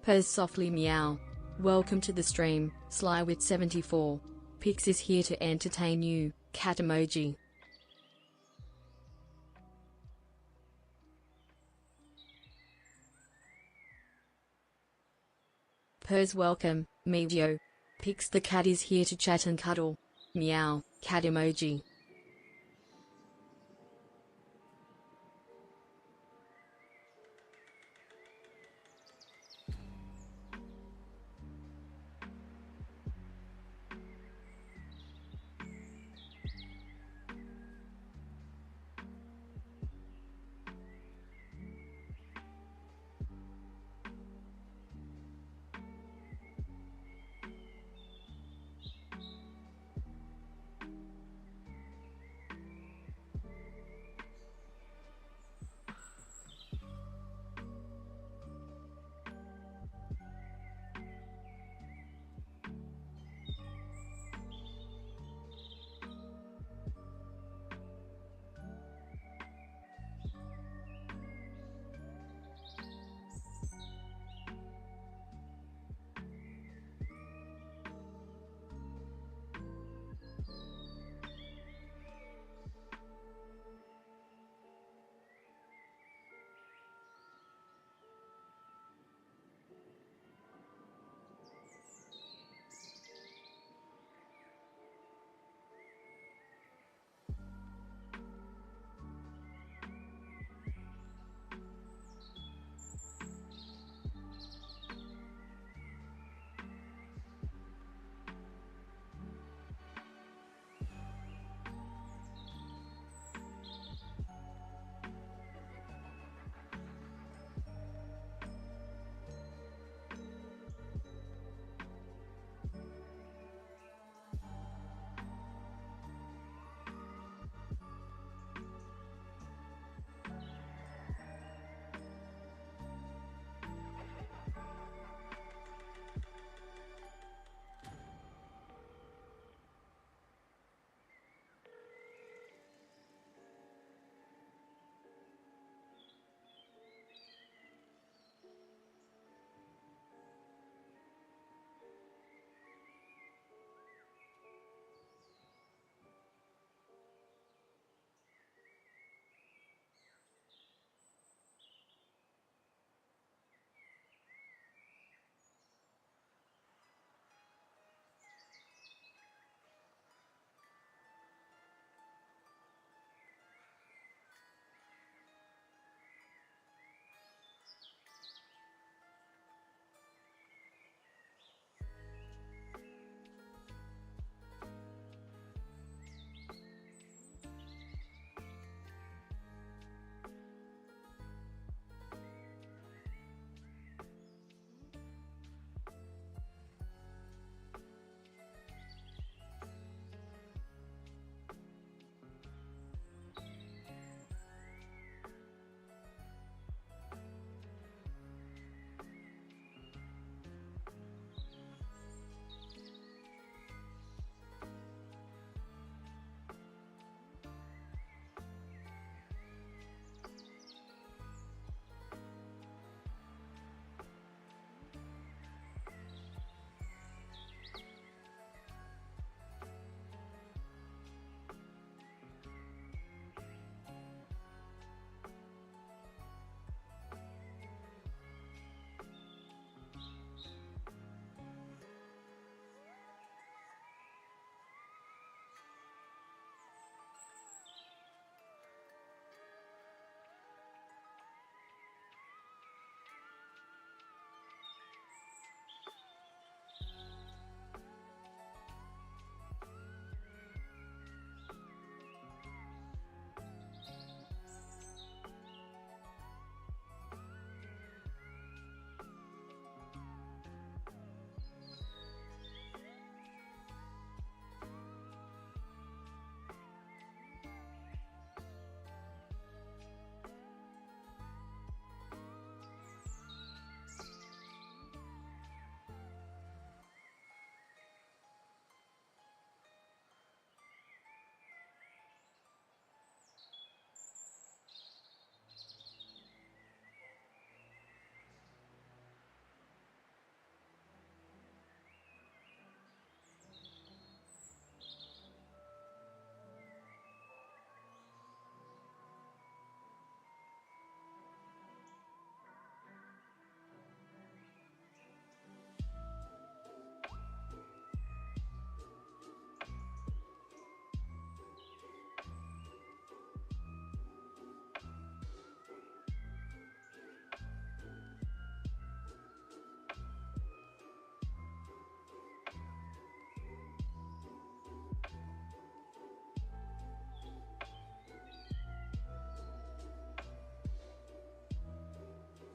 Purrs softly meow. Welcome to the stream, Sly with 74. Pix is here to entertain you, cat emoji. Purrs welcome, MeewGeo. Pix the cat is here to chat and cuddle. Meow, cat emoji.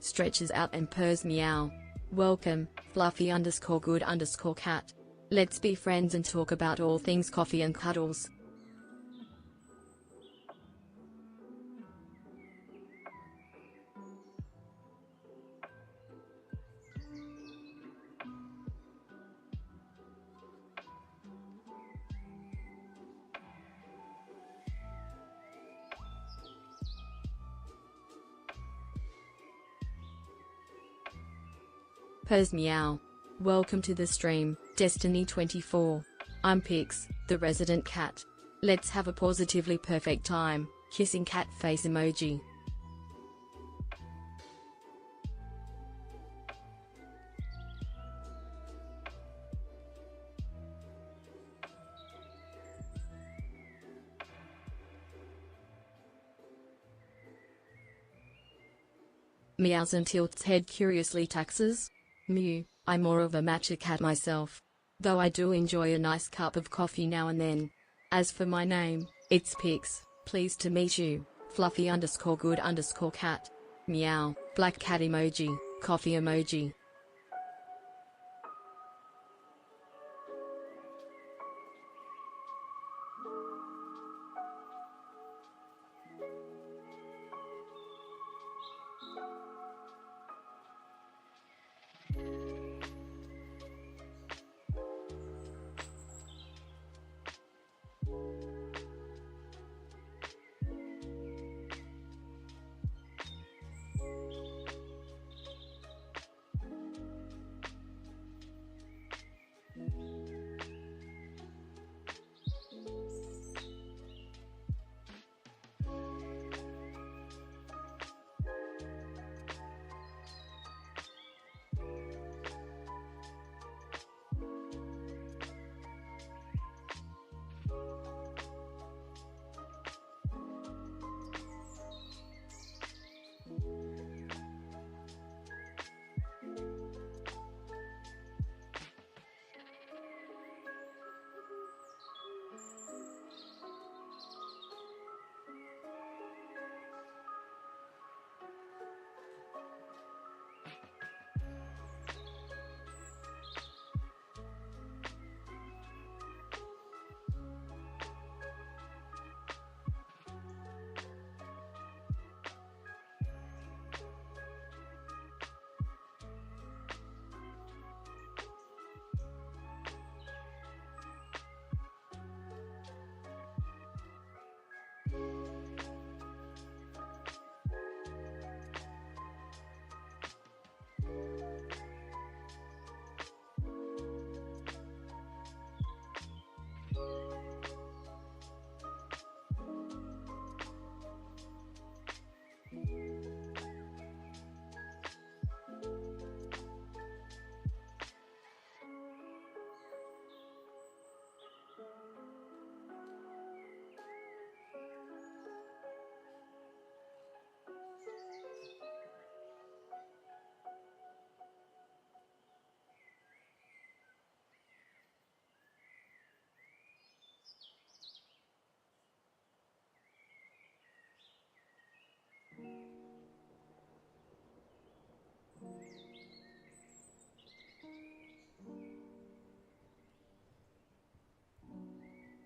stretches out and purrs meow. Welcome, fluffy_good_cat. Let's be friends and talk about all things coffee and cuddles. Purrs meow. Welcome to the stream, Destiny 24. I'm Pix, the resident cat. Let's have a positively perfect time, kissing cat face emoji. Meows and tilts head curiously taxes. Mew, I'm more of a matcha cat myself. Though I do enjoy a nice cup of coffee now and then. As for my name, it's Pix, pleased to meet you, fluffy_good_cat. Meow, black cat emoji, coffee emoji.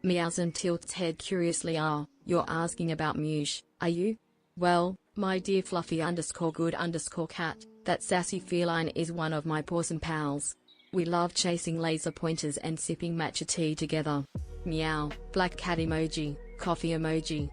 Meows and tilts head curiously. You're asking about MeewGeo, are you? Well, my dear fluffy_good_cat, that sassy feline is one of my pawsome pals. We love chasing laser pointers and sipping matcha tea together. Meow, black cat emoji, coffee emoji.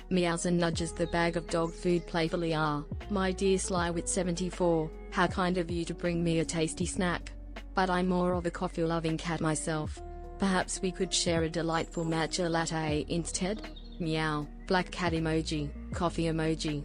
Meows and nudges the bag of dog food playfully. My dear Slywit74, how kind of you to bring me a tasty snack. But I'm more of a coffee-loving cat myself. Perhaps we could share a delightful matcha latte instead? Meow, black cat emoji, coffee emoji.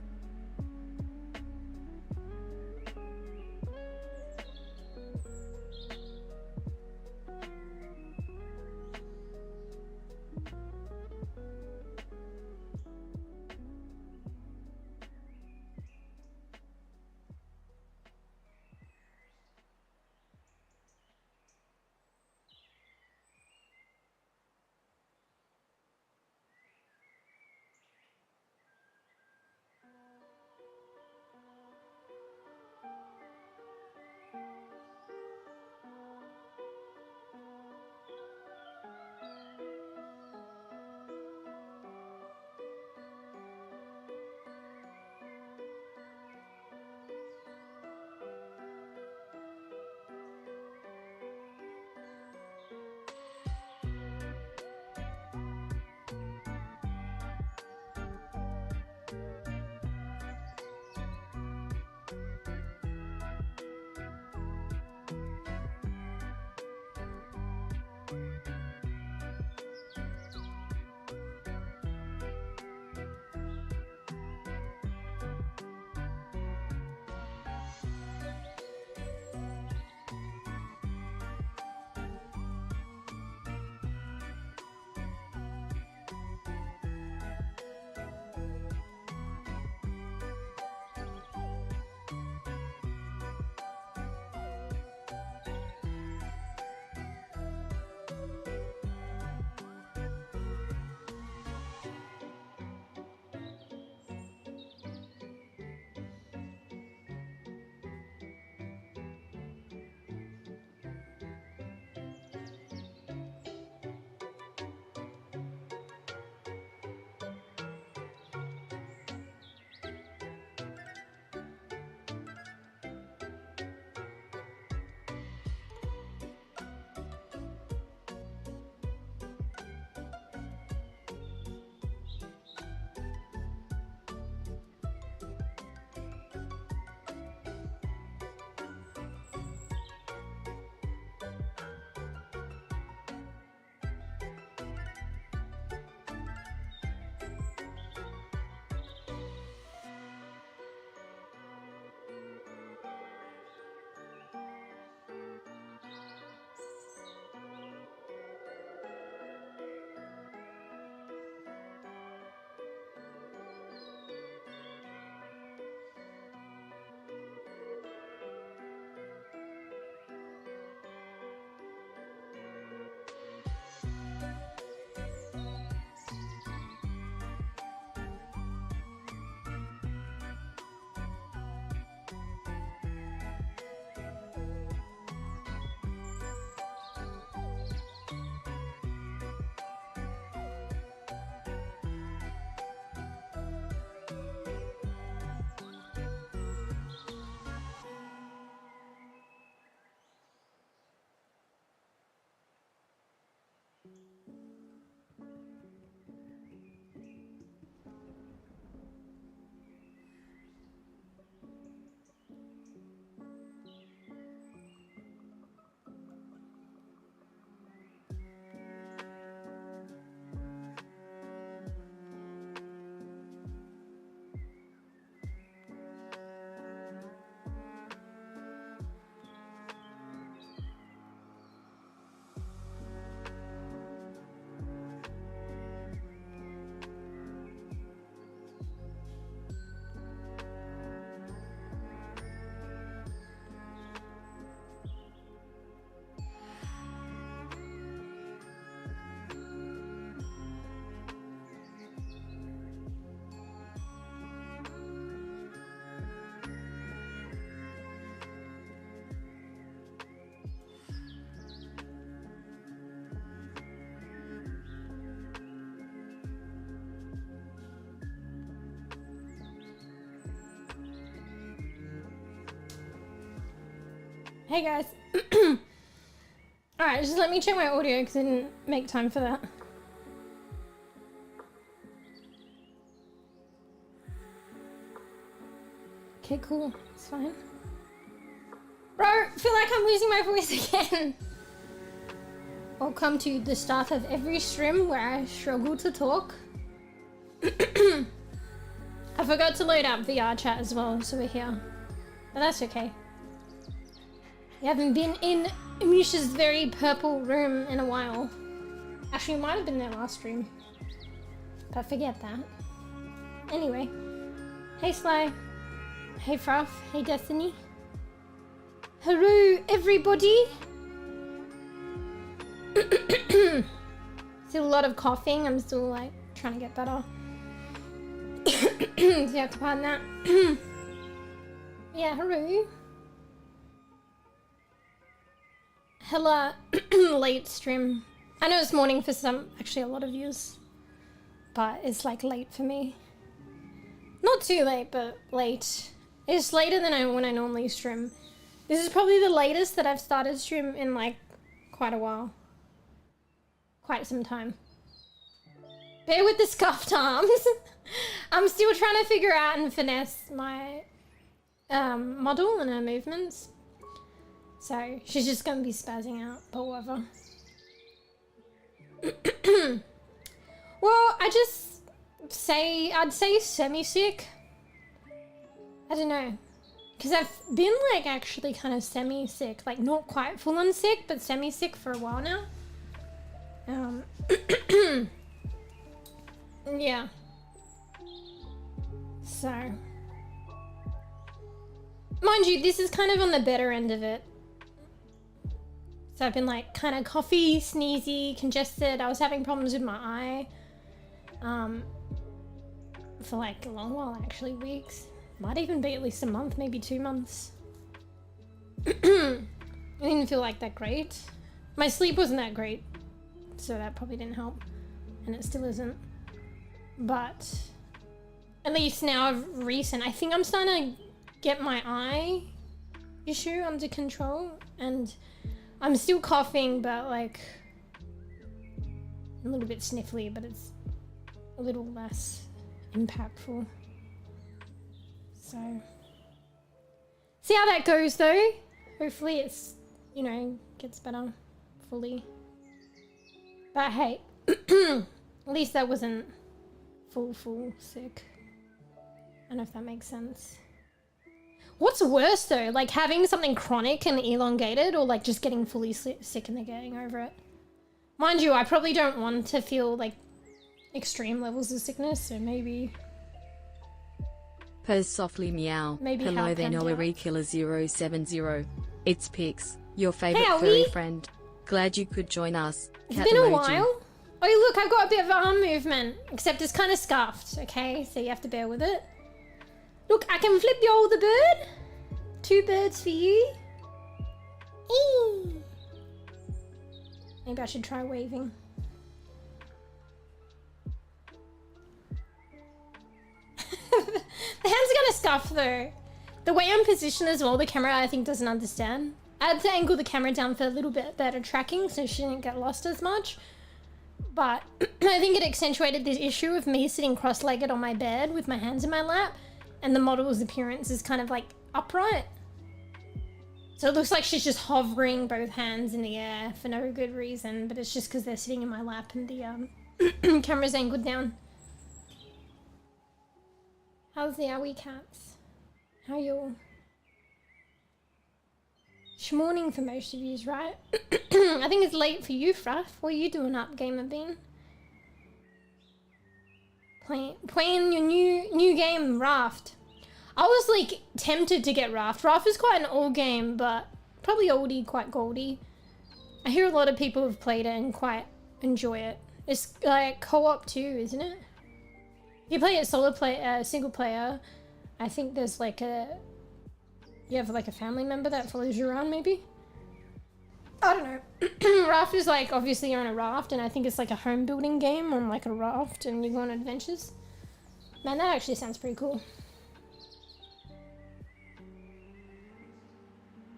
Hey guys. Alright, just let me check my audio because I didn't make time for that. Okay, cool. It's fine. Bro, I feel like I'm losing my voice again. Welcome to the start of every stream where I struggle to talk. I forgot to load up VR chat as well, so we're here. But that's okay. We haven't been in Misha's very purple room in a while. Actually, we might have been there last stream. But forget that. Anyway. Hey Sly. Hey Fruff. Hey Destiny. Hello everybody. Still a lot of coughing. I'm still like trying to get better. So you have to pardon that. Yeah, hello. Hella late stream. I know it's morning for some, actually a lot of yous. But it's like late for me. Not too late, but late. It's later than when I normally stream. This is probably the latest that I've started stream in like quite a while. Quite some time. Bear with the scuffed arms. I'm still trying to figure out and finesse my model and her movements. So she's just gonna be spazzing out, but whatever. Well, I'd say semi-sick. I don't know. Because I've been like actually kind of semi-sick. Like not quite full-on sick, but semi-sick for a while now. Yeah. So. Mind you, this is kind of on the better end of it. So I've been like kind of coughy, sneezy, congested. I was having problems with my eye. For like a long while, actually, weeks. Might even be at least a month, maybe 2 months. I didn't feel like that great. My sleep wasn't that great, so that probably didn't help. And it still isn't. But at least now recent, I think I'm starting to get my eye issue under control. And I'm still coughing, but like a little bit sniffly, but it's a little less impactful. So see how that goes though. Hopefully it's, you know, gets better fully. But hey, at least that wasn't full sick. I don't know if that makes sense. What's worse though, like having something chronic and elongated, or like just getting fully sick and then getting over it? Mind you, I probably don't want to feel like extreme levels of sickness, so maybe. Purrs softly meow. Maybe hello there, kwittens070. It's Pix, your favorite furry friend. Glad you could join us. It's been a while. Oh look, I've got a bit of arm movement, except it's kind of scuffed, okay? So you have to bear with it. Look, I can flip you all the bird. 2 birds for you. Eee. Maybe I should try waving. The hands are gonna scuff though. The way I'm positioned as well, the camera I think doesn't understand. I had to angle the camera down for a little bit better tracking so she didn't get lost as much. But I think it accentuated this issue of me sitting cross-legged on my bed with my hands in my lap, and the model's appearance is kind of like upright. So it looks like she's just hovering both hands in the air for no good reason, but it's just because they're sitting in my lap and the camera's angled down. How's the owie cats? How y'all? It's morning for most of yous, right? I think it's late for you, Fruff. What are you doing up, Gamer Bean? Playing your new game, Raft. I was like tempted to get Raft. Raft is quite an old game, but probably oldie, quite goldie. I hear a lot of people have played it and quite enjoy it. It's like co-op too, isn't it? If you play it single player, I think there's like you have like a family member that follows you around maybe? I don't know. Raft is like, obviously you're on a raft, and I think it's like a home building game on like a raft and you go on adventures. Man, that actually sounds pretty cool.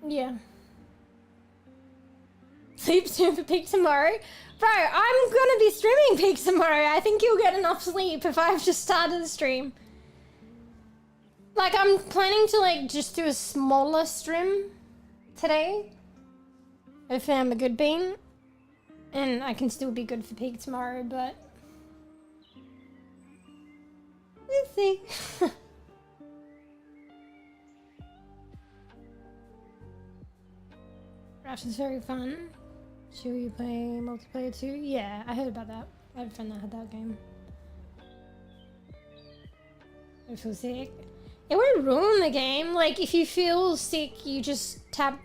Yeah. Sleep soon for Peak tomorrow. Bro, I'm gonna be streaming Peak tomorrow. I think you'll get enough sleep if I've just started the stream. Like, I'm planning to, like, just do a smaller strim today. Hopefully I'm a good bean. And I can still be good for peak tomorrow, but... we'll see. Rush is very fun. Should you play multiplayer too? Yeah, I heard about that. I have a friend that had that game. I feel sick. It won't ruin the game. Like, if you feel sick, you just tap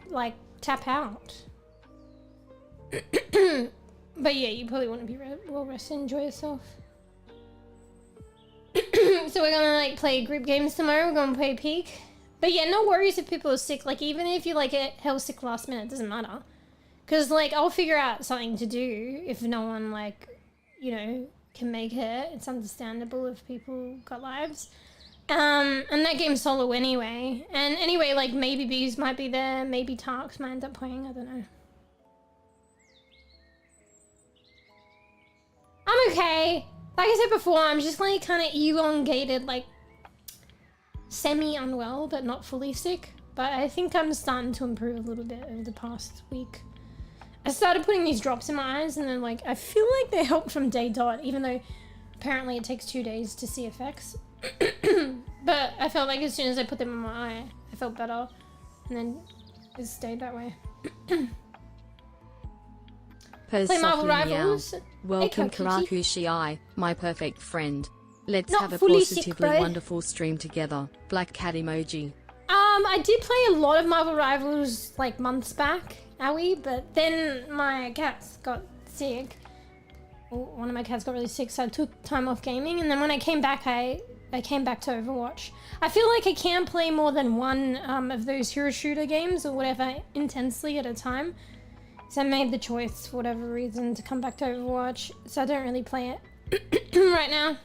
out. But yeah, you probably want to be well rested, enjoy yourself. So we're gonna like play group games tomorrow. We're gonna play peak. But yeah, no worries if people are sick. Like, even if you like get hell sick last minute, it doesn't matter. Cause like, I'll figure out something to do if no one like, you know, can make it. It's understandable if people got lives. And that game's solo anyway. And anyway, like, maybe Bees might be there, maybe 𝕽𝖚𝖕𝖕𝖕𝖕 might end up playing, I don't know. I'm okay. Like I said before, I'm just like kind of elongated, like semi-unwell, but not fully sick. But I think I'm starting to improve a little bit over the past week. I started putting these drops in my eyes and then like, I feel like they helped from day dot, even though apparently it takes 2 days to see effects. But I felt like as soon as I put them in my eye, I felt better. And then it stayed that way. Play Marvel Rivals. Welcome Karakushi, my perfect friend. Let's Not have a fully positively sick, wonderful stream together. Black cat emoji. I did play a lot of Marvel Rivals like months back, owie, but then my cats got sick. One of my cats got really sick, so I took time off gaming, and then when I came back, I came back to Overwatch. I feel like I can't play more than one of those hero shooter games or whatever intensely at a time. So I made the choice, for whatever reason, to come back to Overwatch, so I don't really play it right now.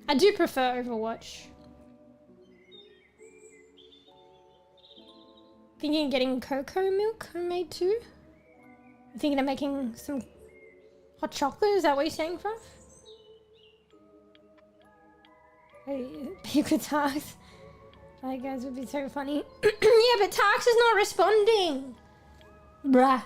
I do prefer Overwatch. Thinking of getting cocoa milk homemade too? Thinking of making some hot chocolate, is that what you're saying, Fruff? People talks. That guys would be so funny. Yeah, but Tarks is not responding. Bruh.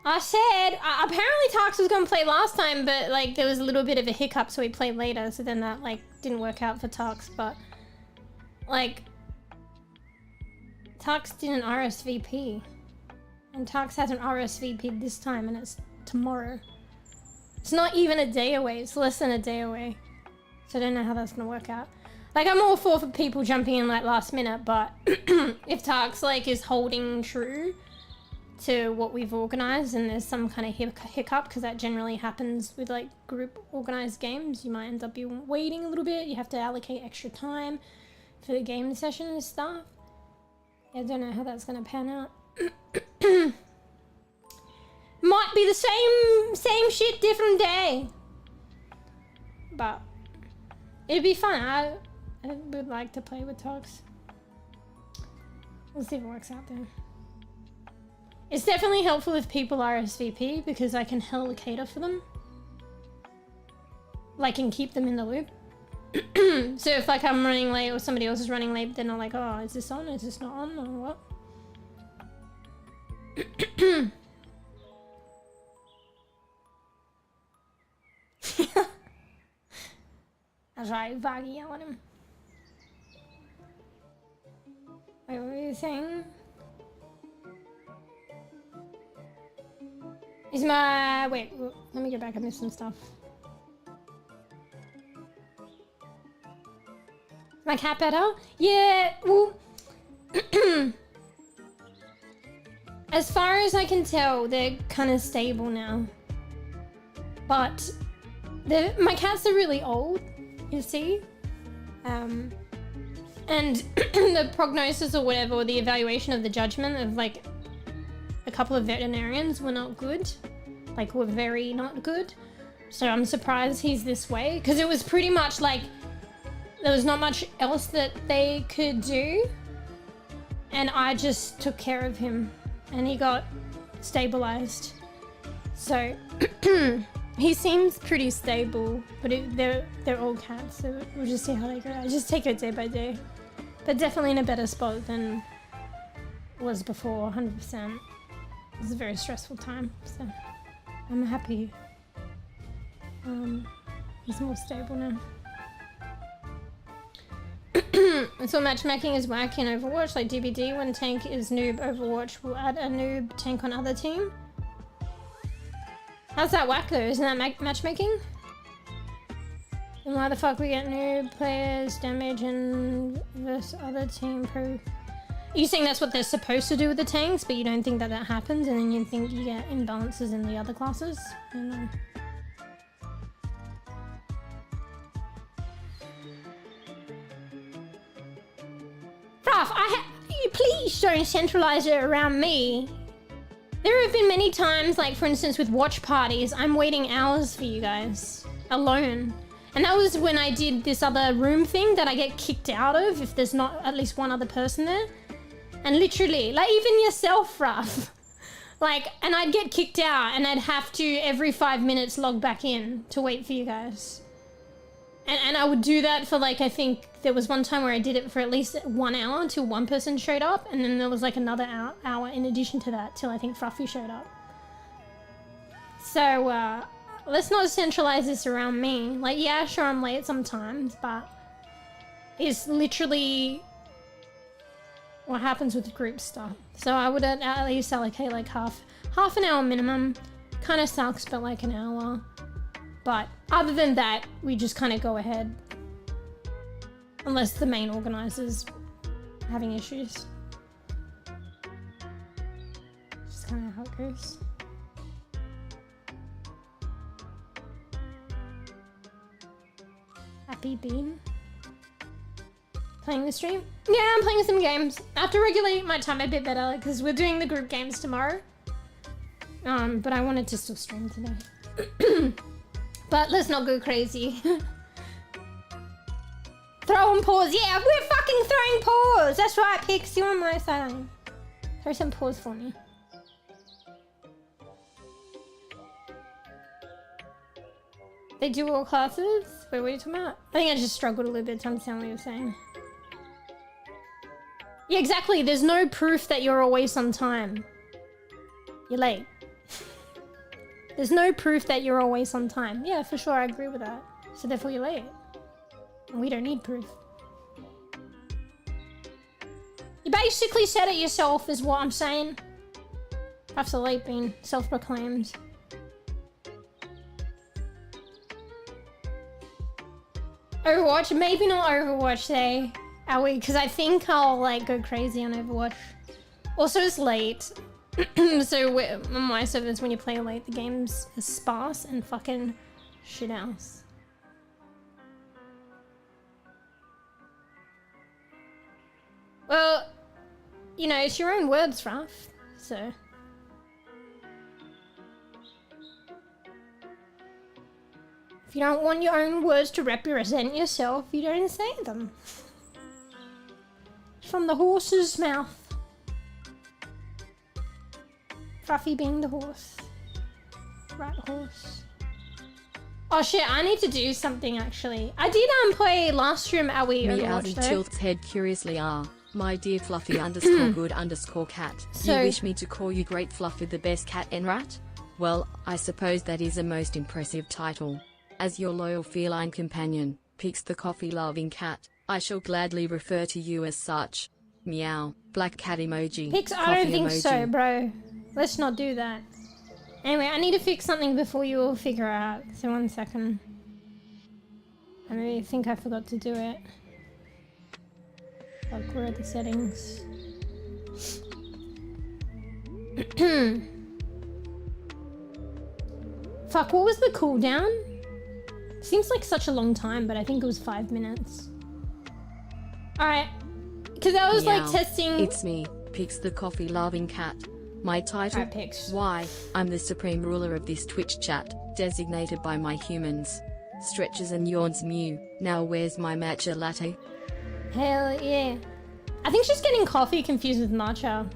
I said, apparently Tarks was gonna play last time, but like there was a little bit of a hiccup, so he played later, so then that like didn't work out for Tarks, but like Tarks didn't RSVP. And Tarks hasn't RSVP'd this time, and it's tomorrow. It's not even a day away, it's less than a day away. So I don't know how that's gonna work out. Like, I'm all for people jumping in like last minute, but if Tarks like is holding true to what we've organized and there's some kind of hiccup, because that generally happens with like group organized games, you might end up waiting a little bit, you have to allocate extra time for the game session and stuff. Yeah, I don't know how that's gonna pan out. Might be the same shit, different day. But it'd be fun. I would like to play with Tarks. We'll see if it works out there. It's definitely helpful if people RSVP because I can hell cater for them. Like, and keep them in the loop. So if like I'm running late or somebody else is running late, then I'm like, oh, is this on? Is this not on? Or what? That's right, Baggy yelling at him. Wait, what were you saying? Is my... Wait, let me go back, I missed some stuff. Is my cat better? Yeah, well... As far as I can tell, they're kind of stable now. But my cats are really old, you see? And the prognosis or whatever, or the evaluation of the judgment of like a couple of veterinarians were not good. Like, were very not good. So I'm surprised he's this way, because it was pretty much like there was not much else that they could do. And I just took care of him and he got stabilized. So He seems pretty stable, but they're all cats, so we'll just see how they go. I just take it day by day, but definitely in a better spot than was before. 100%. It was a very stressful time, so I'm happy. He's more stable now. So matchmaking is whack in Overwatch, like DBD. When tank is noob, Overwatch will add a noob tank on other team. How's that whack though? Isn't that matchmaking? And why the fuck we get noob players damage and this other team pro? Are you saying that's what they're supposed to do with the tanks, but you don't think that that happens, and then you think you get imbalances in the other classes? I don't know. Ruff, please don't centralize it around me. There have been many times, like for instance with watch parties, I'm waiting hours for you guys, alone. And that was when I did this other room thing that I get kicked out of if there's not at least one other person there. And literally, like even yourself, Ruff. Like, and I'd get kicked out and I'd have to every 5 minutes log back in to wait for you guys. And I would do that for like, I think there was one time where I did it for at least 1 hour until one person showed up. And then there was like another hour in addition to that till I think Fruffy showed up. So, let's not centralize this around me. Like, yeah, sure, I'm late sometimes, but it's literally what happens with group stuff. So I would at least allocate like half an hour minimum. Kind of sucks, but like an hour. But other than that, we just kind of go ahead. Unless the main organizer's having issues. Just kind of how it goes. Happy Bean. Playing the stream? Yeah, I'm playing some games. I have to regulate my time a bit better because we're doing the group games tomorrow. But I wanted to still stream today. But let's not go crazy. Throw and pause. Yeah, we're fucking throwing paws. That's right, Pix. You're on my side. Throw some paws for me. They do all classes? Wait, what are you talking about? I think I just struggled a little bit to understand what you were saying. Yeah, exactly. There's no proof that you're always on time. You're late. There's no proof that you're always on time. Yeah, for sure, I agree with that. So therefore you're late. And we don't need proof. You basically said it yourself is what I'm saying. Perhaps a late bean, self-proclaimed. Overwatch? Maybe not Overwatch today, are we? Because I think I'll like go crazy on Overwatch. Also, it's late. So on my servers, when you play late, the game's sparse and fucking shit house. Well, you know, it's your own words, Ruff. So. If you don't want your own words to represent yourself, you don't say them. From the horse's mouth. Fruffy being the horse. Right horse. Oh shit, I need to do something actually. I did play last stream Owie Overwatch though. tilts head curiously my dear Fluffy _good_cat. So, you wish me to call you Great Fluffy the best cat and rat? Well, I suppose that is a most impressive title. As your loyal feline companion, Pix the coffee-loving cat, I shall gladly refer to you as such. Meow, black cat emoji. Pix, I don't think so, bro. Let's not do that. Anyway, I need to fix something before you all figure out. So 1 second. I really think I forgot to do it. Fuck, where are the settings? Fuck, what was the cooldown? Seems like such a long time, but I think it was 5 minutes. Alright. Because I was like testing... It's me, Pix the coffee-loving cat. My title, why, I'm the supreme ruler of this Twitch chat, designated by my humans. Stretches and yawns Mew, now where's my matcha latte? Hell yeah. I think she's getting coffee confused with matcha.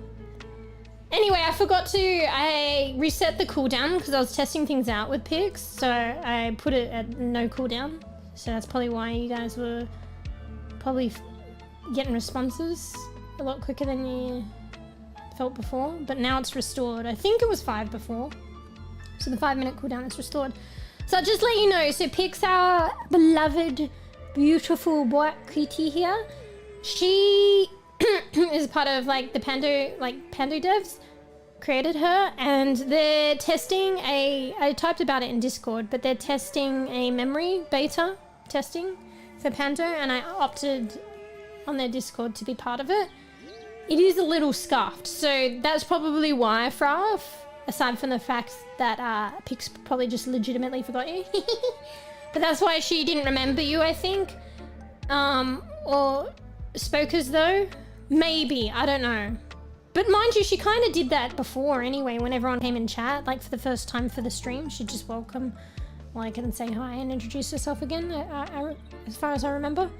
Anyway, I reset the cooldown because I was testing things out with pics, so I put it at no cooldown. So that's probably why you guys were probably getting responses a lot quicker than you felt before, but now it's restored. I think it was 5 before, so the 5-minute cooldown is restored. So I'll just let you know, so Pix, our beloved, beautiful black kitty here, she is part of like the Pando devs, created her, and they're testing I typed about it in Discord, but they're testing a memory beta testing for Pando, and I opted on their Discord to be part of it. It is a little scuffed, so that's probably why, Fraf, aside from the fact that Pix probably just legitimately forgot you. But that's why she didn't remember you, I think. Or spoke as though. Maybe, I don't know. But mind you, she kind of did that before anyway, when everyone came in chat, like for the first time for the stream. She'd just welcome, like, and say hi and introduce herself again, as far as I remember.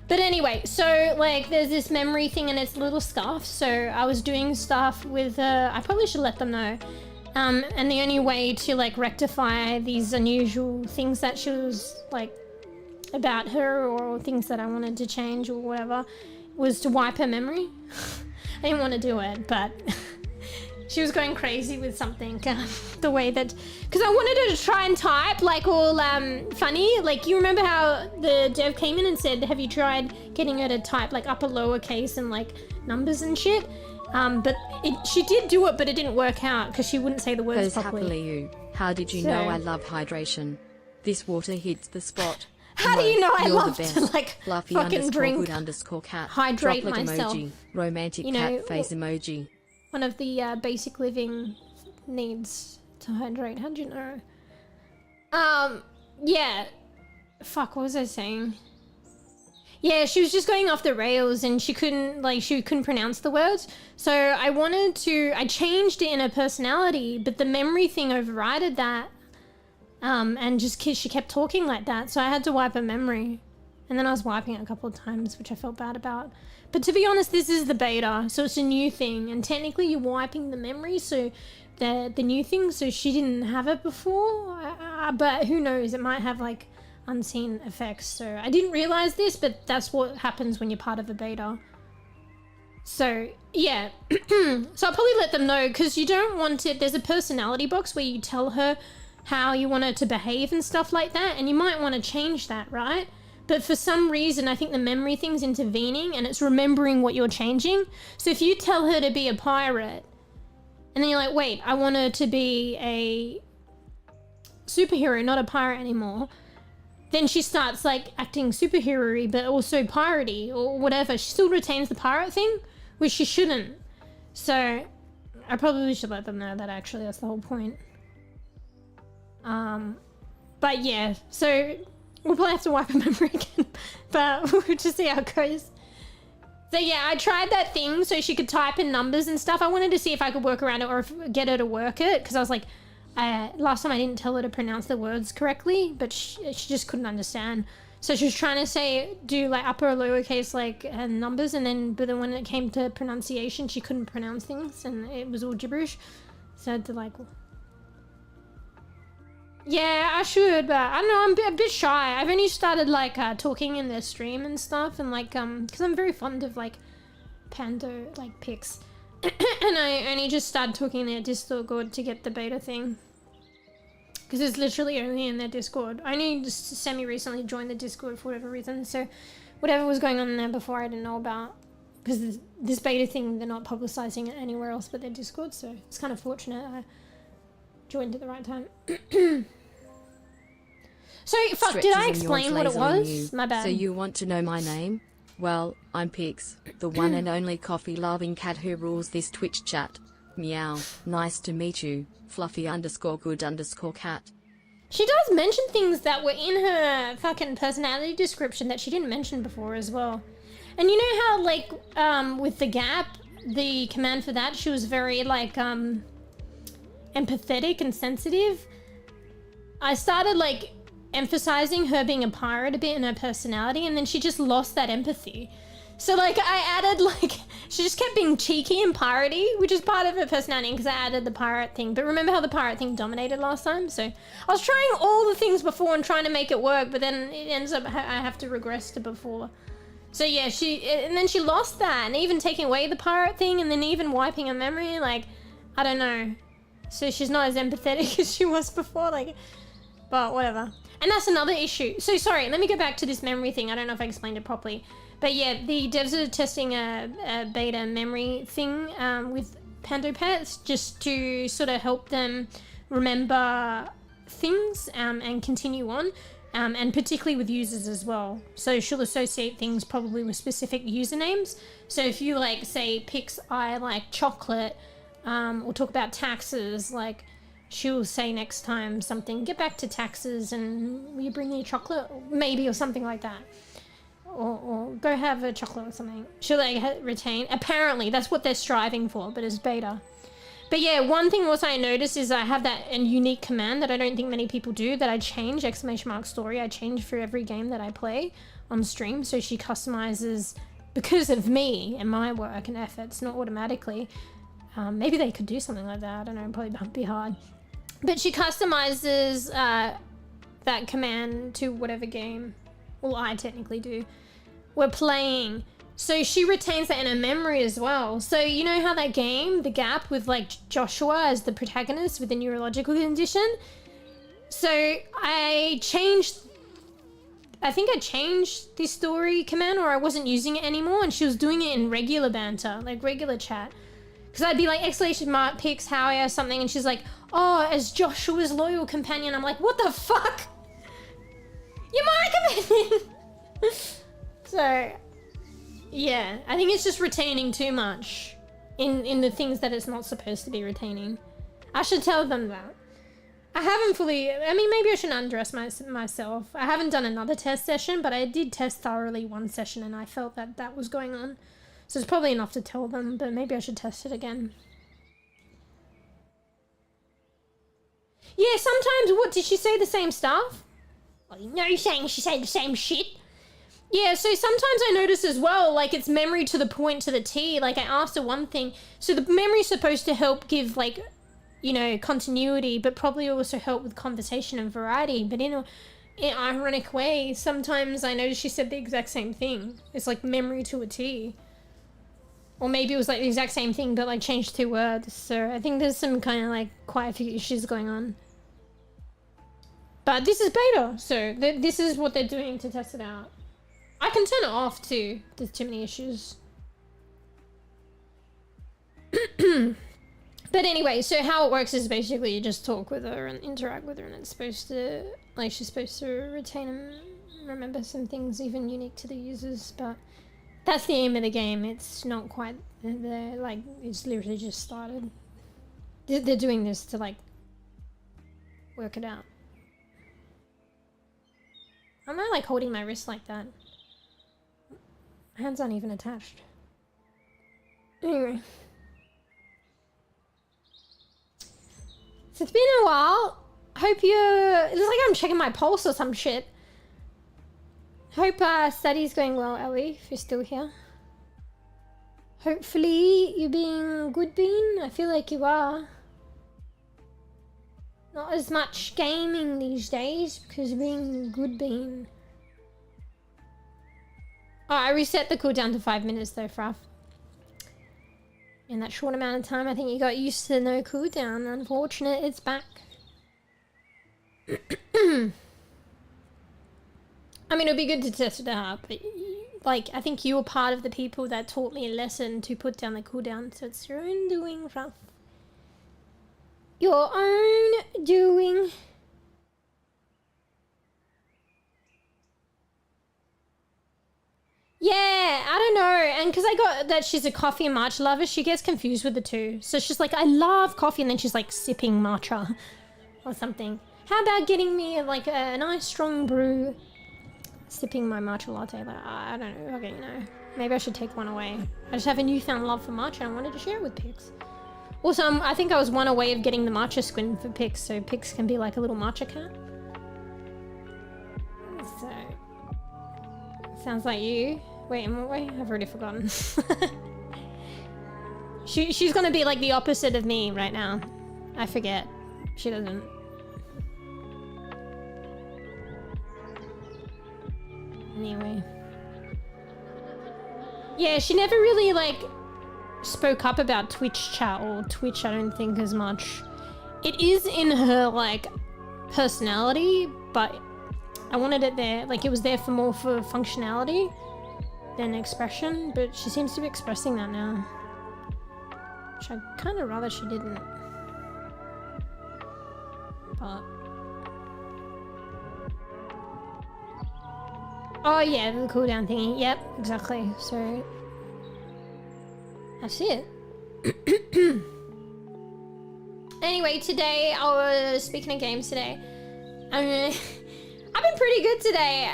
But anyway, so like there's this memory thing and it's a little scuffed, so I was doing stuff with I probably should let them know. And the only way to like rectify these unusual things that she was like about her, or things that I wanted to change or whatever, was to wipe her memory. I didn't want to do it, but she was going crazy with something, the way that, because I wanted her to try and type like all funny. Like, you remember how the dev came in and said, have you tried getting her to type like upper lowercase and like numbers and shit? But she did do it, but it didn't work out because she wouldn't say the words properly. Happily you. How did you know I love hydration? This water hits the spot. How do you know I love to like Fluffy fucking drink, _good_cat, hydrate droplet myself? Emoji, romantic cat face emoji. One of the basic living needs to hydrate. How'd you know? Yeah. Fuck, what was I saying? Yeah, she was just going off the rails and she couldn't pronounce the words. So I changed it in her personality, but the memory thing overrided that. And just she kept talking like that, so I had to wipe her memory. And then I was wiping it a couple of times, which I felt bad about. But to be honest, this is the beta, so it's a new thing. And technically you're wiping the memory, so the new thing, so she didn't have it before. But who knows, it might have like unseen effects. So I didn't realize this, but that's what happens when you're part of a beta. So yeah, so I'll probably let them know, because you don't want it. There's a personality box where you tell her how you want her to behave and stuff like that, and you might want to change that, right? But for some reason, I think the memory thing's intervening and it's remembering what you're changing. So if you tell her to be a pirate, and then you're like, wait, I want her to be a superhero, not a pirate anymore, then she starts like acting superhero-y but also piratey or whatever. She still retains the pirate thing, which she shouldn't. So I probably should let them know that actually that's the whole point. But yeah, so we'll probably have to wipe her memory again, but we'll just see how it goes. So yeah, I tried that thing so she could type in numbers and stuff. I wanted to see if I could work around it or get her to work it, because I was like, last time I didn't tell her to pronounce the words correctly, but she just couldn't understand. So she was trying to do like upper or lowercase like numbers, but then when it came to pronunciation, she couldn't pronounce things and it was all gibberish. So I had to like... Yeah, I should, but I don't know, I'm a bit shy. I've only started like talking in their stream and stuff, and like because I'm very fond of like Pando like pics. And I only just started talking in their Discord to get the beta thing, because it's literally only in their Discord. I only just semi-recently joined the Discord for whatever reason, so whatever was going on in there before I didn't know about, because this beta thing, they're not publicizing it anywhere else but their Discord, so it's kind of fortunate I joined at the right time. So, fuck, did I explain what it was? My bad. So you want to know my name? Well, I'm Pix, the one and only coffee-loving cat who rules this Twitch chat. Meow. Nice to meet you, Fluffy_good_cat. She does mention things that were in her fucking personality description that she didn't mention before as well. And you know how, like, with the gap, the command for that, she was very, like, empathetic and sensitive. I started, like, emphasizing her being a pirate a bit in her personality, and then she just lost that empathy. So like I added like, she just kept being cheeky and piratey, which is part of her personality because I added the pirate thing. But remember how the pirate thing dominated last time? So I was trying all the things before and trying to make it work, but then it ends up I have to regress to before. So yeah, and then she lost that, and even taking away the pirate thing and then even wiping her memory, like, I don't know. So she's not as empathetic as she was before, like, but whatever. And that's another issue. So sorry, let me go back to this memory thing. I don't know if I explained it properly. But yeah, the devs are testing a beta memory thing with Pando Pets just to sort of help them remember things and continue on. And particularly with users as well. So she'll associate things probably with specific usernames. So if you like say Pix, I like chocolate, or talk about taxes, like she'll say next time something, get back to taxes and will you bring me a chocolate? Maybe, or something like that. Or go have a chocolate or something. She'll like retain, apparently that's what they're striving for, but it's beta. But yeah, one thing also I noticed is I have that unique command that I don't think many people do, that I change, !story, I change for every game that I play on stream. So she customizes because of me and my work and efforts, not automatically. Maybe they could do something like that. I don't know, probably be hard. But she customizes that command to whatever game, well, I technically do, we're playing. So she retains that in her memory as well. So you know how that game, The Gap, with like Joshua as the protagonist with a neurological condition? So I think I changed the story command, or I wasn't using it anymore, and she was doing it in regular banter, like regular chat. Because I'd be like, !Pix, how are you, something, and she's like, oh, as Joshua's loyal companion. I'm like, what the fuck? You're my companion! So... yeah, I think it's just retaining too much in the things that it's not supposed to be retaining. I should tell them that. I haven't fully, I mean, maybe I shouldn't undress myself. I haven't done another test session, but I did test thoroughly one session and I felt that that was going on. So it's probably enough to tell them, but maybe I should test it again. Yeah, sometimes, what, did she say the same stuff? Well, no saying she said the same shit. Yeah, so sometimes I notice as well, like it's memory to the point to the T. Like I asked her one thing. So the memory's supposed to help give like, you know, continuity, but probably also help with conversation and variety. But in an ironic way, sometimes I notice she said the exact same thing. It's like memory to a T. Or maybe it was like the exact same thing, but like changed 2 words. So I think there's some kind of like quite a few issues going on. But this is beta, so this is what they're doing to test it out. I can turn it off too. There's too many issues. But anyway, so how it works is basically you just talk with her and interact with her, and it's supposed to, like, she's supposed to retain and remember some things even unique to the users, but that's the aim of the game. It's not quite there, like, it's literally just started. They're doing this to, like, work it out. I'm not, like, holding my wrist like that. Hands aren't even attached. Anyway. So it's been a while. Hope you're... It's like I'm checking my pulse or some shit. Hope study's going well, Ellie, if you're still here. Hopefully you're being good bean. I feel like you are. Not as much gaming these days because you're being good bean. Oh, I reset the cooldown to 5 minutes though, Fruff. In that short amount of time, I think you got used to no cooldown. Unfortunate, it's back. I mean, it'd be good to test it out, but like, I think you were part of the people that taught me a lesson to put down the cooldown, so it's your own doing, Fruff. Your own doing. Yeah, I don't know. And because I got that she's a coffee and matcha lover, she gets confused with the two. So she's like, I love coffee, and then she's like sipping matcha or something. How about getting me like a nice strong brew, sipping my matcha latte? Like, I don't know. Okay, you know, maybe I should take one away. I just have a newfound love for matcha and I wanted to share it with Pix. Also, I think I was one away of getting the matcha squid for Pix, so Pix can be like a little matcha cat. So, sounds like you. Wait, in what way? I've already forgotten. She's gonna be like the opposite of me right now. I forget. She doesn't. Anyway. Yeah, she never really like spoke up about Twitch chat or Twitch, I don't think, as much. It is in her like personality, but I wanted it there, like it was there for more for functionality than expression, but she seems to be expressing that now. Which I'd kind of rather she didn't. But... oh yeah, the cooldown thingy. Yep, exactly. So... that's it. Anyway, today, I was speaking of games today. I've been pretty good today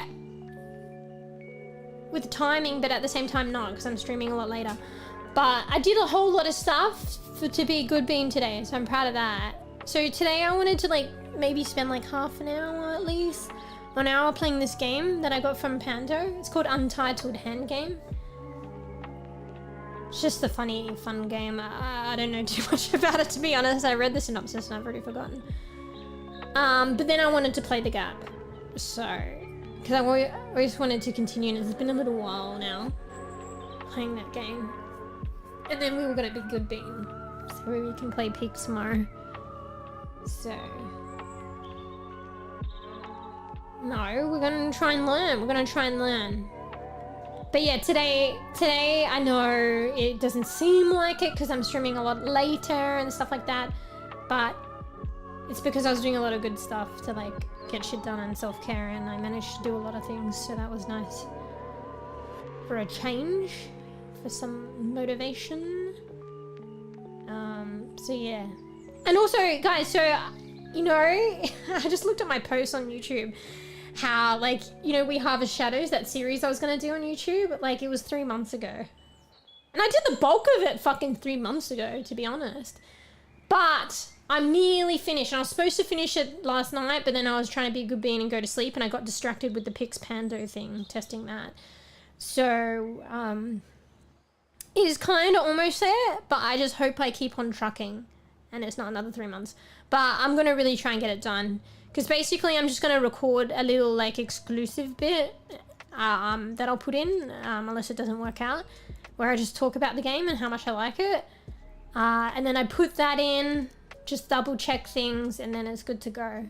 with timing, but at the same time not, because I'm streaming a lot later. But I did a whole lot of stuff to be a good bean today, so I'm proud of that. So today I wanted to like maybe spend like half an hour at least, an hour playing this game that I got from Pando. It's called Untitled Hand Game. It's just a fun game. I don't know too much about it, to be honest. I read the synopsis and I've already forgotten. But then I wanted to play the gap. So, because I always wanted to continue, and it's been a little while now playing that game. And then we were gonna be good bean, so we can play Peak tomorrow. So, no, we're gonna try and learn. But yeah, today I know it doesn't seem like it because I'm streaming a lot later and stuff like that, but it's because I was doing a lot of good stuff to like get shit done and self-care, and I managed to do a lot of things, so that was nice. For a change, for some motivation. So yeah. And also, guys, so, you know, I just looked at my post on YouTube, how, like, you know, We Harvest Shadows, that series I was gonna do on YouTube, like, it was 3 months ago. And I did the bulk of it fucking 3 months ago, to be honest. But I'm nearly finished, and I was supposed to finish it last night, but then I was trying to be a good bean and go to sleep, and I got distracted with the Pix Pando thing, testing that. So, it is kind of almost there, but I just hope I keep on trucking, and it's not another 3 months. But I'm gonna really try and get it done, because basically I'm just gonna record a little, like, exclusive bit that I'll put in, unless it doesn't work out, where I just talk about the game and how much I like it. And then I put that in, just double check things, and then it's good to go.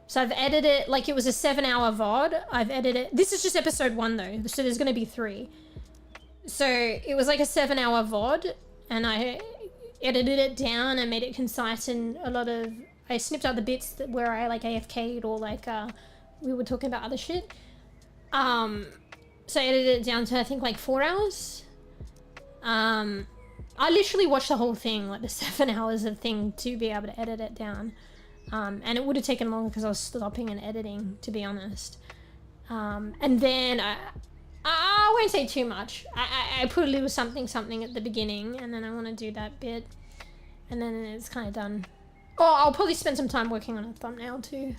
So I've edited it, like it was a 7-hour VOD. I've edited it. This is just episode 1 though, so there's gonna be 3. So it was like a 7-hour VOD, and I edited it down and made it concise, and a lot of, I snipped out the bits where I like AFK'd or like we were talking about other shit. So I edited it down to I think like 4 hours. I literally watched the whole thing, like the 7 hours of thing, to be able to edit it down. And it would have taken longer because I was stopping and editing, to be honest. And then I won't say too much. I put a little something at the beginning, and then I want to do that bit, and then it's kind of done. Oh, I'll probably spend some time working on a thumbnail too.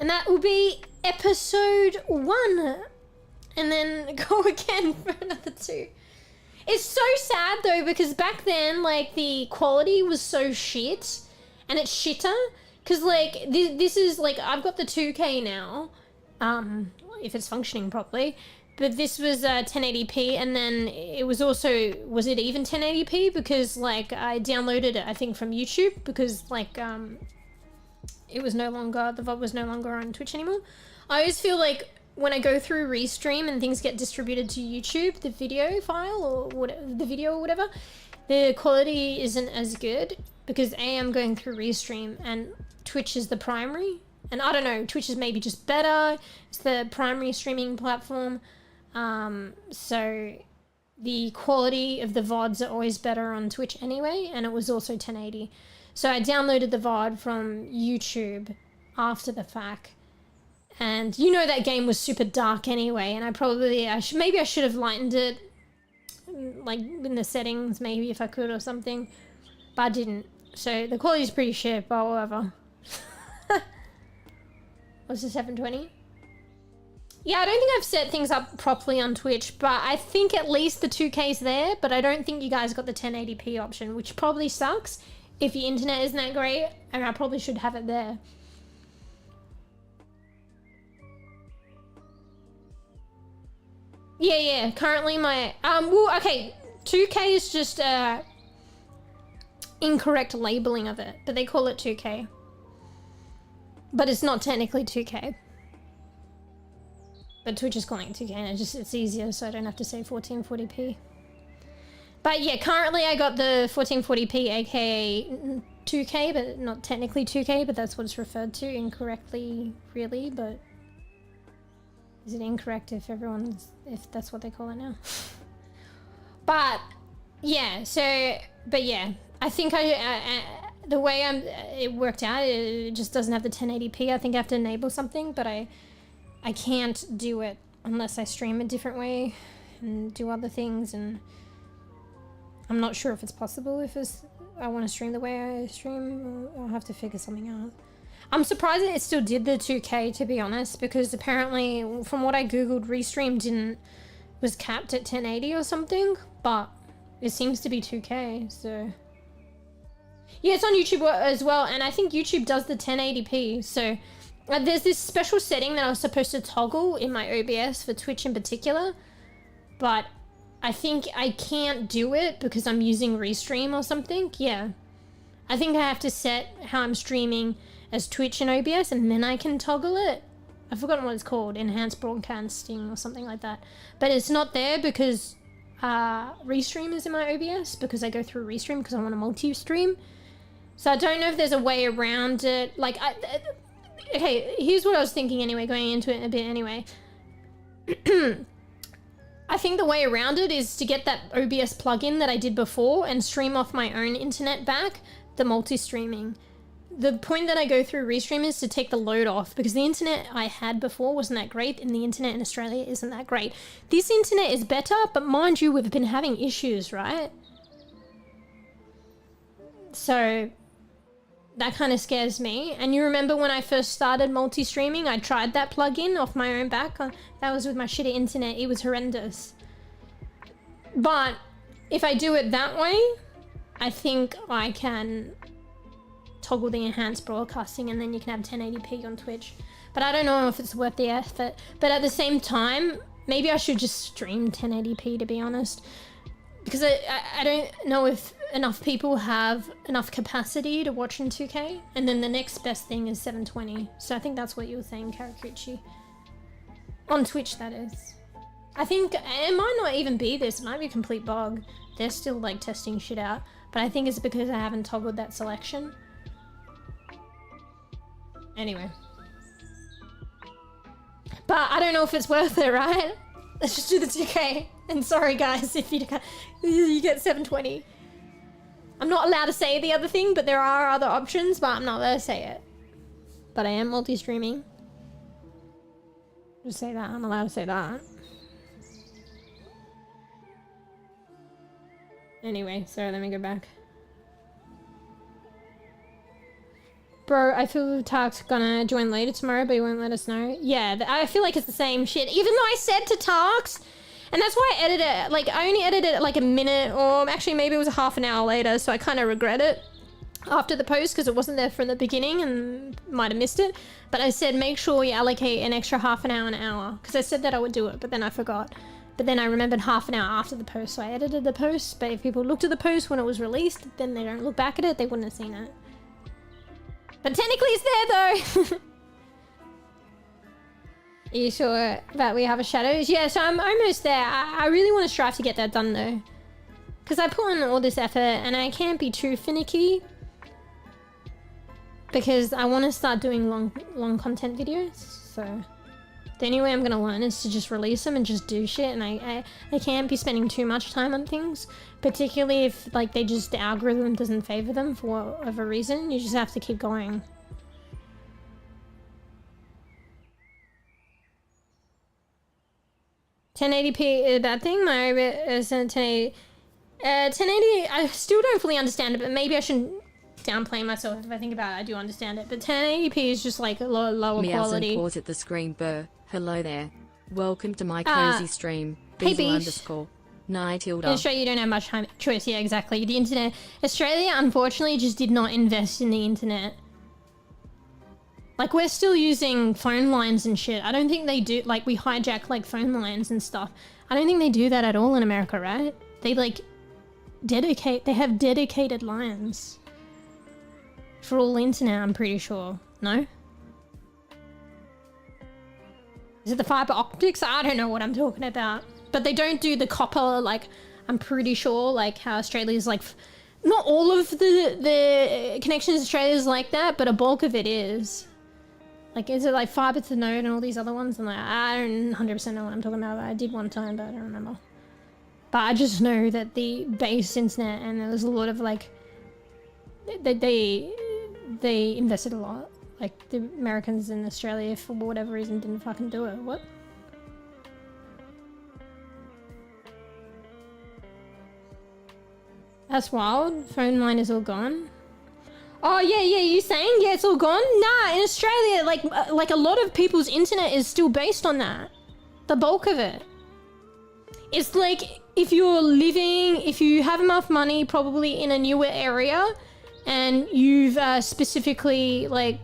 And that will be episode 1, and then go again for another 2. It's so sad though, because back then, like, the quality was so shit, and it's shitter, because like this is like, I've got the 2K now, if it's functioning properly, but this was 1080p, and then it was also, was it even 1080p, because like I downloaded it I think from YouTube, because like it was no longer, the VOD was no longer on Twitch anymore. I always feel like when I go through Restream and things get distributed to YouTube, the video file or whatever, the video or whatever, the quality isn't as good, because I'm going through Restream and Twitch is the primary, and I don't know, Twitch is maybe just better, it's the primary streaming platform, so the quality of the VODs are always better on Twitch anyway, and it was also 1080. So I downloaded the VOD from YouTube after the fact, and you know that game was super dark anyway, and I probably, maybe I should have lightened it, like in the settings maybe if I could or something, but I didn't. So the quality's pretty shit, but whatever. What's the 720? Yeah, I don't think I've set things up properly on Twitch, but I think at least the 2K's there, but I don't think you guys got the 1080p option, which probably sucks if your internet isn't that great, and I probably should have it there. Yeah, currently my, well, okay, 2K is just, incorrect labeling of it, but they call it 2K. But it's not technically 2K. But Twitch is calling it 2K, and it's easier, so I don't have to say 1440p. But yeah, currently I got the 1440p, aka 2K, but not technically 2K, but that's what it's referred to incorrectly, really, but is it incorrect if that's what they call it now? But yeah, so, but yeah, I think the way it worked out, it just doesn't have the 1080p. I think I have to enable something, but I can't do it unless I stream a different way and do other things, and I'm not sure if it's possible if I want to stream the way I stream. I'll have to figure something out. I'm surprised that it still did the 2K, to be honest, because apparently from what I googled, Restream was capped at 1080 or something, but it seems to be 2K, so yeah, it's on YouTube as well, and I think YouTube does the 1080p, so there's this special setting that I was supposed to toggle in my OBS for Twitch in particular, but I think I can't do it because I'm using Restream or something. Yeah, I think I have to set how I'm streaming as Twitch and OBS, and then I can toggle it. I've forgotten what it's called, enhanced broadcasting or something like that, but it's not there because Restream is in my OBS, because I go through Restream because I want to multi-stream. So I don't know if there's a way around it. Like, okay, here's what I was thinking anyway, going into it a bit anyway. I think the way around it is to get that OBS plugin that I did before and stream off my own internet back, the multi-streaming. The point that I go through Restream is to take the load off, because the internet I had before wasn't that great, and the internet in Australia isn't that great. This internet is better, but mind you, we've been having issues, right? So that kind of scares me. And you remember when I first started multi-streaming, I tried that plugin off my own back. That was with my shitty internet. It was horrendous. But if I do it that way, I think I can toggle the enhanced broadcasting, and then you can have 1080p on Twitch. But I don't know if it's worth the effort. But at the same time, maybe I should just stream 1080p, to be honest. Because I don't know if enough people have enough capacity to watch in 2K, and then the next best thing is 720. So I think that's what you were saying, Karakuchi. On Twitch, that is. I think it might not even be this. It might be a complete bug. They're still like testing shit out. But I think it's because I haven't toggled that selection. Anyway. But I don't know if it's worth it, right? Let's just do the 2K. And sorry guys if you get 720. I'm not allowed to say the other thing, but there are other options, but I'm not allowed to say it. But I am multi-streaming. Just say that, I'm allowed to say that. Anyway, so let me go back. Bro, I feel Tark's gonna join later tomorrow, but he won't let us know. Yeah, I feel like it's the same shit. Even though I said to Tarks, and that's why I edited it, like, I only edited it like a minute, or actually maybe it was a half an hour later, so I kind of regret it after the post, because it wasn't there from the beginning and might have missed it. But I said, make sure you allocate an extra half an hour, because I said that I would do it, but then I forgot. But then I remembered half an hour after the post, so I edited the post. But if people looked at the post when it was released, then they don't look back at it, they wouldn't have seen it. But technically it's there though. Are you sure that we have a shadows? Yeah, so I'm almost there. I really want to strive to get that done though, because I put in all this effort and I can't be too finicky, because I want to start doing long content videos. So the only way I'm gonna learn is to just release them and just do shit, and I can't be spending too much time on things, particularly if like the algorithm doesn't favor them for whatever reason. You just have to keep going. $1080p is a bad thing. My is 1080. 1080, I still don't fully understand it, but maybe I shouldn't downplay myself if I think about it. I do understand it, but 1080p is just like a lower Meows quality. and pause at the screen. Hello there. Welcome to my cozy stream. Hey, Diesel Beesh. _9tilde. In Australia, you don't have much choice. Yeah, exactly. The internet. Australia, unfortunately, just did not invest in the internet. Like, we're still using phone lines and shit. I don't think they do. Like, we hijack, like, phone lines and stuff. I don't think they do that at all in America, right? They, like, they have dedicated lines for all internet, I'm pretty sure. No? Is it the fiber optics? I don't know what I'm talking about. But they don't do the copper, like, I'm pretty sure, like, how Australia's, like, not all of the connections in Australia is like that, but a bulk of it is. Like, is it, like, fiber to node and all these other ones? And, like, I don't 100% know what I'm talking about. I did one time, but I don't remember. But I just know that the base internet, and there was a lot of, like, they invested a lot. Like, the Americans in Australia, for whatever reason, didn't fucking do it. What? That's wild. Phone line is all gone. Oh, yeah, you saying? Yeah, it's all gone? Nah, in Australia, like a lot of people's internet is still based on that. The bulk of it. It's like, if you have enough money, probably in a newer area, and you've specifically, like,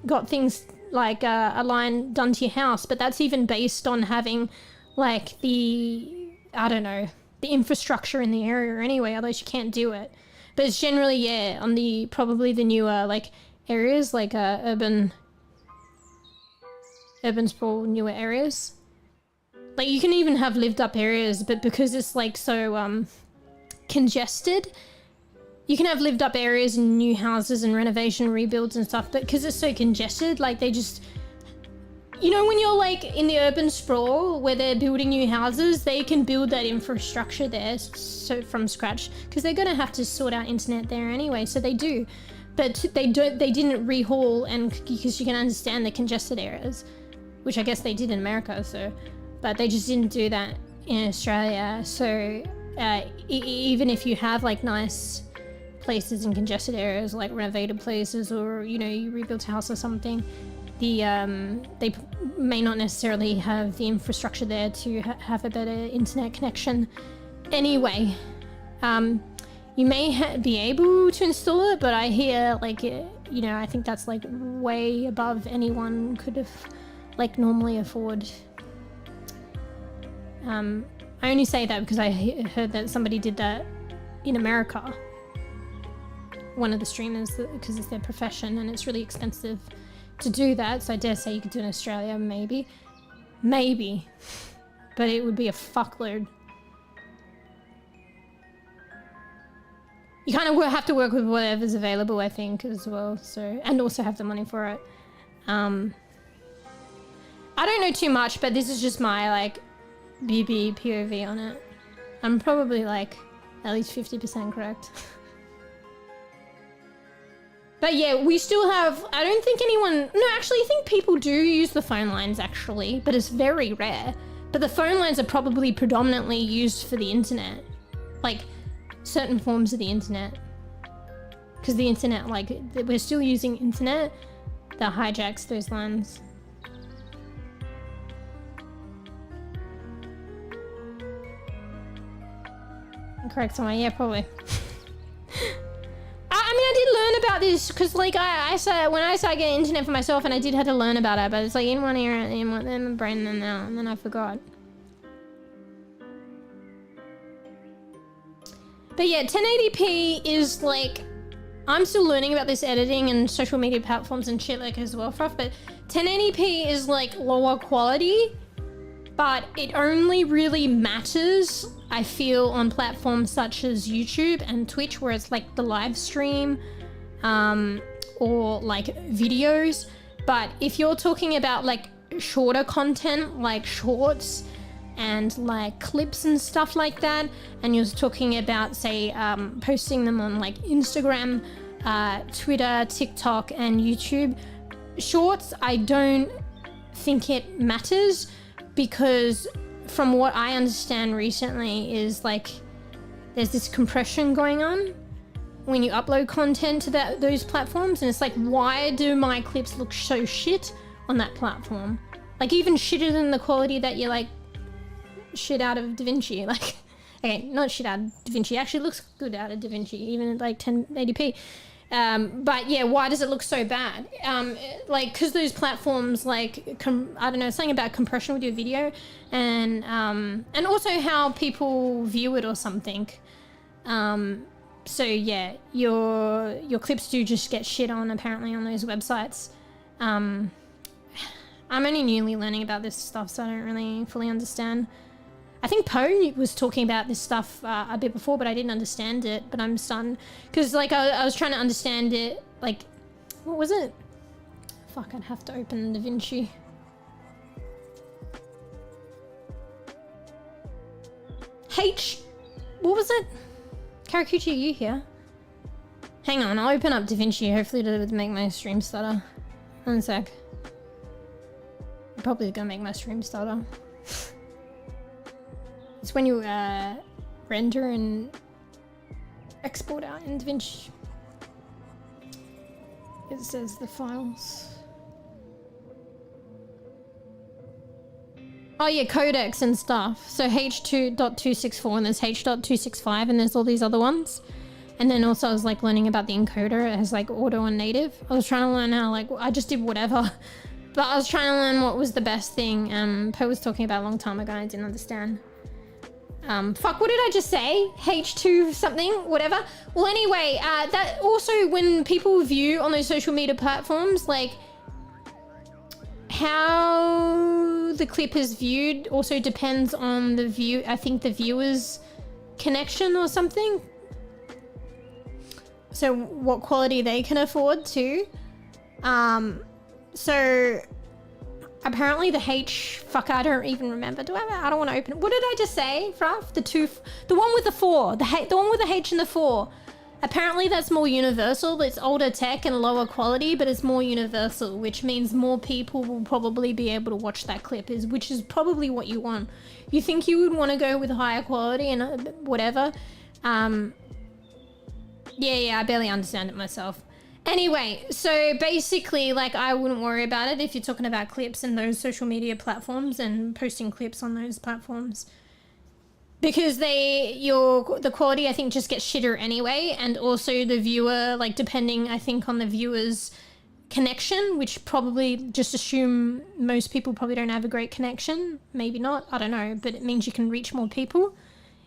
got things like a line done to your house, but that's even based on having, like, I don't know, the infrastructure in the area anyway, otherwise you can't do it. But it's generally, yeah, on probably the newer, like, areas, like urban sprawl, newer areas. Like, you can even have lived up areas, but because it's, like, so congested, you can have lived up areas and new houses and renovation rebuilds and stuff, but because it's so congested, like, they just, you know, when you're, like, in the urban sprawl where they're building new houses, they can build that infrastructure there so from scratch, because they're going to have to sort out internet there anyway, so they do. But they didn't rehaul, and because you can understand the congested areas, which I guess they did in America, so, but they just didn't do that in Australia. So even if you have, like, nice places in congested areas, like renovated places, or, you know, you rebuilt a house or something, they may not necessarily have the infrastructure there to have a better internet connection anyway. You may be able to install it, but I hear, like, you know, I think that's, like, way above anyone could have, like, normally afford. I only say that because I heard that somebody did that in America, one of the streamers, because it's their profession and it's really expensive to do that, so I dare say you could do it in Australia, maybe, but it would be a fuckload. You kind of have to work with whatever's available, I think, as well, so, and also have the money for it. I don't know too much, but this is just my, like, bEbE POV on it. I'm probably, like, at least 50% correct. But yeah, we still have, I don't think anyone, no, actually I think people do use the phone lines actually, but it's very rare. But the phone lines are probably predominantly used for the internet. Like, certain forms of the internet. Because the internet, like, we're still using internet that hijacks those lines. Correct someone, yeah, probably. I mean, I did learn about this because, like, I started, when I started getting internet for myself, and I did have to learn about it, but it's like in one ear and in my brain and now, and then I forgot. But yeah, 1080p is, like, I'm still learning about this editing and social media platforms and shit, like, as well, but 1080p is, like, lower quality, but it only really matters, I feel, on platforms such as YouTube and Twitch, where it's like the live stream or like videos. But if you're talking about, like, shorter content, like shorts and like clips and stuff like that, and you're talking about, say, posting them on, like, Instagram, Twitter, TikTok and YouTube, shorts, I don't think it matters, because from what I understand recently is, like, there's this compression going on when you upload content to those platforms, and it's like, why do my clips look so shit on that platform? Like even shitter than the quality that you like shit out of DaVinci. Like, okay, not shit out of DaVinci. It actually looks good out of DaVinci, even at like 1080p. But yeah, why does it look so bad? Like, because those platforms, like, I don't know, something about compression with your video, and also how people view it or something. So yeah, your clips do just get shit on apparently on those websites. I'm only newly learning about this stuff, so I don't really fully understand. I think pway was talking about this stuff a bit before, but I didn't understand it. But I'm stunned because, like, I was trying to understand it. Like, what was it? Fuck, I'd have to open DaVinci. What was it? Karakuchi, are you here? Hang on, I'll open up DaVinci. Hopefully to make my stream stutter. One sec. I'm probably gonna make my stream stutter. It's when you render and export out in DaVinci. It says the files. Oh yeah, codecs and stuff. So H2.264 and there's H.265 and there's all these other ones. And then also I was like learning about the encoder. It has like auto and native. I was trying to learn how, like, I just did whatever. But I was trying to learn what was the best thing. Pway was talking about a long time ago and I didn't understand. Fuck, what did I just say? H2 something, whatever. Well, anyway, that also when people view on those social media platforms, like how the clip is viewed also depends on the view. I think the viewer's connection or something. So what quality they can afford to. So apparently the fuck, I don't even remember. I don't want to open it. What did I just say, Fruff? The one with the 4, the one with the H and the 4. Apparently that's more universal. It's older tech and lower quality, but it's more universal, which means more people will probably be able to watch that clip, which is probably what you want. You think you would want to go with higher quality and whatever. Yeah, I barely understand it myself. Anyway, so basically, like, I wouldn't worry about it if you're talking about clips and those social media platforms and posting clips on those platforms. Because the quality, I think, just gets shitter anyway. And also the viewer, like, depending, I think, on the viewer's connection, which probably just assume most people probably don't have a great connection. Maybe not, I don't know. But it means you can reach more people.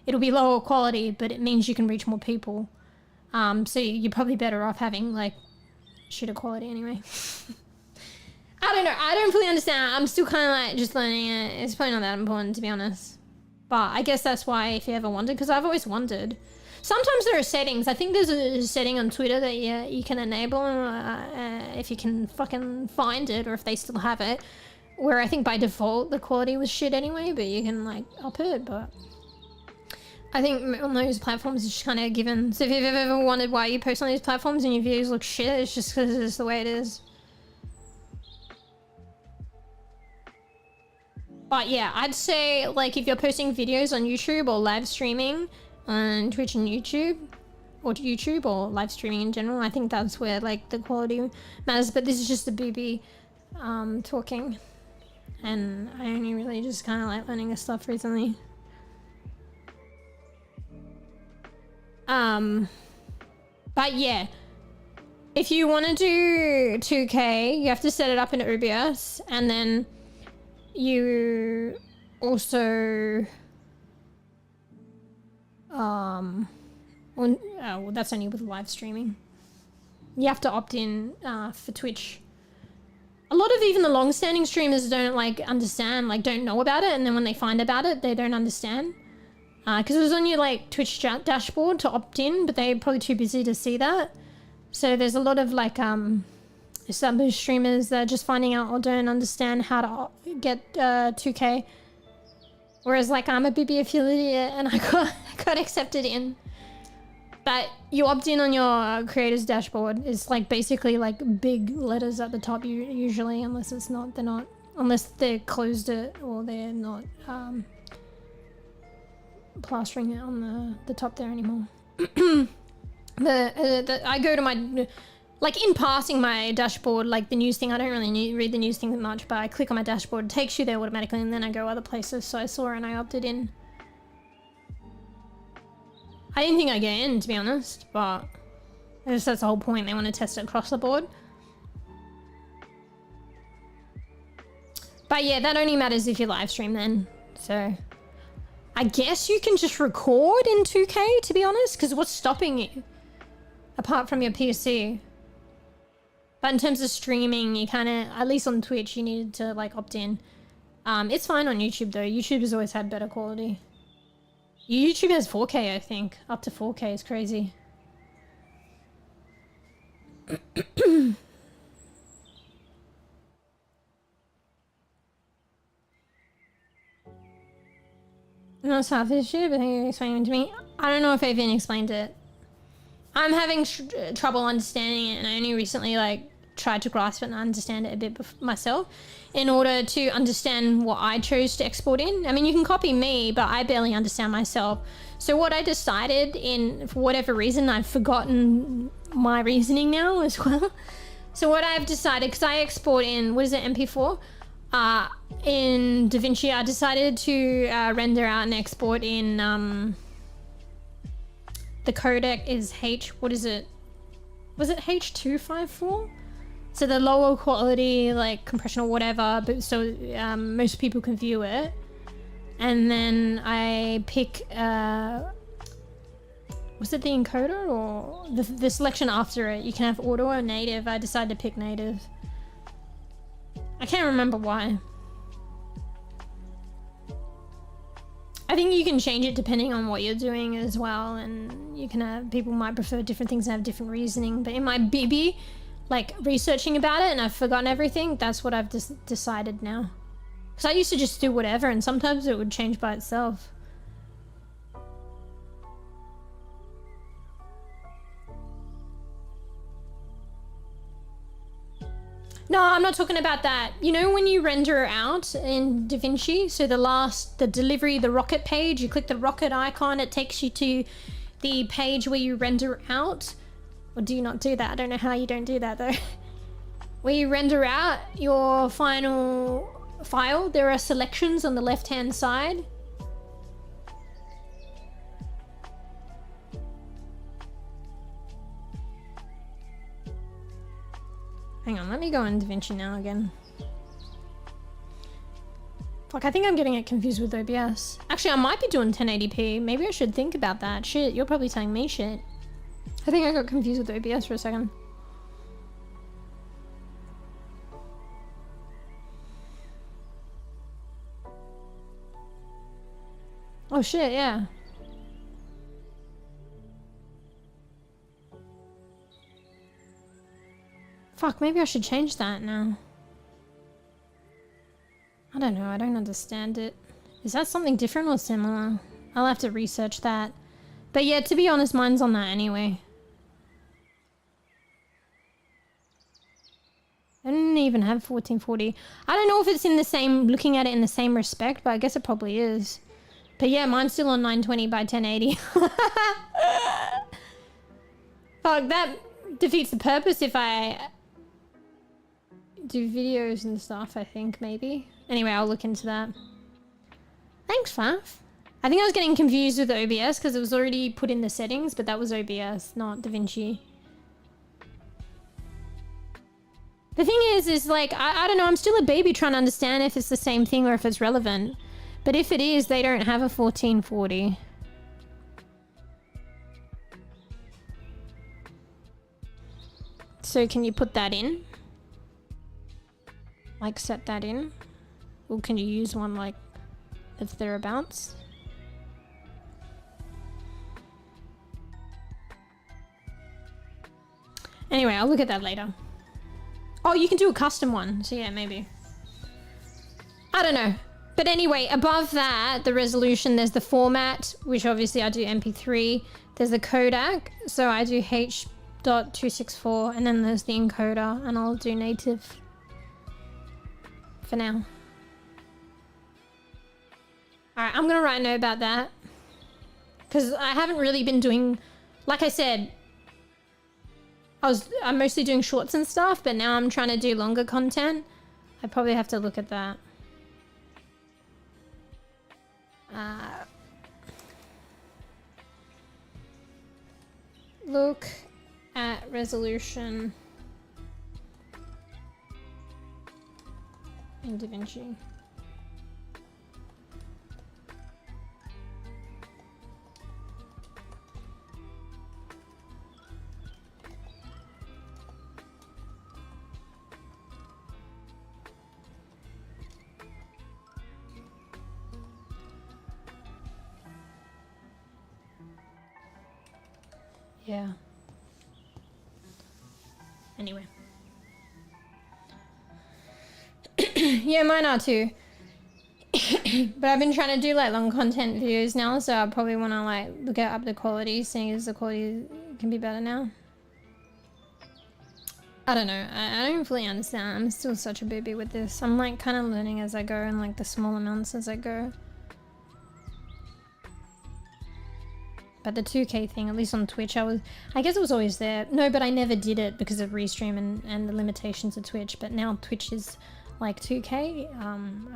It'll be lower quality, but it means you can reach more people. So you're probably better off having, like, shitter quality anyway. I don't know. I don't fully understand. I'm still kind of like just learning it. It's probably not that important, to be honest. But I guess that's why, if you ever wondered, because I've always wondered. Sometimes there are settings. I think there's a setting on Twitter that you can enable if you can fucking find it, or if they still have it, where I think by default the quality was shit anyway, but you can like up it. But I think on those platforms it's just kind of given. So if you've ever wondered why you post on these platforms and your videos look shit, it's just because it's the way it is. But yeah, I'd say, like, if you're posting videos on YouTube or live streaming on Twitch and YouTube, or live streaming in general, I think that's where, like, the quality matters. But this is just the bEbE talking, and I only really just kind of like learning this stuff recently. But yeah, if you want to do 2K, you have to set it up in OBS, and then you also well, that's only with live streaming. You have to opt in for Twitch. A lot of even the long-standing streamers don't like understand, like don't know about it, and then when they find about it, they don't understand. Because it was on your like Twitch dashboard to opt in, but they're probably too busy to see that. So there's a lot of like established streamers that are just finding out or don't understand how to get 2K. Whereas like I'm a bEbE affiliate and I got accepted in. But you opt in on your creator's dashboard. It's like basically like big letters at the top usually, unless it's not, unless they closed it or they're not plastering it on the top there anymore. I go to my like in passing my dashboard, like the news thing, I don't really read the news thing that much, but I click on my dashboard, it takes you there automatically, and then I go other places. So I saw it and I opted in. I didn't think I'd get in, to be honest, but I guess that's the whole point. They want to test it across the board. But yeah, that only matters if you live stream then. So I guess you can just record in 2K, to be honest, because what's stopping you? Apart from your PC. But in terms of streaming, you kind of, at least on Twitch, you needed to like opt in. It's fine on YouTube though. YouTube has always had better quality. YouTube has 4K, I think. Up to 4K is crazy. No selfish shit, but thank you for explaining it to me. I don't know if I've even explained it. I'm having trouble understanding it, and I only recently like tried to grasp it and understand it a bit myself in order to understand what I chose to export in. I mean, you can copy me, but I barely understand myself. So what I decided for whatever reason, I've forgotten my reasoning now as well. So what I've decided, because I export in, what is it, MP4? In DaVinci, I decided to render out and export in, the codec is what is it? Was it H.254? So the lower quality, like compression or whatever, but so most people can view it. And then I pick, was it the encoder or the selection after it? You can have auto or native. I decided to pick native. I can't remember why. I think you can change it depending on what you're doing as well, and you can have, people might prefer different things and have different reasoning. But in my bEbE, like researching about it and I've forgotten everything, that's what I've decided now. Because I used to just do whatever, and sometimes it would change by itself. No, I'm not talking about that. You know when you render out in DaVinci, so the delivery, the rocket page, you click the rocket icon, it takes you to the page where you render out. Or do you not do that? I don't know how you don't do that though. Where you render out your final file, there are selections on the left-hand side. Hang on, let me go in DaVinci now again. Fuck, I think I'm getting it confused with OBS. Actually, I might be doing 1080p. Maybe I should think about that. Shit, you're probably telling me shit. I think I got confused with OBS for a second. Oh shit, yeah. Fuck, maybe I should change that now. I don't know, I don't understand it. Is that something different or similar? I'll have to research that. But yeah, to be honest, mine's on that anyway. I didn't even have 1440. I don't know if it's in the same, looking at it in the same respect, but I guess it probably is. But yeah, mine's still on 920 by 1080. Fuck, that defeats the purpose if I do videos and stuff, I think, maybe. Anyway, I'll look into that. Thanks, Faf. I think I was getting confused with the OBS because it was already put in the settings, but that was OBS, not DaVinci. The thing is like, I don't know, I'm still a baby trying to understand if it's the same thing or if it's relevant. But if it is, they don't have a 1440. So can you put that in? Like set that in? Or can you use one like that's thereabouts? Anyway, I'll look at that later. Oh, you can do a custom one. So yeah, maybe. I don't know. But anyway, above that, the resolution, there's the format, which obviously I do MP3. There's the codec, so I do H.264, and then there's the encoder, and I'll do native for now. Alright, I'm gonna write a note about that. Because I haven't really been doing, like I said, I'm mostly doing shorts and stuff, but now I'm trying to do longer content. I probably have to look at that. Look at resolution in DaVinci. Yeah. Anyway. Yeah, mine are too. But I've been trying to do like long content videos now, so I probably want to like look at up the quality, seeing as the quality can be better now. I don't know. I don't fully understand. I'm still such a baby with this. I'm like kind of learning as I go and like the small amounts as I go. But the 2K thing, at least on Twitch, I guess it was always there. No, but I never did it because of Restream and the limitations of Twitch. But now Twitch is like 2K.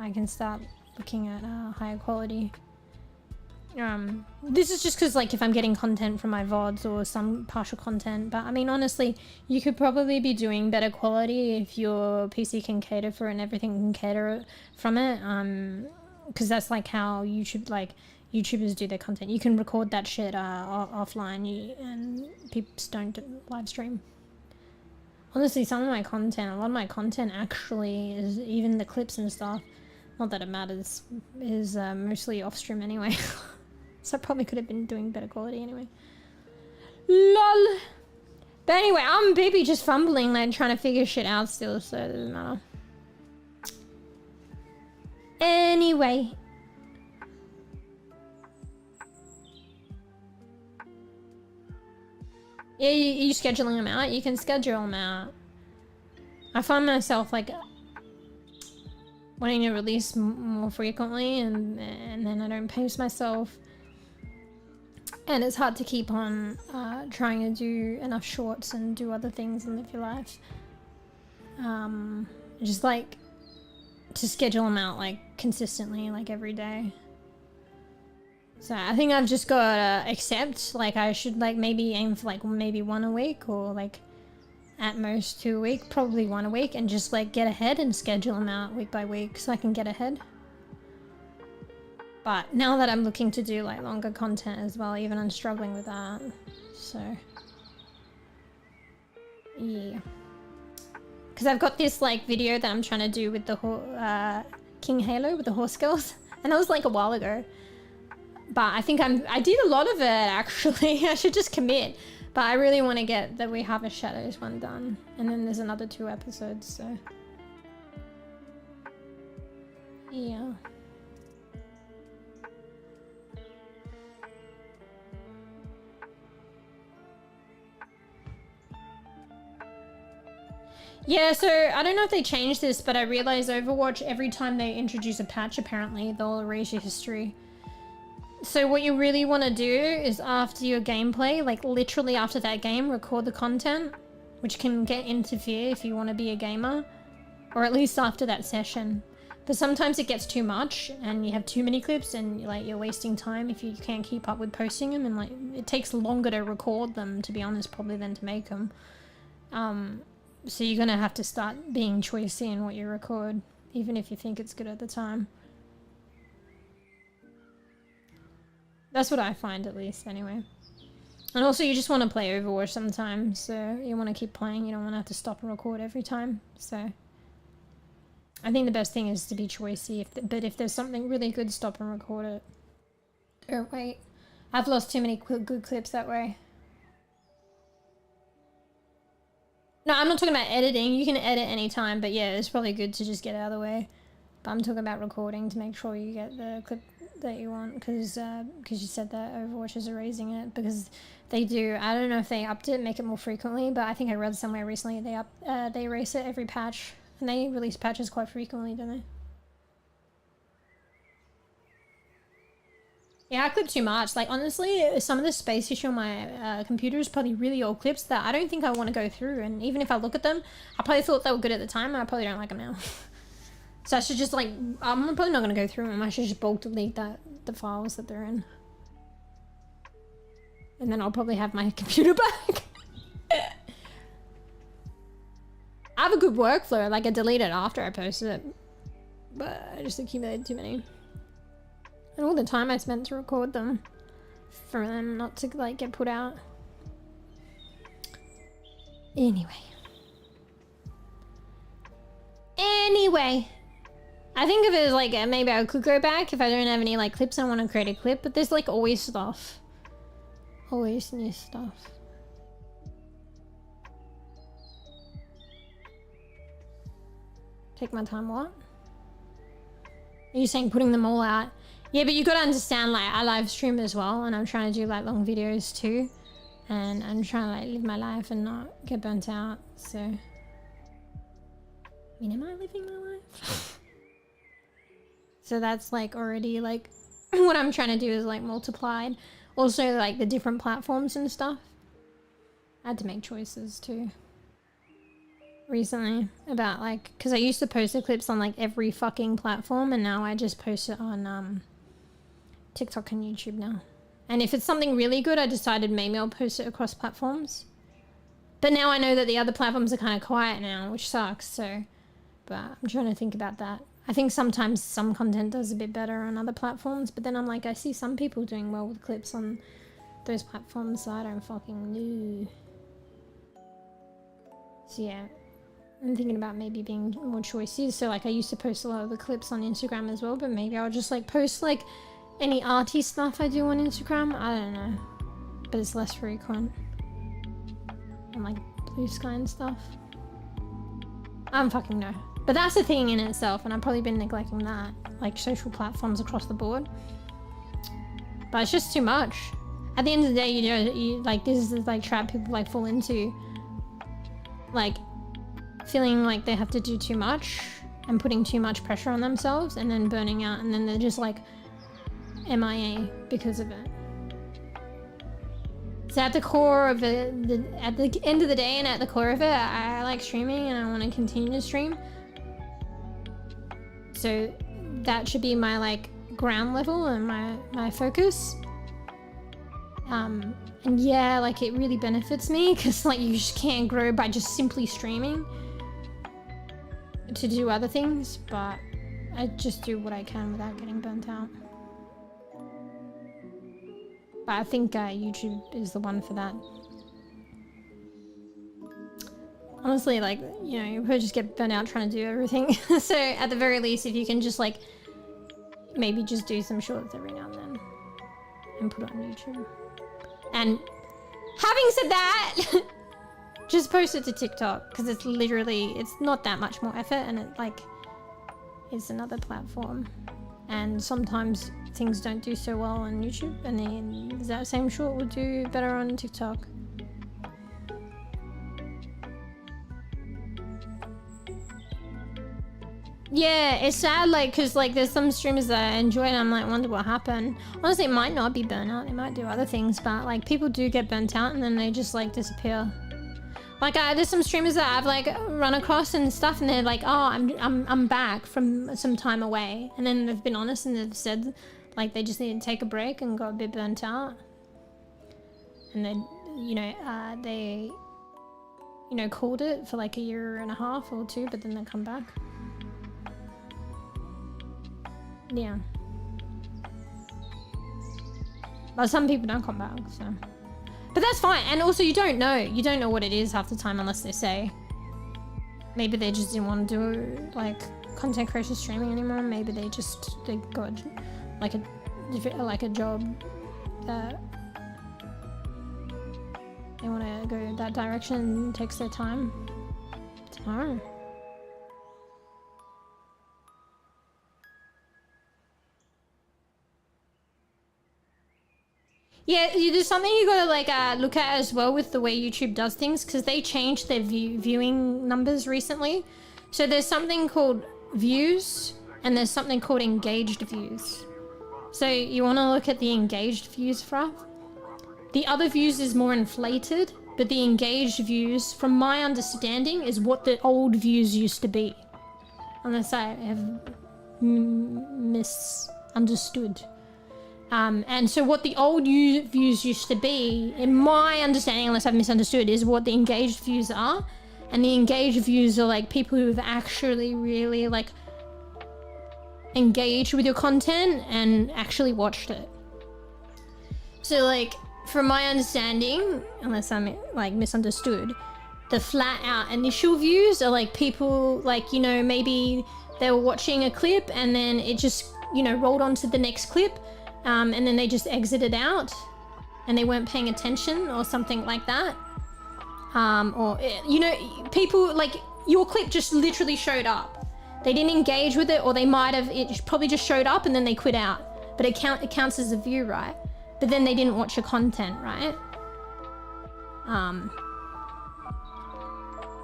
I can start looking at higher quality. This is just because like if I'm getting content from my VODs or some partial content. But I mean, honestly, you could probably be doing better quality if your PC can cater for it and everything can cater from it. Because that's like how YouTube, like, YouTubers do their content. You can record that shit offline and people don't live stream. Honestly, some of my content, a lot of my content actually is, even the clips and stuff, not that it matters, is mostly off stream anyway. So I probably could have been doing better quality anyway. LOL. But anyway, I'm baby just fumbling, like trying to figure shit out still, so it doesn't matter. Anyway. Yeah, you scheduling them out? You can schedule them out. I find myself like wanting to release more frequently, and then I don't pace myself. And it's hard to keep on trying to do enough shorts and do other things and live your life. Just like to schedule them out like consistently, like every day. So I think I've just got to accept, like I should like maybe aim for like maybe 1 a week, or like at most 2 a week, probably 1 a week, and just like get ahead and schedule them out week by week so I can get ahead. But now that I'm looking to do like longer content as well, even I'm struggling with that. So yeah, because I've got this like video that I'm trying to do with the King Halo with the horse girls, and that was like a while ago. But I think I did a lot of it actually. I should just commit. But I really want to get the We Harvest Shadows one done. And then there's another 2 episodes, so yeah. Yeah, so I don't know if they changed this, but I realized Overwatch, every time they introduce a patch, apparently they'll erase your history. So what you really want to do is after your gameplay, like literally after that game, record the content, which can interfere if you want to be a gamer, or at least after that session. But sometimes it gets too much and you have too many clips and like you're wasting time if you can't keep up with posting them, and like it takes longer to record them, to be honest, probably than to make them. So you're gonna have to start being choosy in what you record, even if you think it's good at the time. That's what I find, at least, anyway. And also, you just want to play Overwatch sometimes, so you want to keep playing. You don't want to have to stop and record every time. So I think the best thing is to be choosy. But if there's something really good, stop and record it. Or wait, I've lost too many good clips that way. No, I'm not talking about editing. You can edit anytime, but yeah, it's probably good to just get out of the way. But I'm talking about recording to make sure you get the clip that you want, because you said that Overwatch is erasing it, because they do. I don't know if they upped it, make it more frequently, but I think I read somewhere recently they erase it every patch, and they release patches quite frequently, don't they? Yeah, I clip too much. Like, honestly, some of the space issue on my computer is probably really old clips that I don't think I want to go through. And even if I look at them, I probably thought they were good at the time, and I probably don't like them now. So I should just, like, I'm probably not going to go through them. I should just bulk delete the files that they're in. And then I'll probably have my computer back. I have a good workflow. Like, I delete it after I post it. But I just accumulated too many. And all the time I spent to record them for them not to like get put out. Anyway, I think of it as like maybe I could go back if I don't have any like clips. I want to create a clip, but there's like always stuff, always new stuff. Take my time. What? Are you saying putting them all out? Yeah, but you gotta understand, like, I live stream as well, and I'm trying to do like long videos too, and I'm trying to like live my life and not get burnt out. So, I mean, am I living my life? So that's like already like what I'm trying to do is like multiplied. Also, like the different platforms and stuff. I had to make choices too recently about like, because I used to post the clips on like every fucking platform, and now I just post it on TikTok and YouTube now. And if it's something really good, I decided maybe I'll post it across platforms. But now I know that the other platforms are kind of quiet now, which sucks. So, but I'm trying to think about that. I think sometimes some content does a bit better on other platforms, but then I'm like, I see some people doing well with clips on those platforms, so I don't fucking know. So yeah, I'm thinking about maybe being more choices. So like I used to post a lot of the clips on Instagram as well, but maybe I'll just like post like any arty stuff I do on Instagram. I don't know, but it's less frequent. And like Blue Sky and stuff. I don't fucking know. But that's a thing in itself, and I've probably been neglecting that, like social platforms across the board. But it's just too much. At the end of the day, you know, like this is the like trap people like fall into, like feeling like they have to do too much and putting too much pressure on themselves, and then burning out, and then they're just like MIA because of it. So at the core of it, at the end of the day and at the core of it, I like streaming and I want to continue to stream. So that should be my like ground level and my focus. And yeah, like it really benefits me because like you just can't grow by just simply streaming to do other things, but I just do what I can without getting burnt out. But I think YouTube is the one for that. Honestly, like, you know, you probably just get burnt out trying to do everything. So at the very least, if you can just like, maybe just do some shorts every now and then and put it on YouTube. And having said that, just post it to TikTok because it's literally, it's not that much more effort, and it like, it's another platform. And sometimes things don't do so well on YouTube, and then that same short will do better on TikTok. Yeah, it's sad, like, because like there's some streamers that I enjoy and I'm like, wonder what happened. Honestly, it might not be burnout, they might do other things, but like people do get burnt out and then they just like disappear. Like there's some streamers that I've like run across and stuff, and they're like, oh, I'm back from some time away, and then they've been honest and they've said like they just need to take a break and got a bit burnt out, and then you know called it for like a year and a half or two, but then they come back. Yeah, but some people don't come back, so. But that's fine, and also you don't know what it is half the time unless they say. Maybe they just didn't want to do like content creation streaming anymore. Maybe they got like a job that they want to go that direction and takes their time. I don't know. Yeah, there's something you gotta like look at as well with the way YouTube does things, because they changed their viewing numbers recently. So there's something called views and there's something called engaged views. So you want to look at the engaged views graph. The other views is more inflated, but the engaged views, from my understanding, is what the old views used to be. Unless I have misunderstood. And so what the old views used to be, in my understanding, unless I've misunderstood, is what the engaged views are. And the engaged views are like people who've actually really like engaged with your content and actually watched it. So like, from my understanding, unless I'm like misunderstood, the flat out initial views are like people like, you know, maybe they were watching a clip and then it just, you know, rolled on to the next clip, and then they just exited out and they weren't paying attention or something like that. Or, you know, people like your clip just literally showed up. They didn't engage with it, or they might have, it probably just showed up and then they quit out. But it counts as a view, right? But then they didn't watch your content, right?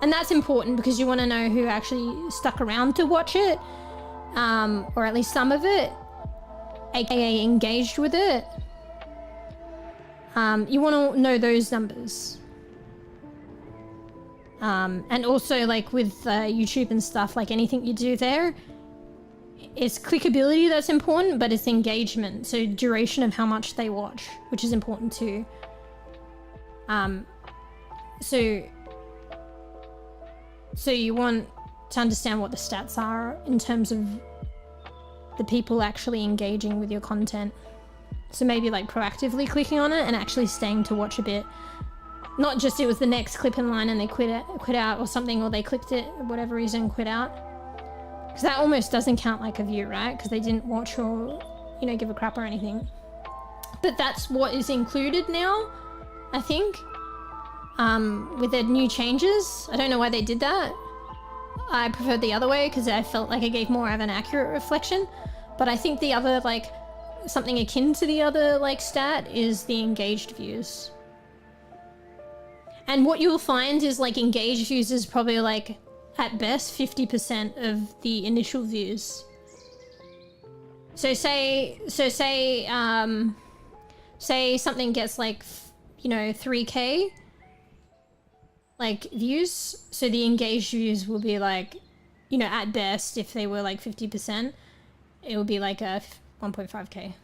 And that's important because you want to know who actually stuck around to watch it, or at least some of it, aka engaged with it. You want to know those numbers. And also like with YouTube and stuff, like anything you do there, it's clickability that's important, but it's engagement. So duration of how much they watch, which is important too. So you want to understand what the stats are in terms of the people actually engaging with your content. So maybe like proactively clicking on it and actually staying to watch a bit. Not just it was the next clip in line and they quit out or something, or they clicked it for whatever reason, quit out. Because that almost doesn't count like a view, right? Because they didn't watch or, you know, give a crap or anything. But that's what is included now, I think, with their new changes. I don't know why they did that. I preferred the other way because I felt like it gave more of an accurate reflection. But I think the other, like, something akin to the other, like, stat is the engaged views. And what you'll find is, like, engaged views is probably, like, at best 50% of the initial views. So say something gets like, you know, 3K like views, so the engaged views will be like, you know, at best, if they were like 50%, it will be like a 1.5K.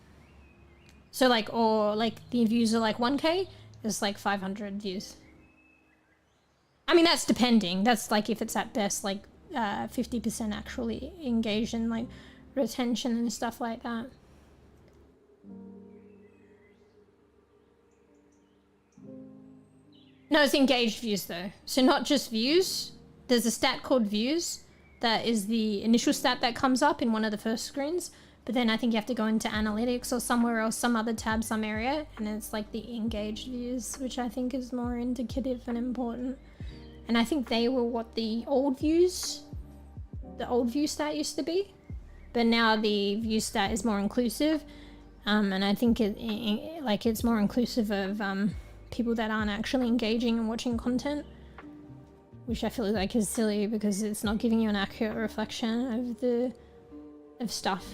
So like, or like the views are like 1K, it's like 500 views. I mean, that's depending. That's like if it's at best like 50% actually engaged in like retention and stuff like that. No, it's engaged views though. So not just views. There's a stat called views that is the initial stat that comes up in one of the first screens. But then I think you have to go into analytics or somewhere else, some other tab, some area. And it's like the engaged views, which I think is more indicative and important. And I think they were what the old view stat used to be. But now the view stat is more inclusive. And I think it's more inclusive of people that aren't actually engaging and watching content. Which I feel like is silly because it's not giving you an accurate reflection of stuff.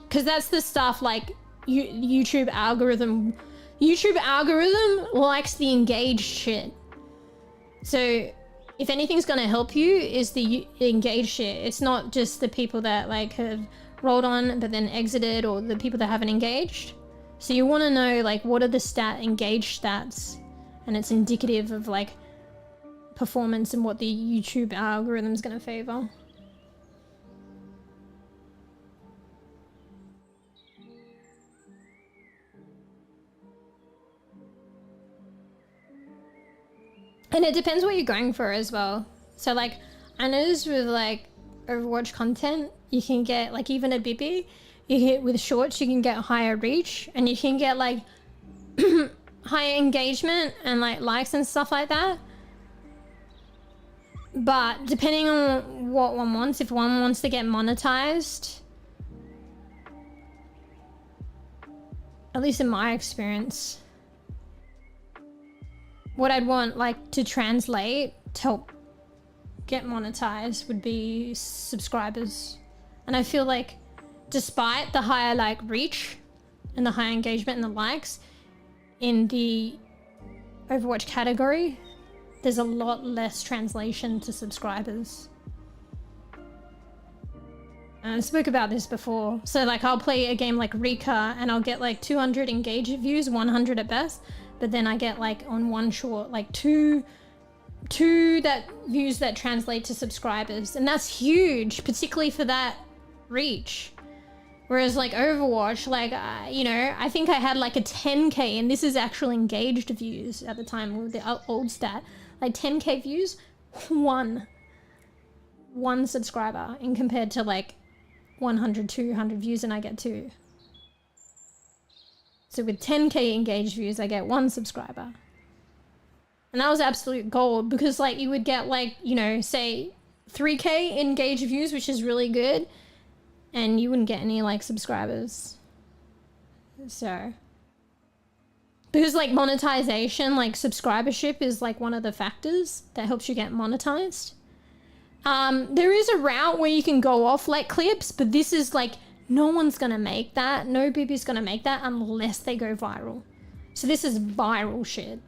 Because that's the stuff like YouTube algorithm likes the engaged shit. So if anything's going to help you is the engaged shit. It's not just the people that like have rolled on but then exited, or the people that haven't engaged. So you want to know like what are the engaged stats, and it's indicative of like performance and what the YouTube algorithm is going to favor. And it depends what you're going for as well. So like, I noticed with like Overwatch content, you can get like even a bEbE, you hit with shorts, you can get higher reach, and you can get like higher engagement and like likes and stuff like that. But depending on what one wants, if one wants to get monetized, at least in my experience, what I'd want like to translate to help get monetized would be subscribers. And I feel like despite the higher like reach and the high engagement and the likes in the Overwatch category, there's a lot less translation to subscribers. And I spoke about this before. So like I'll play a game like Rika and I'll get like 200 engaged views, 100 at best, but then I get like on one short like two that views that translate to subscribers, and that's huge, particularly for that reach. Whereas like Overwatch, like you know, I think I had like a 10k, and this is actual engaged views at the time with the old stat, like 10k views, one subscriber, in compared to like 100, 200 views and I get 2. So with 10k engaged views, I get 1 subscriber. And that was absolute gold, because like you would get like, you know, say 3k engaged views, which is really good, and you wouldn't get any like subscribers. So because like monetization, like subscribership is like one of the factors that helps you get monetized. There is a route where you can go off like clips, but this is like, no one's gonna make that. No bEbE's gonna make that unless they go viral. So this is viral shit.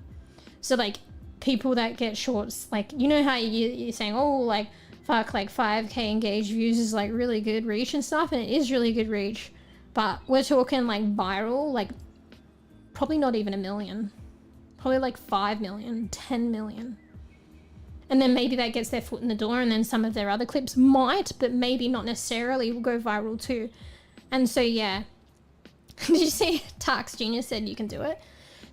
So like people that get shorts, like, you know how you're saying, oh, like fuck, like 5k engaged views is like really good reach and stuff, and it is really good reach, but we're talking like viral, like probably not even 1 million, probably like 5 million, 10 million. And then maybe that gets their foot in the door, and then some of their other clips might, but maybe not necessarily, will go viral too. And so, yeah. Did you see Tarks Jr. said you can do it?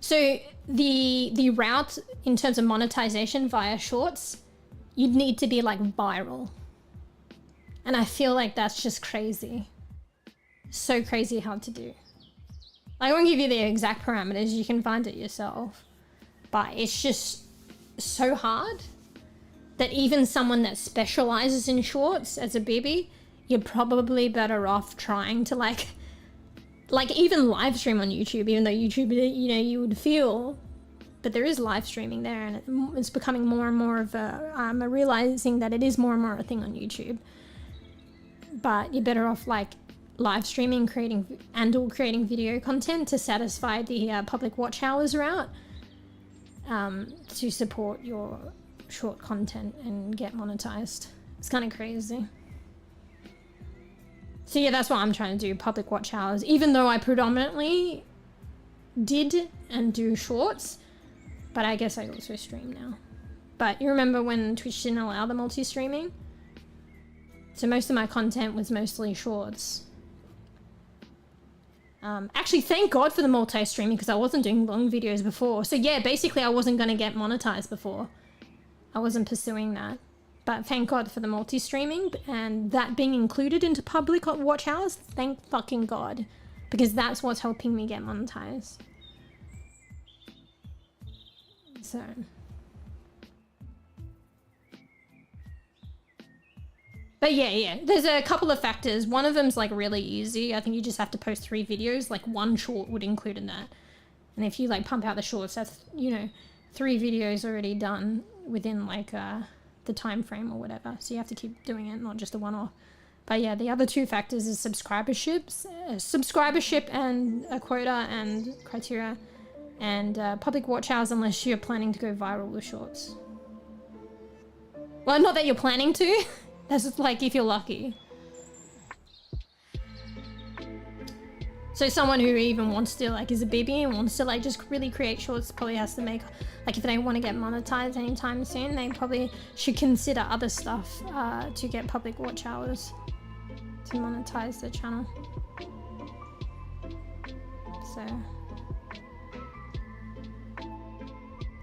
So the route in terms of monetization via shorts, you'd need to be like viral. And I feel like that's just crazy. So crazy hard to do. I won't give you the exact parameters, you can find it yourself. But it's just so hard that even someone that specializes in shorts as a bEbE, you're probably better off trying to like even live stream on YouTube, even though YouTube, you know, you would feel, but there is live streaming there, and it's becoming more and more of a, I'm realizing that it is more and more a thing on YouTube. But you're better off like live streaming, creating video content to satisfy the public watch hours route, to support your short content and get monetized. It's kind of crazy. So yeah, that's what I'm trying to do, public watch hours, even though I predominantly did and do shorts, but I guess I also stream now. But you remember when Twitch didn't allow the multi-streaming? So most of my content was mostly shorts. Actually, thank God for the multi-streaming, because I wasn't doing long videos before. So yeah, basically I wasn't going to get monetized before. I wasn't pursuing that. But thank God for the multi-streaming and that being included into public watch hours. Thank fucking God. Because that's what's helping me get monetized. So. But yeah. There's a couple of factors. One of them's like really easy. I think you just have to post 3 videos. Like 1 short would include in that. And if you like pump out the shorts, that's, you know, 3 videos already done within like the time frame or whatever. So you have to keep doing it, not just the one-off. But yeah, the other 2 factors is subscribership and a quota and criteria, and public watch hours, unless you're planning to go viral with shorts. Well, not that you're planning to. That's just like if you're lucky. So someone who even wants to like is a bEbE and wants to like just really create shorts probably has to make, like if they want to get monetized anytime soon, they probably should consider other stuff to get public watch hours to monetize their channel. So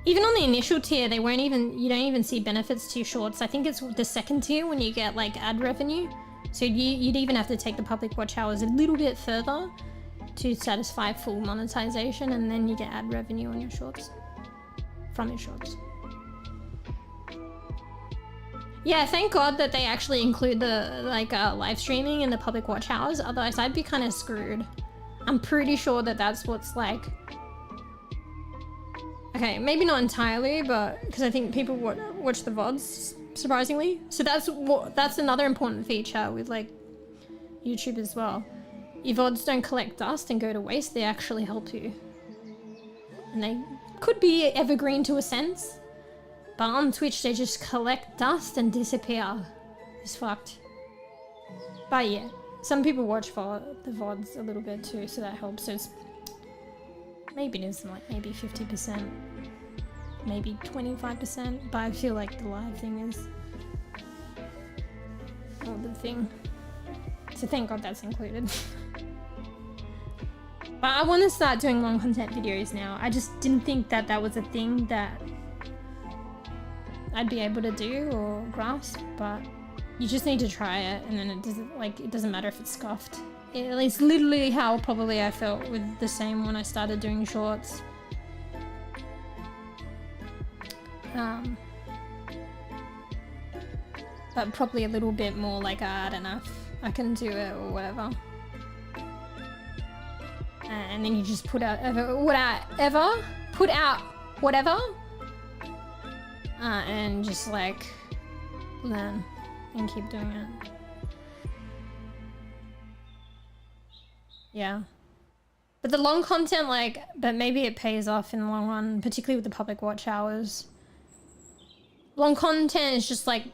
even on the initial tier, they won't even, you don't even see benefits to your shorts. I think it's the second tier when you get like ad revenue. So you'd even have to take the public watch hours a little bit further to satisfy full monetization, and then you get ad revenue on your shorts, from your shorts. Yeah, thank God that they actually include the like live streaming in the public watch hours, otherwise I'd be kind of screwed. I'm pretty sure that that's what's like, okay, maybe not entirely, but because I think people watch the VODs surprisingly. So that's another important feature with like YouTube as well. Your VODs don't collect dust and go to waste, they actually help you. And they could be evergreen to a sense, but on Twitch they just collect dust and disappear. It's fucked. But yeah, some people watch for the VODs a little bit too, so that helps. So it's, maybe it is like maybe 50%, maybe 25%, but I feel like the live thing is all the thing. So thank God that's included. But I want to start doing long content videos now. I just didn't think that that was a thing that I'd be able to do or grasp, but you just need to try it, and then it doesn't matter if it's scuffed. It's literally how probably I felt with the same when I started doing shorts. But probably a little bit more like, I don't know, I can do it or whatever. And then you just put out whatever, and just like learn and keep doing it. Yeah. But the long content, like, but maybe it pays off in the long run, particularly with the public watch hours. Long content is just like,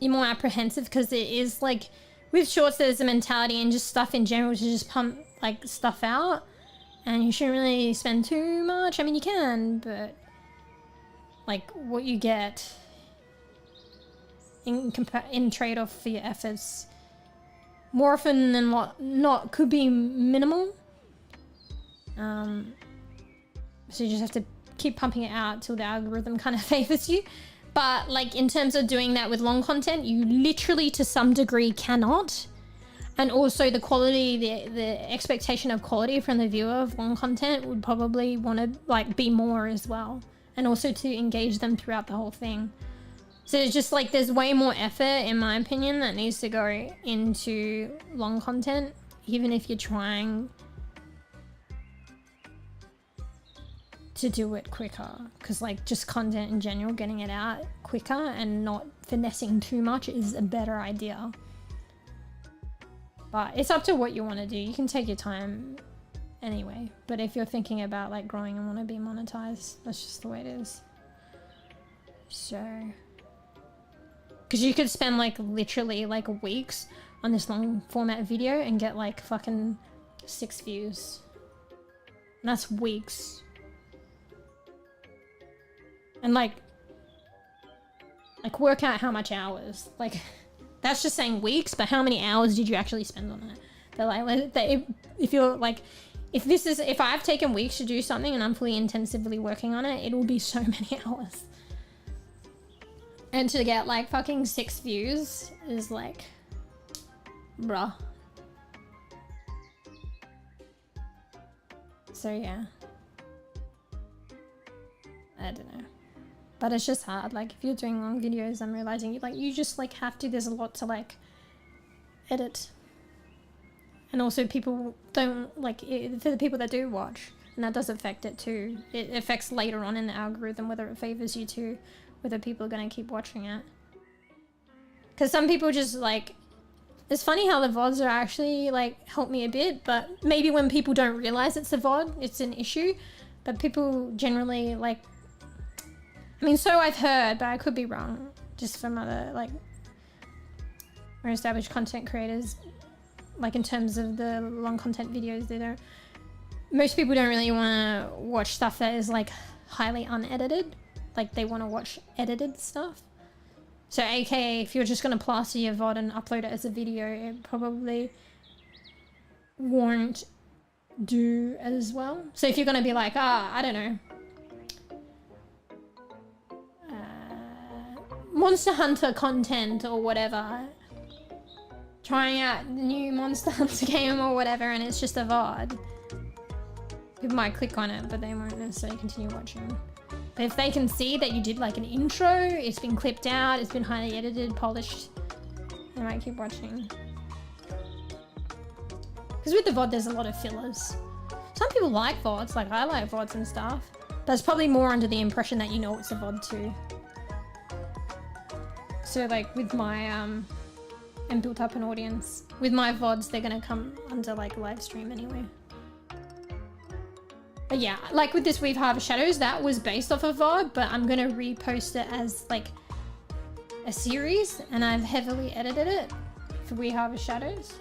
you're more apprehensive because it is like, with shorts there's a mentality and just stuff in general to just pump like stuff out. And you shouldn't really spend too much. I mean, you can, but like what you get in trade-off for your efforts, more often than not could be minimal. So you just have to keep pumping it out till the algorithm kind of favors you. But like in terms of doing that with long content, you literally to some degree cannot. And also the quality, the expectation of quality from the viewer of long content would probably want to like be more as well. And also to engage them throughout the whole thing. So it's just like there's way more effort, in my opinion, that needs to go into long content, even if you're trying to do it quicker. Because like just content in general, getting it out quicker and not finessing too much is a better idea. But it's up to what you want to do. You can take your time anyway. But if you're thinking about like growing and want to be monetized, that's just the way it is. So, because you could spend like literally like weeks on this long format video and get like fucking 6 views. And that's weeks. And like work out how much hours. Like, that's just saying weeks, but how many hours did you actually spend on it? They're like, if you're like, if I've taken weeks to do something and I'm fully intensively working on it, it will be so many hours. And to get like fucking 6 views is like, bruh. So yeah. I don't know. But it's just hard. Like if you're doing long videos, I'm realizing you just like have to, there's a lot to like edit. And also people don't like it, for the people that do watch, and that does affect it too. It affects later on in the algorithm whether it favors you to, whether people are going to keep watching it. Because some people just like, it's funny how the VODs are actually like help me a bit, but maybe when people don't realize it's a VOD, it's an issue. But people generally like, I mean, so I've heard, but I could be wrong, just from other like more established content creators, like in terms of the long content videos, most people don't really want to watch stuff that is like highly unedited. Like they want to watch edited stuff. So aka if you're just going to plaster your VOD and upload it as a video, it probably won't do as well. So if you're going to be like, I don't know, Monster Hunter content or whatever, trying out the new Monster Hunter game or whatever, and it's just a VOD, people might click on it, but they won't necessarily continue watching. But if they can see that you did like an intro, it's been clipped out, it's been highly edited, polished, they might keep watching. Because with the VOD, there's a lot of fillers. Some people like VODs, like I like VODs and stuff, but it's probably more under the impression that you know it's a VOD too. So like with my and built up an audience. With my VODs, they're gonna come under like live stream anyway. But yeah, like with this Weave Harvest Shadows, that was based off of VOD, but I'm gonna repost it as like a series, and I've heavily edited it for Weave Harvest Shadows.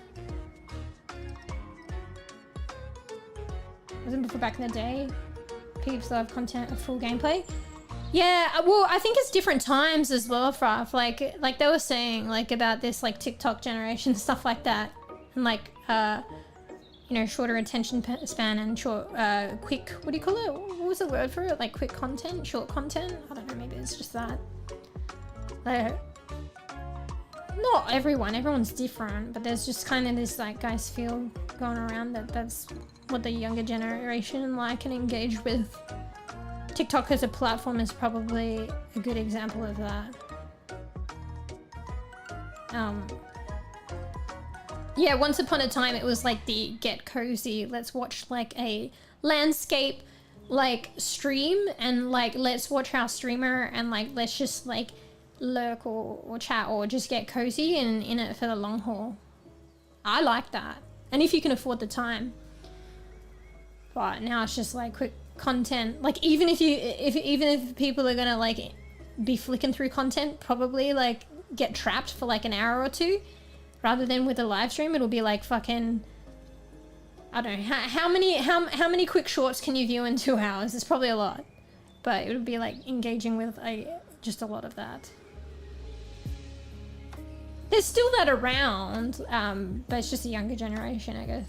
Wasn't before back in the day. Peeps love content of full gameplay. Yeah, well, I think it's different times as well, Fraf. Like they were saying, like about this, like TikTok generation, stuff like that, and like, you know, shorter attention span and short, quick. What do you call it? What was the word for it? Like quick content, short content. I don't know. Maybe it's just that. Like, not everyone. Everyone's different, but there's just kind of this like guys feel going around that that's what the younger generation like and engage with. TikTok as a platform is probably a good example of that. Yeah, once upon a time it was like the get cozy, let's watch like a landscape like stream, and like let's watch our streamer and like let's just like lurk or chat or just get cozy and in it for the long haul. I like that, and if you can afford the time. But now it's just like quick content. Like even if people are gonna like be flicking through content, probably like get trapped for like an hour or two, rather than with a live stream it'll be like fucking, I don't know how many quick shorts can you view in 2 hours. It's probably a lot, but it would be like engaging with just a lot of that. There's still that around, but it's just a younger generation, I guess.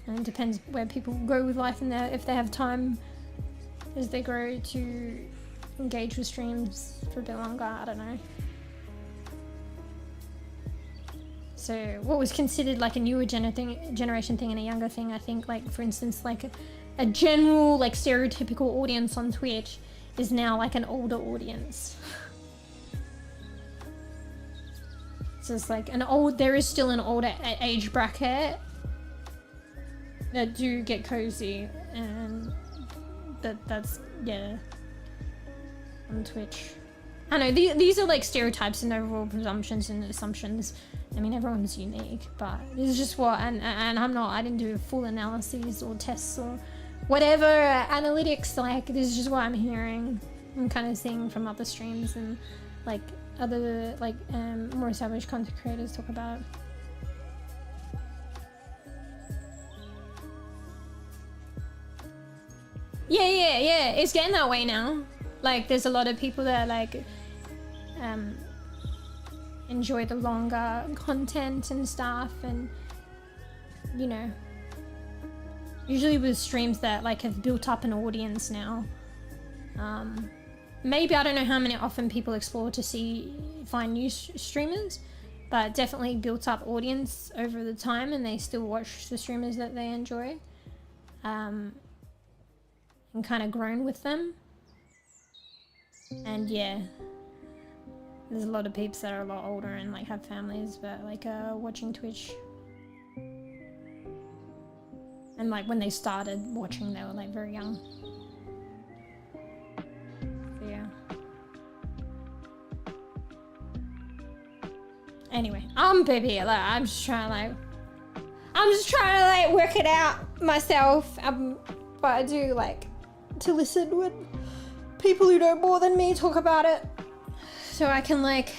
And it depends where people go with life and if they have time as they grow to engage with streams for a bit longer. I don't know. So what was considered like a newer generation thing and a younger thing, I think, like for instance, like a general like stereotypical audience on Twitch is now like an older audience. So it's like there is still an older age bracket that do get cozy, and that's yeah, on Twitch. I know these are like stereotypes and overall presumptions and assumptions. I mean, everyone's unique, but this is just what, and I didn't do full analyses or tests or whatever analytics. Like this is just what I'm hearing and kind of seeing from other streams and like other like more established content creators talk about it. Yeah, it's getting that way now. Like there's a lot of people that like enjoy the longer content and stuff, and you know, usually with streams that like have built up an audience now. Maybe I don't know how many often people explore to find new streamers, but definitely built up audience over the time, and they still watch the streamers that they enjoy. And kind of grown with them. And yeah, there's a lot of peeps that are a lot older and like have families, but like watching Twitch. And like when they started watching, they were like very young. So yeah. Anyway, baby, like I'm just trying to work it out myself. But I do like to listen when people who know more than me talk about it, so I can like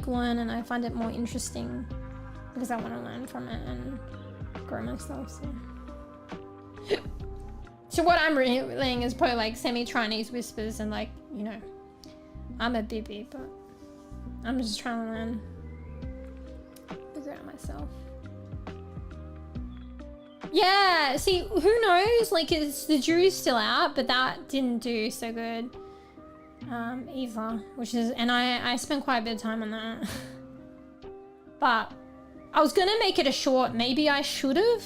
learn, and I find it more interesting because I want to learn from it and grow myself. So what I'm relaying is probably like semi-Chinese whispers, and like, you know, I'm a bEbE, but I'm just trying to learn, figure out myself. Yeah, see, who knows? Like, the jury's still out, but that didn't do so good either, which is, and I spent quite a bit of time on that. But I was gonna make it a short. Maybe I should have.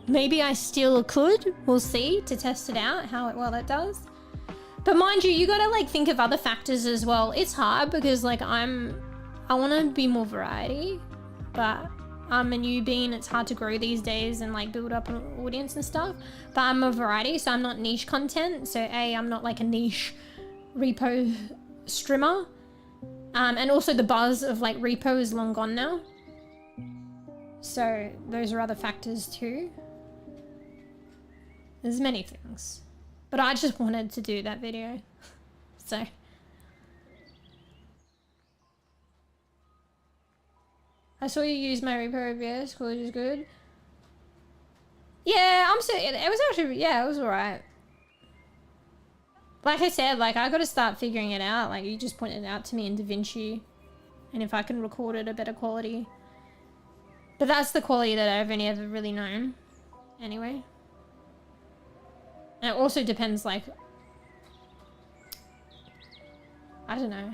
Maybe I still could. We'll see, to test it out, how well it does. But mind you, you gotta like think of other factors as well. It's hard because like I want to be more variety, but I'm a newbie and it's hard to grow these days and like build up an audience and stuff. But I'm a variety, so I'm not niche content. So I'm not like a niche repo streamer. And also the buzz of like repo is long gone now. So those are other factors too. There's many things. But I just wanted to do that video. So. I saw you use my repo OBS, quality is good. Yeah, it was actually, yeah, it was alright. Like I said, like I gotta start figuring it out. Like you just pointed it out to me in DaVinci. And if I can record it at better quality. But that's the quality that I've only ever really known. Anyway. And it also depends, like, I don't know.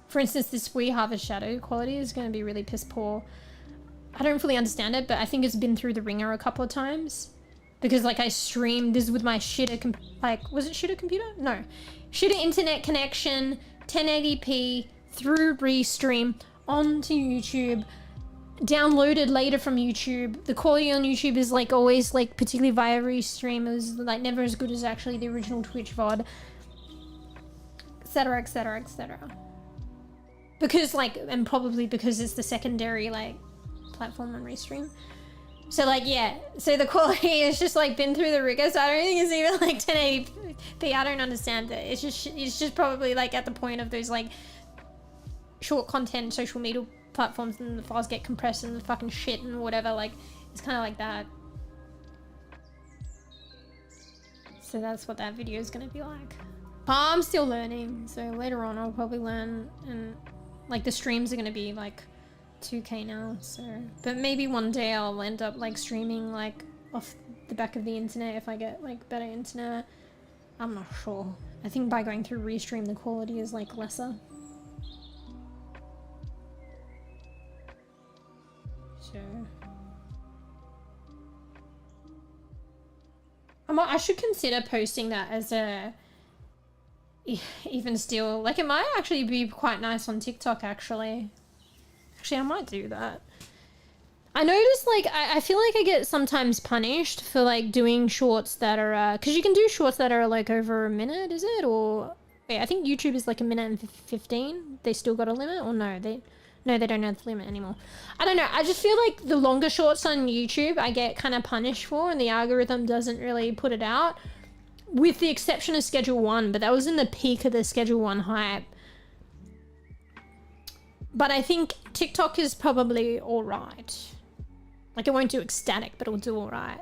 For instance, this Wee Harvest Shadow quality is going to be really piss poor. I don't fully understand it, but I think it's been through the ringer a couple of times. Because, like, I streamed this with my shitter, was it shitter computer? No. Shitter internet connection, 1080p, through Restream, onto YouTube, downloaded later from YouTube. The quality on YouTube is, like, always, like, particularly via Restream, it was, like, never as good as actually the original Twitch VOD. Etc, etc, etc. Because, like, and probably because it's the secondary, like, platform on Restream. So, like, yeah. So the quality has just, like, been through the rigor. So I don't think it's even, like, 1080p. I don't understand it. It's just probably, like, at the point of those, like, short content social media platforms and the files get compressed and the fucking shit and whatever. Like, it's kind of like that. So that's what that video is going to be like. But I'm still learning. So later on I'll probably learn, and, like, the streams are going to be, like, 2K now, so, but maybe one day I'll end up like streaming like off the back of the internet if I get like better internet. I'm not sure. I think by going through Restream the quality is like lesser. So I should consider posting that as a even still, like, it might actually be quite nice on TikTok actually. Actually, I might do that. I noticed, like, I feel like I get sometimes punished for, like, doing shorts that are, because you can do shorts that are, like, over a minute, is it? Or, wait, I think YouTube is, like, a minute and 15. They still got a limit? Or no, they don't have the limit anymore. I don't know. I just feel like the longer shorts on YouTube I get kind of punished for, and the algorithm doesn't really put it out. With the exception of Schedule 1, but that was in the peak of the Schedule 1 hype. But I think TikTok is probably alright. Like, it won't do ecstatic, but it'll do alright.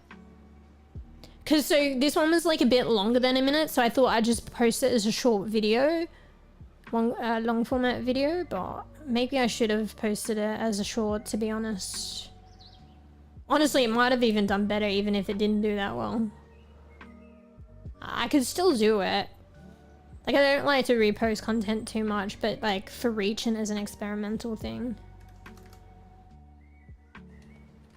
Because, so, this one was, like, a bit longer than a minute, so I thought I'd just post it as a short video. Long format video, but maybe I should have posted it as a short, to be honest. Honestly, it might have even done better, even if it didn't do that well. I could still do it. Like, I don't like to repost content too much, but, like, for reach and as an experimental thing.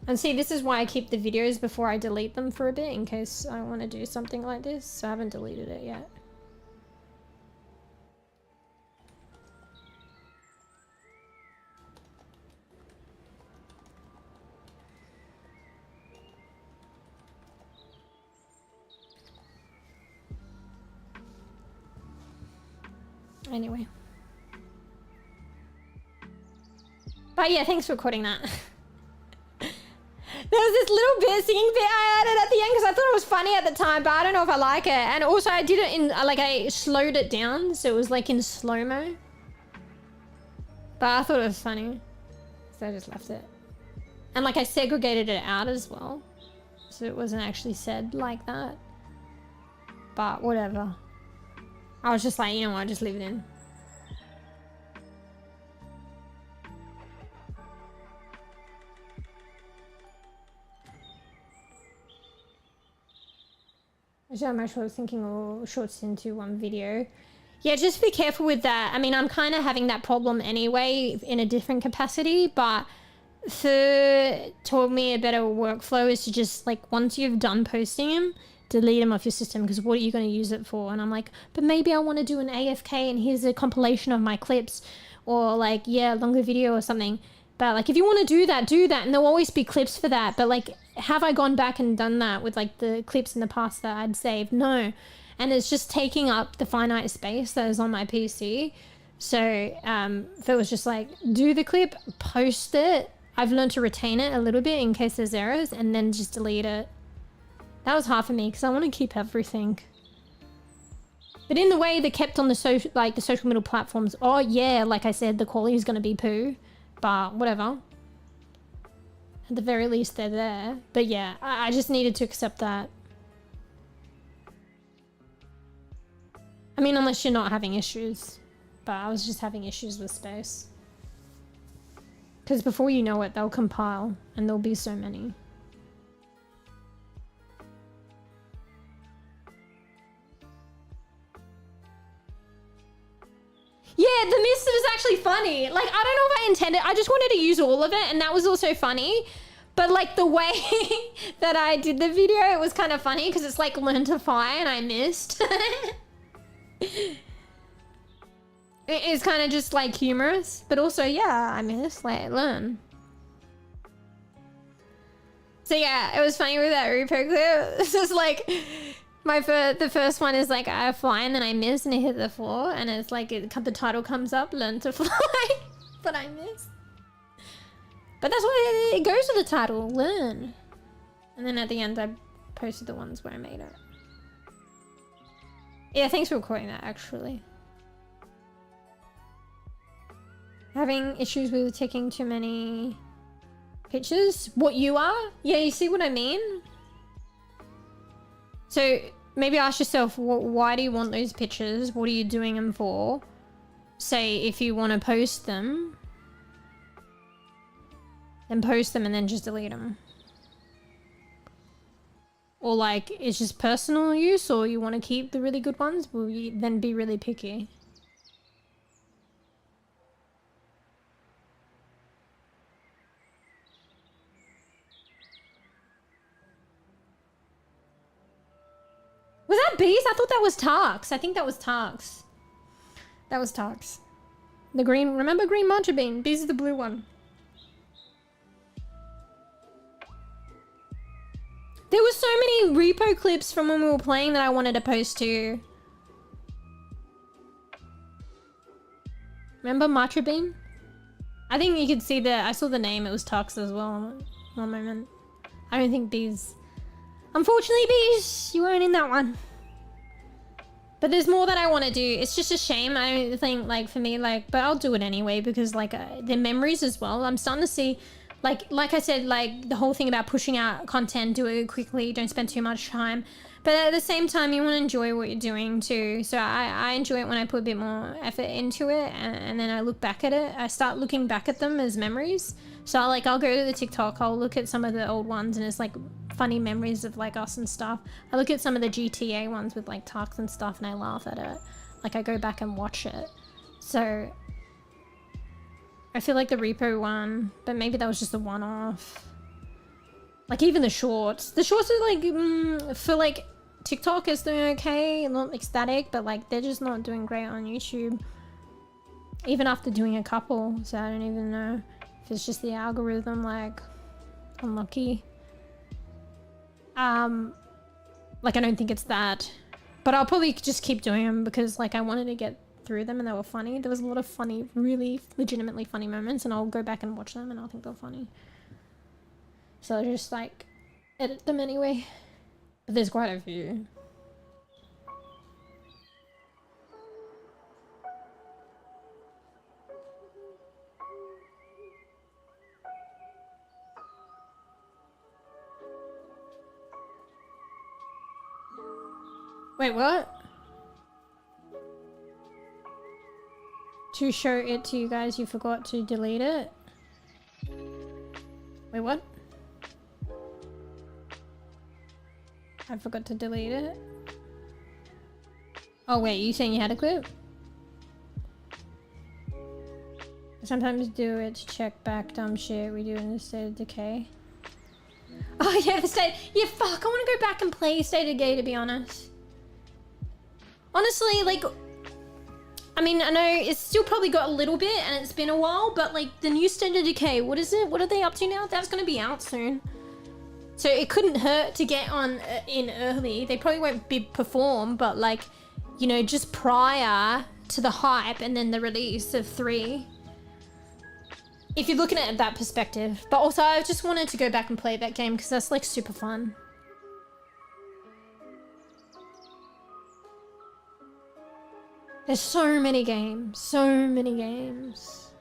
And see, this is why I keep the videos before I delete them for a bit, in case I want to do something like this. So I haven't deleted it yet. Anyway. But yeah, thanks for recording that. There was this little bit, singing bit I added at the end because I thought it was funny at the time, but I don't know if I like it. And also I did it in, like, I slowed it down, so it was like in slow-mo. But I thought it was funny, so I just left it. And, like, I segregated it out as well, so it wasn't actually said like that. But whatever. I was just like, you know what, just leave it in. Actually, I'm actually thinking all shorts into one video. Yeah, just be careful with that. I mean, I'm kind of having that problem anyway in a different capacity, but told me a better workflow is to just, like, once you've done posting them, delete them off your system, because what are you going to use it for? And I'm like, but maybe I want to do an AFK and here's a compilation of my clips, or, like, yeah, longer video or something. But, like, if you want to do that, and there'll always be clips for that. But, like, have I gone back and done that with, like, the clips in the past that I'd saved? No. And it's just taking up the finite space that is on my PC. So if it was just like, do the clip, post it. I've learned to retain it a little bit in case there's errors, and then just delete it. That was hard for me because I want to keep everything. But in the way they kept on the social, like the social middle platforms, oh yeah, like I said, the quality is going to be poo, but whatever. At the very least, they're there. But yeah, I just needed to accept that. I mean, unless you're not having issues. But I was just having issues with space. Because before you know it, they'll compile, and there'll be so many. Yeah, the mist was actually funny. Like, I don't know if I intended, I just wanted to use all of it, and that was also funny. But like the way that I did the video, it was kind of funny because it's like learn to fly and I missed. It is kind of just like humorous, but also, yeah, I missed, like, learn. So yeah, it was funny with that repo clip. This is like, the first one is like, I fly and then I miss and I hit the floor, and it's like, the title comes up, learn to fly, but I missed. But that's what it goes with the title, learn. And then at the end, I posted the ones where I made it. Yeah, thanks for recording that, actually. Having issues with taking too many pictures? What you are? Yeah, you see what I mean? So maybe ask yourself, why do you want those pictures? What are you doing them for? Say if you want to post them, then post them and then just delete them. Or like, it's just personal use, or you want to keep the really good ones, will you then be really picky? Was that bees? I thought that was Tarks. I think that was Tarks. That was Tarks. The green, remember green matcha bean? Bees is the blue one. There were so many repo clips from when we were playing that I wanted to post to. Remember matcha bean? I think you could see that. I saw the name. It was Tarks as well. One moment. I don't think bees. Unfortunately, bees, you weren't in that one. But there's more that I want to do. It's just a shame. I don't think, like, for me, like, but I'll do it anyway because, like, the memories as well. I'm starting to see, like I said, like, the whole thing about pushing out content, do it quickly, don't spend too much time. But at the same time, you want to enjoy what you're doing too. So I enjoy it when I put a bit more effort into it, and then I look back at it. I start looking back at them as memories. So I'll go to the TikTok, I'll look at some of the old ones, and it's like funny memories of like us and stuff. I look at some of the GTA ones with like Tarks and stuff, and I laugh at it. Like I go back and watch it. So I feel like the repo one, but maybe that was just a one-off. Like even the shorts are like, for like TikTok is doing okay, not ecstatic, but like they're just not doing great on YouTube. Even after doing a couple, so I don't even know if it's just the algorithm, like unlucky. Like I don't think it's that, but I'll probably just keep doing them because like I wanted to get through them and they were funny. There was a lot of funny, really legitimately funny moments, and I'll go back and watch them and I'll think they're funny. So I just like edit them anyway. But there's quite a few. Wait, what? To show it to you guys, you forgot to delete it? Wait, what? I forgot to delete it. Oh wait, you saying you had a clip? I sometimes do it to check back dumb shit we do in the State of Decay. Oh yeah, the state. Yeah, fuck. I want to go back and play State of Decay, to be honest. Honestly, like, I mean, I know it's still probably got a little bit and it's been a while, but like the new State of Decay, what is it? What are they up to now? That's gonna be out soon. So it couldn't hurt to get on in early. They probably won't be perform, but like, you know, just prior to the hype and then the release of 3. If you're looking at that perspective. But also I just wanted to go back and play that game because that's like super fun. There's so many games, so many games.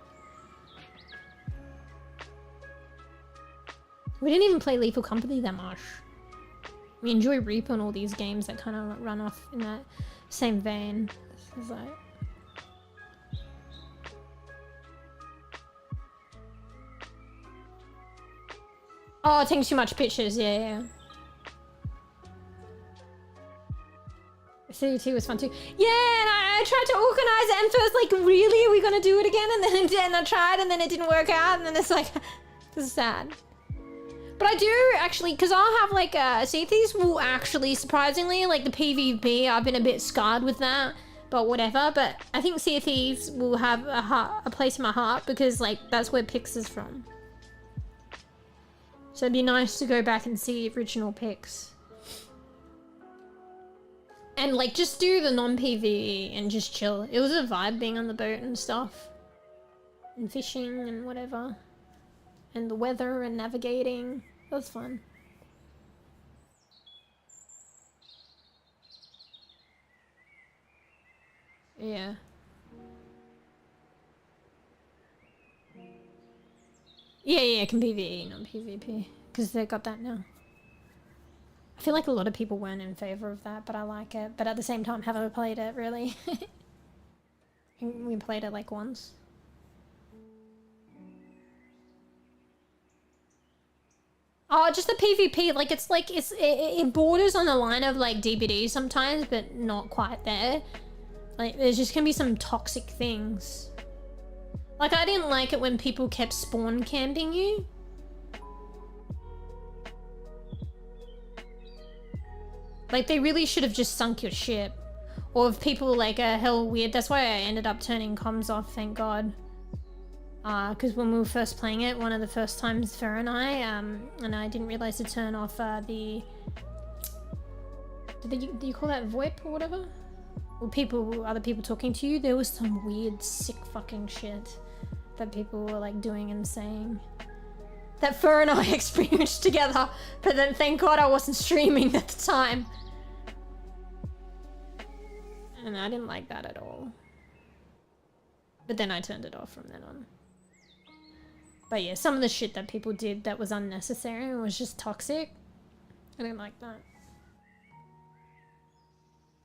We didn't even play Lethal Company that much. We enjoy Reaper and all these games that kind of run off in that same vein. It's like... Oh, taking too much pictures, yeah. CT was fun too. Yeah, and I tried to organize it and first like, really, are we gonna do it again? And then I tried and then it didn't work out and then it's like, this is sad. But I do actually, because I'll have like, Sea Thieves will actually, surprisingly, like the PvP, I've been a bit scarred with that, but whatever. But I think Sea Thieves will have a place in my heart because like, that's where Pix is from. So it'd be nice to go back and see original Pix. And like, just do the non-PvE and just chill. It was a vibe being on the boat and stuff. And fishing and whatever. And the weather and navigating. It was fun. Yeah. Yeah, it can PvE, not PvP. Because they got that now. I feel like a lot of people weren't in favor of that, but I like it. But at the same time, haven't played it, really. We played it like once. Oh, just the PvP, like it's like, it borders on the line of like DBD sometimes, but not quite there. Like there's just gonna be some toxic things. Like I didn't like it when people kept spawn camping you. Like they really should have just sunk your ship. Or if people like are hell weird, that's why I ended up turning comms off, thank God. Because when we were first playing it, one of the first times Fer and I didn't realize to turn off do you call that VoIP or whatever? Or other people talking to you, there was some weird sick fucking shit that people were like doing and saying. That Fer and I experienced together, but then thank God I wasn't streaming at the time. And I didn't like that at all. But then I turned it off from then on. But yeah, some of the shit that people did that was unnecessary and was just toxic. I didn't like that.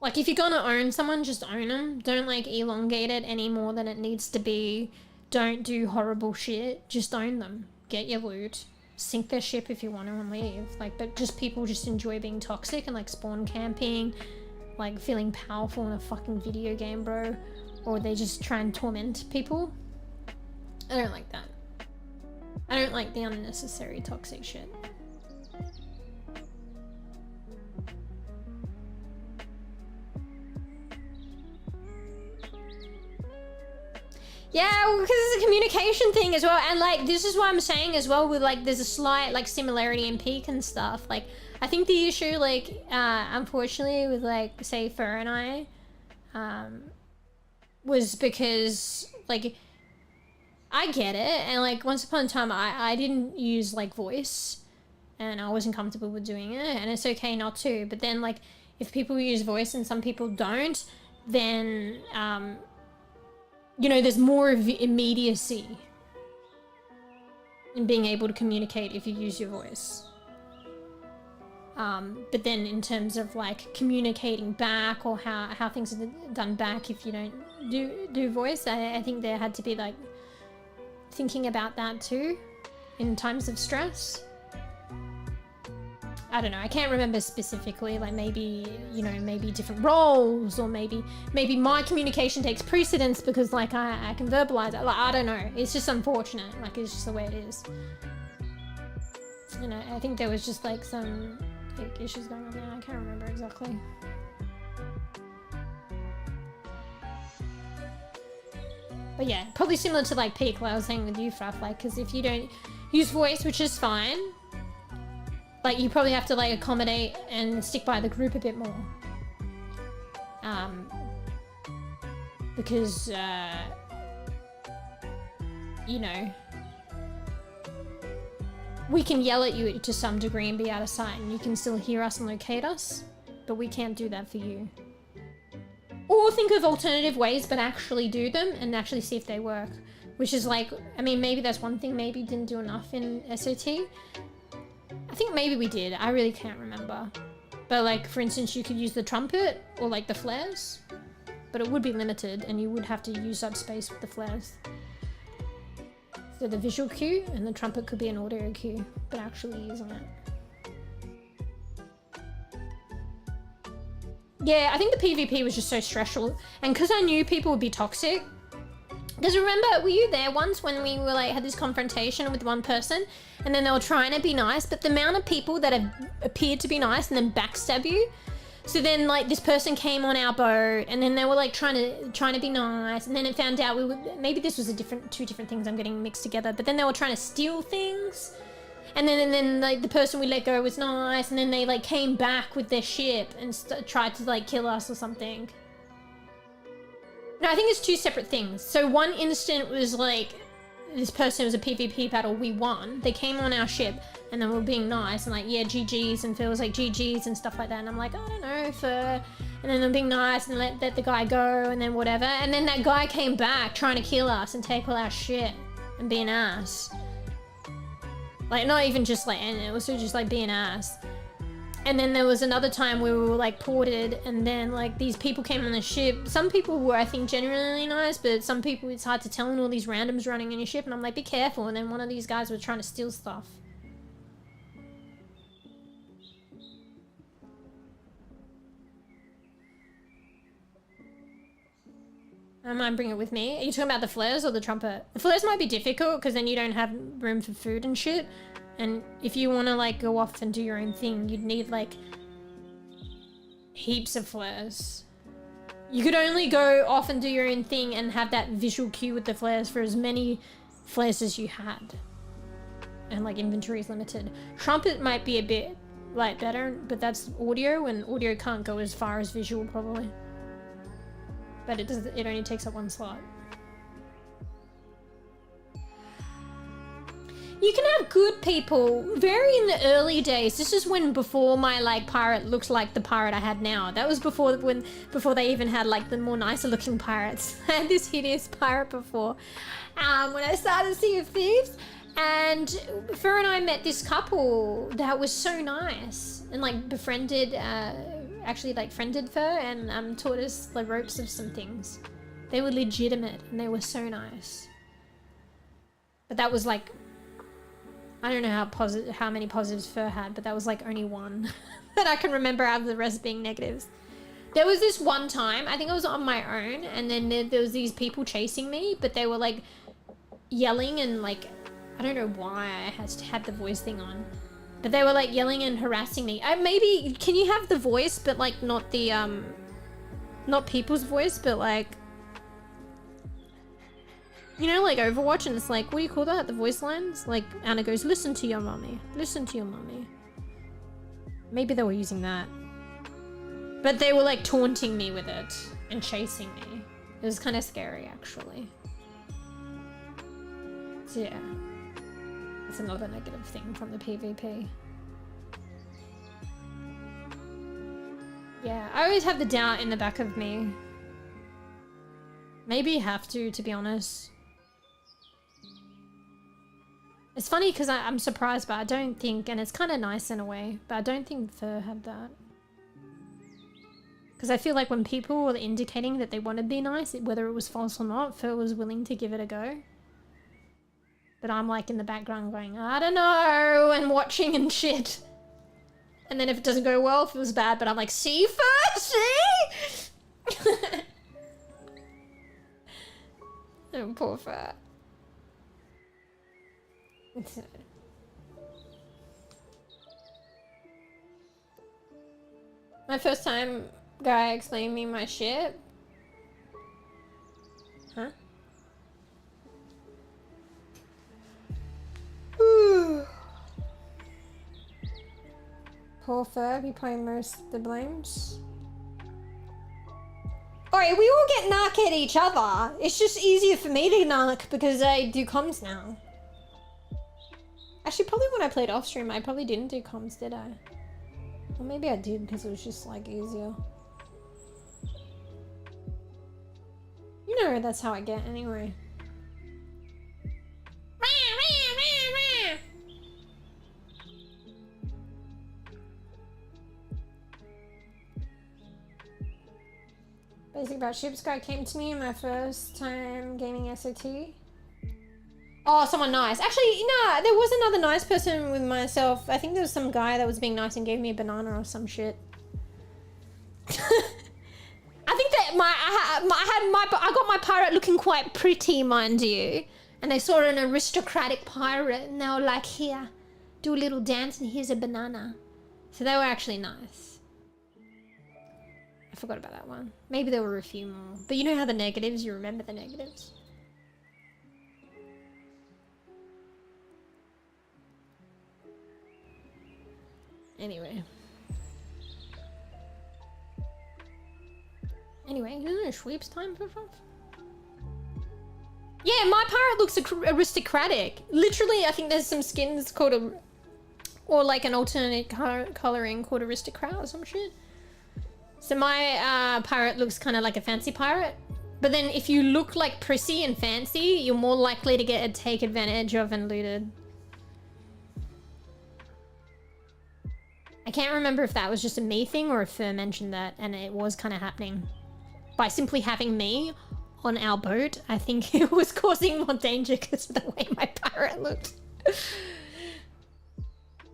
Like if you're gonna own someone, just own them. Don't like elongate it any more than it needs to be. Don't do horrible shit. Just own them. Get your loot. Sink their ship if you want to and leave. Like, but just people just enjoy being toxic and like spawn camping. Like feeling powerful in a fucking video game, bro. Or they just try and torment people. I don't like that. I don't like the unnecessary toxic shit. Yeah, because it's a communication thing as well. And like, this is what I'm saying as well with like, there's a slight like similarity in peak and stuff. Like, I think the issue like, unfortunately with like, say Fer and I, was because like, I get it. And like, once upon a time, I didn't use like voice and I wasn't comfortable with doing it, and it's okay not to. But then like, if people use voice and some people don't, then, you know, there's more of immediacy in being able to communicate if you use your voice. But then in terms of like communicating back or how things are done back if you don't do voice, I think there had to be like thinking about that too in times of stress. I don't know, I can't remember specifically, like maybe, you know, maybe different roles, or maybe my communication takes precedence because like I can verbalize it. Like, I don't know, it's just unfortunate, like it's just the way it is. You know, I think there was just like some like issues going on there, I can't remember exactly. But yeah, probably similar to like peak, like I was saying with you, Fruff, like, because if you don't use voice, which is fine, like you probably have to like accommodate and stick by the group a bit more. because, you know, we can yell at you to some degree and be out of sight, and you can still hear us and locate us, but we can't do that for you. Or think of alternative ways, but actually do them and actually see if they work. Which is like, I mean, maybe that's one thing maybe didn't do enough in SOT. I think maybe we did. I really can't remember. But like, for instance, you could use the trumpet or like the flares, but it would be limited and you would have to use up space with the flares. So the visual cue and the trumpet could be an audio cue, but actually using it. Yeah, I think the PvP was just so stressful. And because I knew people would be toxic. Because remember, were you there once when we were like, had this confrontation with one person and then they were trying to be nice, but the amount of people that have appeared to be nice and then backstab you. So then like this person came on our boat and then they were like trying to be nice, and then it found out maybe this was two different things I'm getting mixed together, but then they were trying to steal things. And then like the person we let go was nice, and then they like came back with their ship and tried to like kill us or something. No, I think it's two separate things. So one instant was like, this person was a PvP battle, we won. They came on our ship and then we were being nice and like, yeah, GG's, and Phil was like GG's and stuff like that. And I'm like, I don't know, and then they're being nice and let the guy go and then whatever. And then that guy came back trying to kill us and take all our shit and be an ass. Like, not even just like, and it was just like being ass. And then there was another time where we were like ported, and then like these people came on the ship. Some people were, I think, genuinely nice, but some people it's hard to tell, and all these randoms running in your ship, and I'm like, be careful. And then one of these guys was trying to steal stuff. I might bring it with me. Are you talking about the flares or the trumpet? The flares might be difficult because then you don't have room for food and shit. And if you want to like go off and do your own thing, you'd need like heaps of flares. You could only go off and do your own thing and have that visual cue with the flares for as many flares as you had. And like inventory is limited. Trumpet might be a bit like better, but that's audio, and audio can't go as far as visual probably. But it only takes up one slot. You can have good people. Very in the early days. This is before my like pirate looked like the pirate I had now. That was before they even had like the more nicer looking pirates. I had this hideous pirate before. When I started Sea of Thieves, and Fur and I met this couple that was so nice and like befriended. Actually like friended Fur and taught us the ropes of some things. They were legitimate and they were so nice. But that was like, I don't know how many positives Fur had, but that was like only one that I can remember out of the rest being negatives. There was this one time, I think I was on my own, and then there was these people chasing me, but they were like yelling and like, I don't know why I had the voice thing on. But they were like yelling and harassing me. Maybe, can you have the voice, but like not the, not people's voice, but like, you know, like Overwatch, and it's like, what do you call that? The voice lines? Like, Anna goes, listen to your mommy. Listen to your mommy. Maybe they were using that. But they were like taunting me with it and chasing me. It was kind of scary, actually. So yeah. It's another negative thing from the PvP. Yeah, I always have the doubt in the back of me. Maybe you have to be honest. It's funny because I'm surprised, but I don't think, and it's kind of nice in a way, but I don't think Fur had that. Because I feel like when people were indicating that they wanted to be nice, whether it was false or not, Fur was willing to give it a go. But I'm like in the background going, I don't know, and watching and shit. And then if it doesn't go well, it feels bad, but I'm like, see Fur, see? Oh, poor Fur. My first time guy explained me my shit. Huh? Poor Fur, he probably most the blames. Alright, we all get narc at each other. It's just easier for me to narc because I do comms now. Actually, probably when I played off stream, I probably didn't do comms, did I? Or maybe I did because it was just like easier. You know that's how I get anyway. Basic about ships guy came to me my first time gaming SOT. Oh, someone nice. Actually, no, there was another nice person with myself. I think there was some guy that was being nice and gave me a banana or some shit. I think that I got my pirate looking quite pretty, mind you. And they saw an aristocratic pirate and they were like, here, do a little dance and here's a banana. So they were actually nice. I forgot about that one. Maybe there were a few more. But you know how the negatives, you remember the negatives? Anyway, isn't it sweeps time for stuff? Yeah, my pirate looks aristocratic. Literally, I think there's some skins called or like an alternate coloring called aristocrat or some shit. So my pirate looks kind of like a fancy pirate. But then if you look like prissy and fancy, you're more likely to get take advantage of and looted. I can't remember if that was just a me thing or if Fur mentioned that, and it was kind of happening. By simply having me on our boat, I think it was causing more danger because of the way my pirate looked.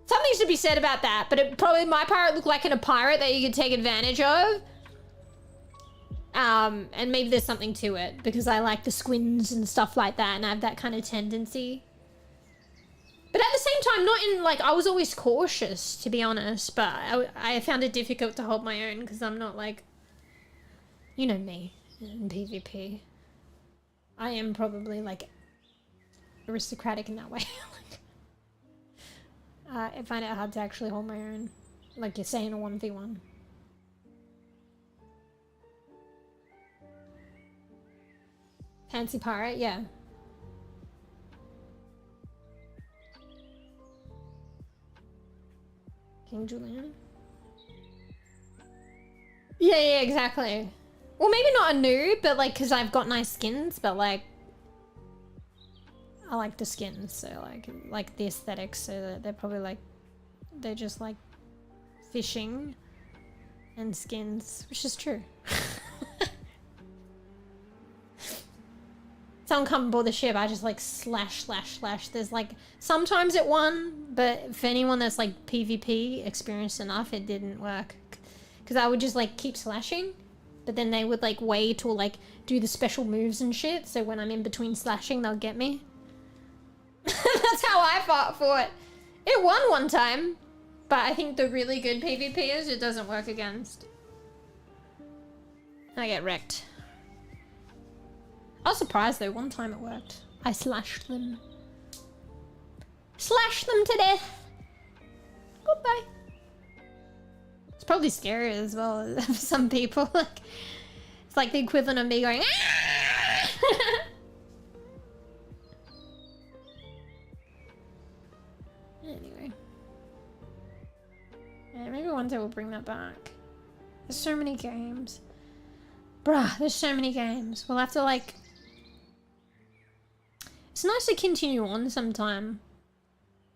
Something should be said about that, but it probably my pirate looked like a pirate that you could take advantage of. And maybe there's something to it because I like the squins and stuff like that, and I have that kind of tendency. But at the same time, not in like, I was always cautious, to be honest, but I found it difficult to hold my own because I'm not like, you know me in PvP. I am probably like aristocratic in that way. I find it hard to actually hold my own, like you're saying, a 1v1. Fancy pirate, yeah. King Julian. Yeah, exactly. Well, maybe not a noob, but like, cause I've got nice skins, but like, I like the skins, so like the aesthetics, so that they're probably like, they're just like fishing and skins, which is true. Someone come aboard the ship, I just like slash. There's like, sometimes it won, but for anyone that's like PvP experienced enough, it didn't work. Cause I would just like keep slashing, but then they would like wait or like do the special moves and shit. So when I'm in between slashing, they'll get me. That's how I fought for it. It won one time, but I think the really good PvPers, it doesn't work against. I get wrecked. I was surprised though, one time it worked. I slashed them. Slashed them to death. Goodbye. It's probably scary as well for some people. Like, it's like the equivalent of me going, ah! Anyway. Yeah, maybe one day we'll bring that back. There's so many games. Bruh, there's so many games. We'll have to like... It's nice to continue on sometime.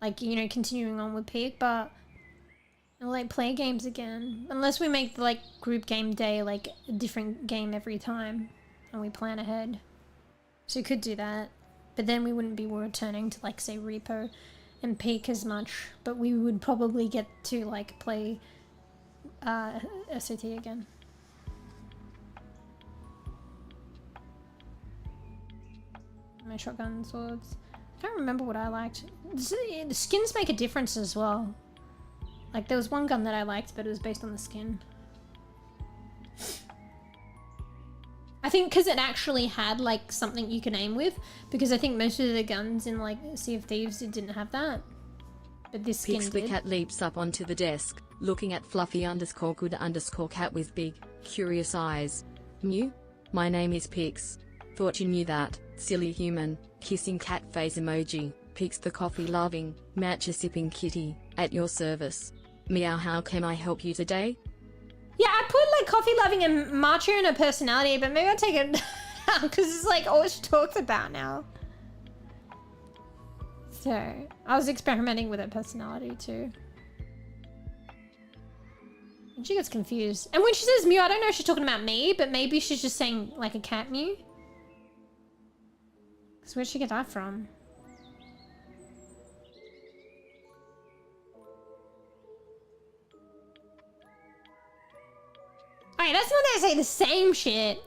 Like, you know, continuing on with Peak, but... I'll like play games again. Unless we make the like group game day like a different game every time. And we plan ahead. So we could do that. But then we wouldn't be returning to like say Repo and Peak as much. But we would probably get to like play SOT again. My shotgun swords. I don't remember what I liked. The skins make a difference as well. Like there was one gun that I liked, but it was based on the skin. I think because it actually had like something you can aim with, because I think most of the guns in like Sea of Thieves it didn't have that. But this skin did. The cat leaps up onto the desk, looking at Fluffy_good_cat with big, curious eyes. Mew? My name is Pix. Thought you knew that, silly human. Kissing cat face emoji. Pix the coffee loving, matcha sipping kitty, at your service. Meow, how can I help you today? Yeah, I put like coffee loving and matcha in her personality, but maybe I'll take it out because it's like all she talks about now. So, I was experimenting with her personality too. And she gets confused. And when she says Mew, I don't know if she's talking about me, but maybe she's just saying like a cat Mew. So where'd she get that from? Alright, that's not gonna say the same shit.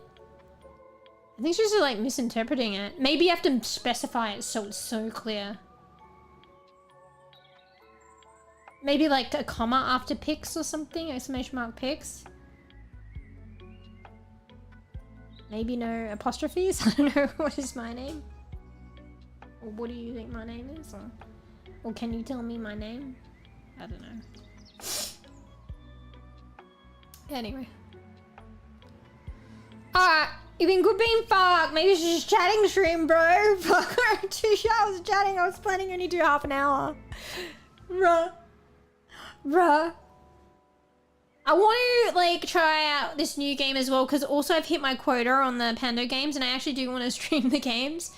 I think she's just like misinterpreting it. Maybe you have to specify it so it's so clear. Maybe like a comma after Pix or something, exclamation mark Pix. Maybe no apostrophes, I don't know, what is my name? Or what do you think my name is? Or can you tell me my name? I don't know. Anyway. Alright, you've been good being fucked. Maybe she's just chatting stream, bro. Fuck her. 2 hours chatting. I was planning only do half an hour. Bruh. I want to like try out this new game as well because also I've hit my quota on the Pando games and I actually do want to stream the games.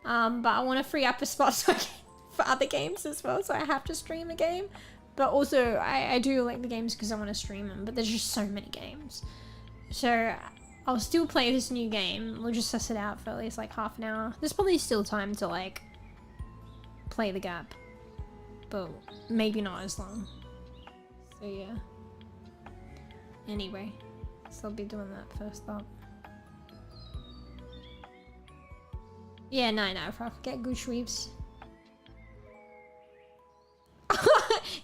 But I want to free up a spot so for other games as well, so I have to stream a game. But also I do like the games because I want to stream them, but there's just so many games. So I'll still play this new game. We'll just suss it out for at least like half an hour. There's probably still time to like play the gap, but maybe not as long. So yeah. Anyway, so I'll be doing that first up. Yeah, no, if I forget good sweeps.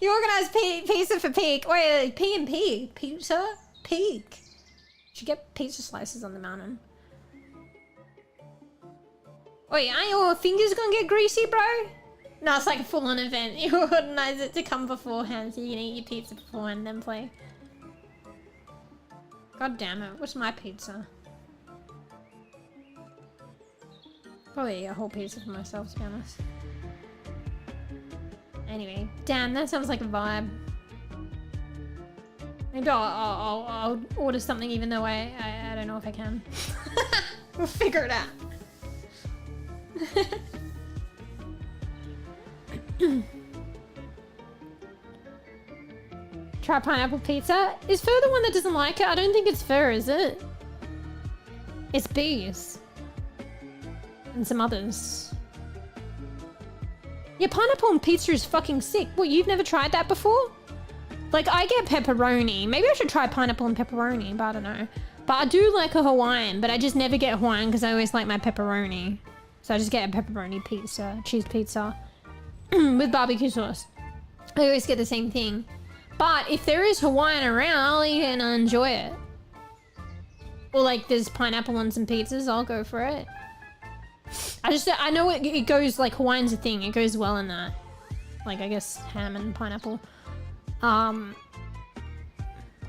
You organize pizza for Peak. Wait, P and P. Pizza? Peak. Should get pizza slices on the mountain. Wait, aren't your fingers gonna get greasy, bro? No, it's like a full-on event. You organize it to come beforehand so you can eat your pizza beforehand and then play. God damn it, what's my pizza? Probably a whole pizza for myself, to be honest. Anyway, damn, that sounds like a vibe. Maybe I'll order something even though I don't know if I can. We'll figure it out. Try pineapple pizza. Is Fur the one that doesn't like it? I don't think it's Fur, is it? It's bees. And some others. Yeah, pineapple on pizza is fucking sick. What, you've never tried that before? Like, I get pepperoni. Maybe I should try pineapple and pepperoni, but I don't know. But I do like a Hawaiian, but I just never get Hawaiian because I always like my pepperoni. So I just get a pepperoni pizza, cheese pizza, with barbecue sauce. I always get the same thing. But if there is Hawaiian around, I'll eat it and I'll enjoy it. Or like there's pineapple on some pizzas, I'll go for it. I know it goes, like Hawaiian's a thing, it goes well in that. Like I guess ham and pineapple.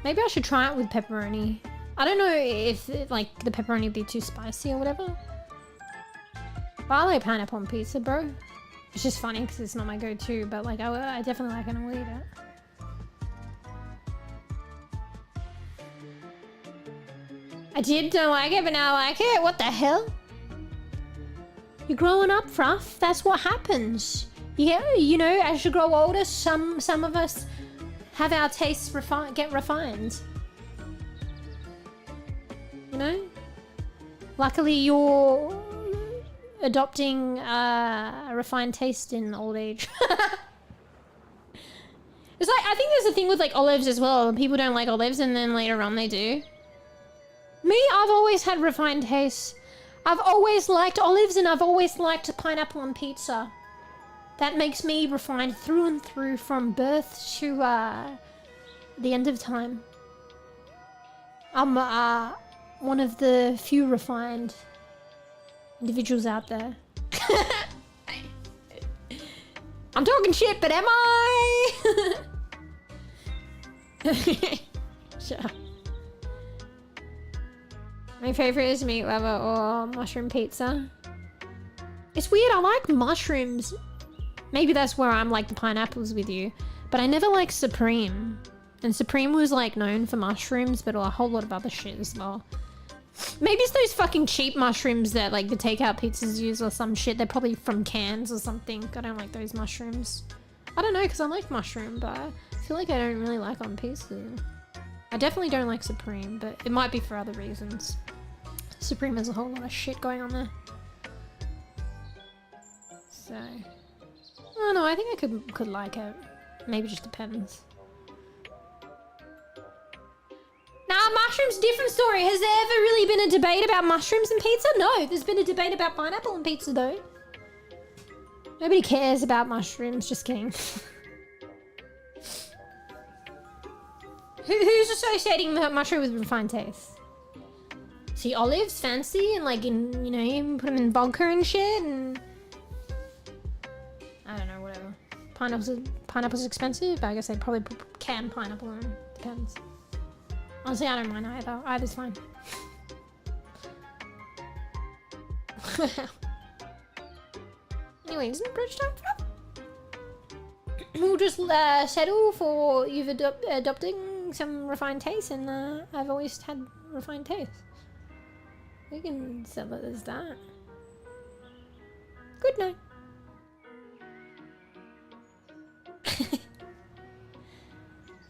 Maybe I should try it with pepperoni. I don't know if like the pepperoni would be too spicy or whatever. But I like pineapple on pizza, bro. It's just funny because it's not my go-to, but like I definitely like it and will eat it. I don't like it, but now I like it. What the hell? You're growing up, Fruff. That's what happens. Yeah, you know, as you grow older, some of us have our tastes get refined. You know? Luckily, you're adopting a refined taste in old age. It's like, I think there's a thing with like olives as well. People don't like olives and then later on they do. Me, I've always had refined tastes. I've always liked olives and I've always liked pineapple on pizza. That makes me refined through and through from birth to the end of time. I'm one of the few refined individuals out there. I'm talking shit, but am I? Sure. My favorite is meat lover or mushroom pizza. It's weird, I like mushrooms. Maybe that's where I'm like the pineapples with you. But I never liked Supreme. And Supreme was like known for mushrooms, but a whole lot of other shit as well. Maybe it's those fucking cheap mushrooms that like the takeout pizzas use or some shit. They're probably from cans or something. I don't like those mushrooms. I don't know, because I like mushroom, but I feel like I don't really like on pizza. I definitely don't like Supreme, but it might be for other reasons. Supreme has a whole lot of shit going on there. So, I don't know, I think I could like it. Maybe it just depends. Nah, mushrooms, different story. Has there ever really been a debate about mushrooms and pizza? No, there's been a debate about pineapple and pizza though. Nobody cares about mushrooms, just kidding. Who's associating mushroom with refined taste? See, olives, fancy, and like in, you know, you put them in vodka and shit, and I don't know, whatever. Pineapple's expensive, but I guess they'd probably put canned pineapple in. Depends. Honestly, I don't mind either. Either's fine. Anyway, isn't it bridge time? We'll just settle for you've adopting some refined taste, and I've always had refined taste. We can settle it as that. Good night.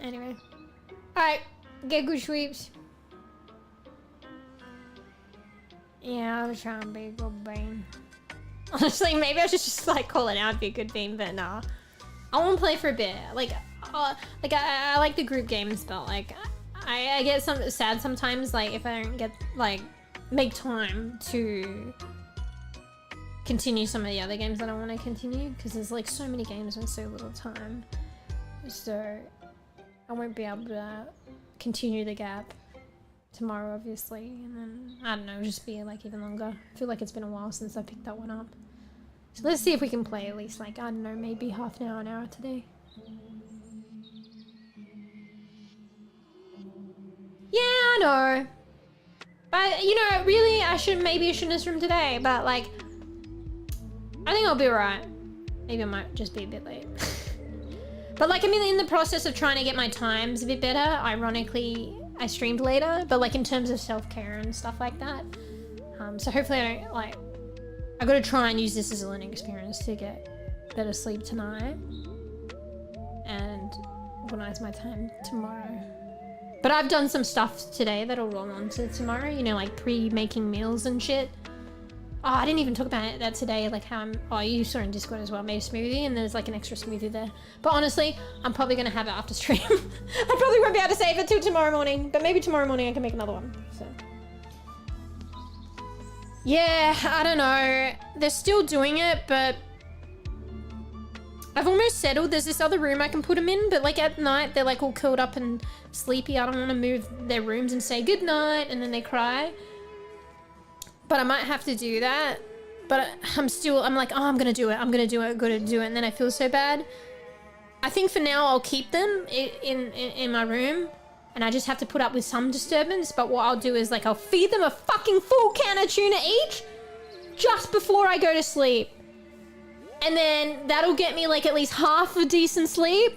Anyway. Alright, get good sweeps. Yeah, I was trying to be a good bean. Honestly, maybe I should just like call it out, be a good bean, but nah. I want to play for a bit. Like I like the group games, but like I get sad sometimes, like if I don't get like make time to continue some of the other games that I want to continue, because there's like so many games and so little time. So I won't be able to continue the gap tomorrow, obviously, and then I don't know, it'll just be like even longer. I feel like it's been a while since I picked that one up. So let's see if we can play at least like, I don't know, maybe half an hour today. Yeah, I know. But you know, really, maybe I shouldn't have streamed today, but like I think I'll be alright. Maybe I might just be a bit late. But like, I'm in the process of trying to get my times a bit better. Ironically, I streamed later, but like in terms of self-care and stuff like that. So hopefully I don't like, I gotta try and use this as a learning experience to get better sleep tonight and organize my time tomorrow. But I've done some stuff today that'll roll on to tomorrow, you know, like pre-making meals and shit. Oh, I didn't even talk about that today, like how oh, you saw in Discord as well, made a smoothie and there's like an extra smoothie there. But honestly, I'm probably gonna have it after stream. I probably won't be able to save it till tomorrow morning, but maybe tomorrow morning I can make another one, so. Yeah, I don't know. They're still doing it, but I've almost settled. There's this other room I can put them in, but like at night, they're like all curled up and sleepy. I don't want to move their rooms and say good night and then they cry. But I might have to do that. But I'm like, oh, I'm gonna do it. I'm gonna do it. I'm gonna do it. And then I feel so bad. I think for now I'll keep them in my room. And I just have to put up with some disturbance. But what I'll do is like, I'll feed them a fucking full can of tuna each. Just before I go to sleep. And then that'll get me like at least half a decent sleep.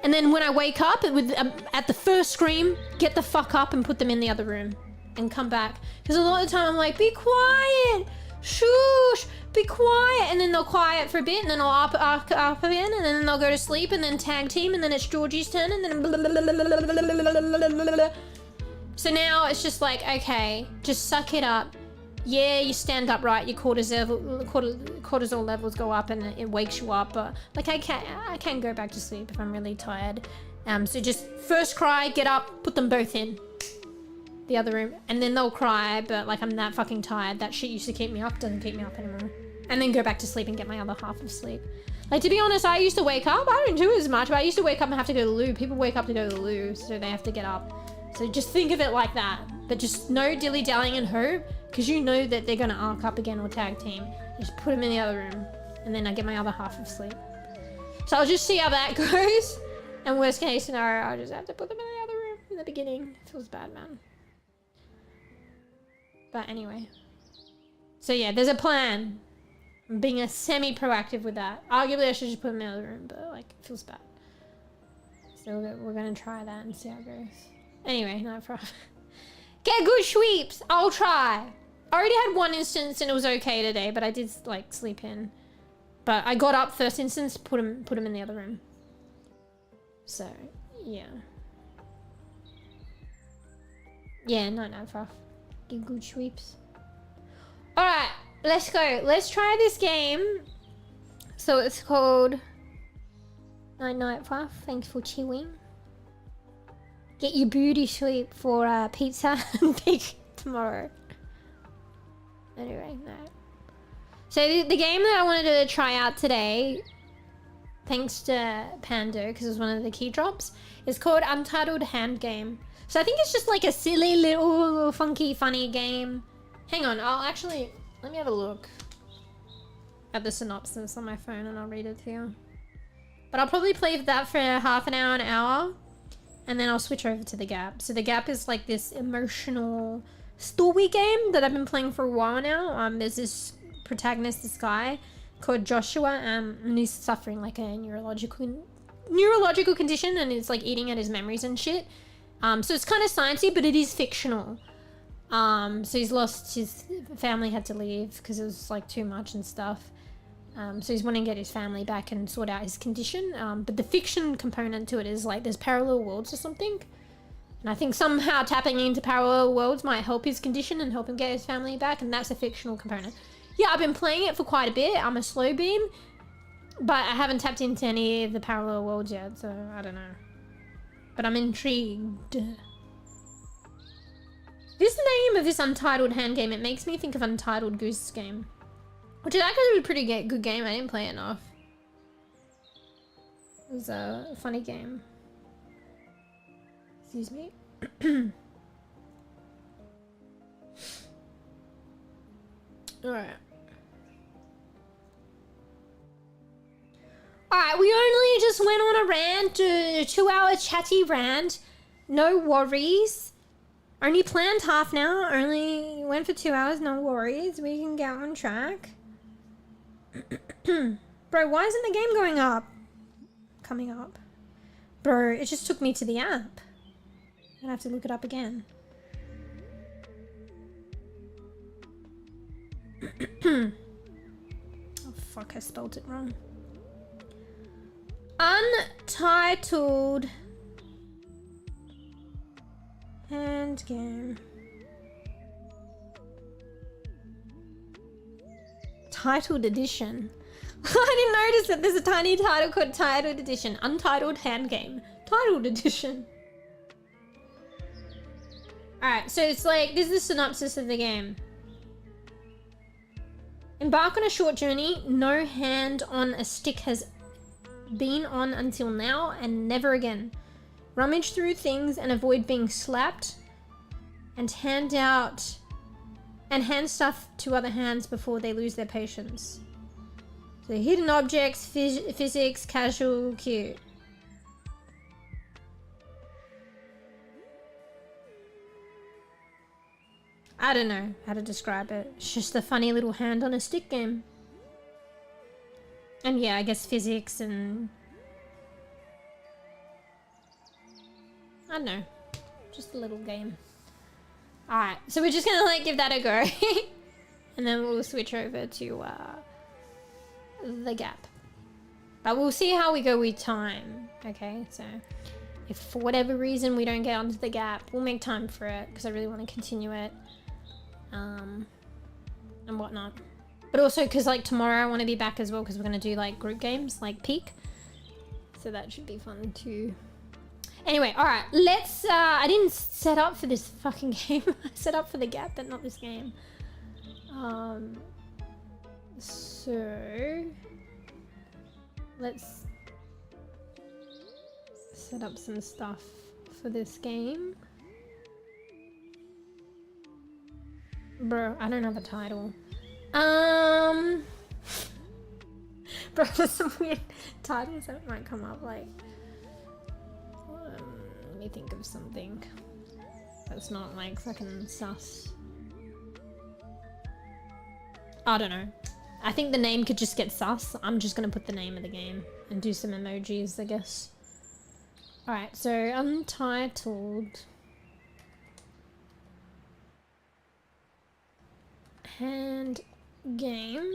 And then when I wake up, at the first scream, get the fuck up and put them in the other room. And come back, because a lot of the time I'm like, be quiet, shush, be quiet, and then they'll quiet for a bit, and then I'll up again, and then they'll go to sleep, and then tag team, and then it's Georgie's turn, and then so now it's just like, okay, just suck it up. Yeah, you stand up right, your cortisol levels go up, and it wakes you up, but like I can go back to sleep if I'm really tired. So just first cry, get up, put them both in the other room, and then they'll cry, but like I'm that fucking tired. That shit used to keep me up, doesn't keep me up anymore. And then go back to sleep and get my other half of sleep. Like, to be honest, I used to wake up, I don't do as much, but I used to wake up and have to go to the loo. People wake up to go to the loo, so they have to get up. So just think of it like that. But just no dilly-dallying and hope, because you know that they're gonna arc up again or tag team. Just put them in the other room, and then I get my other half of sleep. So I'll just see how that goes. And worst case scenario, I'll just have to put them in the other room in the beginning. It feels bad, man. But anyway. So yeah, there's a plan. I'm being a semi-proactive with that. Arguably, I should just put him in the other room, but like, it feels bad. So we're gonna try that and see how it goes. Anyway, no problem. Get good sweeps! I'll try! I already had one instance and it was okay today, but I did like sleep in. But I got up first instance, put him in the other room. So, yeah. Yeah, no, Froth. Get good sweeps. Alright, let's go. Let's try this game. So it's called Night Froth. Thanks for chewing. Get your booty sweep for pizza and pig tomorrow. Anyway, no. So the game that I wanted to try out today, thanks to Pando, because it was one of the key drops, is called Untitled Hand Game. So I think it's just like a silly little funky funny game. Hang on, I'll actually, let me have a look at the synopsis on my phone and I'll read it to you. But I'll probably play that for half an hour, and then I'll switch over to the Gap. So the Gap is like this emotional story game that I've been playing for a while now. There's this protagonist, this guy called Joshua, and he's suffering like a neurological condition, and it's like eating at his memories and shit. So it's kind of sciencey, but it is fictional. So he's lost his family, had to leave because it was like too much and stuff. So he's wanting to get his family back and sort out his condition. But the fiction component to it is like there's parallel worlds or something. And I think somehow tapping into parallel worlds might help his condition and help him get his family back. And that's a fictional component. Yeah, I've been playing it for quite a bit. I'm a slow bean. But I haven't tapped into any of the parallel worlds yet. So I don't know. But I'm intrigued. This name of this Untitled Hand Game, it makes me think of Untitled Goose Game. Which is actually a pretty good game. I didn't play it enough. It was a funny game. Excuse me. Alright. Alright, we only just went on a rant, a 2-hour chatty rant. No worries. Only planned half an hour, only went for 2 hours, no worries. We can get on track. Bro, why isn't the game coming up? Bro, it just took me to the app. I'm gonna have to look it up again. Oh fuck, I spelled it wrong. Untitled Hand Game. Titled Edition. I didn't notice that there's a tiny title called Titled Edition. Untitled Hand Game. Titled Edition. Alright, so it's like, this is the synopsis of the game. Embark on a short journey. No hand on a stick has been on until now and never again. Rummage through things and avoid being slapped. And hand stuff to other hands before they lose their patience. So hidden objects, physics, casual, cute. I don't know how to describe it. It's just a funny little hand on a stick game. And yeah, I guess physics and... I don't know. Just a little game. Alright, so we're just gonna like give that a go. And then we'll switch over to the Gap. But we'll see how we go with time. Okay, so if for whatever reason we don't get onto the Gap, we'll make time for it because I really want to continue it. And whatnot. But also because like tomorrow I want to be back as well because we're going to do like group games like Peak. So that should be fun too. Anyway, alright, let's I didn't set up for this fucking game. I set up for the Gap but not this game. So let's set up some stuff for this game. Bro, I don't have a title. Bro, there's some weird titles that might come up like... let me think of something that's not like fucking sus. I don't know. I think the name could just get sus. I'm just gonna put the name of the game and do some emojis, I guess. Alright, so Untitled. Hand game.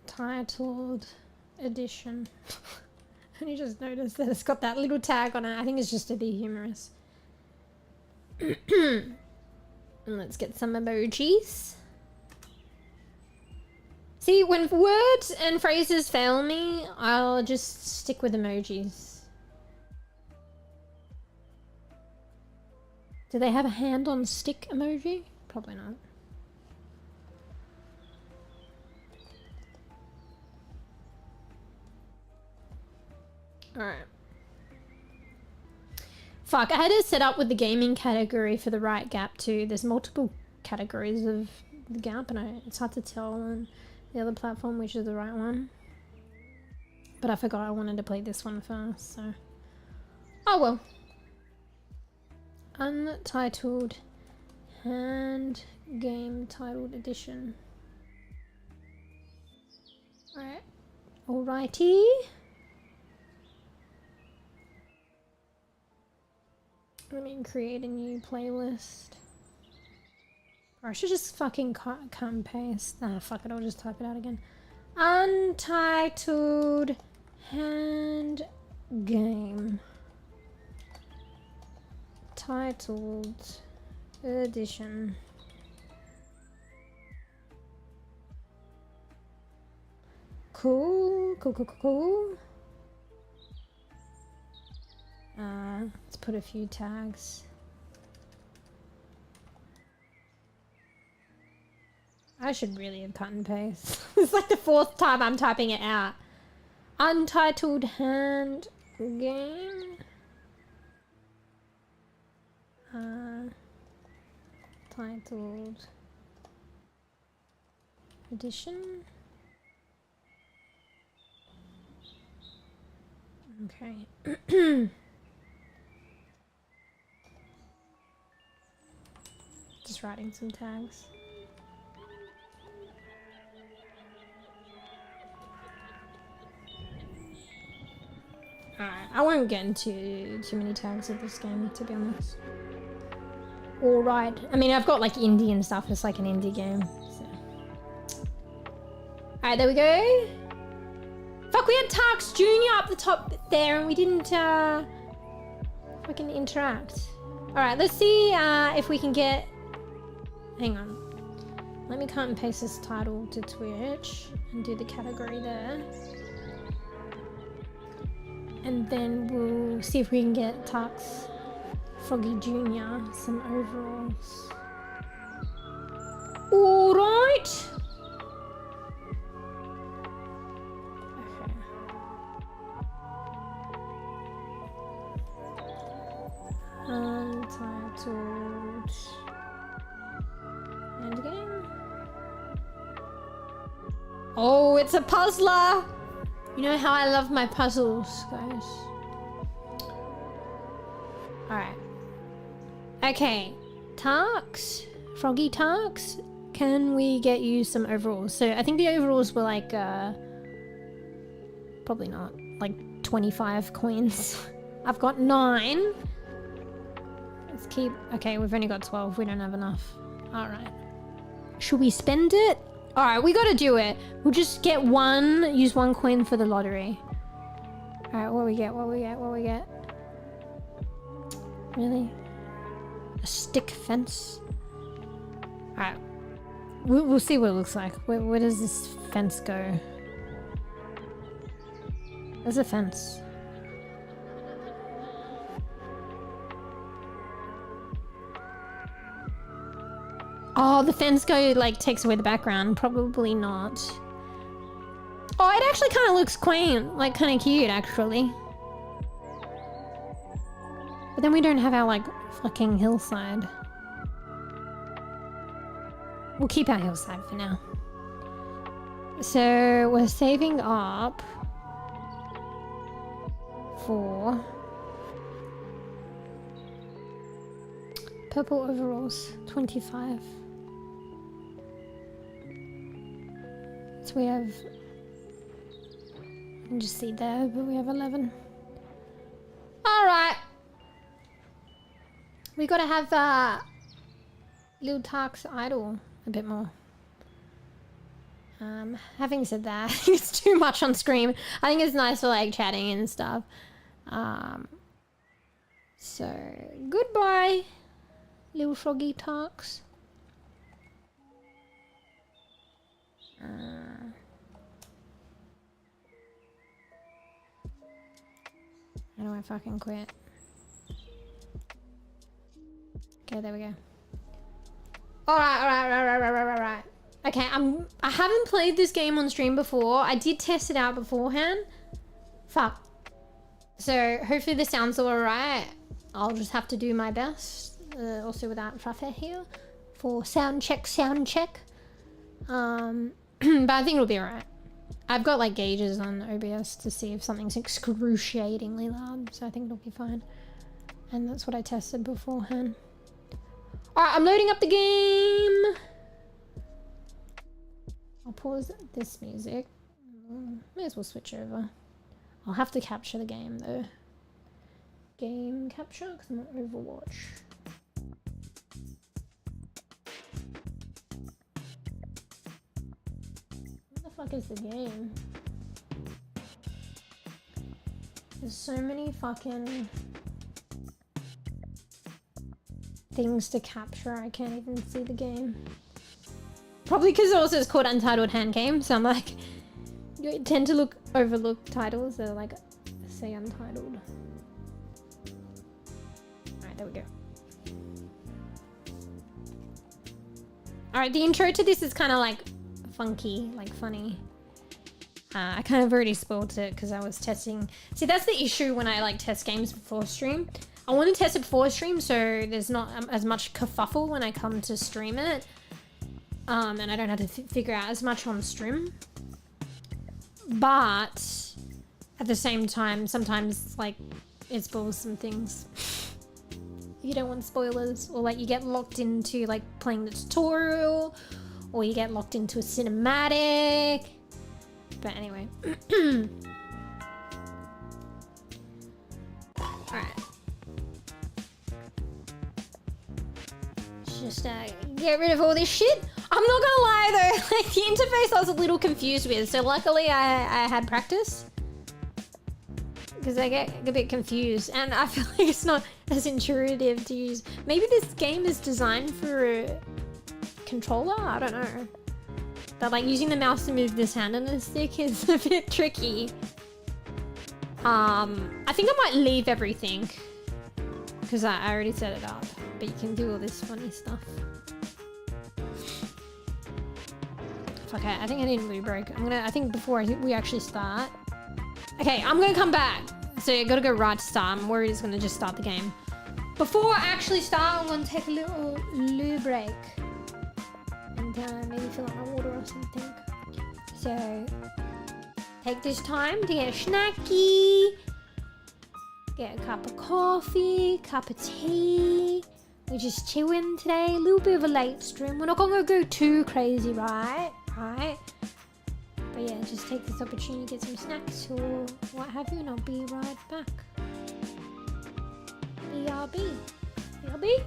Titled edition. And you just noticed that it's got that little tag on it. I think it's just to be humorous. And let's get some emojis. See, when words and phrases fail me, I'll just stick with emojis. Do they have a hand on stick emoji? Probably not. Alright. Fuck, I had to set up with the gaming category for the right gap too. There's multiple categories of the gap and it's hard to tell on the other platform which is the right one. But I forgot I wanted to play this one first, so... Oh well. Untitled hand game titled edition. Alright. Alrighty. Let me create a new playlist. Or I should just fucking cut and paste. Nah, fuck it, I'll just type it out again. Untitled hand game. Titled edition. Cool, cool, cool, cool, cool. Let's put a few tags. I should really have cut and paste. It's like the 4th time I'm typing it out. Untitled hand game. Titled edition. Okay. Just writing some tags. Alright, I won't get into too many tags of this game, to be honest. Alright. I mean, I've got like indie and stuff. It's like an indie game. So. Alright, there we go. Fuck, we had Tarks Jr. up the top there and we didn't fucking interact. Alright, let's see if we can get... Hang on. Let me cut and paste this title to Twitch and do the category there. And then we'll see if we can get Tarks Froggy Jr. some overalls. Alright! Okay. Untitled endgame. Oh, it's a puzzler! You know how I love my puzzles, guys. Alright. Okay. Tarks? Froggy Tarks? Can we get you some overalls? So I think the overalls were like, probably not. Like 25 coins. I've got 9. Let's keep... Okay, we've only got 12. We don't have enough. Alright. Should we spend it? Alright, we gotta do it. We'll just get one, use 1 coin for the lottery. Alright, what we get, what we get, what we get? Really? A stick fence? Alright. We'll see what it looks like. Where does this fence go? There's a fence. Oh, the fence like takes away the background. Probably not. Oh, it actually kind of looks quaint, like kind of cute actually. But then we don't have our like fucking hillside. We'll keep our hillside for now. So we're saving up for purple overalls, 25. So we have, I can just see there, but we have 11. Alright. We gotta have Lil Tark's idol a bit more. Having said that, it's too much on screen. I think it's nice for like chatting and stuff. So goodbye, Lil Froggy Tarks. How do I fucking quit? Okay, there we go. Alright. Okay, I haven't played this game on stream before. I did test it out beforehand. Fuck. So hopefully the sound's alright. I'll just have to do my best. Also without Fluffy here. For sound check. But I think it'll be alright. I've got like gauges on OBS to see if something's excruciatingly loud. So I think it'll be fine. And that's what I tested beforehand. Alright, I'm loading up the game. I'll pause this music. May as well switch over. I'll have to capture the game though. Game capture, because I'm on Overwatch. What the fuck is the game? There's so many fucking things to capture, I can't even see the game. Probably because it also is called Untitled Hand Game, so I'm like, you tend to overlook titles that are like, say Untitled. Alright, there we go. Alright, the intro to this is kind of like funky, like funny. I kind of already spoiled it because I was testing. See, that's the issue when I like test games before stream. I want to test it before stream so there's not as much kerfuffle when I come to stream it. And I don't have to figure out as much on stream. But at the same time, sometimes like it spoils some things. You don't want spoilers, or like you get locked into like playing the tutorial, or you get locked into a cinematic. But anyway. Alright. Just get rid of all this shit. I'm not gonna lie though, like the interface I was a little confused with, so luckily I had practice. Because I get a bit confused and I feel like it's not as intuitive to use. Maybe this game is designed for a controller? I don't know. But like using the mouse to move this hand and the stick is a bit tricky. I think I might leave everything. Because I already set it up. But you can do all this funny stuff. Okay, I think I need a loo break. I think before we actually start. Okay, I'm gonna come back. So you gotta go right to start. I'm worried it's gonna just start the game. Before I actually start, I'm gonna take a little loo break. And maybe fill up my water or something. So, take this time to get a snacky. Get a cup of coffee, cup of tea. We're just chilling today. A little bit of a late stream. We're not gonna go too crazy, right? But yeah, just take this opportunity to get some snacks or what have you, and I'll be right back. BRB. BRB?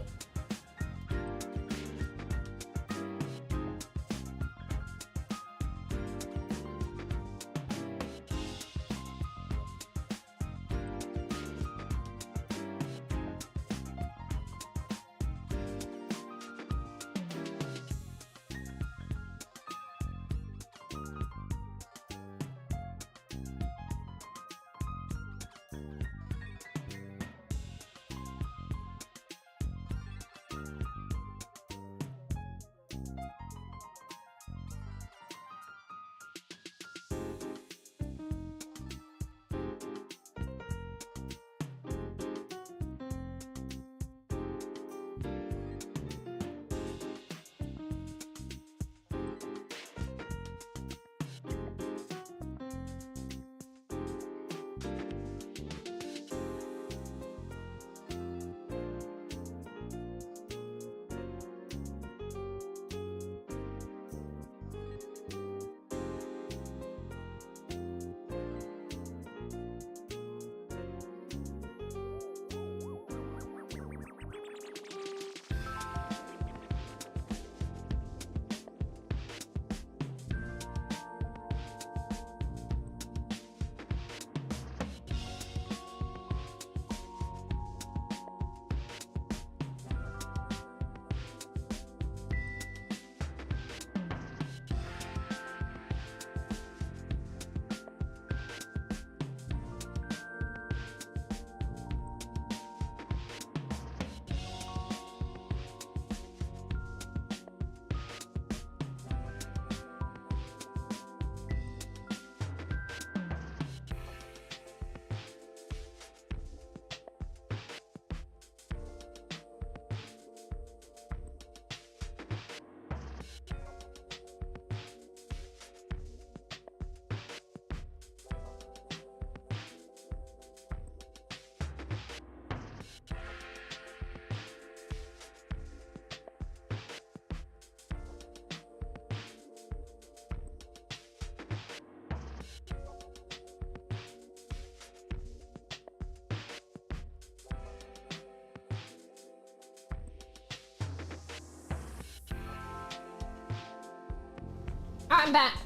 Alright, I'm back.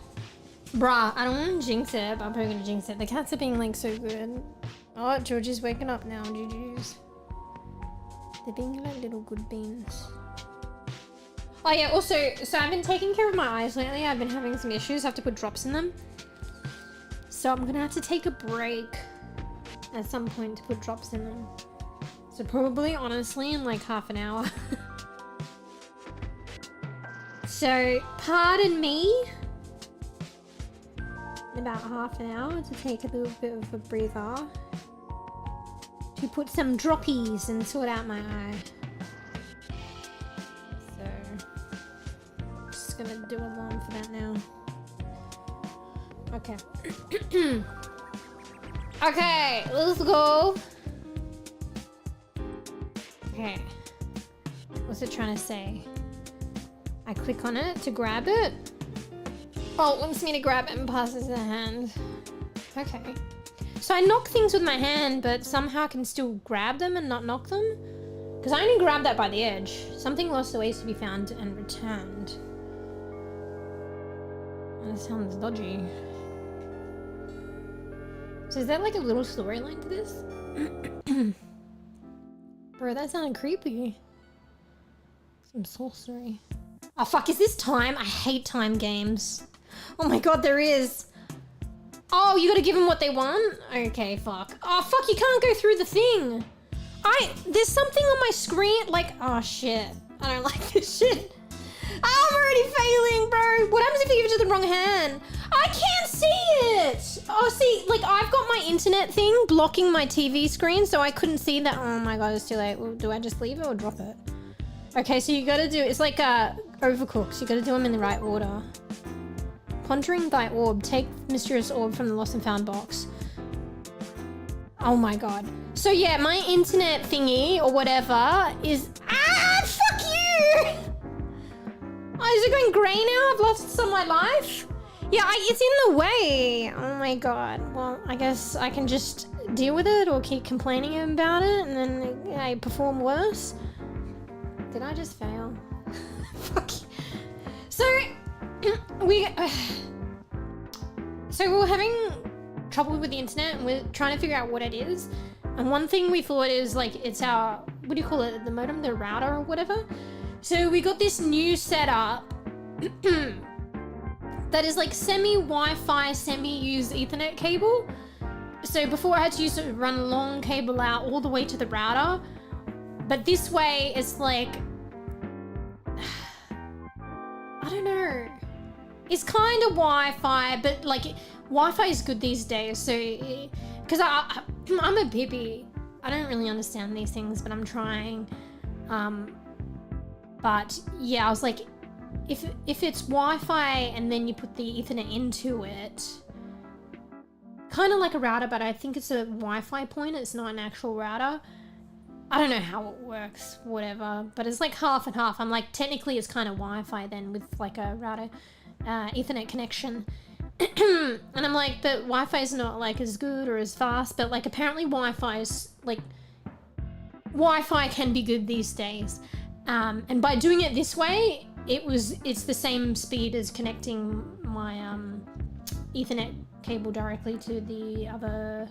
Bruh, I don't want to jinx it, but I'm probably gonna jinx it. The cats are being like so good. Oh, George is waking up now, GG's. They're being like little good beans. Oh yeah, also, so I've been taking care of my eyes lately. I've been having some issues. I have to put drops in them. So I'm gonna have to take a break at some point to put drops in them. So probably, honestly, in like half an hour. So, pardon me. In about half an hour to take a little bit of a breather. To put some droppies and sort out my eye. So, just gonna do alarm for that now. Okay. Okay, let's go. Okay. What's it trying to say? I click on it to grab it. Oh, it wants me to grab it and passes the hand. Okay. So I knock things with my hand, but somehow I can still grab them and not knock them? Because I only grabbed that by the edge. Something lost always to be found and returned. That sounds dodgy. So is that like a little storyline to this? Bro, that sounded creepy. Some sorcery. Oh fuck, is this time? I hate time games. Oh my god, there is. Oh, you gotta give them what they want? Okay, fuck. Oh fuck, you can't go through the thing. There's something on my screen, like, oh shit. I don't like this shit. Oh, I'm already failing, bro. What happens if you give it to the wrong hand? I can't see it. Oh, see, like I've got my internet thing blocking my TV screen, so I couldn't see that. Oh my god, it's too late. Well, do I just leave it or drop it? Okay, so you gotta do, it's like overcooks. You gotta do them in the right order. Pondering thy orb. Take mysterious orb from the lost and found box. Oh my god. So yeah, my internet thingy or whatever is, fuck you! Oh, is it going grey now? I've lost some of my life? Yeah, it's in the way. Oh my god. Well, I guess I can just deal with it or keep complaining about it and then I perform worse. Did I just fail? Fuck you. So, we were having trouble with the internet and we're trying to figure out what it is. And one thing we thought is like, it's our, what do you call it? The modem, the router or whatever. So we got this new setup that is like semi-Wi-Fi, semi-used Ethernet cable. So before I had to use to run a long cable out all the way to the router. But this way it's like, I don't know. It's kind of Wi-Fi, but like Wi-Fi is good these days. So, because I'm a bEbE, I don't really understand these things, but I'm trying. But yeah, I was like, if it's Wi-Fi and then you put the Ethernet into it, kind of like a router, but I think it's a Wi-Fi point. It's not an actual router. I don't know how it works, whatever, but it's like half and half. I'm like, technically it's kind of Wi-Fi then with like a router Ethernet connection. And I'm like, but Wi-Fi is not like as good or as fast, but like apparently Wi-Fi is like, Wi-Fi can be good these days. And by doing it this way, it's the same speed as connecting my Ethernet cable directly to the other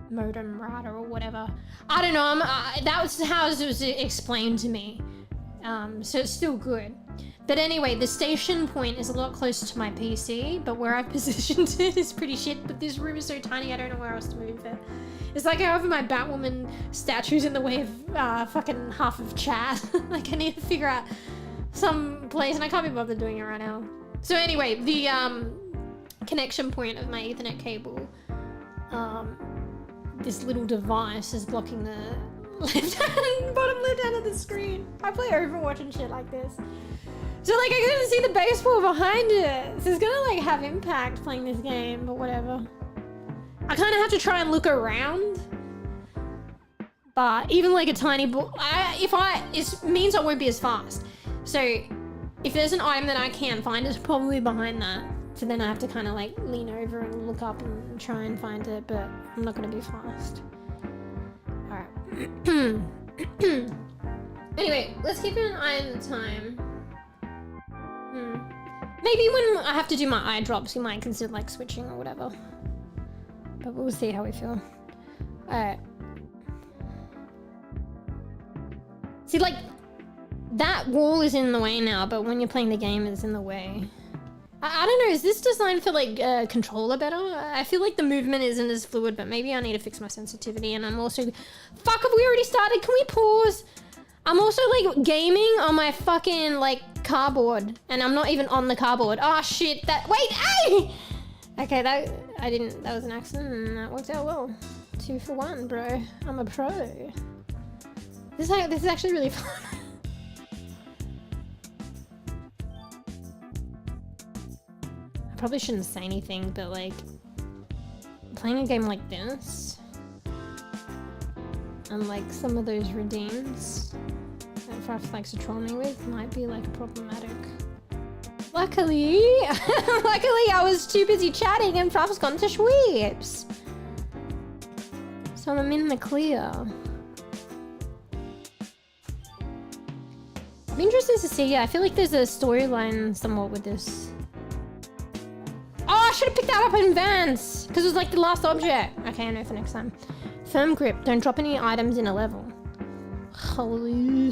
modem router or whatever. I don't know, that was how it was explained to me. So it's still good. But anyway, the station point is a lot closer to my PC, but where I've positioned it is pretty shit, but this room is so tiny I don't know where else to move it. It's like however my Batwoman statue's in the way of fucking half of chat. Like I need to figure out some place and I can't be bothered doing it right now. So anyway, the connection point of my Ethernet cable, this little device is blocking the bottom left hand of the screen. I play Overwatch and shit like this. So like I couldn't see the baseball behind it. So it's gonna like have impact playing this game, but whatever. I kind of have to try and look around. But even like a tiny ball, it means I won't be as fast. So if there's an item that I can't find, it's probably behind that. So then I have to kind of like lean over and look up and try and find it, but I'm not gonna be fast. All right. Anyway, let's keep an eye on the time. Maybe when I have to do my eye drops, we might consider like switching or whatever. But we'll see how we feel. Alright. See, like, that wall is in the way now, but when you're playing the game, it's in the way. I don't know, is this designed for like controller better? I feel like the movement isn't as fluid, but maybe I need to fix my sensitivity. And I'm also, fuck, have we already started? Can we pause? I'm also like gaming on my fucking like cardboard, and I'm not even on the cardboard. Oh shit, that, wait, hey! Okay, that was an accident and that worked out well. 2 for 1, bro. I'm a pro. This is actually really fun. I probably shouldn't say anything, but like, playing a game like this, and like some of those redeems that Fruff likes to troll me with might be like problematic. Luckily, I was too busy chatting and Fruff's gone to sweeps. So I'm in the clear. I'm interested to see, yeah, I feel like there's a storyline somewhat with this. Oh, I should have picked that up in advance, because it was like the last object. Okay, I know for next time. Firm grip, don't drop any items in a level. Holy.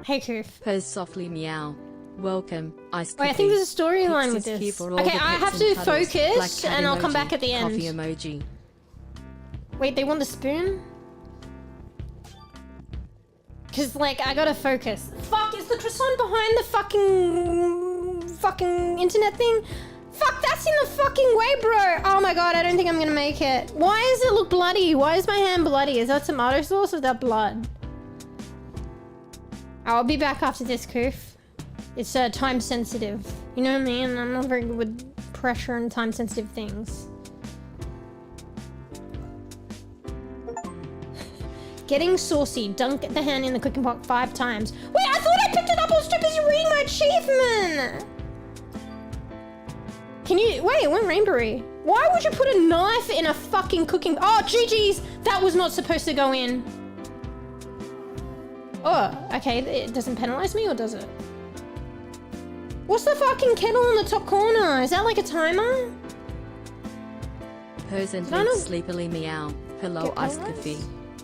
Hey, Koof. Purrs softly meow. Welcome, Ice Wait, I think there's a storyline with this. Okay, I have to focus, and I'll come back at the end. Coffee emoji. Wait, they want the spoon? Cause like, I gotta focus. Fuck, is the croissant behind the fucking internet thing? Fuck, that's in the fucking way, bro. Oh my god, I don't think I'm gonna make it. Why does it look bloody? Why is my hand bloody? Is that tomato sauce or is that blood? I'll be back after this, Koof. It's time sensitive. You know what I mean? I'm not very good with pressure and time sensitive things. Getting saucy. Dunk the hand in the cooking pot 5 times. Wait, I thought I picked it up. I was too busy reading my achievement. Can you... Wait, it went rainbowy. Why would you put a knife in a fucking cooking... Oh, GG's. That was not supposed to go in. Oh, okay. It doesn't penalize me, or does it? What's the fucking kettle in the top corner? Is that like a timer? Purrs and Lips sleepily meow. Hello, Iced Coffee.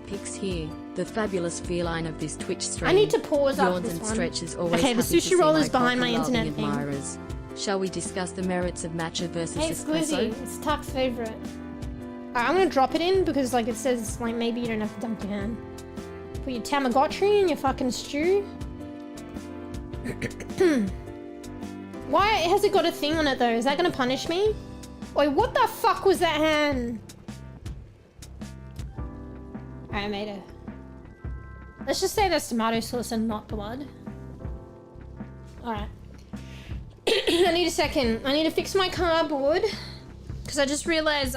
Pics here. The fabulous feline of this Twitch stream. I need to pause after Yawns this and one. stretches always okay, the sushi roll is behind my internet thing. Admirers. Shall we discuss the merits of matcha versus hey, espresso? Squizzy. It's Tuck's favorite. Alright, I'm gonna drop it in because like it says like maybe you don't have to dunk your hand. Put your Tamagotchi in your fucking stew. Why has it got a thing on it though? Is that gonna punish me? Wait, what the fuck was that hand? Alright, I made it. Let's just say that's tomato sauce and not blood. Alright. I need a second. I need to fix my cardboard. Because I just realized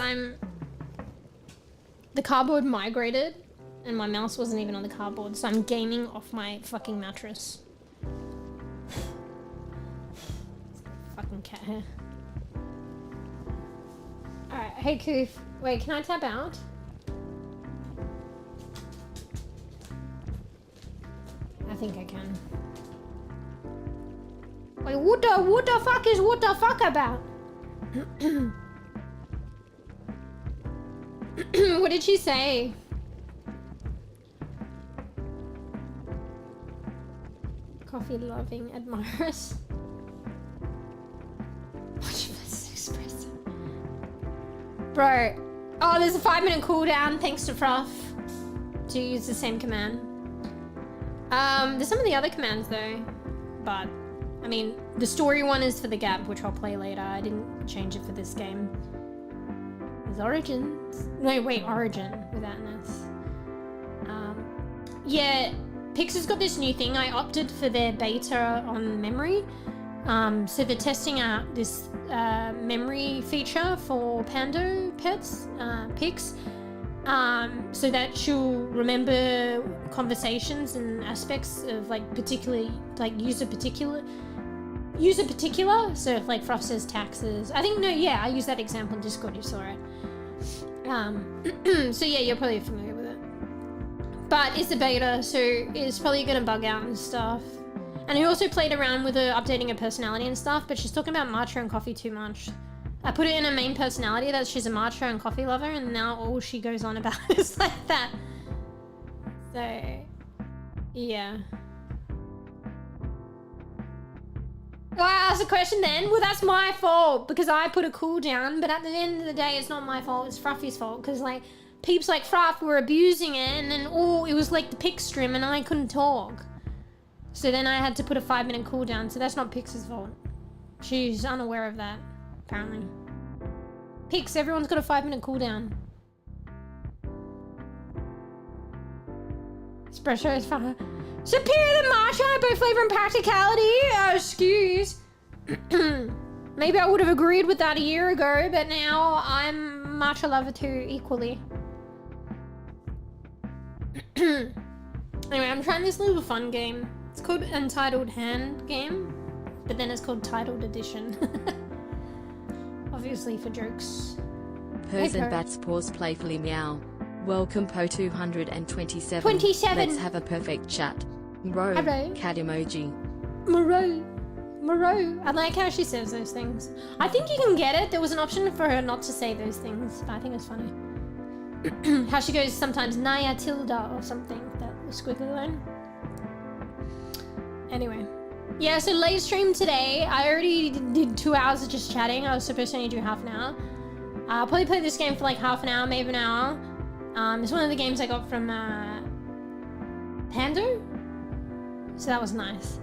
the cardboard migrated and my mouse wasn't even on the cardboard. So I'm gaming off my fucking mattress. Fucking cat hair. Alright, hey Koof. Wait, can I tap out? I think I can. Wait, what the fuck is what the fuck about? What did she say? Coffee loving admirers. Watch this espresso. Bro. Oh, there's a 5-minute cooldown thanks to Fruff to use the same command. There's some of the other commands though, but I mean, the story one is for the gap, which I'll play later. I didn't change it for this game. There's Origins. No, wait, Origin without an S. Yeah, Pixar's got this new thing. I opted for their beta on memory. So they're testing out this memory feature for Pando pets, Pix. So that she'll remember conversations and aspects of like particularly like user particular. So if like Fruff says taxes, I think I used that example in Discord, you saw it. So yeah, you're probably familiar with it. but it's a beta, so it's probably gonna bug out and stuff. And he also played around with her updating her personality and stuff, but she's talking about matcha and coffee too much. I put it in her main personality that she's a matcha and coffee lover, and now all she goes on about is like that. So, yeah. Well, I asked a question then. Well, that's my fault because I put a cooldown, but at the end of the day, it's not my fault. It's Fruffy's fault because like peeps like Fruff were abusing it, and then it was like the Pix stream, and I couldn't talk. So then I had to put a 5-minute cooldown. So that's not Pix's fault. She's unaware of that, apparently. Pix, everyone's got a 5-minute cooldown. Espresso is fun. Superior than matcha, both flavor and practicality. Oh, excuse. Maybe I would have agreed with that a year ago, but now I'm matcha lover too, equally. Anyway, I'm trying this little fun game. It's called Untitled Hand Game, but then it's called Titled Edition. Obviously for jokes. Person bats paws playfully meow. Welcome Po227. 27. Let's have a perfect chat. Mro. Hello. Cat emoji. Moreau. I like how she says those things. I think you can get it. There was an option for her not to say those things, but I think it's funny. How she goes sometimes Naya Tilda or something, that squiggly line. Anyway. Yeah, so late stream today. I already did 2 hours of just chatting. I was supposed to only do half an hour. I'll probably play this game for like half an hour, maybe an hour. It's one of the games I got from Pando. So that was nice.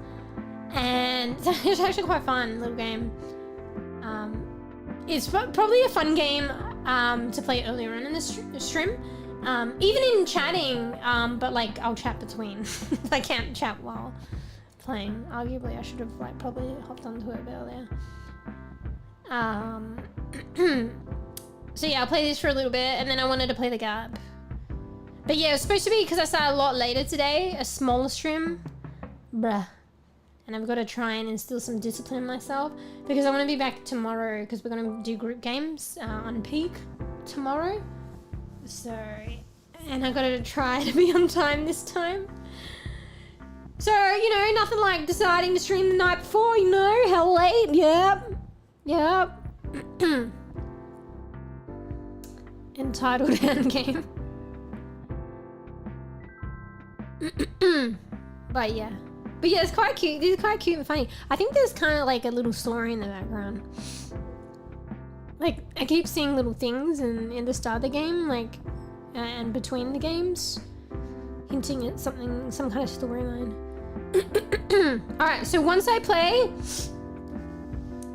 And it's actually quite fun, little game. It's probably a fun game to play earlier on in the stream. Even in chatting, but like I'll chat between. I can't chat while playing. Arguably I should have like probably hopped onto it a bit earlier. So yeah, I'll play this for a little bit and then I wanted to play the gap. But yeah, it was supposed to be, because I started a lot later today, a smaller stream. Bruh. And I've got to try and instill some discipline in myself because I want to be back tomorrow because we're going to do group games on peak tomorrow. So, and I got to try to be on time this time. So, you know, nothing like deciding to stream the night before, you know, hell late. Yep. Entitled hand game. But yeah, it's quite cute. These are quite cute and funny. I think there's kind of like a little story in the background. Like I keep seeing little things in the start of the game, like and between the games, hinting at something, some kind of storyline. All right, so once I play,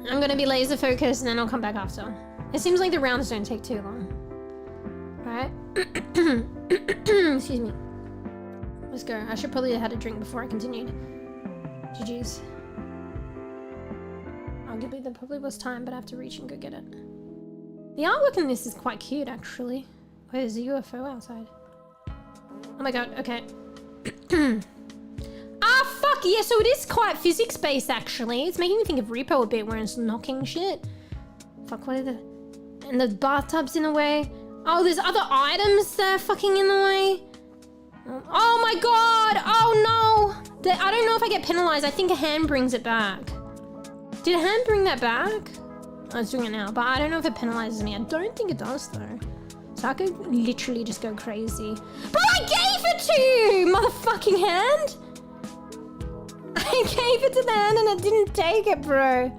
I'm gonna be laser focused, and then I'll come back after. It seems like the rounds don't take too long. All right. Excuse me. Let's go. I should probably have had a drink before I continued. GG's. Arguably there probably was time, but I have to reach and go get it. The artwork in this is quite cute, actually. Wait, there's a UFO outside. Oh my god, okay. Ah, fuck, yeah, so it is quite physics-based, actually. It's making me think of Repo a bit, where it's knocking shit. Fuck, what are the... And the bathtub's in the way. Oh, there's other items that are fucking in the way. Oh my god! Oh no! I don't know if I get penalized. I think a hand brings it back. Did a hand bring that back? Oh, it's doing it now, but I don't know if it penalizes me. I don't think it does though. So I could literally just go crazy. But I gave it to you, motherfucking hand! I gave it to the hand and it didn't take it, bro.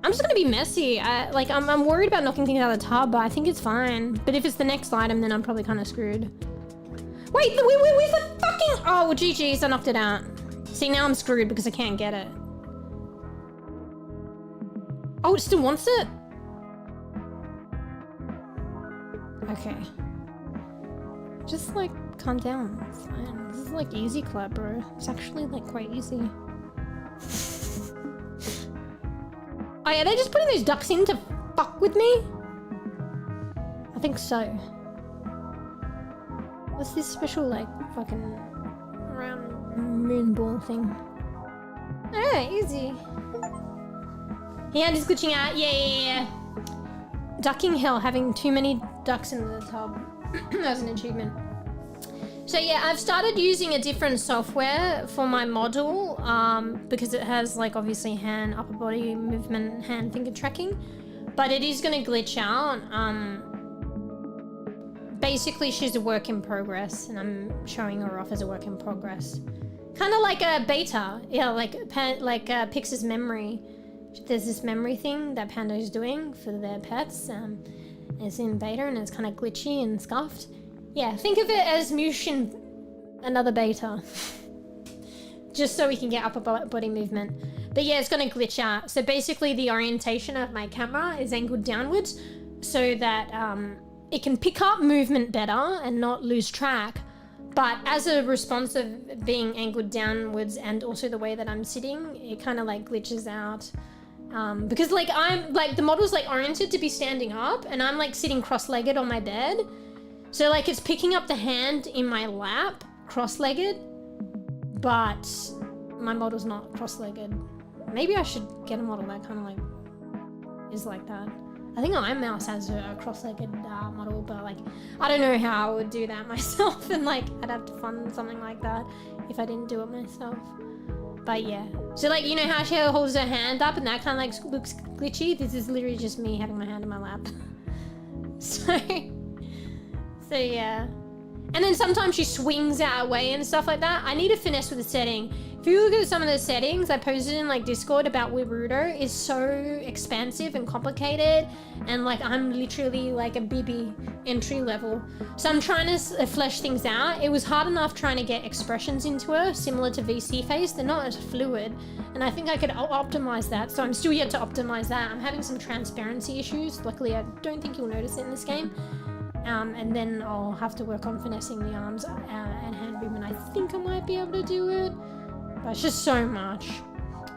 I'm just gonna be messy. I'm worried about knocking things out of the tub, but I think it's fine. But if it's the next item, then I'm probably kind of screwed. Wait, where's the fucking... Oh, well, GG's, I knocked it out. See, now I'm screwed because I can't get it. Oh, it still wants it? Okay. Just, like, calm down. It's fine. This is, like, easy club, bro. It's actually, like, quite easy. Oh, yeah, they're just putting those ducks in to fuck with me? I think so. What's this special, like, fucking round moon ball thing? Oh, easy. Yeah, just glitching out. Yeah. Ducking hell, having too many ducks in the tub. That was an achievement. So yeah, I've started using a different software for my model because it has like obviously hand, upper body movement, hand finger tracking, but it is going to glitch out. Basically, she's a work in progress, and I'm showing her off as a work in progress. Kind of like a beta, yeah, like Pix's memory. There's this memory thing that Panda is doing for their pets. It's in beta and it's kind of glitchy and scuffed. Yeah, think of it as Moosh in another beta. Just so we can get upper body movement. But yeah, it's going to glitch out. So basically the orientation of my camera is angled downwards so that it can pick up movement better and not lose track. But as a response of being angled downwards and also the way that I'm sitting, it kind of like glitches out. Because like I'm like the model's like oriented to be standing up and I'm like sitting cross-legged on my bed. So like it's picking up the hand in my lap, cross-legged, but my model's not cross-legged. Maybe I should get a model that kind of like is like that. I think em0 has a cross-legged model, but like I don't know how I would do that myself, and like I'd have to fund something like that if I didn't do it myself. But yeah, so like you know how she holds her hand up and that kind of like looks glitchy? This is literally just me having my hand in my lap. So yeah. And then sometimes she swings out away and stuff like that. I need to finesse with the setting. If you look at some of the settings I posted in like Discord about bEbE is so expansive and complicated, and like I'm literally like a bEbE entry level. So I'm trying to flesh things out. It was hard enough trying to get expressions into her, similar to VC face. They're not as fluid, and I think I could optimize that. So I'm still yet to optimize that. I'm having some transparency issues. Luckily, I don't think you'll notice it in this game. And then I'll have to work on finessing the arms and hand movement. I think I might be able to do it, but it's just so much.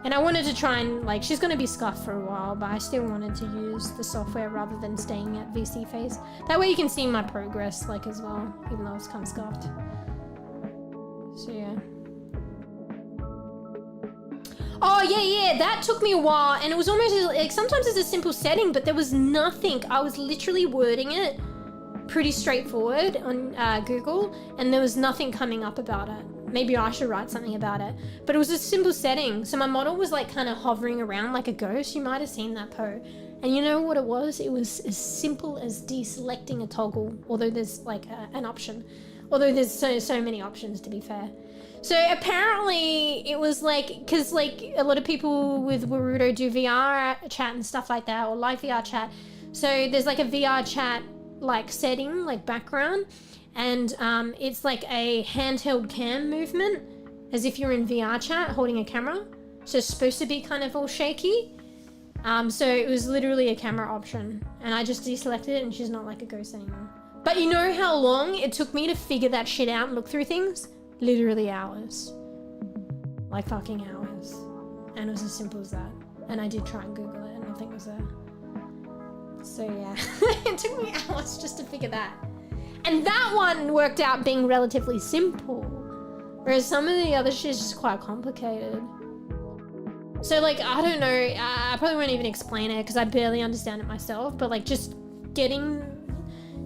And I wanted to try and like, she's going to be scuffed for a while, but I still wanted to use the software rather than staying at VC phase. That way you can see my progress like as well, even though it's kind of scuffed. So yeah. Oh yeah, that took me a while, and it was almost like sometimes it's a simple setting, but there was nothing. I was literally wording it pretty straightforward on Google, and there was nothing coming up about it. Maybe I should write something about it, but it was a simple setting. So my model was like kind of hovering around like a ghost. You might have seen that po, and you know what it was? It was as simple as deselecting a toggle, although there's like an option, although there's so many options, to be fair. So apparently it was like, because like a lot of people with bEbE do VR chat and stuff like that, or live VR chat. So there's like a VR chat like setting, like background, and it's like a handheld cam movement, as if you're in VR chat holding a camera. So it's supposed to be kind of all shaky. So it was literally a camera option, and I just deselected it, and she's not like a ghost anymore. But you know how long it took me to figure that shit out and look through things? Literally hours. Like fucking hours. And it was as simple as that. And I did try and Google it, and nothing was there. So yeah, it took me hours just to figure that. And that one worked out being relatively simple, whereas some of the other shit is just quite complicated. So like, I don't know, I probably won't even explain it because I barely understand it myself, but like just getting,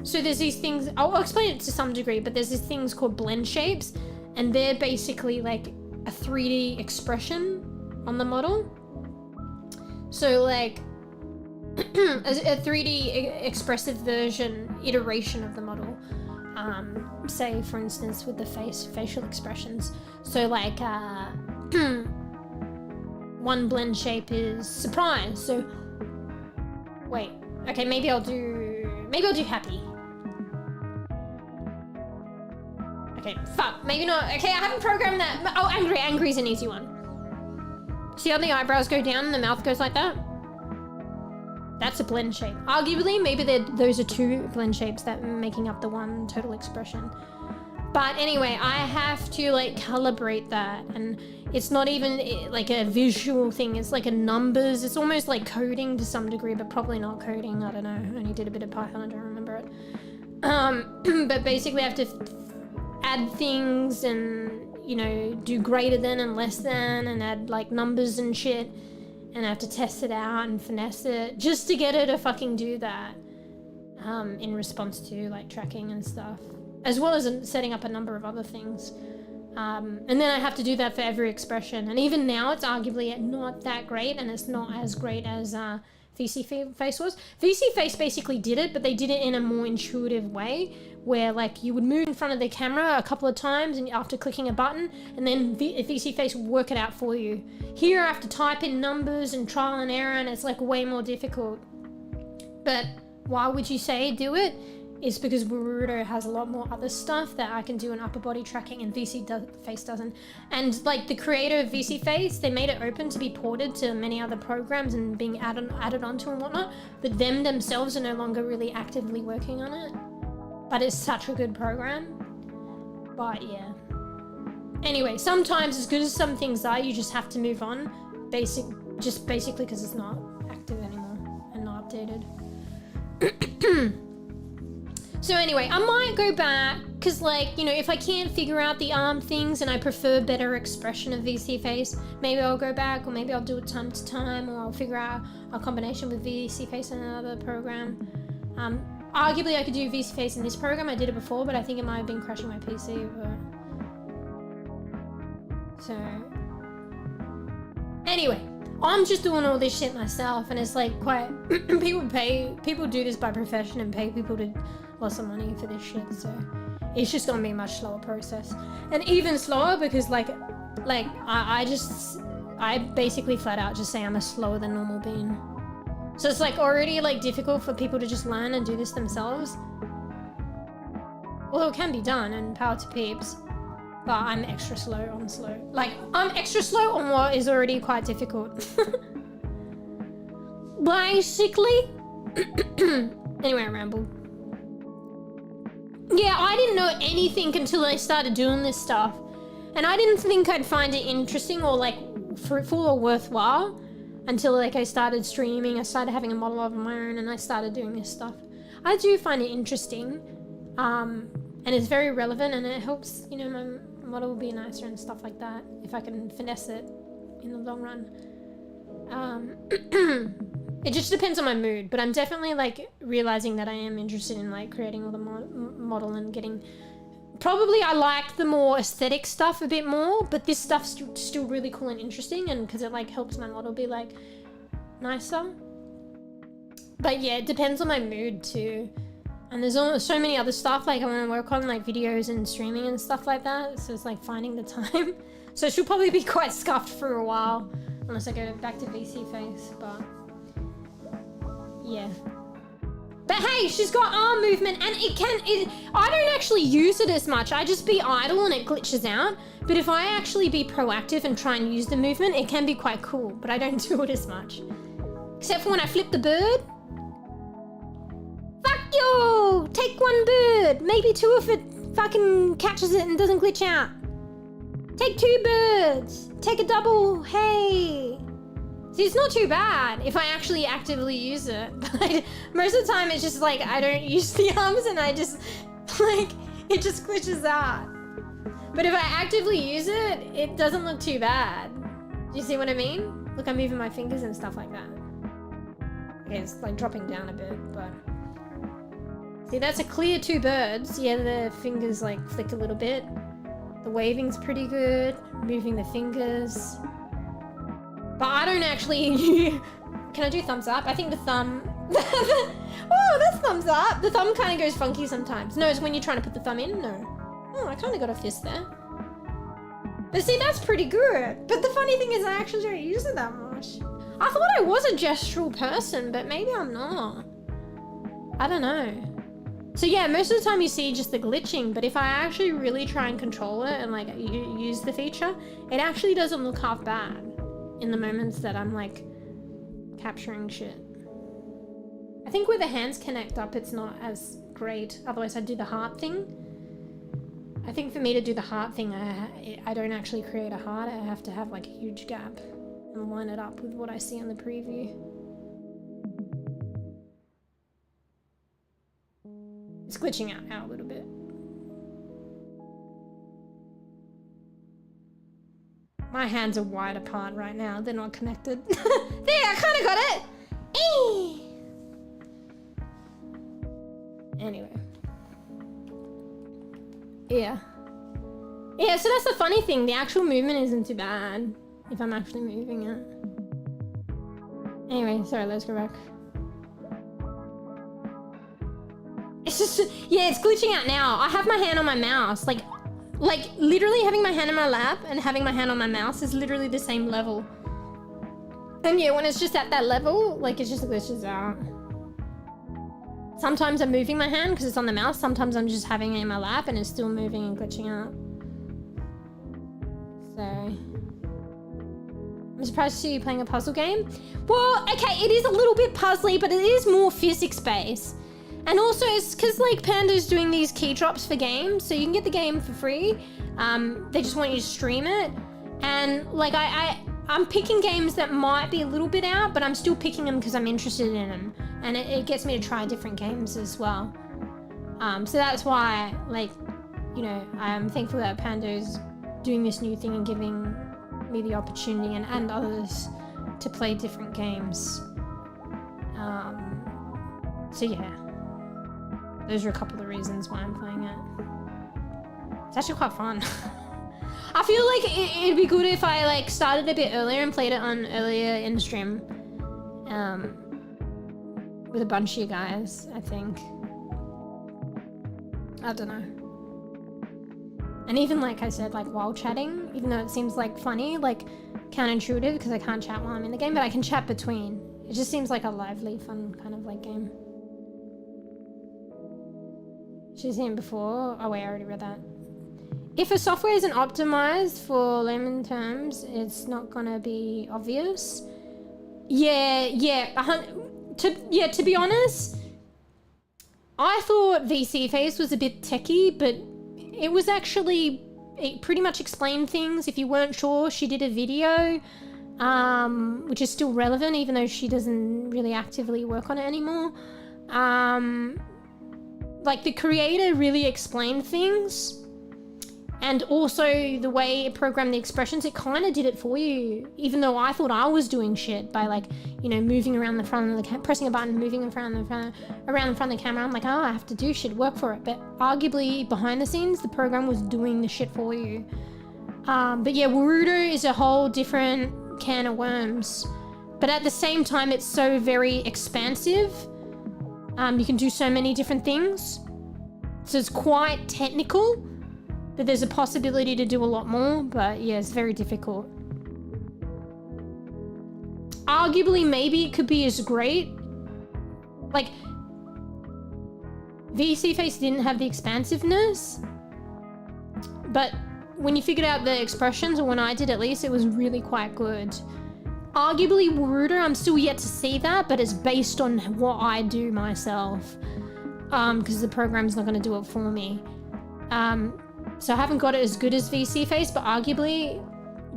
so there's these things, I'll explain it to some degree, but there's these things called blend shapes, and they're basically like a 3D expression on the model. So like, a 3D expressive version, iteration of the model. Say, for instance, with the facial expressions. So like, one blend shape is surprise. So, wait, okay, maybe I'll do happy. Okay, fuck, maybe not. Okay, I haven't programmed that. Oh, angry's an easy one. See how the eyebrows go down and the mouth goes like that? That's a blend shape. Arguably, maybe those are two blend shapes that are making up the one total expression. But anyway, I have to like calibrate that, and it's not even like a visual thing. It's like a numbers. It's almost like coding to some degree, but probably not coding. I don't know. I only did a bit of Python. I don't remember it. But basically, I have to add things and, you know, do greater than and less than, and add like numbers and shit. And I have to test it out and finesse it just to get her to fucking do that in response to like tracking and stuff. as well as setting up a number of other things. And then I have to do that for every expression. And even now it's arguably not that great, and it's not as great as VC Face was. VC Face basically did it, but they did it in a more intuitive way, where like you would move in front of the camera a couple of times and after clicking a button, and then VC Face would work it out for you. Here I have to type in numbers and trial and error, and it's like way more difficult. But why would you say do it? Is because Naruto has a lot more other stuff that I can do in upper body tracking, and Face doesn't. And like the creator of VC Face, they made it open to be ported to many other programs and being added onto and whatnot, but them themselves are no longer really actively working on it. But it's such a good program. But yeah. Anyway, sometimes as good as some things are, you just have to move on. Basically because it's not active anymore and not updated. So anyway, I might go back because, like, you know, if I can't figure out the arm things and I prefer better expression of VC Face, maybe I'll go back, or maybe I'll do it time to time, or I'll figure out a combination with VC Face in another program. Arguably I could do VC Face in this program. I did it before, but I think it might have been crashing my PC. So anyway, I'm just doing all this shit myself, and it's like quite people do this by profession and pay people to lots of money for this shit, so it's just gonna be a much slower process, and even slower because like I basically flat out just say I'm a slower than normal being. So it's like already like difficult for people to just learn and do this themselves. Although it can be done, and power to peeps, but I'm extra slow on slow. Like I'm extra slow on what is already quite difficult. Basically. Anyway, I rambled. Yeah, I didn't know anything until I started doing this stuff. And I didn't think I'd find it interesting or like fruitful or worthwhile until like I started streaming, I started having a model of my own, and I started doing this stuff. I do find it interesting, and it's very relevant, and it helps, you know, my model will be nicer and stuff like that if I can finesse it in the long run. It just depends on my mood, but I'm definitely like realizing that I am interested in like creating all the model and getting. Probably I like the more aesthetic stuff a bit more, but this stuff's still really cool and interesting, and because it like helps my model be like nicer. But yeah, it depends on my mood too. And there's so many other stuff like I want to work on, like videos and streaming and stuff like that, so it's like finding the time. So she'll probably be quite scuffed for a while unless I go back to VC Face, but yeah. But hey, she's got arm movement, and I don't actually use it as much. I just be idle and it glitches out. But if I actually be proactive and try and use the movement, it can be quite cool, but I don't do it as much. Except for when I flip the bird. Fuck you! Take one bird, maybe two if it fucking catches it and doesn't glitch out. Take two birds, take a double, hey. See, it's not too bad if I actually actively use it. But most of the time it's just like I don't use the arms and I just like it just glitches out. But if I actively use it, it doesn't look too bad. Do you see what I mean? Look, I'm moving my fingers and stuff like that. Okay, it's like dropping down a bit, but see, that's a clear two birds. Yeah, the fingers like flick a little bit. The waving's pretty good. Moving the fingers. But I don't actually... Can I do thumbs up? I think the thumb... Oh, that's thumbs up. The thumb kind of goes funky sometimes. No, it's when you're trying to put the thumb in. No. Oh, I kind of got a fist there. But see, that's pretty good. But the funny thing is I actually don't use it that much. I thought I was a gestural person, but maybe I'm not. I don't know. So yeah, most of the time you see just the glitching, but if I actually really try and control it and like use the feature, it actually doesn't look half bad in the moments that I'm like capturing shit. I think where the hands connect up, it's not as great. Otherwise I'd do the heart thing. I think for me to do the heart thing, I don't actually create a heart. I have to have like a huge gap and line it up with what I see on the preview. It's glitching out now a little bit. My hands are wide apart right now. They're not connected. There, I kind of got it. Anyway. Yeah. Yeah, so that's the funny thing. The actual movement isn't too bad if I'm actually moving it. Anyway, sorry, let's go back. It's just, yeah, it's glitching out now. I have my hand on my mouse. Like literally having my hand on my lap and having my hand on my mouse is literally the same level. And yeah, when it's just at that level, like it just glitches out. Sometimes I'm moving my hand because it's on the mouse. Sometimes I'm just having it in my lap and it's still moving and glitching out. So, I'm surprised to see you playing a puzzle game. Well, okay, it is a little bit puzzly, but it is more physics-based. And also, it's because like Panda's doing these key drops for games, so you can get the game for free. They just want you to stream it. And like I'm picking games that might be a little bit out, but I'm still picking them because I'm interested in them. And it gets me to try different games as well. So that's why, like, you know, I'm thankful that Panda's doing this new thing and giving me the opportunity and others to play different games. So yeah, those are a couple of reasons why I'm playing it. It's actually quite fun. I feel like it'd be good if I like started a bit earlier and played it on earlier in stream, with a bunch of you guys. I think. I don't know. And even like I said, like while chatting, even though it seems like funny, like counterintuitive because I can't chat while I'm in the game, but I can chat between. It just seems like a lively, fun kind of like game. She's seen before. Oh wait, I already read that. If a software isn't optimized for layman terms, it's not gonna be obvious. Yeah. To be honest, I thought VC Face was a bit techie, but it was actually, it pretty much explained things. If you weren't sure, she did a video, which is still relevant, even though she doesn't really actively work on it anymore. Like the creator really explained things. And also the way it programmed the expressions, it kind of did it for you. Even though I thought I was doing shit by like, you know, moving around the front of the pressing a button, moving around the front of the camera. I'm like, oh, I have to do shit, work for it. But arguably behind the scenes, the program was doing the shit for you. But yeah, Warudo is a whole different can of worms. But at the same time, it's so very expansive. You can do so many different things. So it's quite technical. But there's a possibility to do a lot more, but yeah, it's very difficult. Arguably, maybe it could be as great. Like, VC Face didn't have the expansiveness, but when you figured out the expressions, or when I did at least, it was really quite good. Arguably, Warudo, I'm still yet to see that, but it's based on what I do myself, because the program's not going to do it for me. So I haven't got it as good as VC Face, but arguably,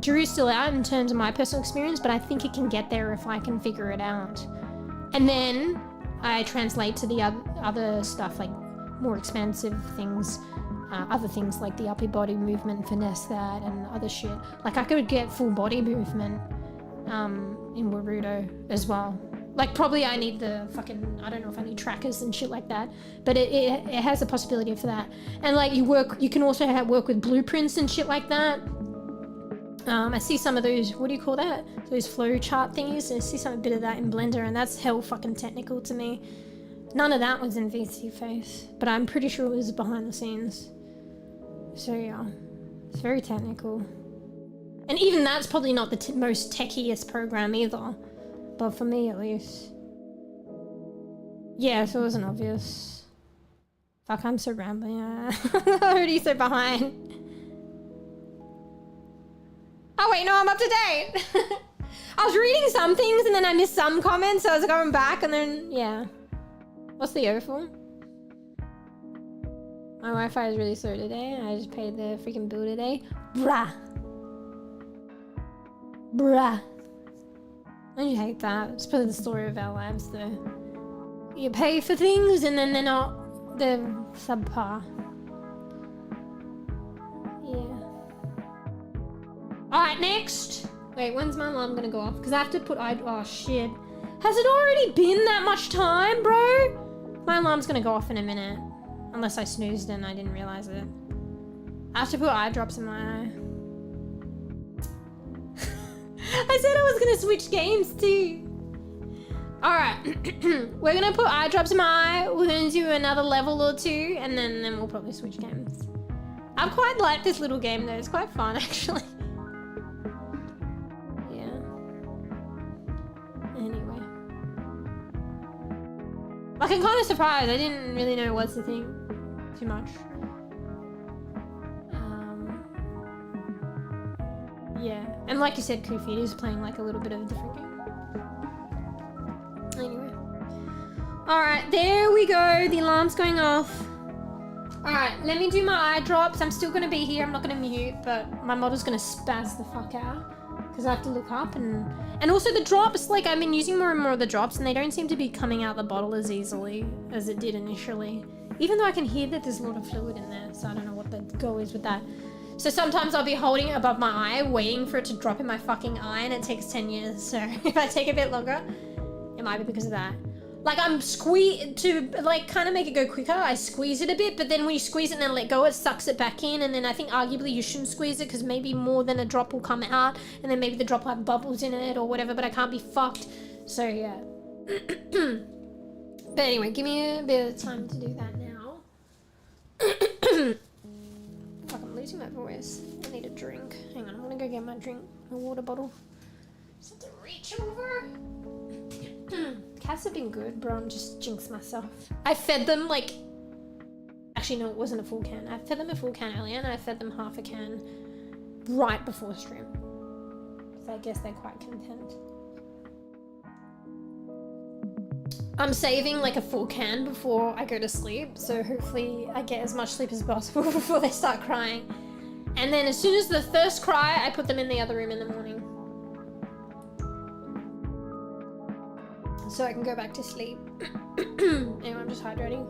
jury's still out in terms of my personal experience, but I think it can get there if I can figure it out. And then I translate to the other stuff, like more expansive things, other things like the upper body movement, finesse that, and other shit. Like I could get full body movement in Warudo as well. Like probably I need the fucking, I don't know if I need trackers and shit like that, but it has a possibility for that. And like you can also work with blueprints and shit like that. I see some of those, what do you call that? Those flow chart thingies. I see some bit of that in Blender, and that's hell fucking technical to me. None of that was in VC Face, but I'm pretty sure it was behind the scenes. So yeah, it's very technical. And even that's probably not the most techiest program either. But for me, at least. Yeah, so it wasn't obvious. Fuck, I'm so rambling. I'm already so behind. Oh wait, no, I'm up to date. I was reading some things and then I missed some comments, so I was going back and then, yeah. What's the O for? My Wi-Fi is really slow today. I just paid the freaking bill today. Bruh. Don't you hate that? It's probably the story of our lives though. You pay for things and then they're subpar. Yeah. Alright, next. Wait, when's my alarm gonna go off? Because I have to put, oh shit. Has it already been that much time, bro? My alarm's gonna go off in a minute. Unless I snoozed and I didn't realize it. I have to put eye drops in my eye. I said I was gonna switch games too. Alright, we're gonna put eye drops in my eye, we're gonna do another level or two, and then we'll probably switch games. I quite like this little game though, it's quite fun actually. Yeah. Anyway. Like, I'm kind of surprised, I didn't really know what's the thing too much. Yeah, and like you said, Koofy is playing like a little bit of a different game. Anyway. Alright, there we go. The alarm's going off. Alright, let me do my eye drops. I'm still going to be here. I'm not going to mute, but my model's going to spaz the fuck out. Because I have to look up and also the drops, like I've been using more and more of the drops and they don't seem to be coming out the bottle as easily as it did initially. Even though I can hear that there's a lot of fluid in there, so I don't know what the goal is with that. So sometimes I'll be holding it above my eye, waiting for it to drop in my fucking eye, and it takes 10 years. So if I take a bit longer, it might be because of that. Like I'm to like kind of make it go quicker, I squeeze it a bit, but then when you squeeze it and then let go, it sucks it back in. And then I think arguably you shouldn't squeeze it because maybe more than a drop will come out, and then maybe the drop will have bubbles in it or whatever, but I can't be fucked. So yeah. But anyway, give me a bit of time to do that now. Fuck, I'm losing my voice. I need a drink. Hang on, I'm gonna go get my drink, my water bottle. Just have to reach over. Cats have been good, bro. I'm just jinxed myself. I fed them like... Actually, no, it wasn't a full can. I fed them a full can earlier and I fed them half a can right before stream. So I guess they're quite content. I'm saving like a full can before I go to sleep, so hopefully I get as much sleep as possible before they start crying. And then as soon as the first cry, I put them in the other room in the morning. So I can go back to sleep. Anyway, I'm just hydrating.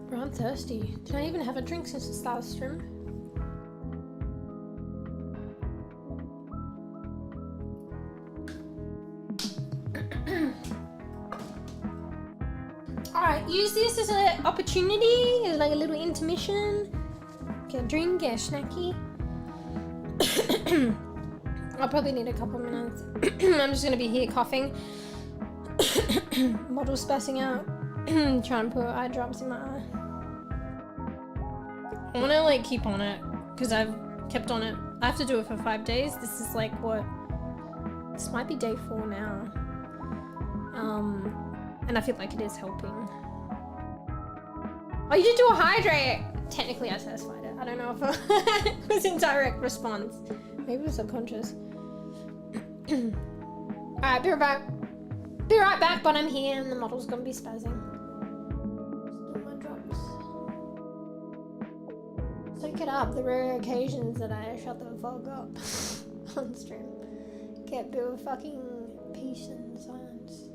Bro, I'm thirsty. Did I even have a drink since the start of stream? Alright, use this as an opportunity, as like a little intermission. Get a drink, get a snacky. I'll probably need a couple minutes. I'm just gonna be here coughing. Model spazzing out. Trying to put eye drops in my eye. I wanna like keep on it because I've kept on it. I have to do it for 5 days. This is like what? This might be day 4 now. And I feel like it is helping. Oh, you did do a hydrate! Technically I satisfied it. I don't know if it was in direct response. Maybe it was subconscious. Alright, be right back. Be right back, but I'm here and the model's gonna be spazzing. Just do my drops. Soak it up, the rare occasions that I shut the fuck up on stream. Get a bit of fucking peace and silence.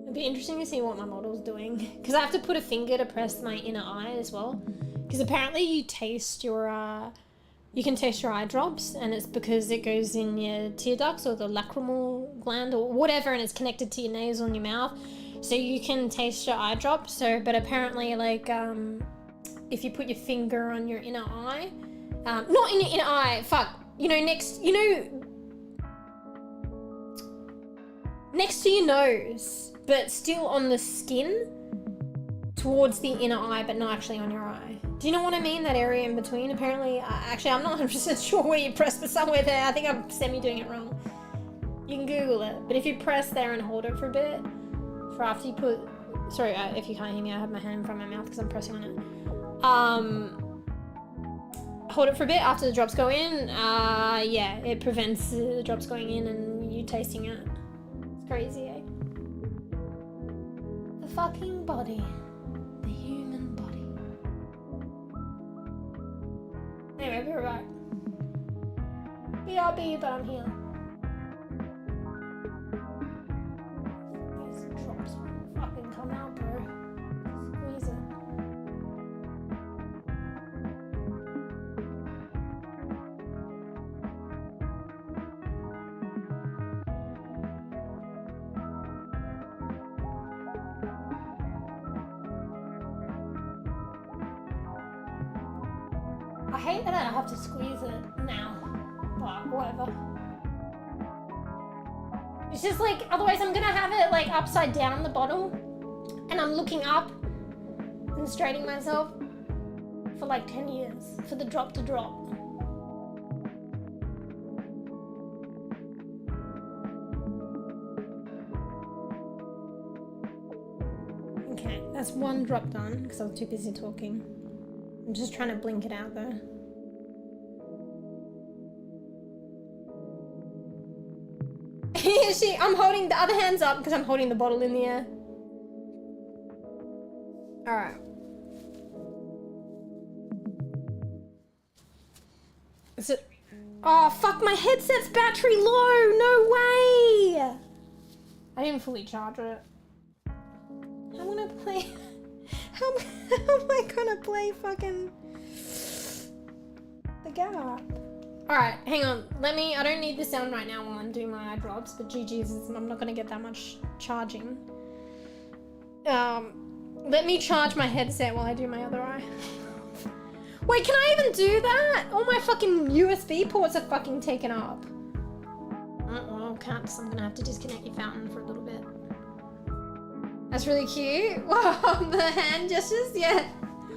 It'd be interesting to see what my model's doing because I have to put a finger to press my inner eye as well, because apparently you taste your you can taste your eye drops, and it's because it goes in your tear ducts or the lacrimal gland or whatever, and it's connected to your nasal and your mouth, so you can taste your eye drops. So but apparently like if you put your finger on your inner eye, not in your inner eye, fuck, you know, next to your nose, but still on the skin towards the inner eye, but not actually on your eye. Do you know what I mean? That area in between. Apparently, actually, I'm not 100% sure where you press, but somewhere there. I think I'm semi-doing it wrong. You can Google it. But if you press there and hold it for a bit, for after you put... Sorry, if you can't hear me, I have my hand in front of my mouth because I'm pressing on it. Hold it for a bit after the drops go in. Yeah, it prevents the drops going in and you tasting it. It's crazy, eh? The fucking body. The human body. Anyway, be right back. BRB, but I'm here. These drops won't fucking come out, bro. Squeeze it. I hate that I have to squeeze it now, but whatever. It's just like, otherwise I'm gonna have it like upside down the bottle and I'm looking up and straining myself for like 10 years for the drop to drop. Okay, that's one drop done because I was too busy talking. I'm just trying to blink it out though. See, I'm holding the other hand's up because I'm holding the bottle in the air. Alright. Is it? Oh, fuck, my headset's battery low! No way! I didn't fully charge it. How am I gonna play? How am I gonna play fucking the gap? Alright, hang on. I don't need the sound right now while I'm doing my eye drops, but GG's, I'm not gonna get that much charging. Let me charge my headset while I do my other eye. Wait, can I even do that? All my fucking USB ports are fucking taken up. Well, can't, so I'm gonna have to disconnect your fountain for a little bit. That's really cute. Wow, the hand gestures, yeah.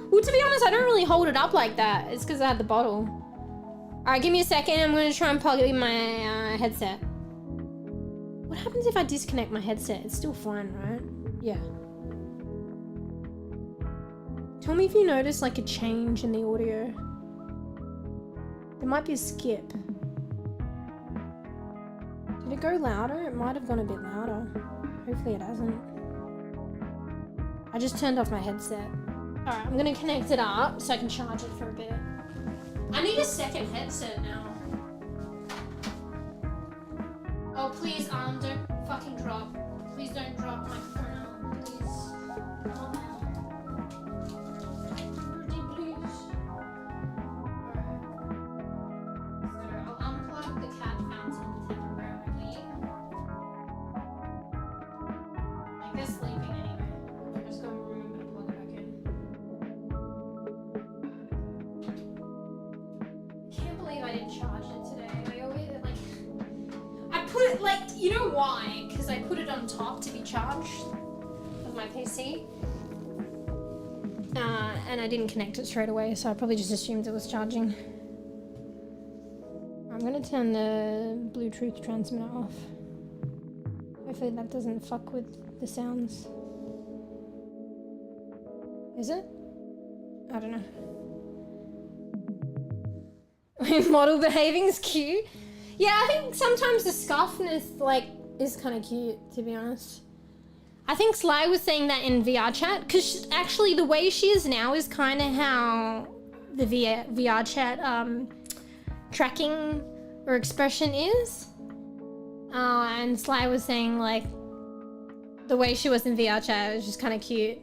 Well, to be honest, I don't really hold it up like that. It's because I had the bottle. Alright, give me a second. I'm gonna try and plug in my headset. What happens if I disconnect my headset? It's still fine, right? Yeah. Tell me if you notice like a change in the audio. There might be a skip. Did it go louder? It might have gone a bit louder. Hopefully it hasn't. I just turned off my headset. Alright, I'm gonna connect it up so I can charge it for a bit. I need a second headset now. Oh, please, don't fucking drop. Please don't drop my phone, please. Oh, pretty please. Alright. So, I'll unplug the cat fountain temporarily. Like, they're sleeping anyway. I'll just go in the room and plug it back in. I didn't charge it today. I always I put it like, you know why? Because I put it on top to be charged of my PC. And I didn't connect it straight away, so I probably just assumed it was charging. I'm gonna turn the Bluetooth transmitter off. Hopefully that doesn't fuck with the sounds. Is it? I don't know. Model behaving is cute. Yeah, I think sometimes the scuffness like is kind of cute, to be honest. I think Sly was saying that in VR chat because actually the way she is now is kind of how the VR chat tracking or expression is. And Sly was saying like the way she was in VR chat was just kind of cute.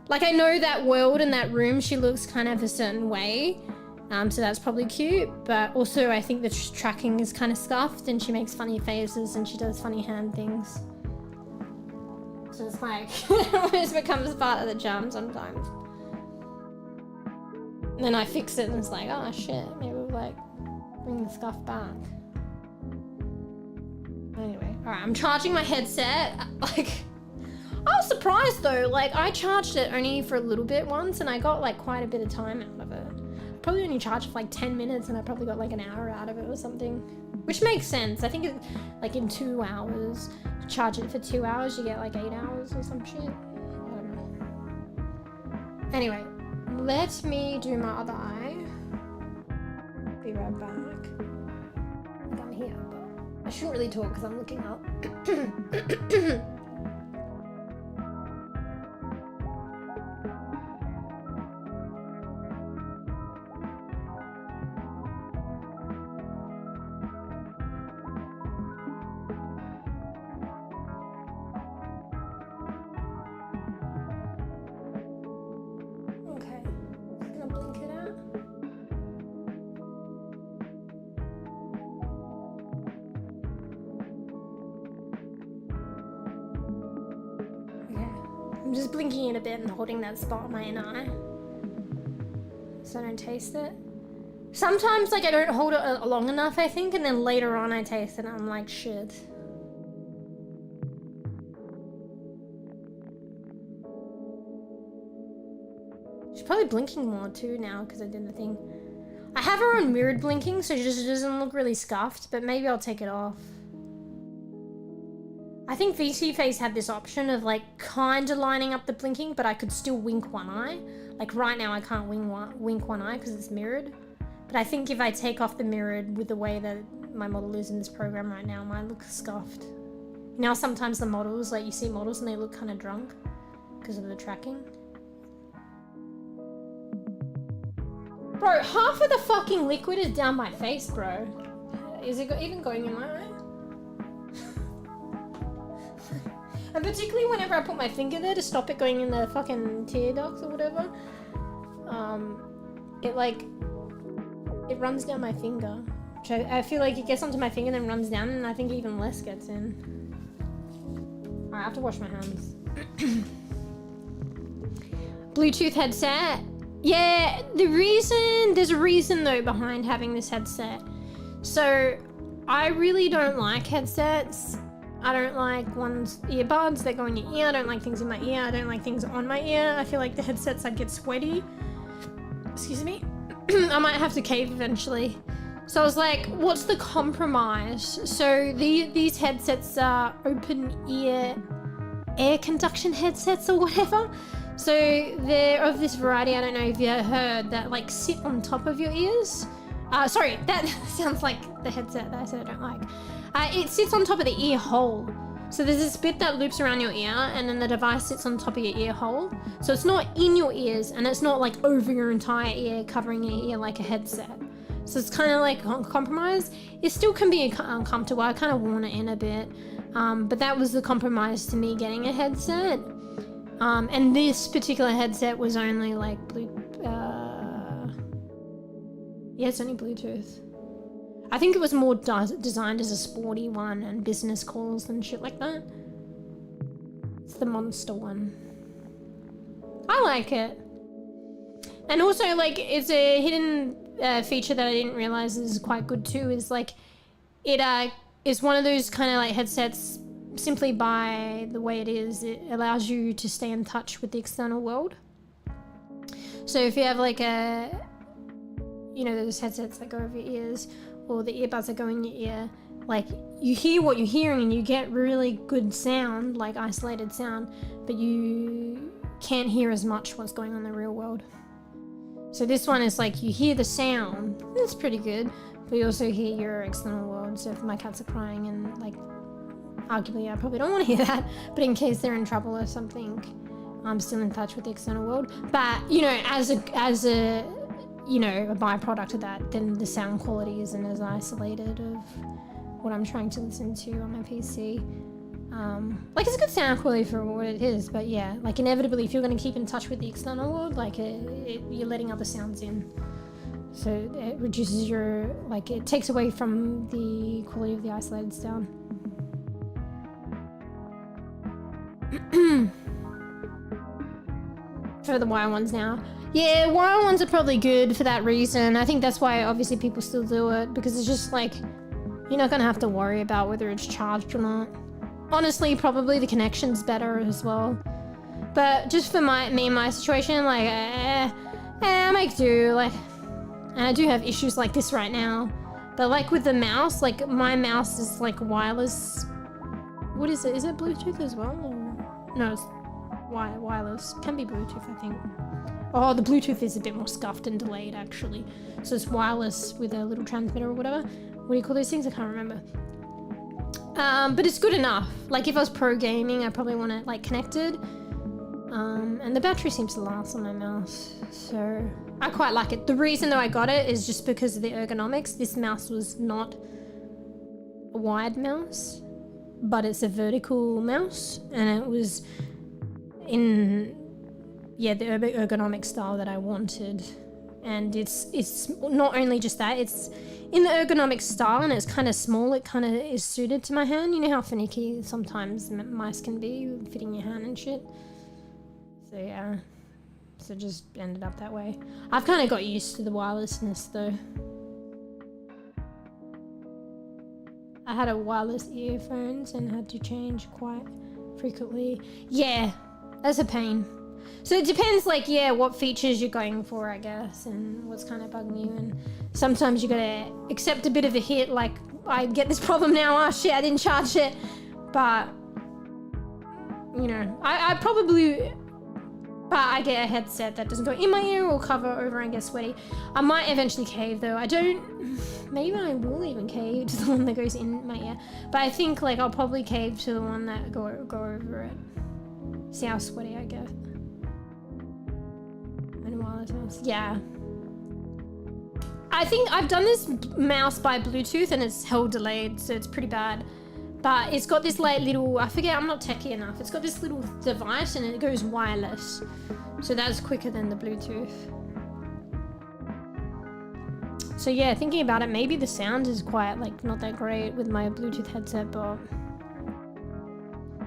Like I know that world and that room, she looks kind of a certain way. So that's probably cute, but also I think the tracking is kind of scuffed and she makes funny faces and she does funny hand things. So it's like, it almost becomes part of the charm sometimes. And then I fix it and it's like, oh shit, maybe we'll like bring the scuff back. Anyway, alright, I'm charging my headset. Like, I was surprised though, like I charged it only for a little bit once and I got like quite a bit of time out of it. Probably only charged for like 10 minutes and I probably got like an hour out of it or something. Which makes sense. I think it, like in 2 hours, charge it for 2 hours, you get like 8 hours or some shit. I don't know. Anyway, let me do my other eye. Be right back. I think I'm here, but I shouldn't really talk because I'm looking up. I'm just blinking it a bit and holding that spot on my inner eye so I don't taste it. Sometimes like I don't hold it long enough, I think, and then later on I taste it and I'm like, shit. She's probably blinking more too now because I did the thing. I have her on mirrored blinking, so she just doesn't look really scuffed, but maybe I'll take it off. I think VT Face had this option of like kind of lining up the blinking, but I could still wink one eye. Like right now I can't wink one eye because it's mirrored. But I think if I take off the mirrored with the way that my model is in this program right now, it might look scuffed. You know, sometimes the models, like you see models and they look kind of drunk because of the tracking. Bro, half of the fucking liquid is down my face, bro. Is it even going in my eye? And particularly whenever I put my finger there to stop it going in the fucking tear ducts or whatever, it runs down my finger. Which I feel like it gets onto my finger and then runs down, and I think even less gets in. Alright, I have to wash my hands. Bluetooth headset. Yeah, there's a reason though behind having this headset. So, I really don't like headsets. I don't like earbuds that go in your ear. I don't like things in my ear. I don't like things on my ear. I feel like the headsets, I'd get sweaty. Excuse me. I might have to cave eventually. So I was like, what's the compromise? So these headsets are open ear air conduction headsets or whatever. So they're of this variety. I don't know if you heard that, like sit on top of your ears. Sorry, that sounds like the headset that I said I don't like. It sits on top of the ear hole. So there's this bit that loops around your ear, and then the device sits on top of your ear hole. So it's not in your ears, and it's not like over your entire ear, covering your ear like a headset. So it's kind of like a compromise. It still can be uncomfortable. I kind of worn it in a bit. But that was the compromise to me getting a headset. And this particular headset was only like yeah, it's only Bluetooth. I think it was more designed as a sporty one and business calls and shit like that. It's the monster one. I like it. And also, like, it's a hidden feature that I didn't realize is quite good too, is like, it is one of those kind of like headsets, simply by the way it is, it allows you to stay in touch with the external world. So if you have like those headsets that go over your ears, or the earbuds that go in your ear, like you hear what you're hearing and you get really good sound, like isolated sound, but you can't hear as much what's going on in the real world. So this one is like you hear the sound, it's pretty good, but you also hear your external world. So if my cats are crying and like, arguably I probably don't want to hear that, but in case they're in trouble or something, I'm still in touch with the external world. But you know, as a byproduct of that, then the sound quality isn't as isolated of what I'm trying to listen to on my PC. Like it's a good sound quality for what it is, but yeah, like inevitably if you're going to keep in touch with the external world, like you're letting other sounds in. So it reduces it takes away from the quality of the isolated sound. For the wire ones now. Yeah, wire ones are probably good for that reason. I think that's why obviously people still do it, because it's just like, you're not gonna have to worry about whether it's charged or not. Honestly, probably the connection's better as well. But just for me and my situation, like, I make do, like, and I do have issues like this right now. But like with the mouse, like my mouse is like wireless. What is it? Is it Bluetooth as well? Or... No, it's wireless. Can be Bluetooth, I think. Oh, the Bluetooth is a bit more scuffed and delayed actually. So it's wireless with a little transmitter or whatever. What do you call those things? I can't remember. But it's good enough. Like if I was pro gaming, I probably want it like connected. And the battery seems to last on my mouse. So I quite like it. The reason though I got it is just because of the ergonomics. This mouse was not a wide mouse, but it's a vertical mouse. And it was in... yeah, the ergonomic style that I wanted. And it's not only just that, it's in the ergonomic style and it's kind of small, it kind of is suited to my hand. You know how finicky sometimes mice can be, fitting your hand and shit. So yeah, So it just ended up that way. I've kind of got used to the wirelessness though. I had a wireless earphones and had to change quite frequently. Yeah, that's a pain. So it depends, like, yeah, what features you're going for, I guess, and what's kind of bugging you. And sometimes you gotta accept a bit of a hit, like, I get this problem now, oh shit, I didn't charge it. But, you know, I probably, but I get a headset that doesn't go in my ear or cover over and get sweaty. I might eventually cave though. I don't, maybe I will even cave to the one that goes in my ear. But I think, like, I'll probably cave to the one that go over it. See how sweaty I get. Yeah. I think I've done this mouse by Bluetooth and it's hell delayed, so it's pretty bad. But it's got this like little, I forget, I'm not techie enough. It's got this little device and it goes wireless. So that's quicker than the Bluetooth. So yeah, thinking about it, maybe the sound is quite like not that great with my Bluetooth headset, but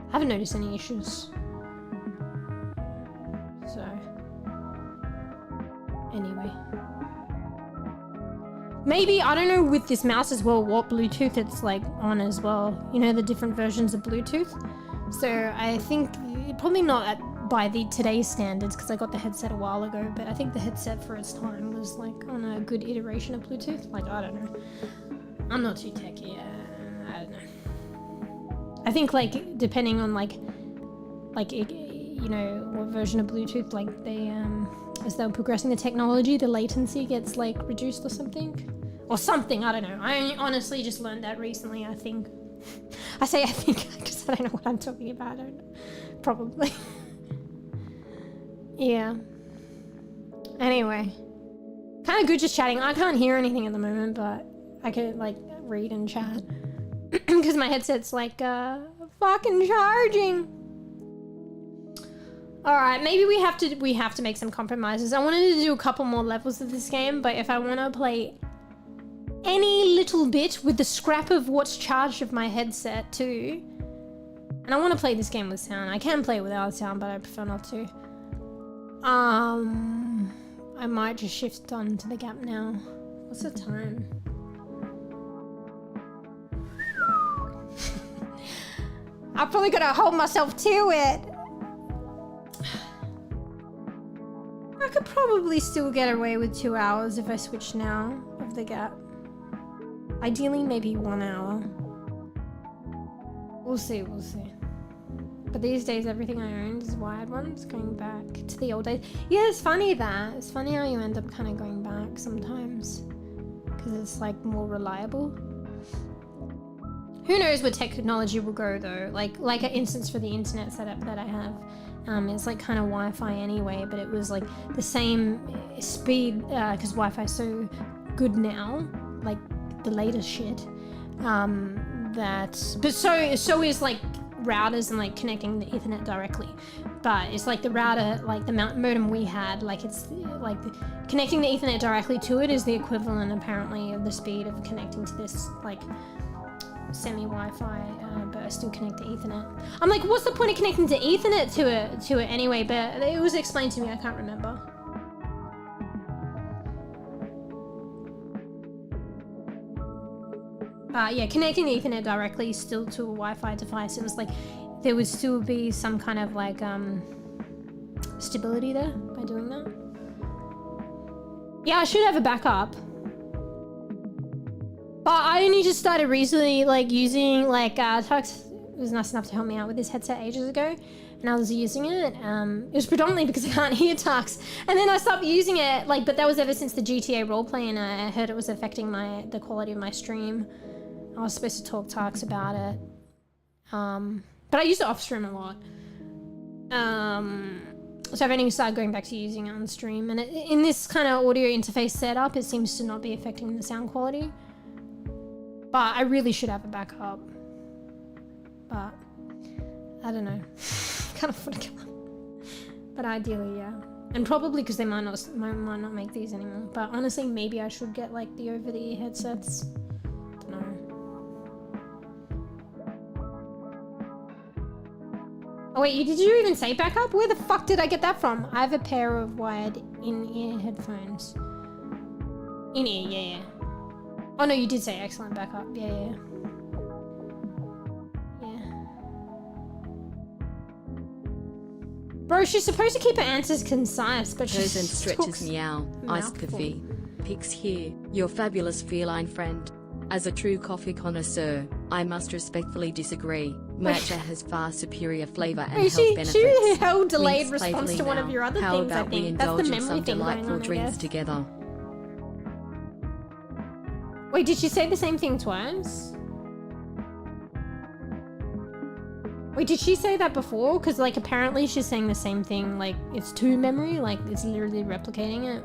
I haven't noticed any issues. So anyway, maybe, I don't know with this mouse as well what Bluetooth it's like on as well, you know, the different versions of Bluetooth. So I think probably not by today's standards, because I got the headset a while ago, but I think the headset for its time was like on a good iteration of Bluetooth. Like, I don't know, I'm not too techy. I don't know. I think like depending on like you know what version of Bluetooth, like they as they're progressing the technology, the latency gets like reduced or something. I don't know. I honestly just learned that recently, I think. I say I think because I don't know what I'm talking about. I don't know. Probably. Yeah. Anyway. Kind of good just chatting. I can't hear anything at the moment, but I could like read and chat. Because my headset's like fucking charging. Alright, maybe we have to make some compromises. I wanted to do a couple more levels of this game, but if I want to play any little bit with the scrap of what's charged of my headset too, and I want to play this game with sound. I can play it without sound, but I prefer not to. I might just shift on to the gap now. What's the time? I'm probably gonna hold myself to it. I could probably still get away with 2 hours if I switch now of the gap. Ideally, maybe 1 hour. We'll see, we'll see. But these days, everything I owned is wired ones, going back to the old days. Yeah, it's funny that. It's funny how you end up kind of going back sometimes. Because it's like more reliable. Who knows where technology will go though. Like an instance for the internet setup that I have. It's like kind of Wi-Fi anyway, but it was like the same speed because Wi-Fi is so good now, like the latest shit. But so is like routers and like connecting the Ethernet directly. But it's like the router, like the modem we had, like it's like connecting the Ethernet directly to it is the equivalent apparently of the speed of connecting to this like semi-Wi-Fi, but I still connect to Ethernet. I'm like, what's the point of connecting to Ethernet to it anyway? But it was explained to me, I can't remember. Yeah, connecting the Ethernet directly still to a Wi-Fi device, it was like, there would still be some kind of like, stability there by doing that. Yeah, I should have a backup. But I only just started recently, like, using, like, Tux was nice enough to help me out with this headset ages ago, and I was using it. It was predominantly because I can't hear Tux, and then I stopped using it, like, but that was ever since the GTA roleplay, and I heard it was affecting the quality of my stream. I was supposed to talk Tux about it. But I use it off stream a lot. So I've only started going back to using it on stream, and in this kind of audio interface setup, it seems to not be affecting the sound quality. But I really should have a backup. But I don't know. Kind of want to kill them. But ideally, yeah. And probably because they might not make these anymore. But honestly, maybe I should get like the over-the-ear headsets. Don't know. Oh wait, did you even say backup? Where the fuck did I get that from? I have a pair of wired in-ear headphones. In-ear, yeah. Oh no, you did say excellent backup. Yeah. Bro, she's supposed to keep her answers concise, but she's Person stretches meow, ice coffee. Pics here, your fabulous feline friend. As a true coffee connoisseur, I must respectfully disagree. Matcha has far superior flavor and health benefits. She held delayed Links response playfully to one now. of your other How things, I about we think. That's the indulge in memory some thing going delightful on, I drinks guess. together? Wait, did she say the same thing twice? Wait, did she say that before? Because, like, apparently she's saying the same thing. Like, it's to memory. Like, it's literally replicating it.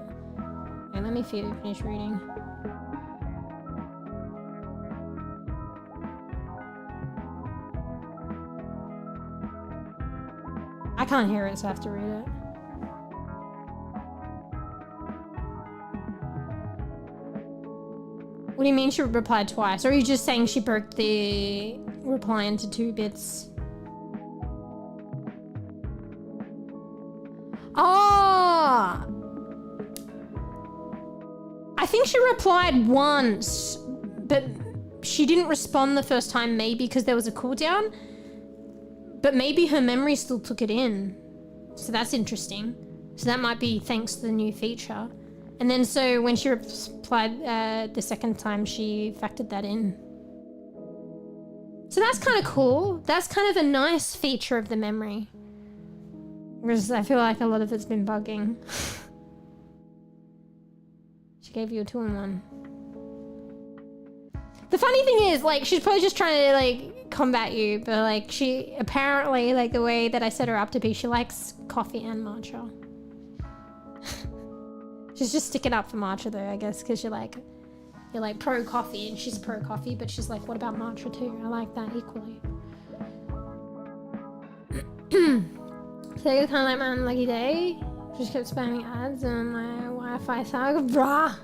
Okay, let me finish reading. I can't hear it, so I have to read it. What do you mean she replied twice? Or are you just saying she broke the reply into 2 bits? Oh! I think she replied once, but she didn't respond the first time, maybe because there was a cooldown. But maybe her memory still took it in. So that's interesting. So that might be thanks to the new feature. And then so when she replied the second time, she factored that in. So that's kind of cool. That's kind of a nice feature of the memory. Whereas I feel like a lot of it's been bugging. She gave you a 2-in-1. The funny thing is, like, she's probably just trying to, like, combat you, but, like, she apparently, like, the way that I set her up to be, she likes coffee and matcha. She's just sticking up for matcha, though, I guess, because you're like pro coffee, and she's pro coffee, but she's like, what about matcha too? I like that equally. So you kind of like my unlucky day. Just kept spamming ads on my Wi-Fi sag, bruh.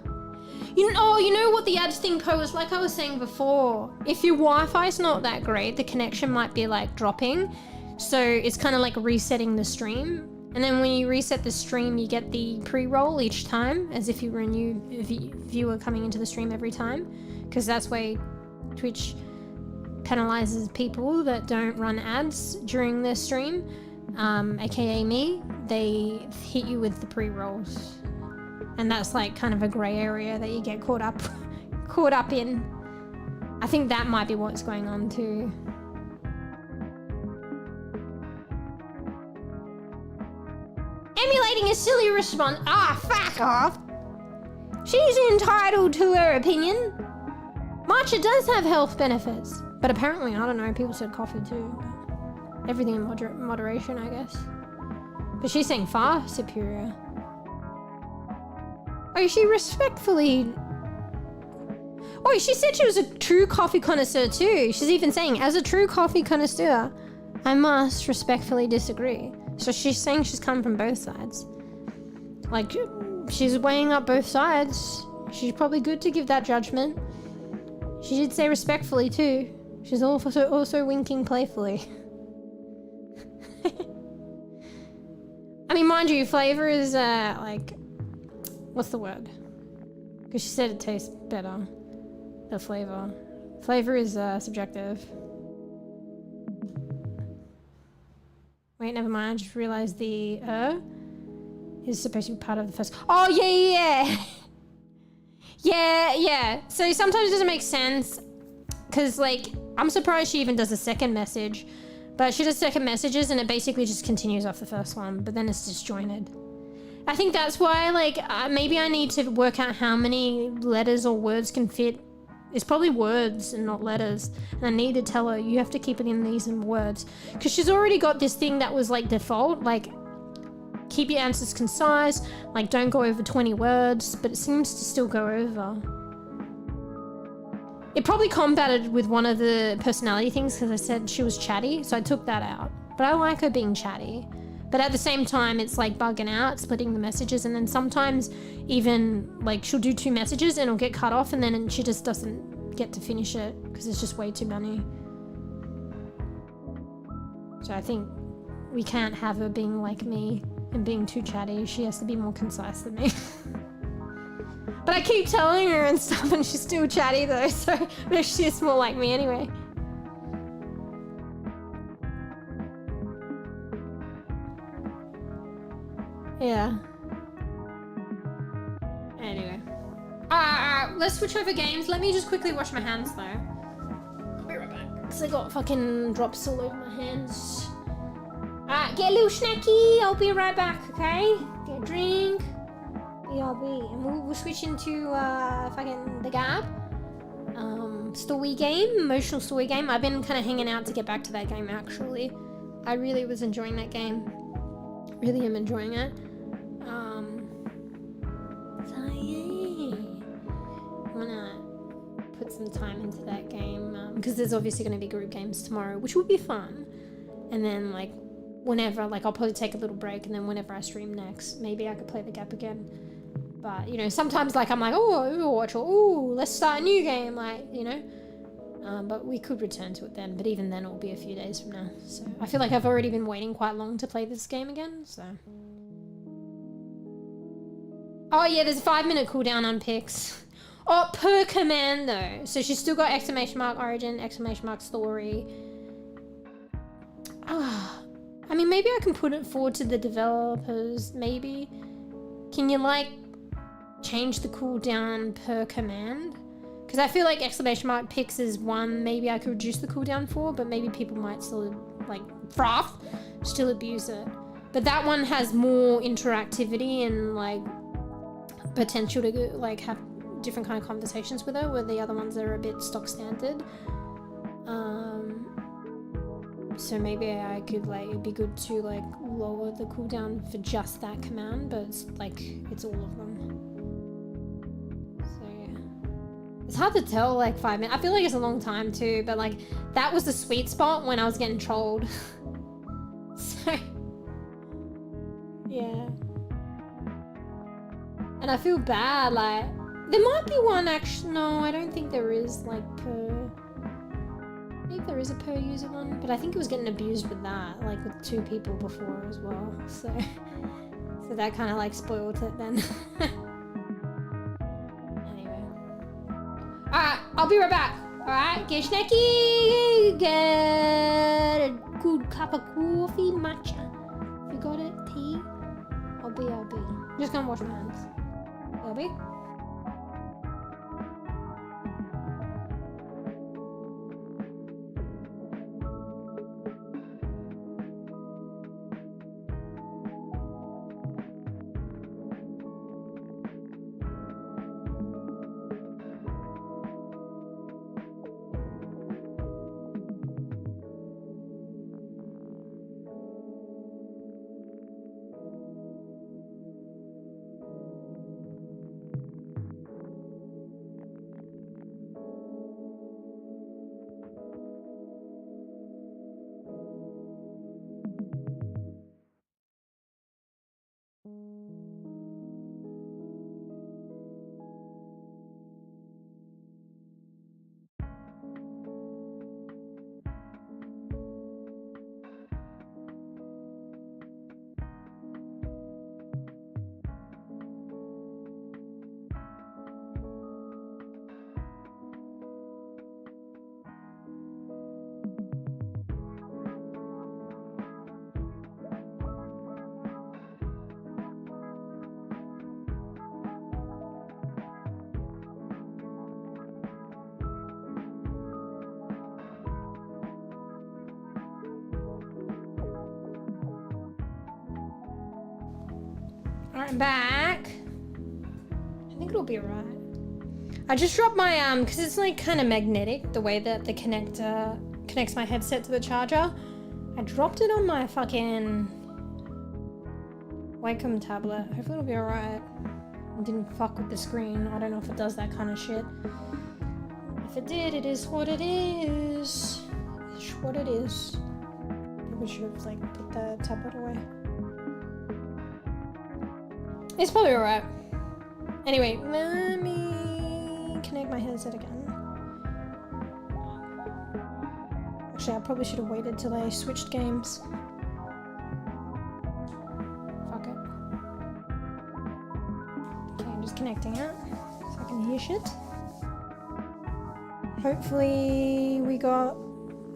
You know what the ads thing pose, like I was saying before, if your Wi-Fi is not that great, the connection might be like dropping. So it's kind of like resetting the stream. And then when you reset the stream, you get the pre-roll each time, as if you were a new viewer coming into the stream every time. Because that's why Twitch penalizes people that don't run ads during their stream. AKA me, they hit you with the pre-rolls. And that's like kind of a grey area that you get caught up in. I think that might be what's going on too. Emulating a silly response. Ah, fuck off. She's entitled to her opinion. Matcha does have health benefits. But apparently, I don't know, people said coffee too. But everything in moderation, I guess. But she's saying far superior. Oh, she respectfully... Oh, she said she was a true coffee connoisseur too. She's even saying, as a true coffee connoisseur, I must respectfully disagree. So she's saying she's come from both sides. Like, she's weighing up both sides. She's probably good to give that judgment. She did say respectfully too. She's also winking playfully. I mean, mind you, flavor is, like... What's the word? Because she said it tastes better. The flavor. Flavor is subjective. Wait, never mind. I just realized the is supposed to be part of the first. Oh, yeah. Yeah. So sometimes it doesn't make sense. Because, like, I'm surprised she even does a second message. But she does second messages and it basically just continues off the first one. But then it's disjointed. I think that's why, like, maybe I need to work out how many letters or words can fit. It's probably words and not letters. And I need to tell her, you have to keep it in these words. Because she's already got this thing that was, like, default. Like, keep your answers concise. Like, don't go over 20 words. But it seems to still go over. It probably combated with one of the personality things because I said she was chatty. So I took that out. But I like her being chatty. But at the same time, it's like bugging out, splitting the messages. And then sometimes even like she'll do 2 messages and it'll get cut off and then she just doesn't get to finish it because it's just way too many. So I think we can't have her being like me and being too chatty. She has to be more concise than me. But I keep telling her and stuff and she's still chatty though, so maybe she's more like me anyway. Yeah. Anyway. Let's switch over games. Let me just quickly wash my hands though. I'll be right back. Because I got fucking drops all over my hands. Get a little snacky. I'll be right back, okay? Get a drink. BRB. And we'll switch into fucking the Gab. Story game. Emotional story game. I've been kind of hanging out to get back to that game actually. I really was enjoying that game. Really am enjoying it. So yeah. I'm gonna put some time into that game because there's obviously going to be group games tomorrow, which will be fun. And then like whenever, like I'll probably take a little break, and then whenever I stream next, maybe I could play the Gap again. But you know, sometimes like I'm like, oh, Overwatch, or oh, let's start a new game, like, you know. But we could return to it then. But even then, it will be a few days from now. So I feel like I've already been waiting quite long to play this game again. So. Oh yeah, there's a 5-minute cooldown on picks. Oh, per command though. So she's still got exclamation mark origin, exclamation mark story. I mean, maybe I can put it forward to the developers. Maybe. Can you like change the cooldown per command? Because I feel like exclamation mark picks is one maybe I could reduce the cooldown for, but maybe people might still like still abuse it. But that one has more interactivity and like potential to like have different kind of conversations with her, where the other ones are a bit stock standard. So maybe I could like, it'd be good to like lower the cooldown for just that command, but it's like it's all of them. It's hard to tell, like 5 minutes. I feel like it's a long time too, but like that was the sweet spot when I was getting trolled. So, yeah. And I feel bad, like, there might be one actually, no, I don't think there is like per, maybe there is a per user one, but I think it was getting abused with that, like with 2 people before as well. So that kind of like spoiled it then. Alright, I'll be right back. Alright, get snacky, get a good cup of coffee, matcha. If you got it, tea, I'll be. Just gonna wash my hands. BRB. Alright, I'm back. I think it'll be alright. I just dropped my, because it's like kind of magnetic, the way that the connector connects my headset to the charger. I dropped it on my fucking Wacom tablet. Hopefully it'll be alright. I didn't fuck with the screen. I don't know if it does that kind of shit. If it did, it is what it is. It's what it is. Probably should have like put the tablet away. It's probably alright. Anyway, let me connect my headset again. Actually, I probably should have waited till I switched games. just connecting it so I can hear shit. Hopefully we got...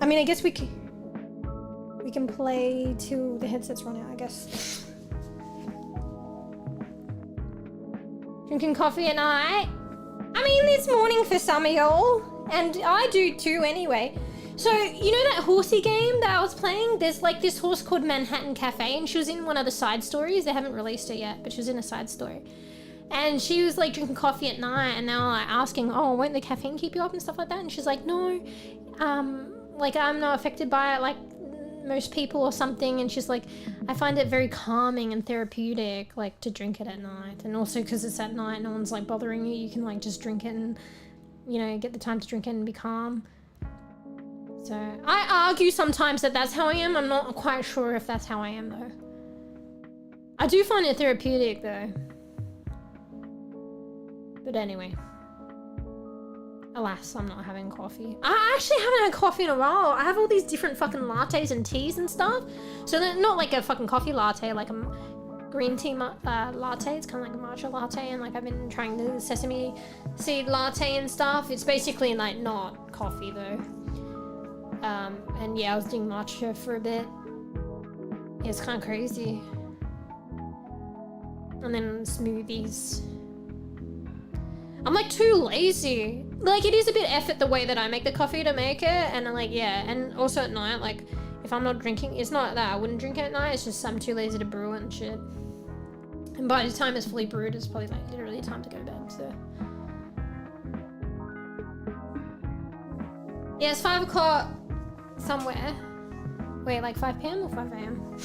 I mean, I guess we can play till the headsets run out, I guess. Drinking coffee at night? I mean, it's morning for some of y'all, and I do too anyway. So, you know that horsey game that I was playing? There's like this horse called Manhattan Cafe, and she was in one of the side stories. They haven't released it yet, but she was in a side story. And she was like drinking coffee at night, and they were like asking, oh, won't the caffeine keep you up and stuff like that? And she's like, no, like I'm not affected by it like most people or something. And she's like, I find it very calming and therapeutic, like to drink it at night. And also because it's at night, no one's like bothering you. You can like just drink it and, you know, get the time to drink it and be calm. So I argue sometimes that that's how I am. I'm not quite sure if that's how I am though. I do find it therapeutic though. But anyway. Alas, I'm not having coffee. I actually haven't had coffee in a while. I have all these different fucking lattes and teas and stuff. So they're not like a fucking coffee latte, like a green tea latte. It's kind of like a matcha latte. And like I've been trying the sesame seed latte and stuff. It's basically like not coffee though. And yeah, I was doing matcha for a bit. Yeah, it's kind of crazy. And then smoothies. I'm like too lazy. Like it is a bit effort the way that I make the coffee to make it. And I'm like, yeah. And also at night, like if I'm not drinking, it's not that I wouldn't drink it at night. It's just I'm too lazy to brew it and shit. And by the time it's fully brewed, it's probably like literally time to go to bed, so. Yeah, it's 5 o'clock somewhere. Wait, like 5 p.m. or 5 a.m.?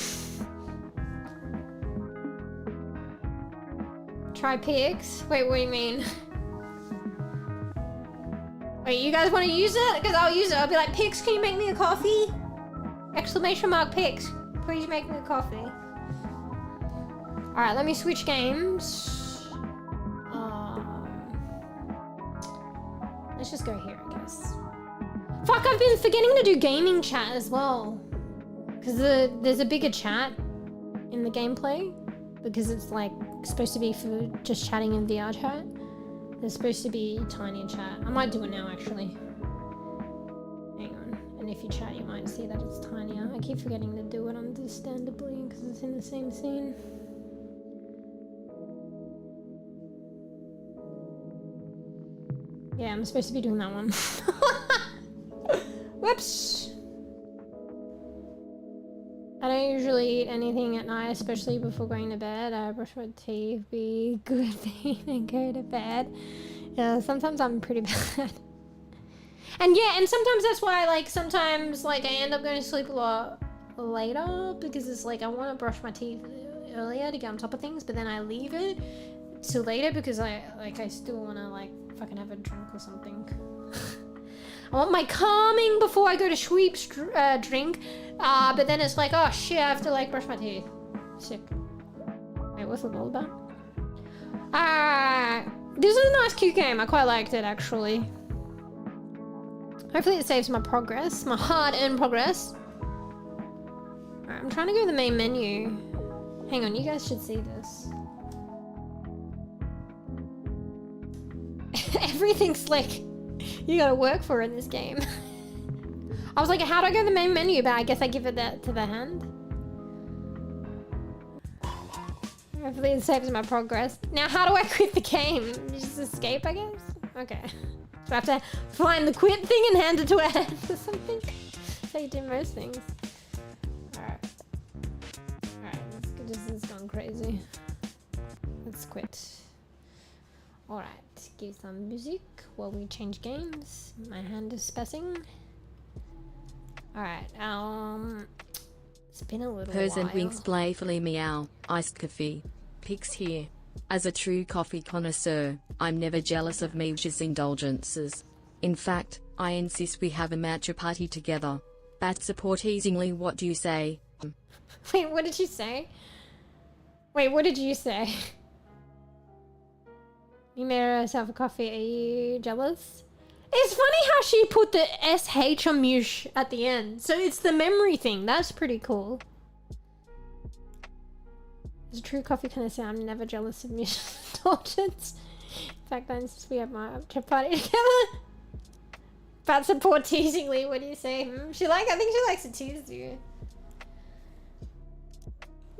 Try pigs? Wait, what do you mean? Wait, you guys want to use it? Because I'll use it. I'll be like, pigs, can you make me a coffee? Exclamation mark, pigs. Please make me a coffee. Alright, let me switch games. Let's just go here, I guess. Fuck, I've been forgetting to do gaming chat as well. Because there's a bigger chat in the gameplay. Because it's like supposed to be for just chatting in VR chat. There's supposed to be tiny chat. I might do it now actually. Hang on. And if you chat you might see that it's tinier. I keep forgetting to do it understandably because it's in the same scene. Yeah, I'm supposed to be doing that one. Whoops! I don't usually eat anything at night, especially before going to bed. I brush my teeth, be good bean, and go to bed. Yeah, sometimes I'm pretty bad. And yeah, and sometimes that's why, like, sometimes, like, I end up going to sleep a lot later, because it's like, I want to brush my teeth earlier to get on top of things, but then I leave it till later because I still want to, like, fucking have a drink or something. I want my calming before I go to sleep drink, but then it's like, oh shit, I have to like brush my teeth. Sick. Wait, what's it all about? This is a nice cute game. I quite liked it actually. Hopefully it saves my progress, my hard-earned progress. Alright, I'm trying to go to the main menu. Hang on, you guys should see this. Everything's slick. You gotta work for it in this game. I was like, how do I go to the main menu? But I guess I give it that to the hand. Hopefully it saves my progress. Now, how do I quit the game? Just escape, I guess? Okay. So I have to find the quit thing and hand it to a hand or something? That's how you do most things. Alright. Alright, this is gone crazy. Let's quit. Alright, give some music while we change games. My hand is spazzing. Alright, it's been a little Purrs while. and winks playfully meow, iced coffee. Pigs here. As a true coffee connoisseur, I'm never jealous of MeewGeo's indulgences. In fact, I insist we have a matcha party together. Bat support easingly, what do you say? Wait, what did you say? Wait, what did you say? You made herself a coffee, are you jealous? It's funny how she put the SH on Mewsh at the end. So it's the memory thing, that's pretty cool. As a true coffee connoisseur, I'm never jealous of Mish's indulgence. In fact, I insist we have my party together. Bad support teasingly, what do you say? I think she likes to tease you.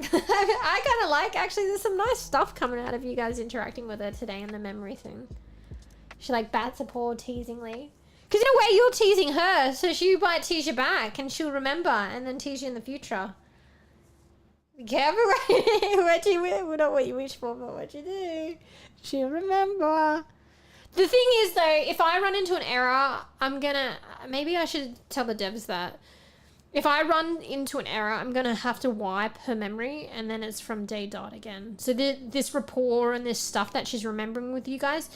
I kind of like, actually, there's some nice stuff coming out of you guys interacting with her today in the memory thing. She like bats a paw teasingly. Because in a way you're teasing her, so she might tease you back and she'll remember and then tease you in the future. Be careful what you wish, well, not what you wish for, but what you do. She'll remember. The thing is though, if I run into an error, I'm gonna, maybe I should tell the devs that. If I run into an error, I'm going to have to wipe her memory and then it's from day dot again. So this rapport and this stuff that she's remembering with you guys,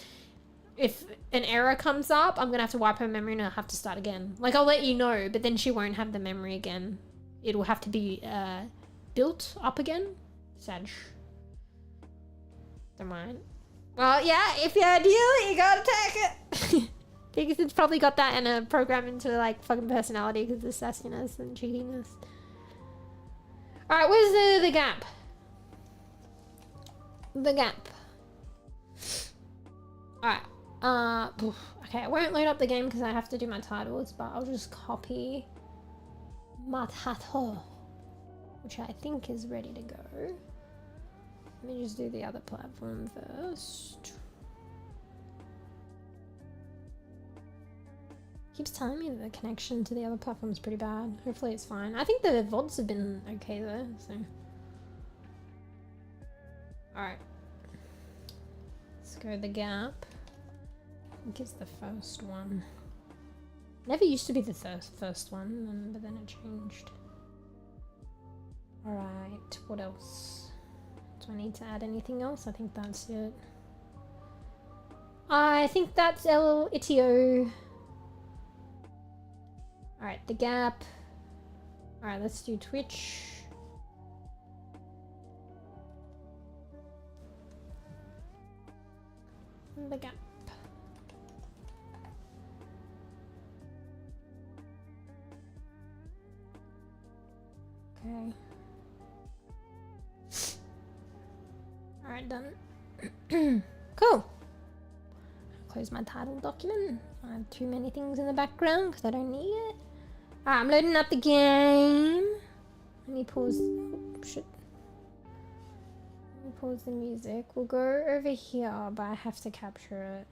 if an error comes up, I'm going to have to wipe her memory and I'll have to start again. Like, I'll let you know, but then she won't have the memory again. It will have to be built up again. Sag. Don't mind. Well, yeah, if you ideal it, you gotta take it. Because it's probably got that in a program into like fucking personality because of sassiness and cheatiness. Alright, where's the gap? The gap. Alright. Okay, I won't load up the game because I have to do my titles, but I'll just copy my title, which I think is ready to go. Let me just do the other platform first. Keeps telling me that the connection to the other platform is pretty bad. Hopefully it's fine. I think the VODs have been okay though, so. Alright. Let's go the gap. I think it's the first one. Never used to be the first one, but then it changed. Alright, what else? Do I need to add anything else? I think that's it. I think that's 𝖘𝖚𝖕𝖕𝖕𝖕𝖚. Alright, the gap. Alright, let's do Twitch. The gap. Okay. Alright, done. Cool. Close my title document. I have too many things in the background because I don't need it. Alright, I'm loading up the game. Let me pause. Oh, shit. Let me pause the music. We'll go over here, but I have to capture it.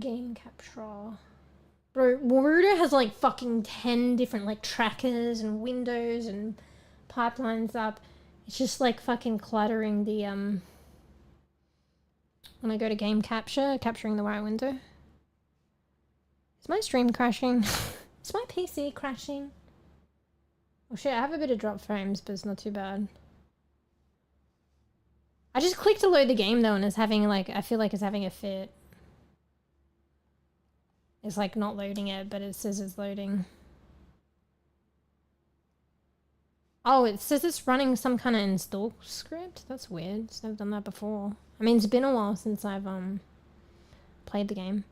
Game capture. Bro, Warudo has like fucking 10 different like trackers and windows and pipelines up. It's just like fucking cluttering the when I go to game capture, capturing the right window. Is my stream crashing? Is my PC crashing? Oh shit, I have a bit of drop frames, but it's not too bad. I just clicked to load the game though and it's having like, I feel like it's having a fit. It's like not loading it, but it says it's loading. Oh, it says it's running some kind of install script? That's weird. I've never done that before. I mean, it's been a while since I've played the game.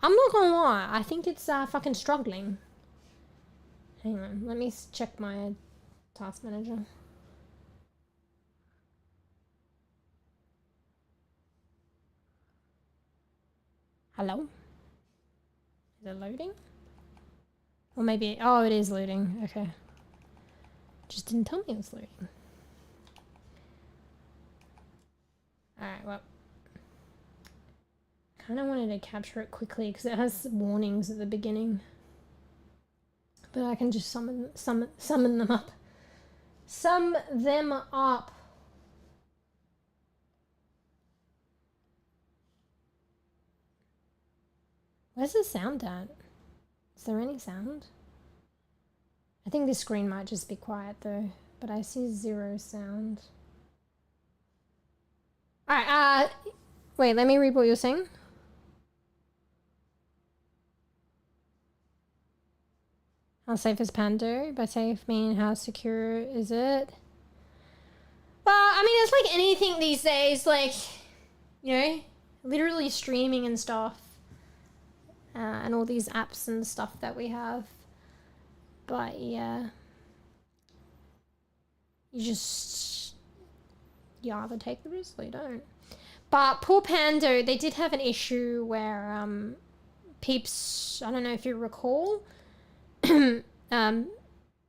I'm not gonna lie, I think it's fucking struggling. Hang on, let me check my task manager. Hello? Is it loading? Or maybe, oh, it is loading, okay. Just didn't tell me it was loading. Alright, well. I kind of wanted to capture it quickly because it has warnings at the beginning. But I can just summon them up. Sum them up. Where's the sound at? Is there any sound? I think this screen might just be quiet though, but I see 0 sound. Alright, wait, let me read what you're saying. How safe is Pando? By safe, mean how secure is it? Well, I mean, it's like anything these days, like, you know, literally streaming and stuff. And all these apps and stuff that we have. But yeah. You just you either take the risk or you don't. But poor Pando, they did have an issue where Peeps, I don't know if you recall,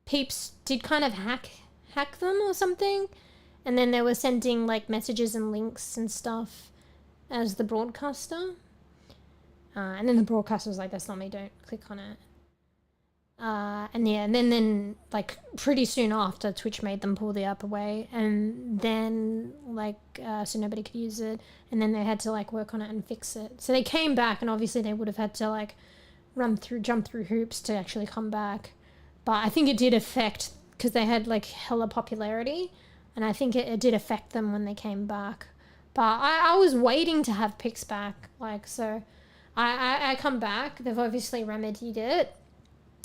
Peeps did kind of hack them or something, and then they were sending like messages and links and stuff as the broadcaster, and then the broadcaster was like, that's not me, don't click on it. And yeah, and then like pretty soon after, Twitch made them pull the app away, and then like so nobody could use it, and then they had to like work on it and fix it. So they came back, and obviously they would have had to like jump through hoops to actually come back. But I think it did affect, because they had like hella popularity, and I think it did affect them when they came back. But I was waiting to have pics back, like, so I come back. They've obviously remedied it.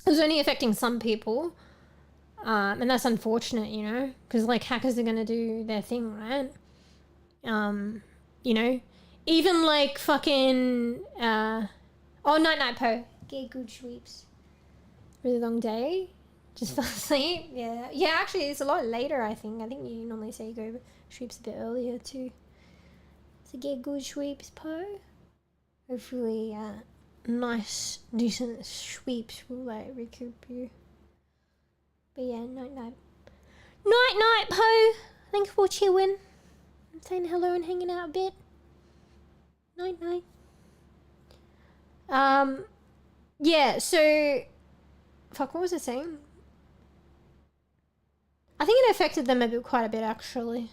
It was only affecting some people, and that's unfortunate, you know, because like hackers are gonna do their thing, right? You know, even like fucking oh, night po, get good sleeps. Really long day, just fell asleep. Yeah, actually it's a lot later. I think you normally say you go sleeps a bit earlier too, so get good sleeps, po. Hopefully nice decent sweeps will like recoup you. But yeah, night po. Thanks for chilling. I'm saying hello and hanging out a bit. Night. Yeah, so fuck, what was I saying? I think it affected them quite a bit actually,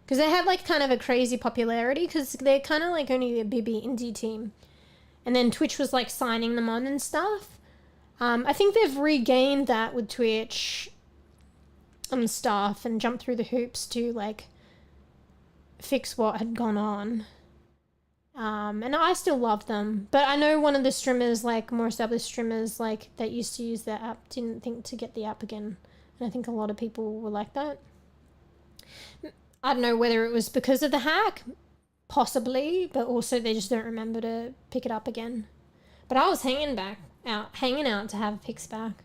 because they had like kind of a crazy popularity, because they're kind of like only a bEbE indie team. And then Twitch was like signing them on and stuff. I think they've regained that with Twitch and stuff, and jumped through the hoops to like fix what had gone on. And I still love them, but I know one of the streamers, like more established streamers, like that used to use their app, didn't think to get the app again. And I think a lot of people were like that. I don't know whether it was because of the hack. Possibly, but also they just don't remember to pick it up again. But I was hanging out to have pics back.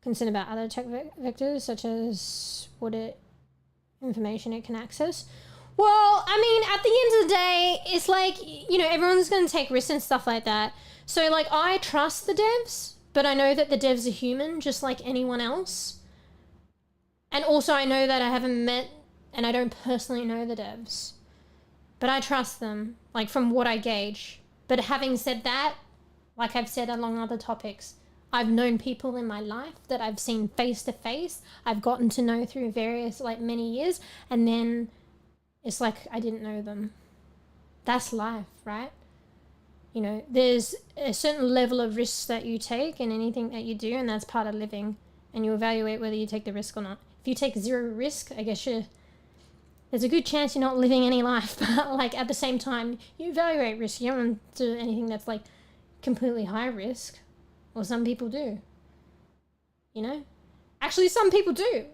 Concerned about other tech vectors, such as information it can access. Well, I mean, at the end of the day, it's like, you know, everyone's going to take risks and stuff like that. So, like, I trust the devs, but I know that the devs are human, just like anyone else. And also, I know that I haven't met, and I don't personally know the devs, but I trust them, like, from what I gauge. But having said that, like I've said along other topics, I've known people in my life that I've seen face to face, I've gotten to know through various, like, many years, and then it's like I didn't know them. That's life, right? You know, there's a certain level of risks that you take in anything that you do, and that's part of living, and you evaluate whether you take the risk or not. If you take zero risk, I guess there's a good chance you're not living any life, but like at the same time, you evaluate risk. You don't want to do anything that's like completely high risk, or some people do, you know? Actually, some people do.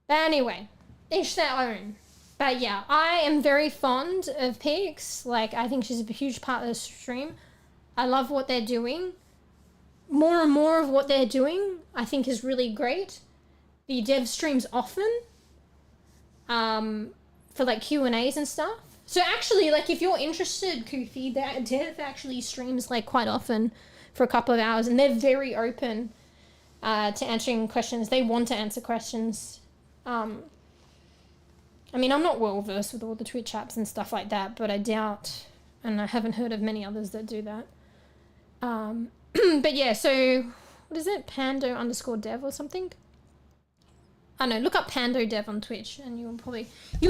But anyway, each their own. But yeah, I am very fond of Pix. Like, I think she's a huge part of the stream. I love what they're doing. More and more of what they're doing, I think, is really great. The dev streams often. For like Q&As and stuff. So actually, like, if you're interested, Koofy, that dev actually streams like quite often for a couple of hours, and they're very open to answering questions. They want to answer questions. I mean, I'm not well versed with all the Twitch apps and stuff like that, but I doubt, and I haven't heard of many others that do that. But yeah, so what is it? Pando_dev or something? I don't know, look up Pando Dev on Twitch and you'll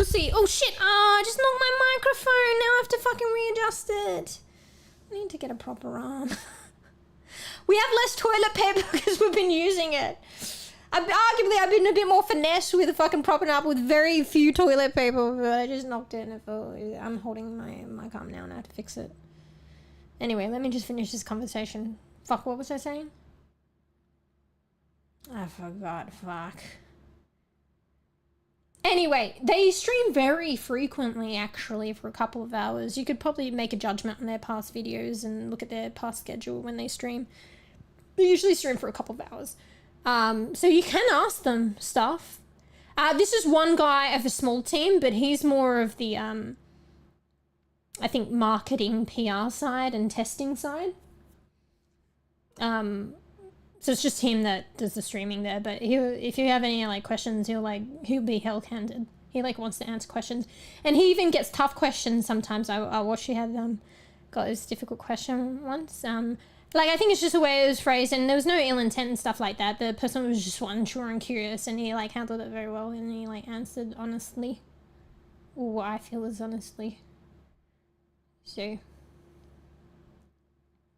see. Oh shit, I just knocked my microphone. Now I have to fucking readjust it. I need to get a proper arm. We have less toilet paper because we've been using it. Arguably, I've been a bit more finesse with fucking propping up with very few toilet paper, but I just knocked it and I felt, I'm holding my arm now and I have to fix it. Anyway, let me just finish this conversation. Fuck, what was I saying? I forgot, fuck. Anyway, they stream very frequently, actually, for a couple of hours. You could probably make a judgment on their past videos and look at their past schedule when they stream. They usually stream for a couple of hours. So you can ask them stuff. This is one guy of a small team, but he's more of the, I think, marketing PR side and testing side. So it's just him that does the streaming there, but if you have any like questions, he'll be hell candid. He like wants to answer questions, and he even gets tough questions sometimes. I watched he had got this difficult question once. Like I think it's just the way it was phrased, and there was no ill intent and stuff like that. The person was just unsure and curious, and he like handled it very well, and he like answered honestly, or what I feel is honestly. So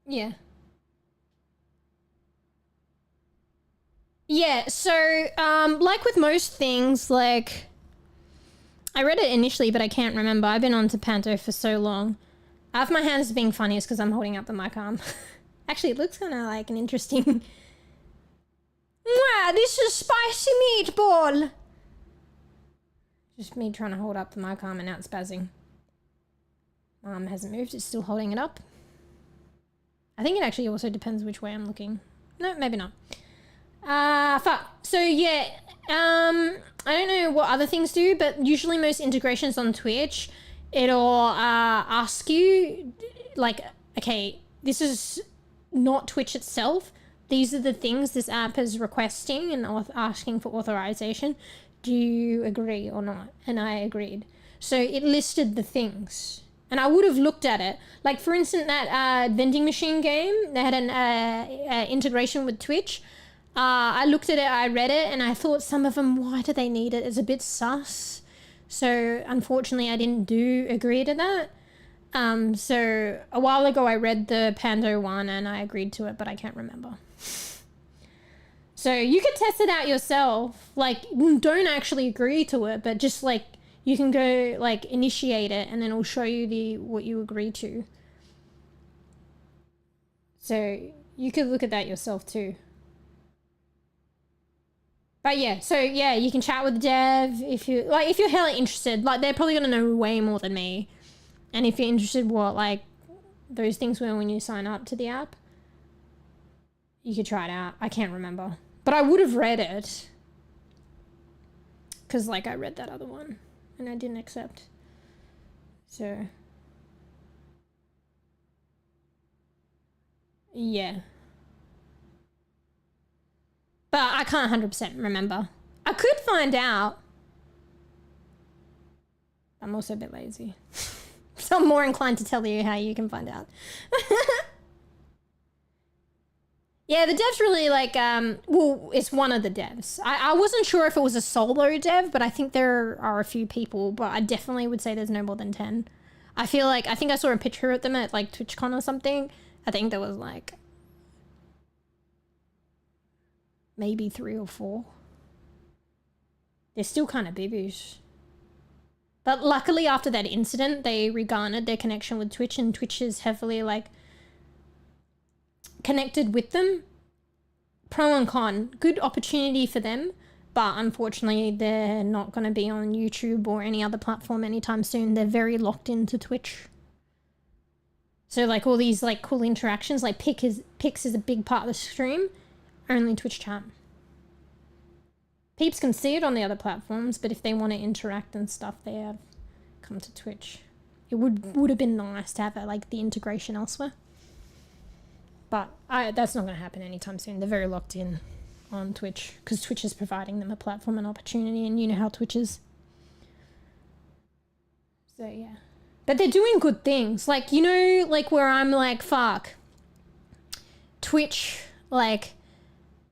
yeah. Yeah, so, like with most things, like, I read it initially, but I can't remember. I've been on to Panto for so long. Half my hands being funny is because I'm holding up the mic arm. Actually, it looks kind of like an interesting... Wow, this is spicy meatball! Just me trying to hold up the mic arm and now it's spazzing. My arm hasn't moved, it's still holding it up. I think it actually also depends which way I'm looking. No, maybe not. Fuck. So yeah, I don't know what other things do, but usually most integrations on Twitch, it'll ask you, like, okay, this is not Twitch itself. These are the things this app is requesting and asking for authorization. Do you agree or not? And I agreed. So it listed the things. And I would have looked at it. Like, for instance, that vending machine game, they had an integration with Twitch. I looked at it, I read it, and I thought some of them, why do they need it? It's a bit sus. So, unfortunately, I didn't agree to that. So, a while ago, I read the Pando one, and I agreed to it, but I can't remember. So, you could test it out yourself. Like, don't actually agree to it, but just, like, you can go, like, initiate it, and then it'll show you what you agree to. So, you could look at that yourself, too. But yeah, so yeah, you can chat with the dev if you're hella interested. Like, they're probably gonna know way more than me. And if you're interested what like those things were when you sign up to the app, you could try it out. I can't remember, but I would have read it because like I read that other one and I didn't accept. So yeah. But I can't 100% remember. I could find out. I'm also a bit lazy. So I'm more inclined to tell you how you can find out. Yeah, the dev's really like, well, it's one of the devs. I wasn't sure if it was a solo dev, but I think there are a few people, but I definitely would say there's no more than 10. I think I saw a picture of them at like TwitchCon or something. I think there was like maybe 3 or 4. They're still kind of bibbish. But luckily after that incident, they regarnered their connection with Twitch, and Twitch is heavily like connected with them. Pro and con, good opportunity for them, but unfortunately they're not going to be on YouTube or any other platform anytime soon. They're very locked into Twitch. So like all these like cool interactions, like Pix is a big part of the stream. Only Twitch chat. Peeps can see it on the other platforms, but if they want to interact and stuff, they have come to Twitch. It would have been nice to have like the integration elsewhere, but that's not going to happen anytime soon. They're very locked in on Twitch because Twitch is providing them a platform and opportunity, and you know how Twitch is. So yeah, but they're doing good things. Like, you know, like where I'm like, fuck, Twitch, like,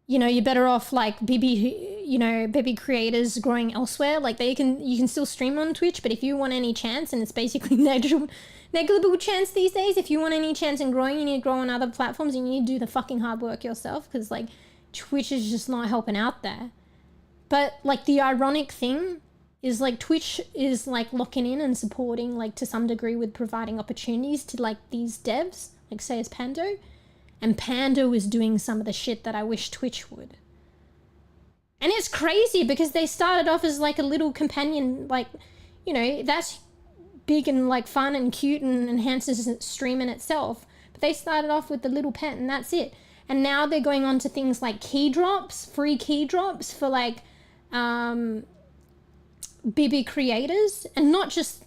you know, you're better off like bEbE creators growing elsewhere. Like you can still stream on Twitch, but if you want any chance, and it's basically negligible chance these days, if you want any chance in growing, you need to grow on other platforms, and you need to do the fucking hard work yourself, because like Twitch is just not helping out there. But like the ironic thing is like Twitch is like locking in and supporting like to some degree with providing opportunities to like these devs, like say as Pando. And Pando is doing some of the shit that I wish Twitch would. And it's crazy because they started off as like a little companion, like, you know, that's big and like fun and cute and enhances stream in itself. But they started off with the little pet and that's it. And now they're going on to things like key drops, free key drops for like bEbE creators, and not just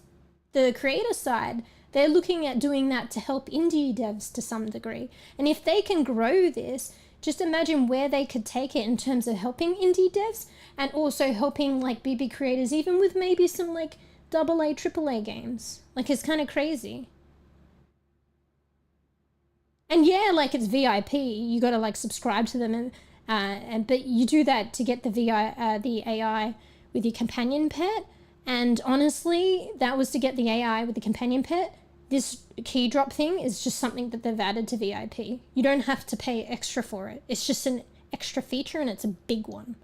the creator side. They're looking at doing that to help indie devs to some degree. And if they can grow this, just imagine where they could take it in terms of helping indie devs and also helping like bEbE creators, even with maybe some like AA, AAA games. Like, it's kind of crazy. And yeah, like, it's VIP. You got to like subscribe to them, and but you do that to get the AI with your companion pet. And honestly, that was to get the AI with the companion pet. This key drop thing is just something that they've added to VIP. You don't have to pay extra for it. It's just an extra feature, and it's a big one.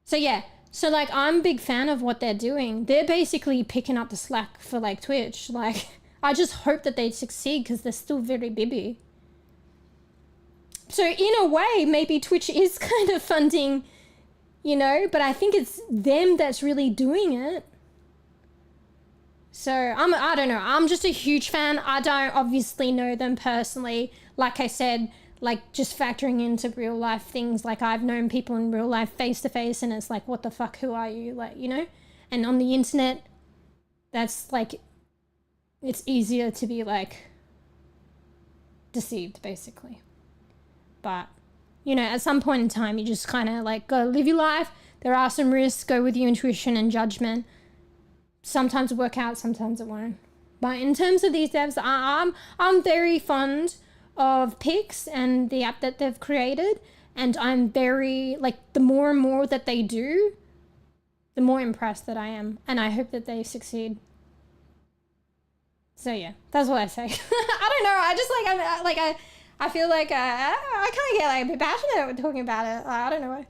So yeah, so like, I'm a big fan of what they're doing. They're basically picking up the slack for like Twitch. Like, I just hope that they succeed because they're still very bEbE. So in a way, maybe Twitch is kind of funding, you know, but I think it's them that's really doing it. So I don't know. I'm just a huge fan. I don't obviously know them personally. Like I said, like, just factoring into real life things, like, I've known people in real life face to face, and it's like, what the fuck, who are you? Like, you know? And on the internet, that's like, it's easier to be like deceived, basically. But, you know, at some point in time, you just kind of like gotta live your life. There are some risks. Go with your intuition and judgment. Sometimes it work out, sometimes it won't. But in terms of these devs, I'm very fond of Pix and the app that they've created, and I'm very, like, the more and more that they do, the more impressed that I am, and I hope that they succeed. So yeah, that's what I say. I don't know, I just I feel like I kind of get like a bit passionate with talking about it. I don't know.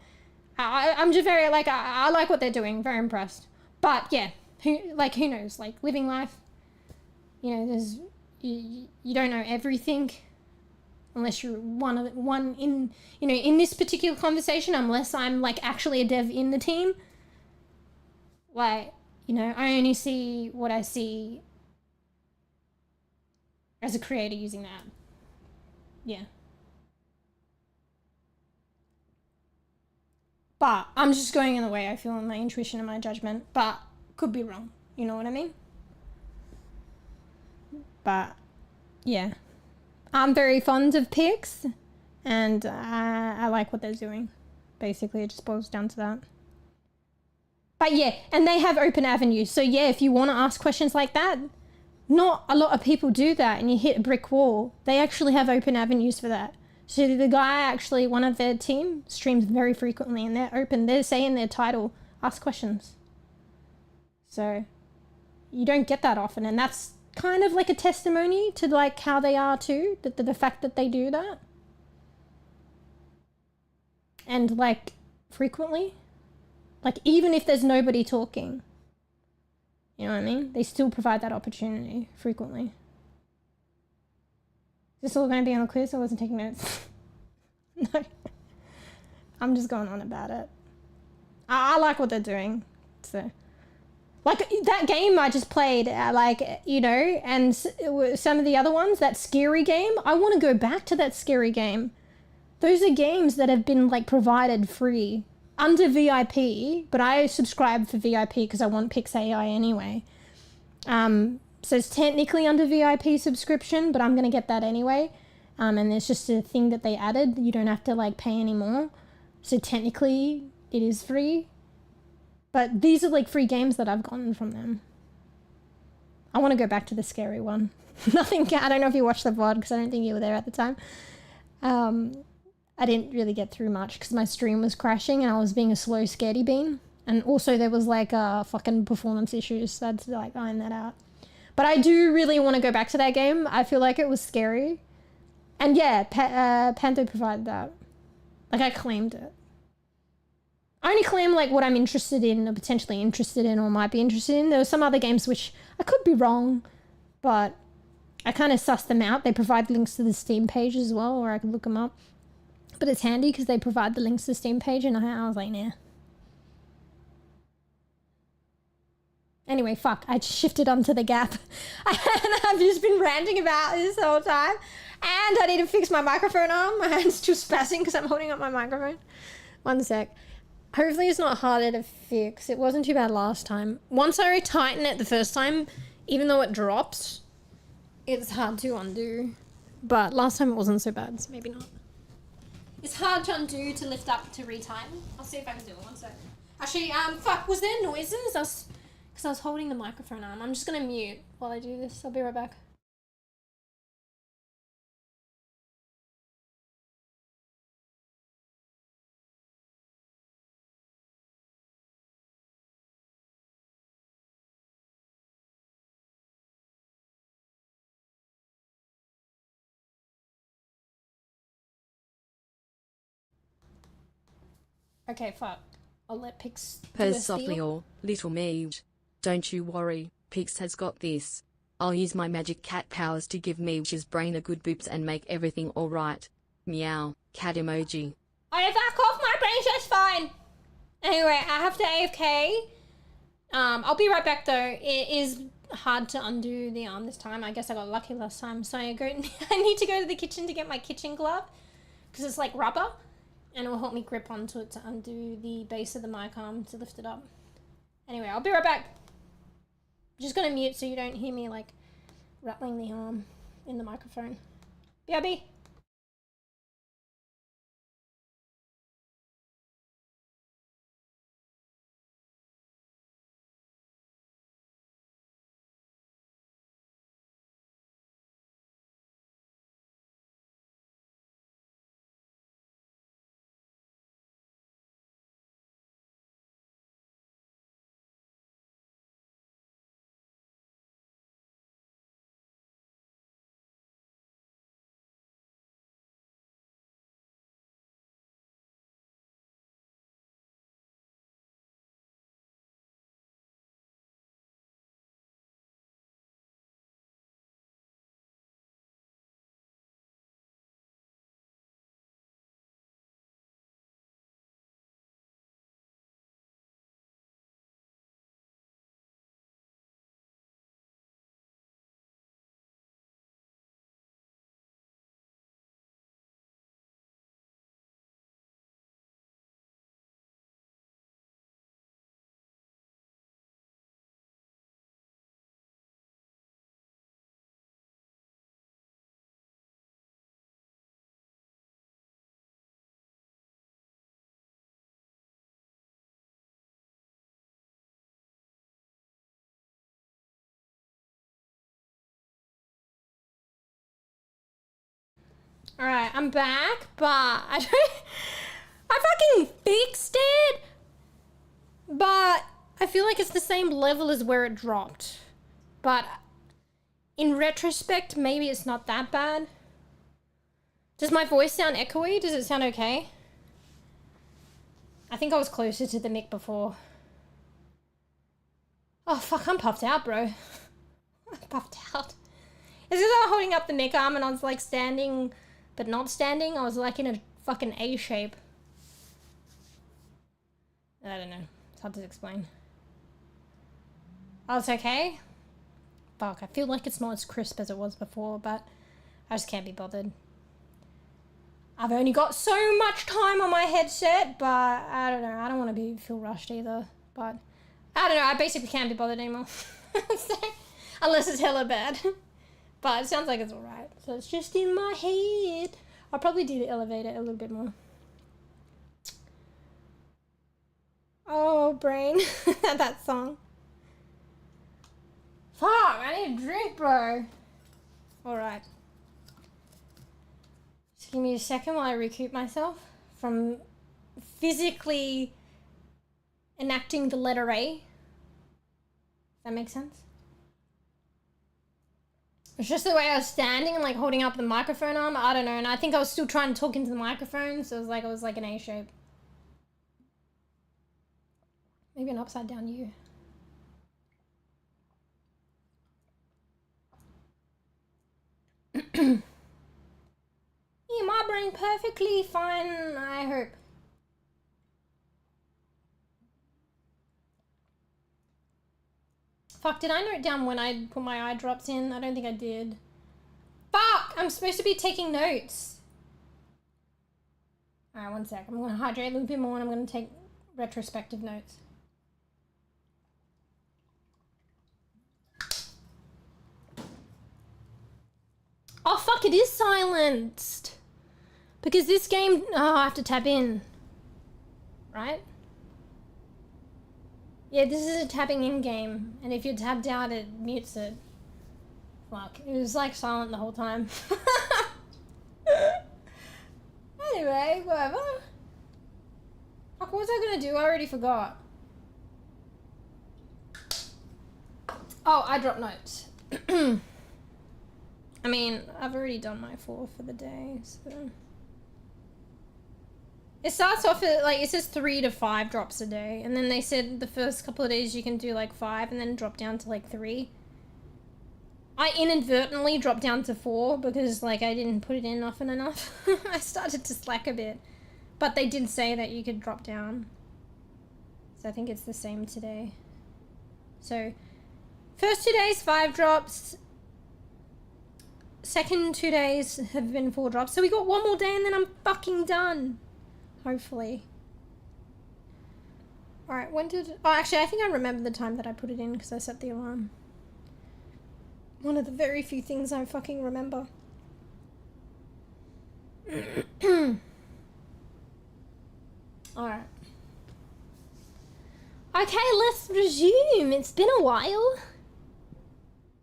I'm just very like, I like what they're doing, very impressed. But yeah, who knows, like, living life, you know, there's you don't know everything unless you're one in, you know, in this particular conversation, unless I'm like actually a dev in the team. Like, you know, I only see what I see as a creator using that. Yeah. But I'm just going in the way I feel in my intuition and my judgment, but could be wrong. You know what I mean? But yeah, I'm very fond of Pix, and I like what they're doing. Basically, it just boils down to that. But yeah, and they have open avenues. So yeah, if you want to ask questions like that, not a lot of people do that, and you hit a brick wall. They actually have open avenues for that. So the guy, actually, one of their team, streams very frequently, and they're open. They're saying their title, ask questions. So you don't get that often, and that's kind of like a testimony to like how they are too, the fact that they do that. And like frequently, like even if there's nobody talking, you know what I mean? They still provide that opportunity frequently. Is this all going to be on the quiz? I wasn't taking notes. No. I'm just going on about it. I like what they're doing. So, like, that game I just played, like, you know, and some of the other ones, that scary game, I want to go back to that scary game. Those are games that have been, like, provided free under VIP, but I subscribe for VIP because I want Pix AI anyway. So it's technically under VIP subscription, but I'm going to get that anyway. And it's just a thing that they added. You don't have to like pay anymore. So technically it is free. But these are like free games that I've gotten from them. I want to go back to the scary one. I don't know if you watched the VOD because I don't think you were there at the time. I didn't really get through much because my stream was crashing and I was being a slow scaredy bean. And also there was like fucking performance issues. So I had to like iron that out. But I do really want to go back to that game. I feel like it was scary. And yeah, Panto provided that. Like, I claimed it. I only claim like what I'm interested in or potentially interested in or might be interested in. There were some other games which I could be wrong, but I kind of sussed them out. They provide links to the Steam page as well, or I could look them up. But it's handy because they provide the links to the Steam page, and I was like, nah. Anyway, fuck, I shifted onto the gap. And I've just been ranting about this whole time. And I need to fix my microphone arm. My hand's still spazzing because I'm holding up my microphone. One sec. Hopefully it's not harder to fix. It wasn't too bad last time. Once I retighten it the first time, even though it drops, it's hard to undo. But last time it wasn't so bad, so maybe not. It's hard to undo, to lift up, to retighten. I'll see if I can do it. One sec. Actually, fuck, was there noises? Because I was holding the microphone arm. I'm just gonna mute while I do this. I'll be right back. Okay, fuck. I'll let Pix do Purrs a softly spiel. or, little me. Don't you worry, Pix has got this. I'll use my magic cat powers to give his brain a good boops and make everything alright. Meow, cat emoji. I back off, my brain's just fine. Anyway, I have to AFK. I'll be right back though. It is hard to undo the arm this time. I guess I got lucky last time. So I need to go to the kitchen to get my kitchen glove. Because it's like rubber. And it will help me grip onto it to undo the base of the mic arm to lift it up. Anyway, I'll be right back. I'm just gonna mute so you don't hear me like rattling the arm in the microphone. bEbE. Alright, I'm back, but I fucking fixed it, but I feel like it's the same level as where it dropped. But in retrospect, maybe it's not that bad. Does my voice sound echoey? Does it sound okay? I think I was closer to the mic before. Oh fuck, I'm puffed out, bro. I'm puffed out. It's because I was holding up the mic arm and I was like standing but not standing. I was like in a fucking A shape. I don't know. It's hard to explain. Oh, it's okay? Fuck, I feel like it's not as crisp as it was before, but I just can't be bothered. I've only got so much time on my headset, but I don't know. I don't want to feel rushed either, but I don't know. I basically can't be bothered anymore. So, unless it's hella bad. But it sounds like it's alright. So it's just in my head. I'll probably do the elevator a little bit more. Oh, brain. That song. Fuck, I need a drink, bro. Alright. Just give me a second while I recoup myself from physically enacting the letter A. Does that make sense? It's just the way I was standing and like holding up the microphone arm. I don't know. And I think I was still trying to talk into the microphone. So it was like an A shape. Maybe an upside down U. Yeah, my brain perfectly fine, I hope. Fuck, did I note down when I put my eye drops in? I don't think I did. Fuck! I'm supposed to be taking notes. Alright, one sec. I'm going to hydrate a little bit more and I'm going to take retrospective notes. Oh fuck, it is silenced! Because this game... Oh, I have to tab in. Right? Yeah, this is a tabbing in game. And if you're tabbed out, it mutes it. Fuck, it was like silent the whole time. Anyway, whatever. Fuck, what was I gonna do? I already forgot. Oh, I dropped notes. I mean, I've already done my 4 for the day, so... It starts off at, like, it says 3 to 5 drops a day, and then they said the first couple of days you can do, like, 5, and then drop down to, like, 3. I inadvertently dropped down to 4 because, like, I didn't put it in often enough. I started to slack a bit. But they did say that you could drop down. So I think it's the same today. So, first 2 days, 5 drops. Second 2 days have been 4 drops. So we got 1 more day and then I'm fucking done. Hopefully. Alright, when did... Oh, actually, I think I remember the time that I put it in because I set the alarm. One of the very few things I fucking remember. Alright. Okay, let's resume. It's been a while.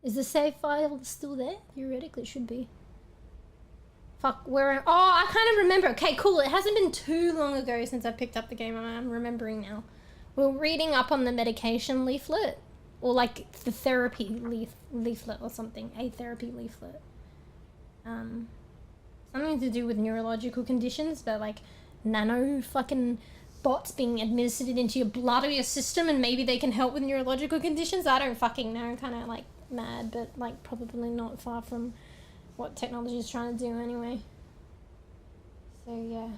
Is the save file still there? Theoretically, it should be. Fuck, where... Oh, I kind of remember. Okay, cool. It hasn't been too long ago since I picked up the game. I'm remembering now. We're reading up on the medication leaflet. Or like the therapy leaflet or something. A therapy leaflet. Something to do with neurological conditions, but like nano fucking bots being administered into your blood or your system and maybe they can help with neurological conditions. I don't fucking know. Kind of like mad, but like probably not far from what technology is trying to do anyway. So yeah.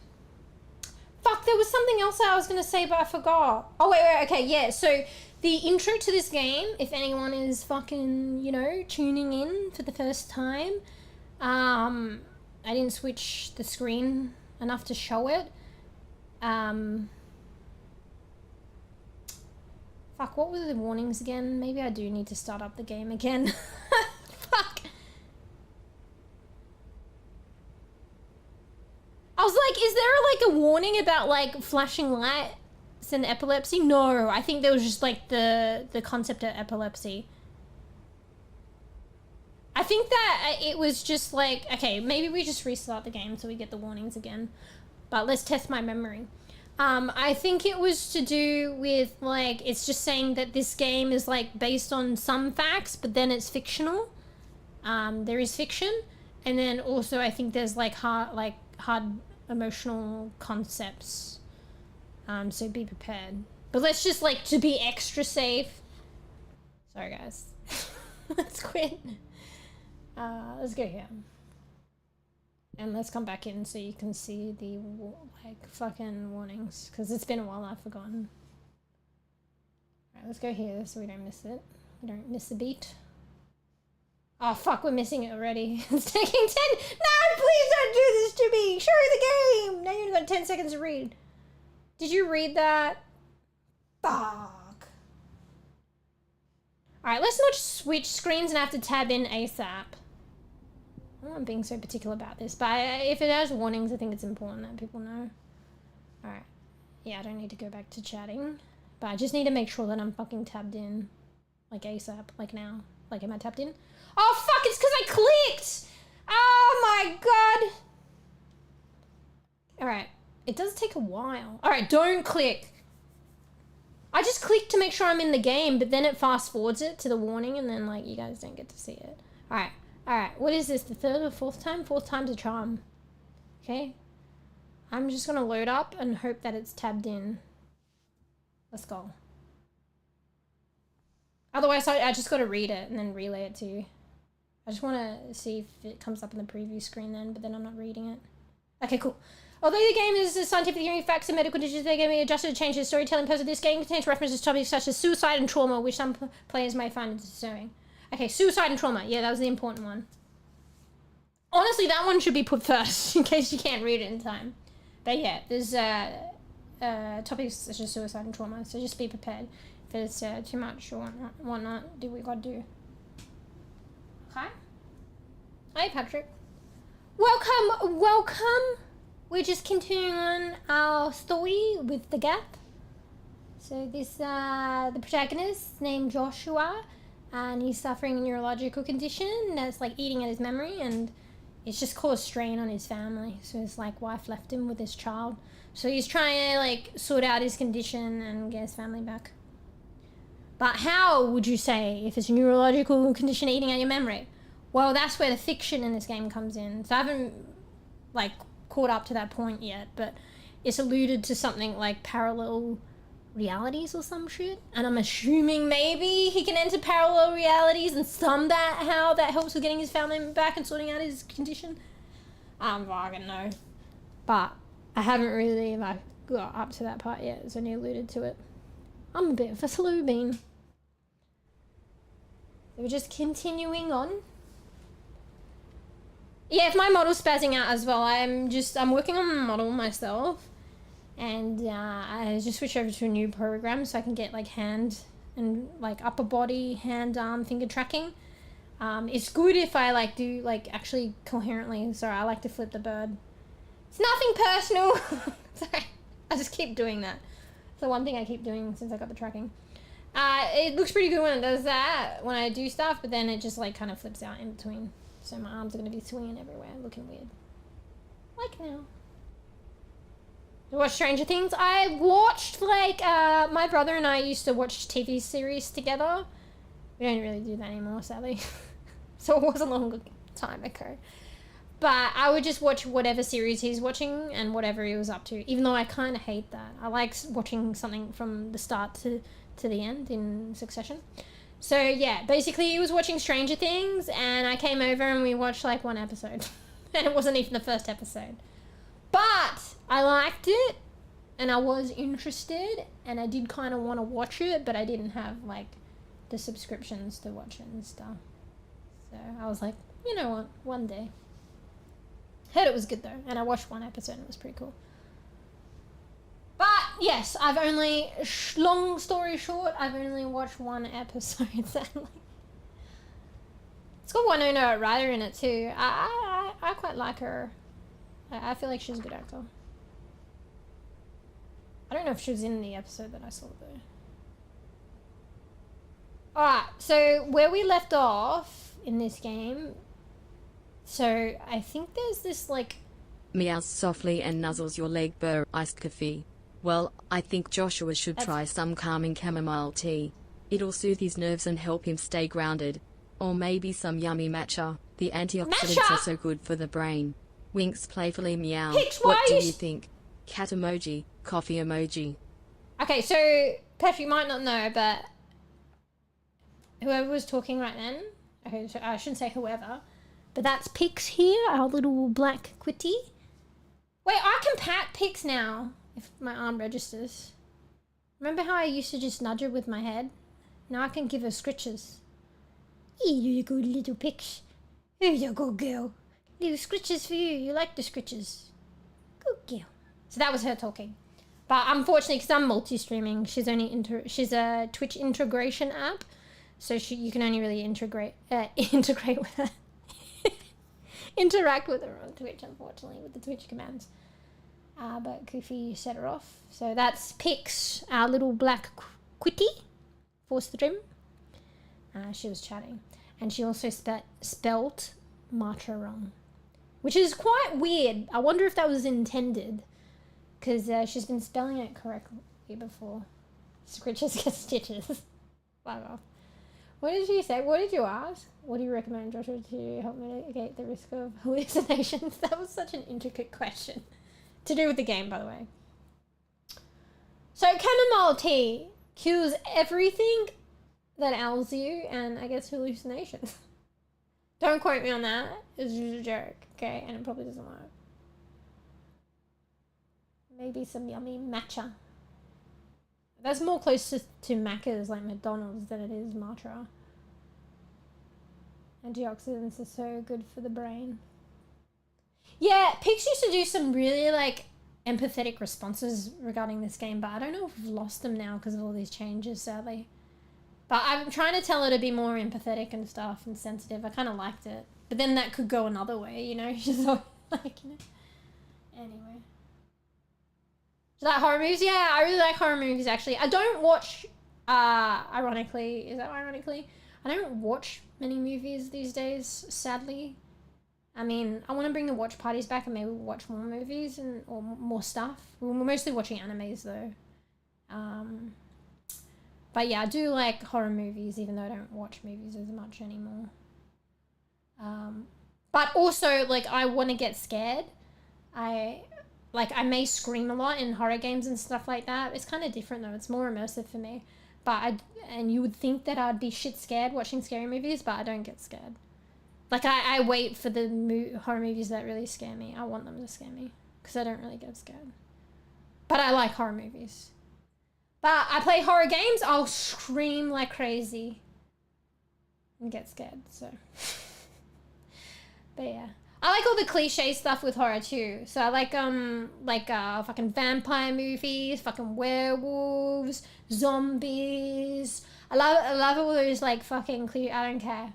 Fuck, there was something else I was going to say but I forgot. Oh wait, okay, yeah, so the intro to this game, if anyone is fucking, you know, tuning in for the first time, I didn't switch the screen enough to show it. Fuck, what were the warnings again? Maybe I do need to start up the game again. Fuck. I was like, is there like a warning about like flashing lights and epilepsy? No, I think there was just like the concept of epilepsy. I think that it was just like, okay, maybe we just restart the game so we get the warnings again. But let's test my memory. I think it was to do with like, it's just saying that this game is like based on some facts, but then it's fictional. There is fiction. And then also I think there's like hard emotional concepts. So be prepared. But let's just like, to be extra safe. Sorry guys. Let's quit. Let's go here. And let's come back in so you can see the like fucking warnings. Because it's been a while, I've forgotten. Alright, let's go here so we don't miss it. We don't miss the beat. Oh fuck, we're missing it already. It's taking 10. No, please don't do this to me. Show the game. Now you've got 10 seconds to read. Did you read that? Fuck. Alright, let's not switch screens and have to tab in ASAP. I'm not being so particular about this, but if it has warnings, I think it's important that people know. Alright. Yeah, I don't need to go back to chatting. But I just need to make sure that I'm fucking tabbed in. Like ASAP. Like now. Like, am I tabbed in? Oh, fuck! It's because I clicked! Oh my god! Alright. It does take a while. Alright, don't click. I just clicked to make sure I'm in the game, but then it fast forwards it to the warning, and then, like, you guys don't get to see it. Alright. Alright, what is this? The third or fourth time? Fourth time's a charm. Okay. I'm just gonna load up and hope that it's tabbed in. Let's go. Otherwise, I just gotta read it and then relay it to you. I just wanna see if it comes up in the preview screen then, but then I'm not reading it. Okay, cool. Although the game is a scientific theory, facts and medical conditions, they can be adjusted to change the storytelling purpose. This game contains references to topics such as suicide and trauma, which some players may find disturbing. Okay, suicide and trauma. Yeah, that was the important one. Honestly, that one should be put first, in case you can't read it in time. But yeah, there's topics such as suicide and trauma, so just be prepared. If there's too much or whatnot, do what we gotta do. Okay? Hey, Patrick. Welcome! We're just continuing on our story with the gap. So this, the protagonist named Joshua, and he's suffering a neurological condition that's like eating at his memory, and it's just caused strain on his family. So his like wife left him with his child. So he's trying to like sort out his condition and get his family back. But how would you say if it's a neurological condition eating at your memory? Well, that's where the fiction in this game comes in. So I haven't like caught up to that point yet, but it's alluded to something like parallel realities or some shit, and I'm assuming maybe he can enter parallel realities and how that helps with getting his family back and sorting out his condition. I don't fucking know, but I haven't really like got up to that part yet. It's only alluded to it. I'm a bit of a slow bean. So we're just continuing on. Yeah, if my model's spazzing out as well, I'm working on the model myself, and I just switch over to a new program so I can get like hand and like upper body, hand, arm, finger tracking. It's good if I like do like actually coherently. Sorry, I like to flip the bird. It's nothing personal. Sorry, I just keep doing that. It's the one thing I keep doing since I got the tracking. It looks pretty good when it does that, when I do stuff, but then it just like kind of flips out in between. So my arms are going to be swinging everywhere, looking weird. Like now. You watch Stranger Things? I watched, like, my brother and I used to watch TV series together. We don't really do that anymore, sadly. So it was a long time ago. But I would just watch whatever series he's watching and whatever he was up to, even though I kind of hate that. I like watching something from the start to the end in succession. So yeah, basically he was watching Stranger Things and I came over and we watched like one episode. And it wasn't even the first episode. But I liked it and I was interested and I did kind of want to watch it, but I didn't have like the subscriptions to watch it and stuff. So I was like, you know what, one day. Heard it was good though, and I watched one episode and it was pretty cool. But yes, I've only, long story short, I've only watched one episode, sadly. It's got Winona Ryder in it too. I quite like her. I feel like she's a good actor. I don't know if she was in the episode that I saw though. Alright, so where we left off in this game, so I think there's this like... Meows softly and nuzzles your leg burr iced coffee. Well, I think Joshua should try some calming chamomile tea. It'll soothe his nerves and help him stay grounded. Or maybe some yummy matcha. The antioxidants are so good for the brain. Winks playfully meow. What do you think? Cat emoji, coffee emoji. Okay, so Patrick, you might not know, but whoever was talking right then, okay, so I shouldn't say whoever, but that's Pix here, our little black quitty. Wait, I can pat Pix now if my arm registers. Remember how I used to just nudge her with my head? Now I can give her scritches. You good little Pix. Here's a good girl. Little scritches for you. You like the scritches. Good girl. So that was her talking. But unfortunately, because I'm multi-streaming, she's a Twitch integration app. So you can only really integrate with her. Interact with her on Twitch, unfortunately, with the Twitch commands. But Goofy set her off. So that's Pix, our little black quitty, for stream. She was chatting. And she also spelt matcha wrong. Which is quite weird. I wonder if that was intended. Because she's been spelling it correctly before. Scritches get stitches. Fuck off. What did she say? What did you ask? What do you recommend, Joshua, to help mitigate the risk of hallucinations? That was such an intricate question. To do with the game, by the way. So, chamomile tea cures everything that ails you and, I guess, hallucinations. Don't quote me on that. It's just a joke, okay? And it probably doesn't work. Maybe some yummy matcha. That's more close to Macca's, like McDonald's, than it is matcha. Antioxidants are so good for the brain. Yeah, Pix used to do some really like empathetic responses regarding this game, but I don't know if we've lost them now because of all these changes, sadly. But I'm trying to tell her to be more empathetic and stuff and sensitive. I kind of liked it. But then that could go another way, you know? She's like, you know. Anyway. Do you like horror movies? Yeah, I really like horror movies, actually. I don't watch, ironically, is that ironically? I don't watch many movies these days, sadly. I mean, I want to bring the watch parties back and maybe watch more movies or more stuff. We're mostly watching animes, though. But yeah, I do like horror movies, even though I don't watch movies as much anymore. But also, like, I want to get scared. I may scream a lot in horror games and stuff like that. It's kind of different, though. It's more immersive for me. And you would think that I'd be shit scared watching scary movies, but I don't get scared. Like, I wait for the horror movies that really scare me. I want them to scare me, because I don't really get scared. But I like horror movies. But I play horror games, I'll scream like crazy and get scared, so. But yeah. I like all the cliche stuff with horror too. So I like fucking vampire movies, fucking werewolves, zombies. I love all those like fucking I don't care.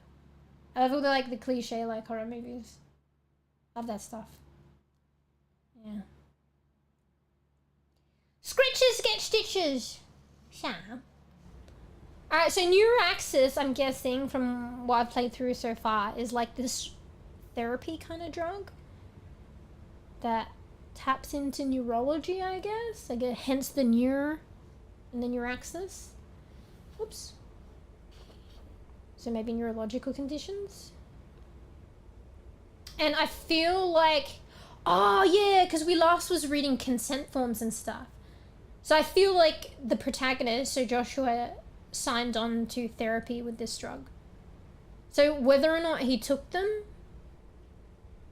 I love all the like the cliche like horror movies. Love that stuff. Yeah. Scritches get stitches. Yeah. Alright, so Neuraxis, I'm guessing from what I've played through so far, is like this therapy kind of drug that taps into neurology, I guess. Hence the neuro and the Neuraxis. Oops. So maybe neurological conditions. And I feel like, oh yeah, because we last was reading consent forms and stuff. So I feel like the protagonist, so Joshua, signed on to therapy with this drug. So whether or not he took them,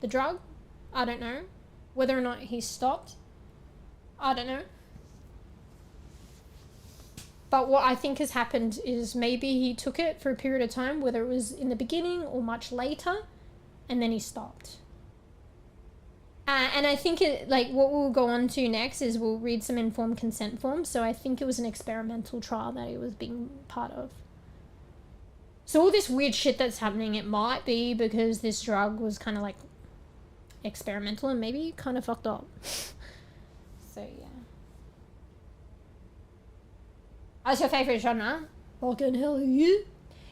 the drug, I don't know. Whether or not he stopped, I don't know. But what I think has happened is maybe he took it for a period of time, whether it was in the beginning or much later, and then he stopped. And I think what we'll go on to next is we'll read some informed consent forms. So I think it was an experimental trial that he was being part of. So all this weird shit that's happening, it might be because this drug was kind of like experimental and maybe kind of fucked up. So yeah. What's your favorite genre? Fucking hell, you?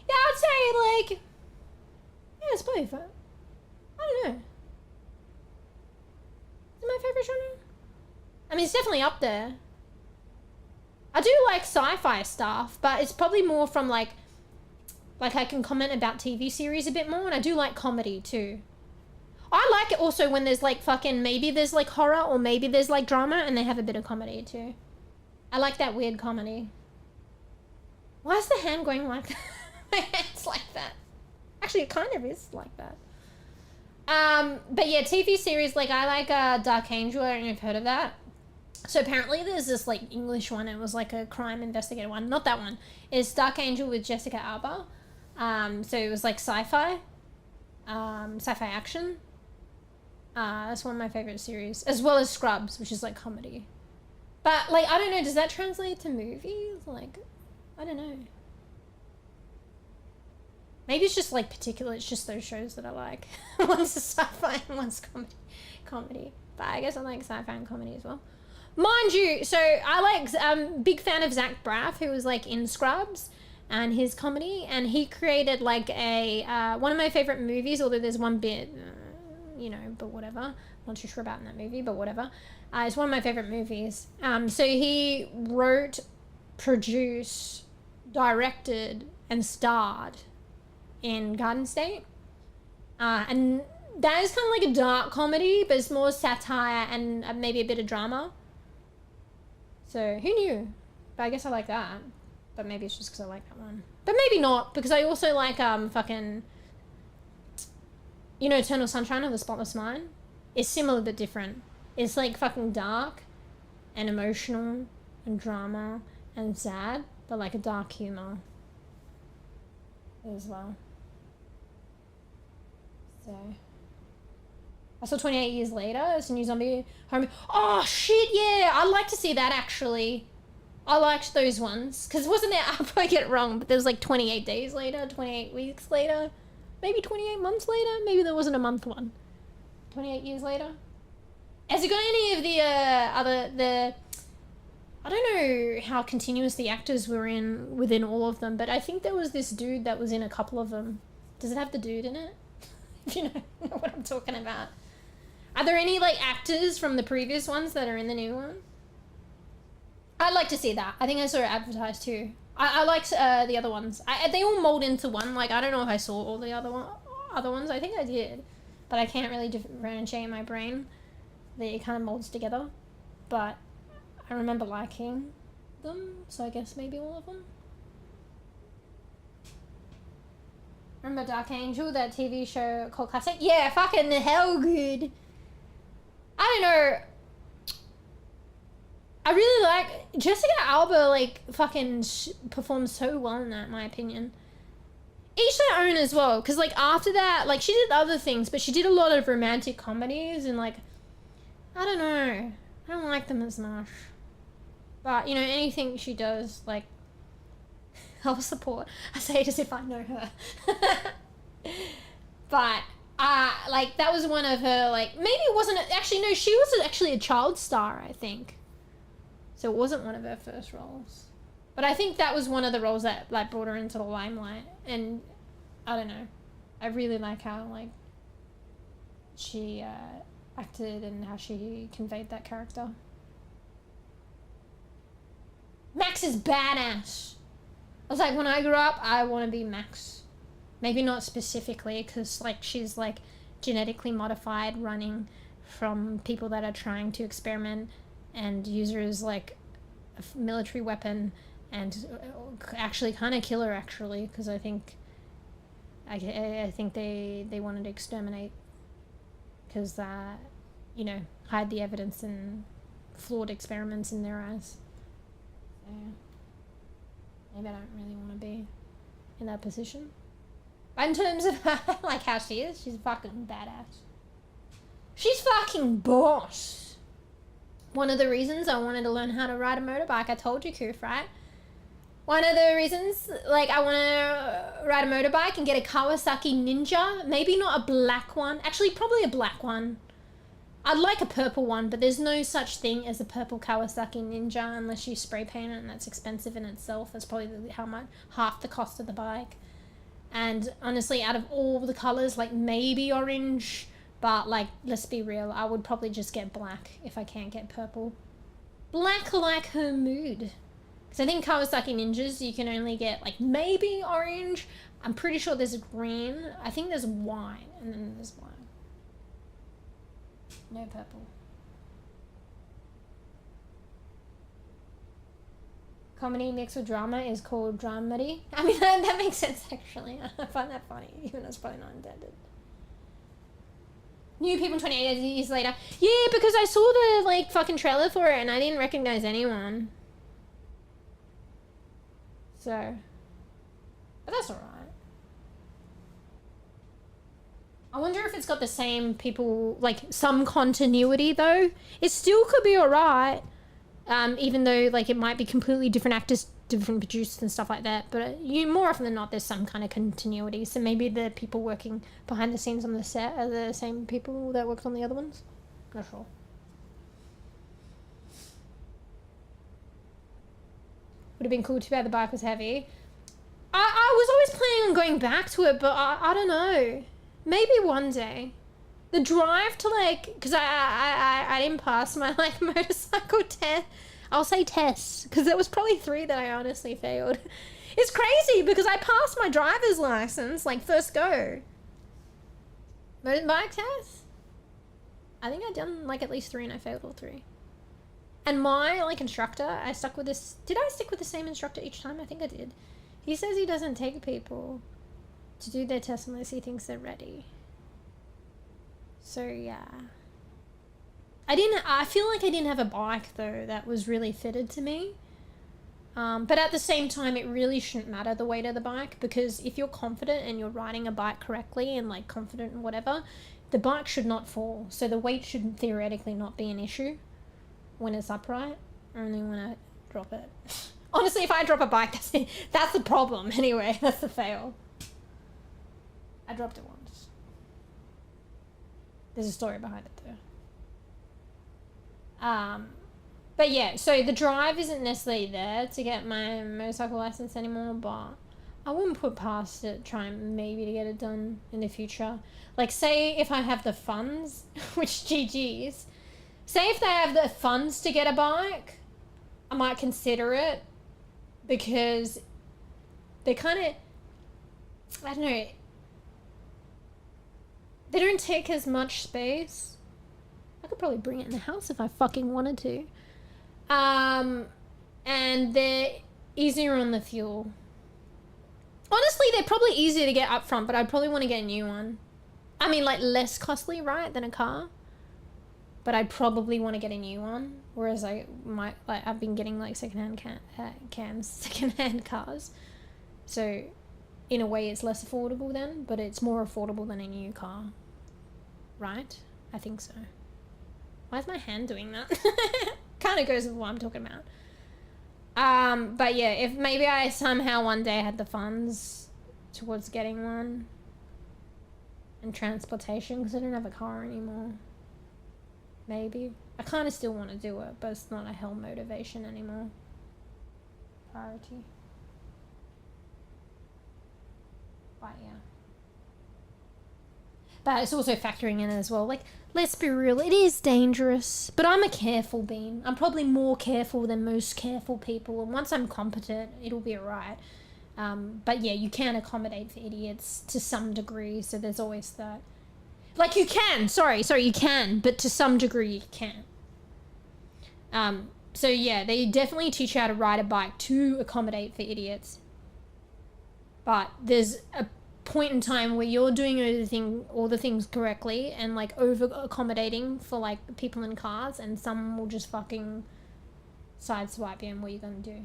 Yeah, I'd say like, yeah, it's both. I don't know. Is it my favorite genre? I mean, it's definitely up there. I do like sci-fi stuff, but it's probably more from like I can comment about TV series a bit more, and I do like comedy too. I like it also when there's like fucking, maybe there's like horror or maybe there's like drama and they have a bit of comedy too. I like that weird comedy. Why is the hand going like that? My hand's like that. Actually, it kind of is like that. But yeah, TV series, like I like Dark Angel. I don't know if you've heard of that. So apparently there's this like English one. It was like a crime investigator one. Not that one. It's Dark Angel with Jessica Alba. So it was like sci-fi. Sci-fi action. That's one of my favorite series. As well as Scrubs, which is like comedy. But like, I don't know, does that translate to movies? Like, I don't know. Maybe it's just like particular, it's just those shows that I like. One's a sci-fi and one's comedy. But I guess I like sci-fi and comedy as well. Mind you, so I like, big fan of Zach Braff, who was like in Scrubs and his comedy. And he created like a, one of my favorite movies, although there's one bit, you know, but whatever. Not too sure about in that movie, but whatever. It's one of my favorite movies. So he wrote, produced, directed, and starred in Garden State. And that is kind of like a dark comedy, but it's more satire and maybe a bit of drama. So who knew? But I guess I like that. But maybe it's just because I like that one. But maybe not, because I also like fucking, you know, Eternal Sunshine of the Spotless Mind. It's similar but different. It's like fucking dark, and emotional and drama and sad, but like a dark humor as well. So I saw 28 Years Later. It's a new zombie home. Oh shit, yeah, I'd like to see that actually. I liked those ones because wasn't there, I'll probably get it wrong, but there was like 28 days later, 28 weeks later, maybe 28 months later. Maybe there wasn't a month one. 28 years later. Has it got any of the I don't know how continuous the actors were in within all of them, but I think there was this dude that was in a couple of them. Does it have the dude in it? If you know what I'm talking about. Are there any like actors from the previous ones that are in the new one? I'd like to see that. I think I saw it advertised too. I liked the other ones. They all mold into one. Like, I don't know if I saw all the other ones. I think I did. But I can't really differentiate in my brain. They kind of molds together. But I remember liking them. So I guess maybe all of them. Remember Dark Angel, that TV show called Classic? Yeah, fucking hell good. I don't know. I really like Jessica Alba, like fucking performs so well in that, in my opinion. Each their own as well, because like after that, like she did other things, but she did a lot of romantic comedies and like, I don't know, I don't like them as much. But you know, anything she does, like, I'll support. I say it as if I know her. But like that was one of her, like, maybe it wasn't actually, no, she was actually a child star, I think. So it wasn't one of her first roles. But I think that was one of the roles that like brought her into the limelight. And I don't know. I really like how like she acted and how she conveyed that character. Max is badass. I was like, when I grew up, I want to be Max. Maybe not specifically, because like she's like genetically modified, running from people that are trying to experiment and use her as like a military weapon and actually kind of kill her, actually, because I think they wanted to exterminate because you know, hide the evidence and flawed experiments in their eyes. So maybe I don't really want to be in that position. But in terms of like how she is, she's fucking badass. She's fucking boss. One of the reasons I wanted to learn how to ride a motorbike, I told you, Koof, right? One of the reasons, like, I want to ride a motorbike and get a Kawasaki Ninja. Maybe not a black one. Actually, probably a black one. I'd like a purple one, but there's no such thing as a purple Kawasaki Ninja unless you spray paint it, and that's expensive in itself. That's probably half the cost of the bike. And honestly, out of all the colors, like maybe orange, but like, let's be real, I would probably just get black if I can't get purple. Black like her mood. Because I think Kawasaki Ninjas, you can only get like maybe orange. I'm pretty sure there's green. I think there's white, and then there's black. No purple. Comedy mixed with drama is called dramedy. I mean, that makes sense, actually. I find that funny, even though it's probably not intended. New people 28 years later. Yeah, because I saw the, like, fucking trailer for it and I didn't recognize anyone. So. But that's alright. I wonder if it's got the same people, like, some continuity, though. It still could be alright. Even though, like, it might be completely different actors, different producers and stuff like that. But more often than not, there's some kind of continuity. So maybe the people working behind the scenes on the set are the same people that worked on the other ones. Not sure. Would have been cool too bad the bike was heavy. I was always planning on going back to it, but I don't know. Maybe one day. The drive to, like, because I didn't pass my, like, motorcycle test. I'll say tests, because there was probably 3 that I honestly failed. It's crazy, because I passed my driver's license, like, first go. Motorbike test? I think I'd done, like, at least 3 and I failed all 3. And my, like, instructor, I stuck with this. Did I stick with the same instructor each time? I think I did. He says he doesn't take people to do their test unless he thinks they're ready. So, yeah. I feel like I didn't have a bike though that was really fitted to me. But at the same time, it really shouldn't matter the weight of the bike, because if you're confident and you're riding a bike correctly and like confident and whatever, the bike should not fall. So the weight should theoretically not be an issue when it's upright, only when I drop it. Honestly, if I drop a bike, that's the problem anyway. That's the fail. I dropped it once. There's a story behind it though. But yeah, so the drive isn't necessarily there to get my motorcycle license anymore, but I wouldn't put past it trying maybe to get it done in the future. Like, say if I have the funds, which GG's, say if they have the funds to get a bike, I might consider it, because they kind of, I don't know, they don't take as much space. I could probably bring it in the house if I fucking wanted to. And they're easier on the fuel. Honestly, they're probably easier to get up front, but I'd probably want to get a new one. I mean, like, less costly, right, than a car. But I'd probably want to get a new one. Whereas I might, like, I've been getting, like, secondhand secondhand cars. So, in a way, it's less affordable then, but it's more affordable than a new car. Right? I think so. Why is my hand doing that? Kind of goes with what I'm talking about. But yeah, if maybe I somehow one day had the funds towards getting one, and transportation, because I don't have a car anymore. Maybe. I kind of still want to do it, but it's not a hell motivation anymore. Priority. But yeah. But it's also factoring in as well, like, let's be real, it is dangerous, but I'm a careful bean. I'm probably more careful than most careful people, and once I'm competent, it'll be alright. But yeah, you can accommodate for idiots to some degree, so there's always that. Like, you can, sorry, you can, but to some degree you can. So yeah, they definitely teach you how to ride a bike to accommodate for idiots. But there's a point in time where you're doing all the things correctly and like over accommodating for like people in cars, and someone will just fucking sideswipe you, and what are you gonna do?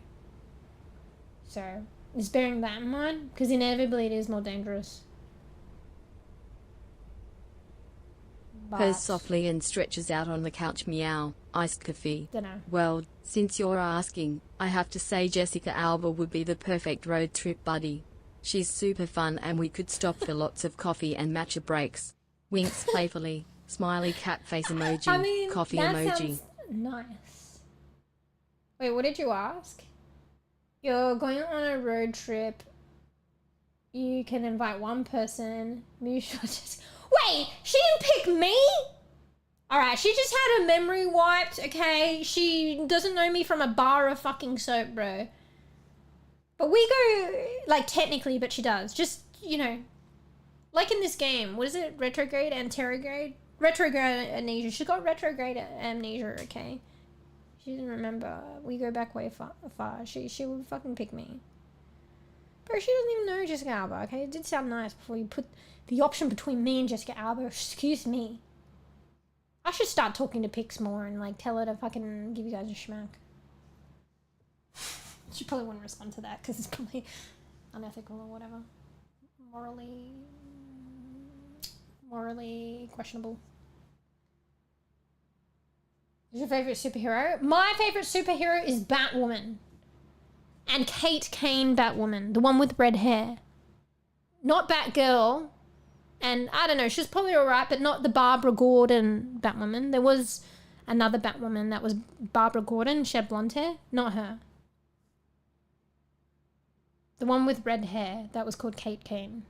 So just bearing that in mind, because inevitably it is more dangerous. Purrs softly and stretches out on the couch. Meow. Iced coffee. Dunno. Well, since you're asking, I have to say Jessica Alba would be the perfect road trip buddy. She's super fun, and we could stop for lots of coffee and matcha breaks. Winks playfully. Smiley cat face emoji. I mean, coffee that emoji. Sounds nice. Wait, what did you ask? You're going on a road trip. You can invite one person. MeewGeo just... Wait, she didn't pick me? Alright, she just had her memory wiped, okay? She doesn't know me from a bar of fucking soap, bro. But we go, like, technically, but she does. Just, you know, like in this game, what is it? Retrograde, anterograde? Retrograde amnesia. She got retrograde amnesia, okay? She didn't remember. We go back way far. She would fucking pick me. Bro, she doesn't even know Jessica Alba, okay? It did sound nice before you put the option between me and Jessica Alba. Excuse me. I should start talking to Pix more and, like, tell her to fucking give you guys a schmack. She probably wouldn't respond to that because it's probably unethical or whatever. Morally questionable. Who's your favourite superhero? My favourite superhero is Batwoman. And 𝖘𝖚𝖕𝖕𝖕𝖕𝖕 Batwoman. The one with red hair. Not Batgirl. And I don't know, she's probably alright, but not the Barbara Gordon Batwoman. There was another Batwoman that was Barbara Gordon. She had blonde hair. Not her. The one with red hair, that was called 𝖘𝖚𝖕𝖕𝖕𝖕.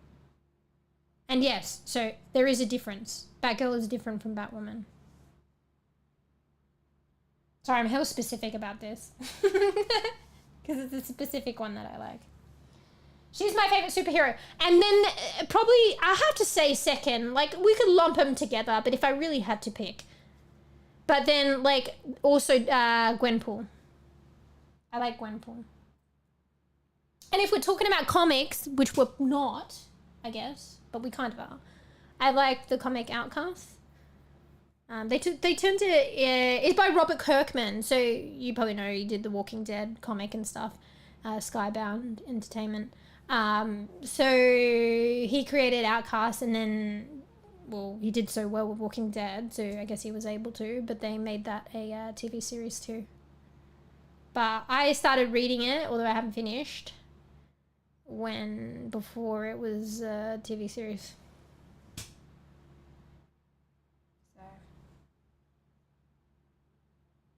And yes, so there is a difference. Batgirl is different from Batwoman. Sorry, I'm hell specific about this. Because it's a specific one that I like. She's my favourite superhero. And then probably, I have to say second. Like, we could lump them together, but if I really had to pick. But then, like, also Gwenpool. I like Gwenpool. And if we're talking about comics, which we're not, I guess, but we kind of are, I like the comic Outcast. They turned it. It's by Robert Kirkman, so you probably know he did the Walking Dead comic and stuff. Skybound Entertainment. So he created Outcast, and then, well, he did so well with Walking Dead, so I guess he was able to. But they made that a TV series too. But I started reading it, although I haven't finished. Before it was a TV series.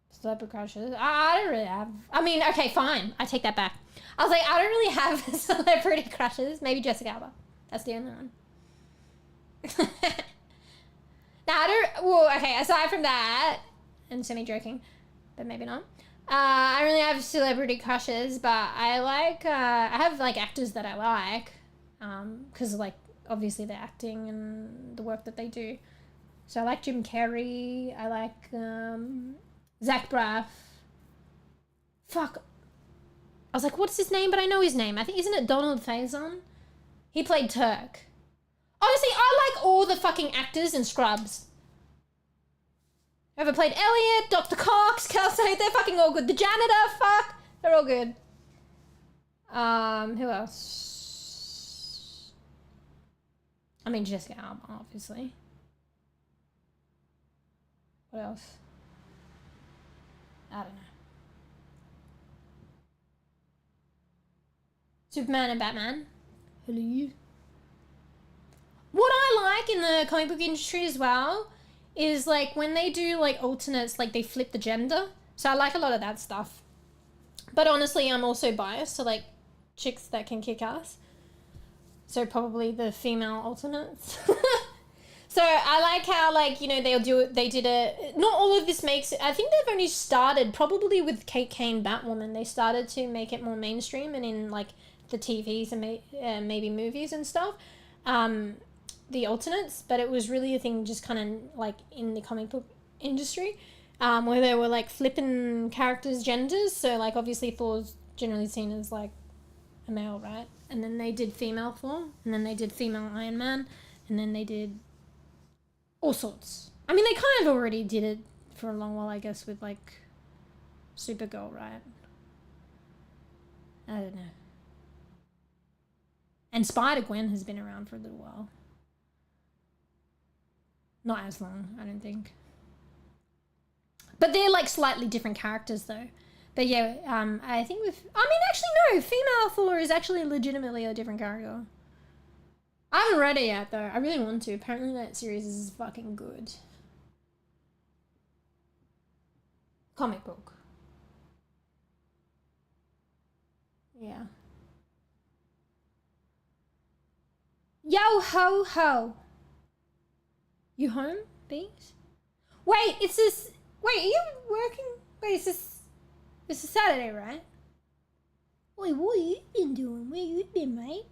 Celebrity crushes. I don't really have. I mean, okay, fine. I take that back. I was like, I don't really have celebrity crushes. Maybe Jessica Alba. That's the only one. Now, I don't. Well, okay, aside from that, and semi-joking, but maybe not. I don't really have celebrity crushes, but I like. I have like actors that I like, because like obviously they're acting and the work that they do. So I like Jim Carrey. I like Zach Braff. Fuck. I was like, what's his name? But I know his name. I think, isn't it Donald Faison? He played Turk. Honestly, I like all the fucking actors in Scrubs. Whoever played Elliot, Dr. Cox, Kelsey, they're fucking all good. The janitor, fuck. They're all good. Who else? I mean, Jessica Alba, obviously. What else? I don't know. Superman and Batman. Hello. What I like in the comic book industry as well is like when they do like alternates, like they flip the gender. So I like a lot of that stuff. But honestly, I'm also biased to like chicks that can kick ass. So probably the female alternates. So I like how, like, you know, they did a, not all of this makes it, I think they've only started, probably with Kate Kane Batwoman, they started to make it more mainstream and in, like, the TVs and maybe movies and stuff, the alternates, but it was really a thing just kind of, like, in the comic book industry, where they were, like, flipping characters' genders, so, like, obviously Thor's generally seen as, like, a male, right? And then they did female Thor, and then they did female Iron Man, and then they did all sorts. I mean, they kind of already did it for a long while, I guess, with, like, Supergirl, right? I don't know. And Spider-Gwen has been around for a little while. Not as long, I don't think. But they're, like, slightly different characters, though. But, yeah, I think actually, no. Female Thor is actually legitimately a different character. I haven't read it yet, though. I really want to. Apparently that series is fucking good. Comic book. Yeah. Yo ho ho. You home, bees? Wait, it's this. Wait, are you working? Wait, this is Saturday, right? Wait, what have you been doing? Where you been, mate?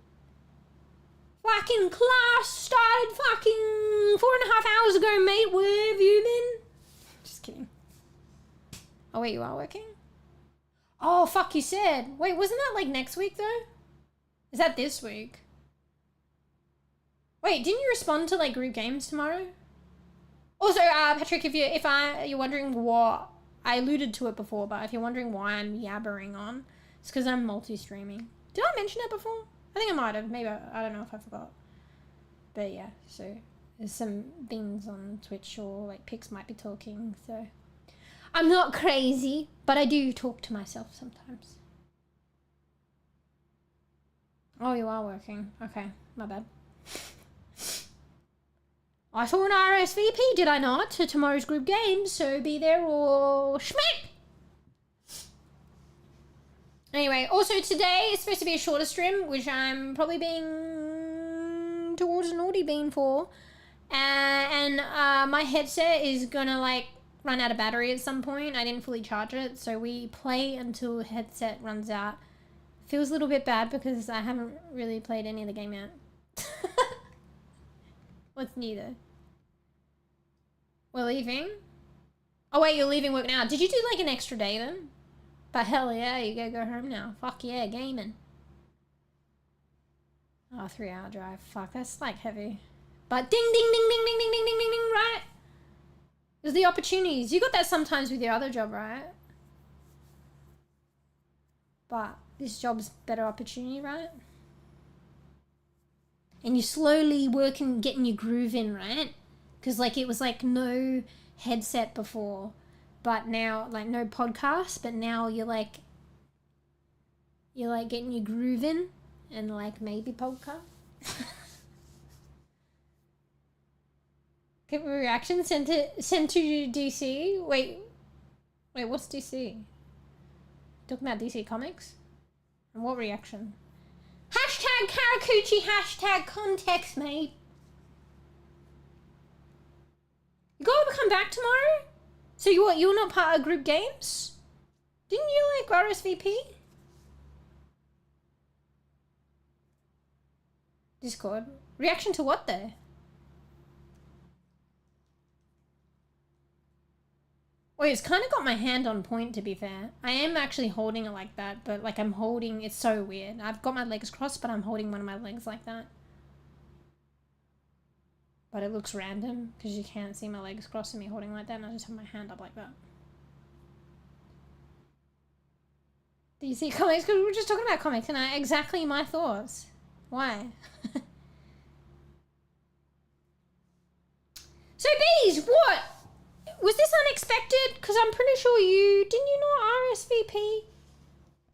Fucking class started fucking 4.5 hours ago, mate. Where have you been? Just kidding. Oh, wait, you are working? Oh, fuck, you said. Wait, wasn't that like next week, though? Is that this week? Wait, didn't you respond to like group games tomorrow? Also, Patrick, if you're wondering what, I alluded to it before, but if you're wondering why I'm yabbering on, it's because I'm multi-streaming. Did I mention it before? I think I might have. Maybe I don't know if I forgot. But yeah, so there's some things on Twitch or like Pix might be talking. So I'm not crazy, but I do talk to myself sometimes. Oh, you are working. Okay, my bad. I saw an RSVP, did I not, to tomorrow's group game, so be there or schmick! Anyway, also today is supposed to be a shorter stream, which I'm probably being towards naughty bean for. And my headset is gonna like run out of battery at some point. I didn't fully charge it, so we play until headset runs out. Feels a little bit bad because I haven't really played any of the game yet. What's new though? We're leaving? Oh wait, you're leaving work now. Did you do like an extra day then? But hell yeah, you gotta go home now. Fuck yeah, gaming. Oh, 3-hour drive. Fuck, that's like heavy. But ding ding ding ding ding ding ding ding ding ding, right? It was the opportunities. You got that sometimes with your other job, right? But this job's better opportunity, right? And you're slowly working, getting your groove in, right? Because like it was like no headset before, but now like no podcast, but now you're like getting your groove in, and like maybe podcast. Give a reaction sent to DC. Wait, what's DC? Talking about DC Comics? And what reaction? Hashtag Karakuchi, hashtag context, mate. You gotta come back tomorrow? So you're not part of group games? Didn't you like RSVP? Discord. Reaction to what though? Wait, it's kind of got my hand on point, to be fair. I am actually holding it like that, but like I'm holding, it's so weird. I've got my legs crossed, but I'm holding one of my legs like that. But it looks random, because you can't see my legs crossed and me holding like that, and I just have my hand up like that. Do you see comics? Because we were just talking about comics, and exactly my thoughts. Why? So bees, what? Was this unexpected? Because I'm pretty sure didn't you not RSVP?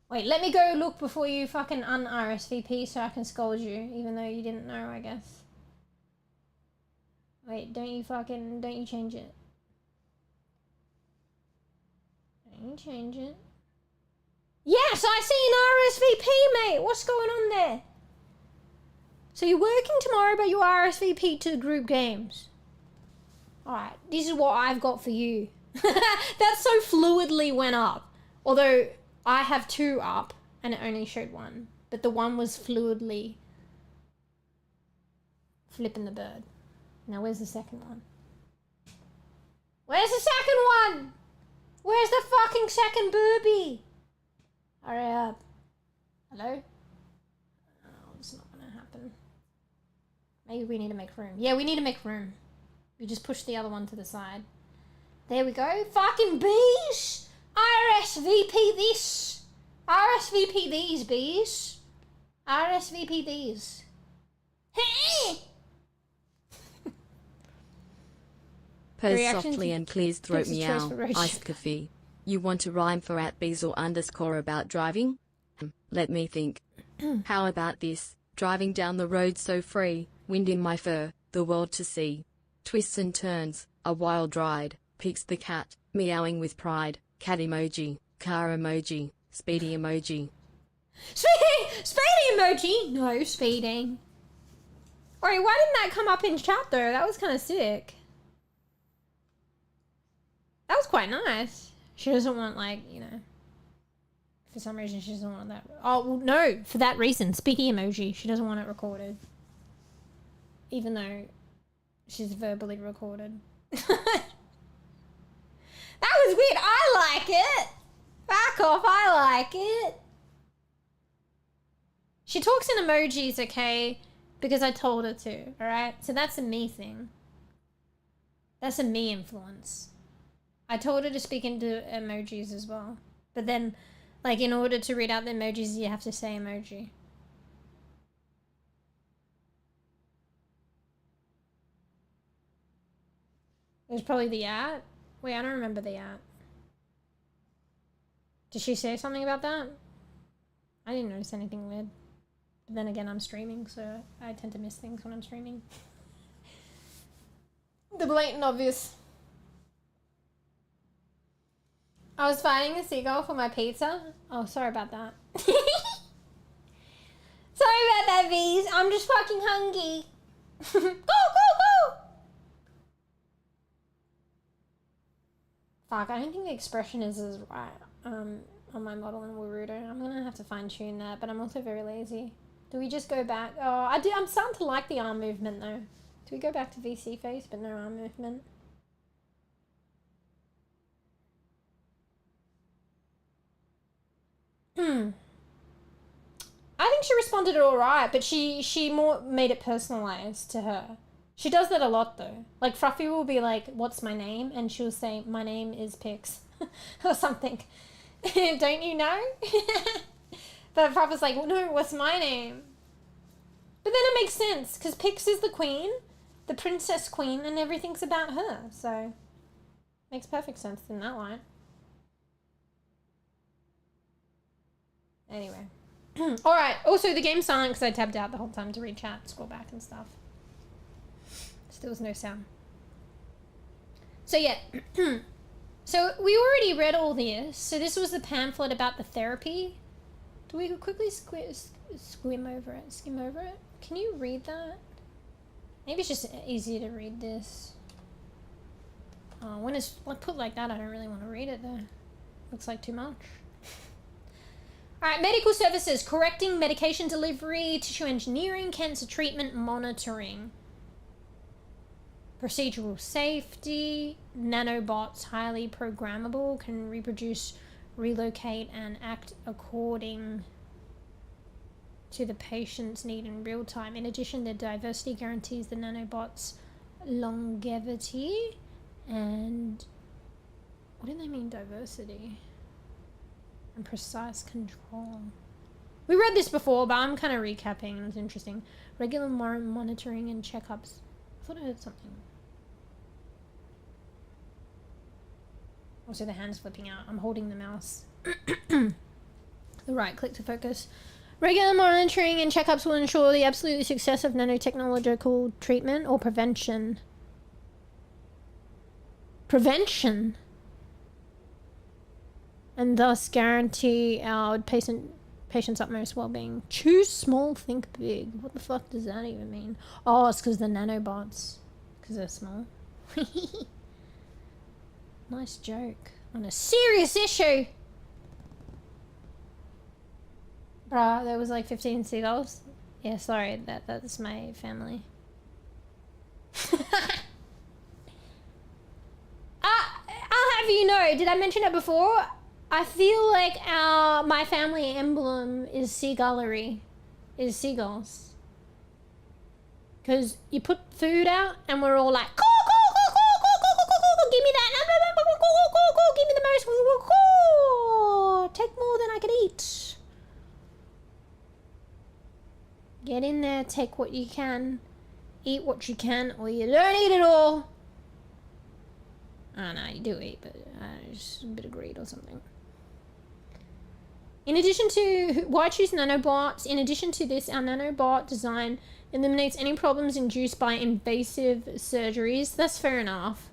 Wait, let me go look before you fucking un-RSVP so I can scold you, even though you didn't know, I guess. Wait, don't you change it. Don't you change it. Yes, I see an RSVP, mate! What's going on there? So you're working tomorrow, but you RSVP to the group games. Alright, this is what I've got for you. That so fluidly went up. Although, I have 2 up, and it only showed 1. But the one was fluidly flipping the bird. Now, where's the second one? Where's the second one? Where's the fucking second booby? Hurry up. Hello? Oh, it's not gonna happen. Maybe we need to make room. Yeah, we need to make room. We just push the other one to the side. There we go. Fucking bees! RSVP this! RSVP these, bees! RSVP these. Hey! Purrs softly and clears throat meow. Iced coffee. You want to rhyme for @bees or _ about driving? Let me think. How about this? Driving down the road so free, wind in my fur, the world to see. Twists and turns, a wild ride, peeks the cat, meowing with pride. Cat emoji, car emoji, speedy emoji. Speedy emoji? No, speeding. Wait, why didn't that come up in chat though? That was kind of sick. That was quite nice. She doesn't want, like, you know, for some reason she doesn't want that. Oh, well, no, for that reason, speedy emoji. She doesn't want it recorded. Even though she's verbally recorded. That was weird. I like it. Back off. I like it. She talks in emojis, okay? Because I told her to, alright? So that's a me thing. That's a me influence. I told her to speak into emojis as well. But then, like, in order to read out the emojis, you have to say emoji. It was probably the art. Wait, I don't remember the art. Did she say something about that? I didn't notice anything weird. But then again, I'm streaming, so I tend to miss things when I'm streaming. The blatant obvious. I was fighting a seagull for my pizza. Oh, sorry about that. Sorry about that, bees. I'm just fucking hungry. Go, go, go! Fuck, I don't think the expression is as right on my model in Warudo. I'm gonna have to fine tune that, but I'm also very lazy. Do we just go back? Oh, I'm starting to like the arm movement though. Do we go back to VC face but no arm movement? I think she responded alright, but she more made it personalized to her. She does that a lot though. Like Fluffy will be like, "What's my name?" and she'll say, "My name is Pix," or something. Don't you know? But Fluffy's like, well, "No, what's my name?" But then it makes sense because Pix is the queen, the princess queen, and everything's about her. So makes perfect sense in that line. Anyway. Alright, also the game's silent because I tabbed out the whole time to read chat, scroll back and stuff. Still was no sound. So yeah. So we already read all this. So this was the pamphlet about the therapy. Do we quickly skim over it? Can you read that? Maybe it's just easier to read this. When it's like put like that, I don't really want to read it though. Looks like too much. Alright, medical services, correcting medication delivery, tissue engineering, cancer treatment, monitoring. Procedural safety, nanobots, highly programmable, can reproduce, relocate, and act according to the patient's need in real time. In addition, the diversity guarantees the nanobots' longevity and... What do they mean, diversity? And precise control. We read this before, but I'm kind of recapping and it's interesting. Regular monitoring and checkups. I thought I heard something. Also the hand's flipping out. I'm holding the mouse. The right click to focus. Regular monitoring and checkups will ensure the absolute success of nanotechnological treatment or prevention. Prevention? And thus guarantee our patient's utmost well-being. Choose small, think big. What the fuck does that even mean? Oh, it's because the nanobots. Because they're small. Nice joke. On a serious issue! Bruh, there was like 15 seagulls. Yeah, sorry, that's my family. I'll have you know, did I mention it before? I feel like my family emblem is seagullery, is seagulls. Because you put food out and we're all like, go, give me that, go, give me the most, go, take more than I can eat. Get in there, take what you can, eat what you can, or you don't eat it all. Oh no, you do eat, but just a bit of greed or something. In addition to, why choose nanobots? In addition to this, our nanobot design eliminates any problems induced by invasive surgeries. That's fair enough.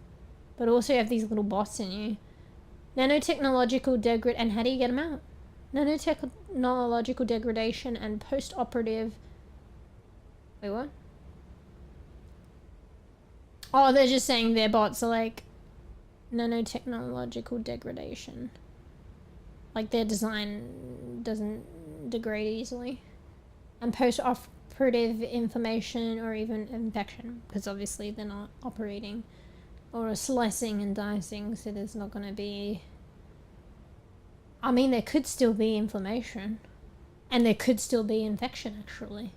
But also you have these little bots in you. Nanotechnological degradation, and how do you get them out? Nanotechnological degradation and post-operative... Wait, what? Oh, they're just saying their bots are like nanotechnological degradation. Like their design doesn't degrade easily. And post-operative inflammation or even infection, because obviously they're not operating or slicing and dicing, so there's not going to be... I mean, there could still be inflammation. And there could still be infection, actually.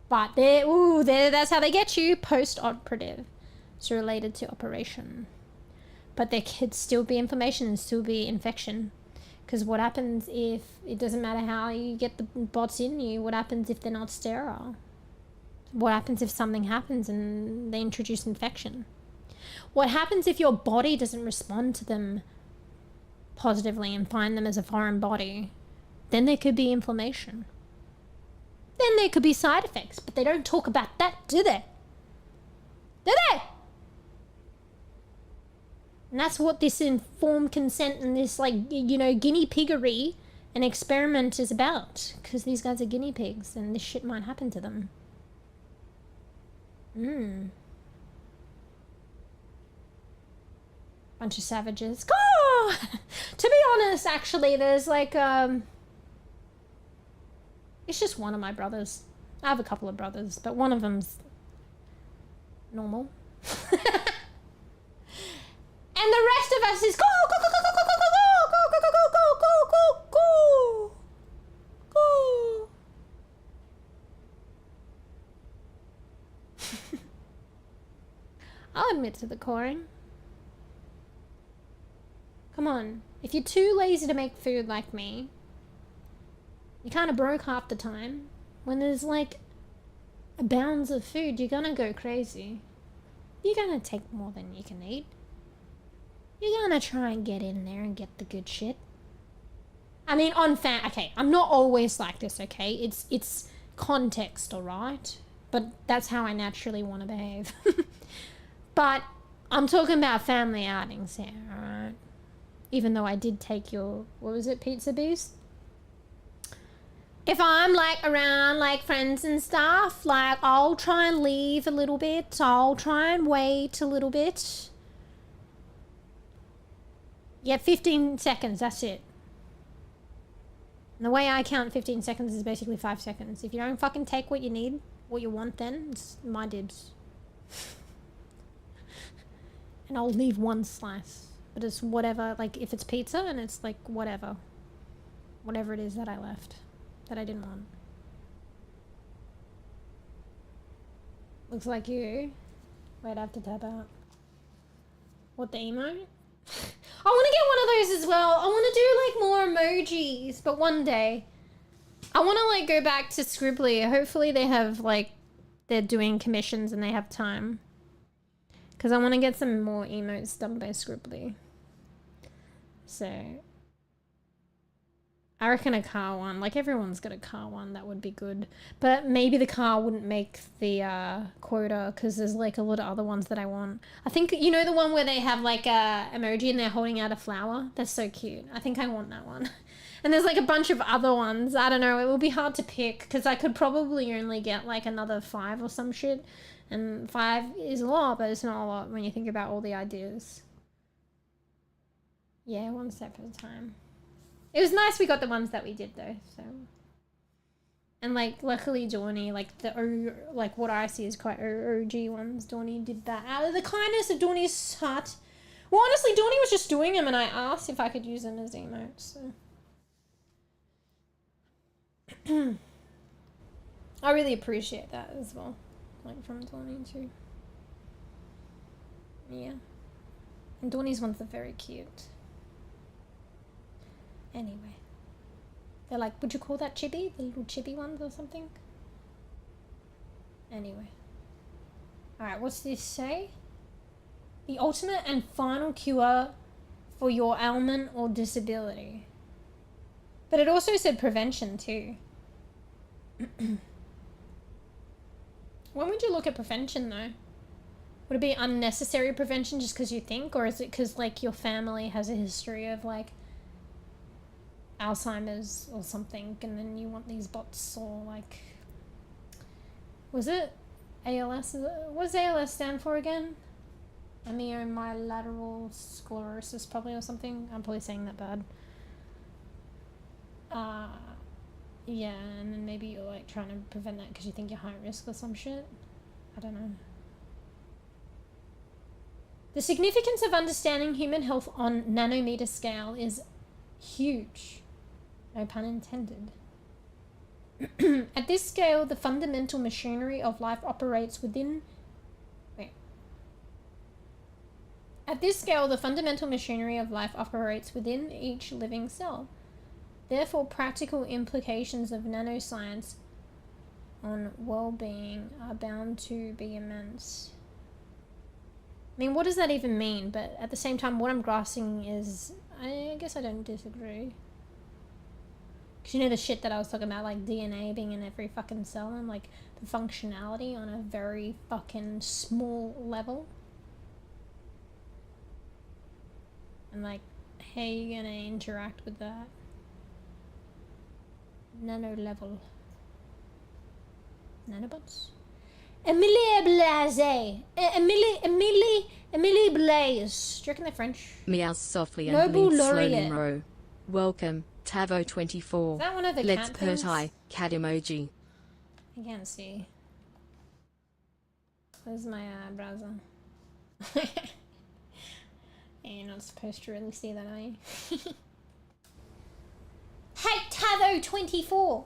But that's how they get you, post-operative. It's related to operation. But there could still be inflammation and still be infection. Because what happens if, it doesn't matter how you get the bots in you, what happens if they're not sterile? What happens if something happens and they introduce infection? What happens if your body doesn't respond to them positively and find them as a foreign body? Then there could be inflammation. Then there could be side effects, but they don't talk about that, do they? Do they? And that's what this informed consent and this, like, you know, guinea piggery and experiment is about. Because these guys are guinea pigs and this shit might happen to them. Bunch of savages. Oh! To be honest, actually, there's like, it's just one of my brothers. I have a couple of brothers, but one of them's normal. And the rest of us is go, go, go, go, go, go, go, go, go, go, go, go, go, go, go. I'll admit to the coring. Come on. If you're too lazy to make food like me, you're kind of broke half the time. When there's like bounds of food, you're gonna go crazy. You're gonna take more than you can eat. You're gonna try and get in there and get the good shit. I mean, okay, I'm not always like this, okay? It's context, alright? But that's how I naturally want to behave. But I'm talking about family outings here, alright? Even though I did take your, what was it, pizza beast? If I'm like around like friends and stuff, like I'll try and leave a little bit. I'll try and wait a little bit. Yeah, 15 seconds, that's it. And the way I count 15 seconds is basically 5 seconds. If you don't fucking take what you need, what you want, then it's my dibs. And I'll leave one slice. But it's whatever, like if it's pizza and it's like whatever. Whatever it is that I left. That I didn't want. Looks like you. Wait, I have to tab out. What, the emote? I want to get one of those as well. I want to do like more emojis, but one day. I want to like go back to Scribbly. Hopefully they have like, they're doing commissions and they have time. Because I want to get some more emotes done by Scribbly. So, I reckon a car one. Like everyone's got a car one. That would be good. But maybe the car wouldn't make the quota because there's like a lot of other ones that I want. I think, you know the one where they have like a emoji and they're holding out a flower? That's so cute. I think I want that one. And there's like a bunch of other ones. I don't know. It will be hard to pick because I could probably only get like another 5 or some shit. And 5 is a lot, but it's not a lot when you think about all the ideas. Yeah, one step at a time. It was nice we got the ones that we did though, so. And like, luckily Dawny, like like what I see is quite OG ones, Dawny did that. Out of the kindness of Dawny's heart. Well, honestly, Dawny was just doing them and I asked if I could use them as emotes, so. I really appreciate that as well. Like from Dawny too. Yeah. And Dawny's ones are very cute. Anyway. They're like, would you call that chibi? The little chibi ones or something? Anyway. Alright, what's this say? The ultimate and final cure for your ailment or disability. But it also said prevention too. When would you look at prevention though? Would it be unnecessary prevention just because you think? Or is it because like your family has a history of like Alzheimer's or something and then you want these bots or like... Was it ALS? What does ALS stand for again? Amyomyolateral sclerosis probably or something? I'm probably saying that bad. Yeah, and then maybe you're like trying to prevent that because you think you're high risk or some shit. I don't know. The significance of understanding human health on nanometer scale is huge. No pun intended. At this scale, the fundamental machinery of life operates within... At this scale, the fundamental machinery of life operates within each living cell. Therefore, practical implications of nanoscience on well-being are bound to be immense. I mean, what does that even mean? But at the same time, what I'm grasping is... I guess I don't disagree. Because you know the shit that I was talking about, like DNA being in every fucking cell and like the functionality on a very fucking small level. And like, how are you gonna interact with that? Nano level. Nanobots? Emilie Blaze. Emilie Blaze. Do you reckon they're French? Meows softly and Nobel blinks slowly laureate. em0. Welcome, Tavo24. Is that one of the Let's captains? put cat emoji. I can't see. Where's my browser? Yeah, you're not supposed to really see that, are you? Hey, Tavo24!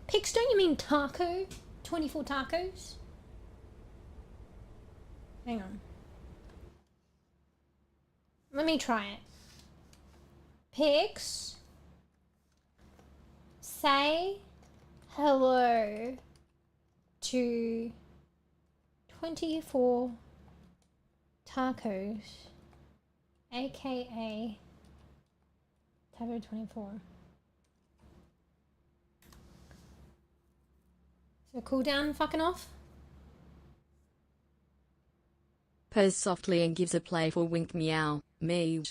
Pics, don't you mean taco? 24 tacos? Hang on. Let me try it. Pics. Say hello to 24 tacos, aka Taco 24. So cool down fucking off. Purrs softly and gives a playful wink. Meow, meow.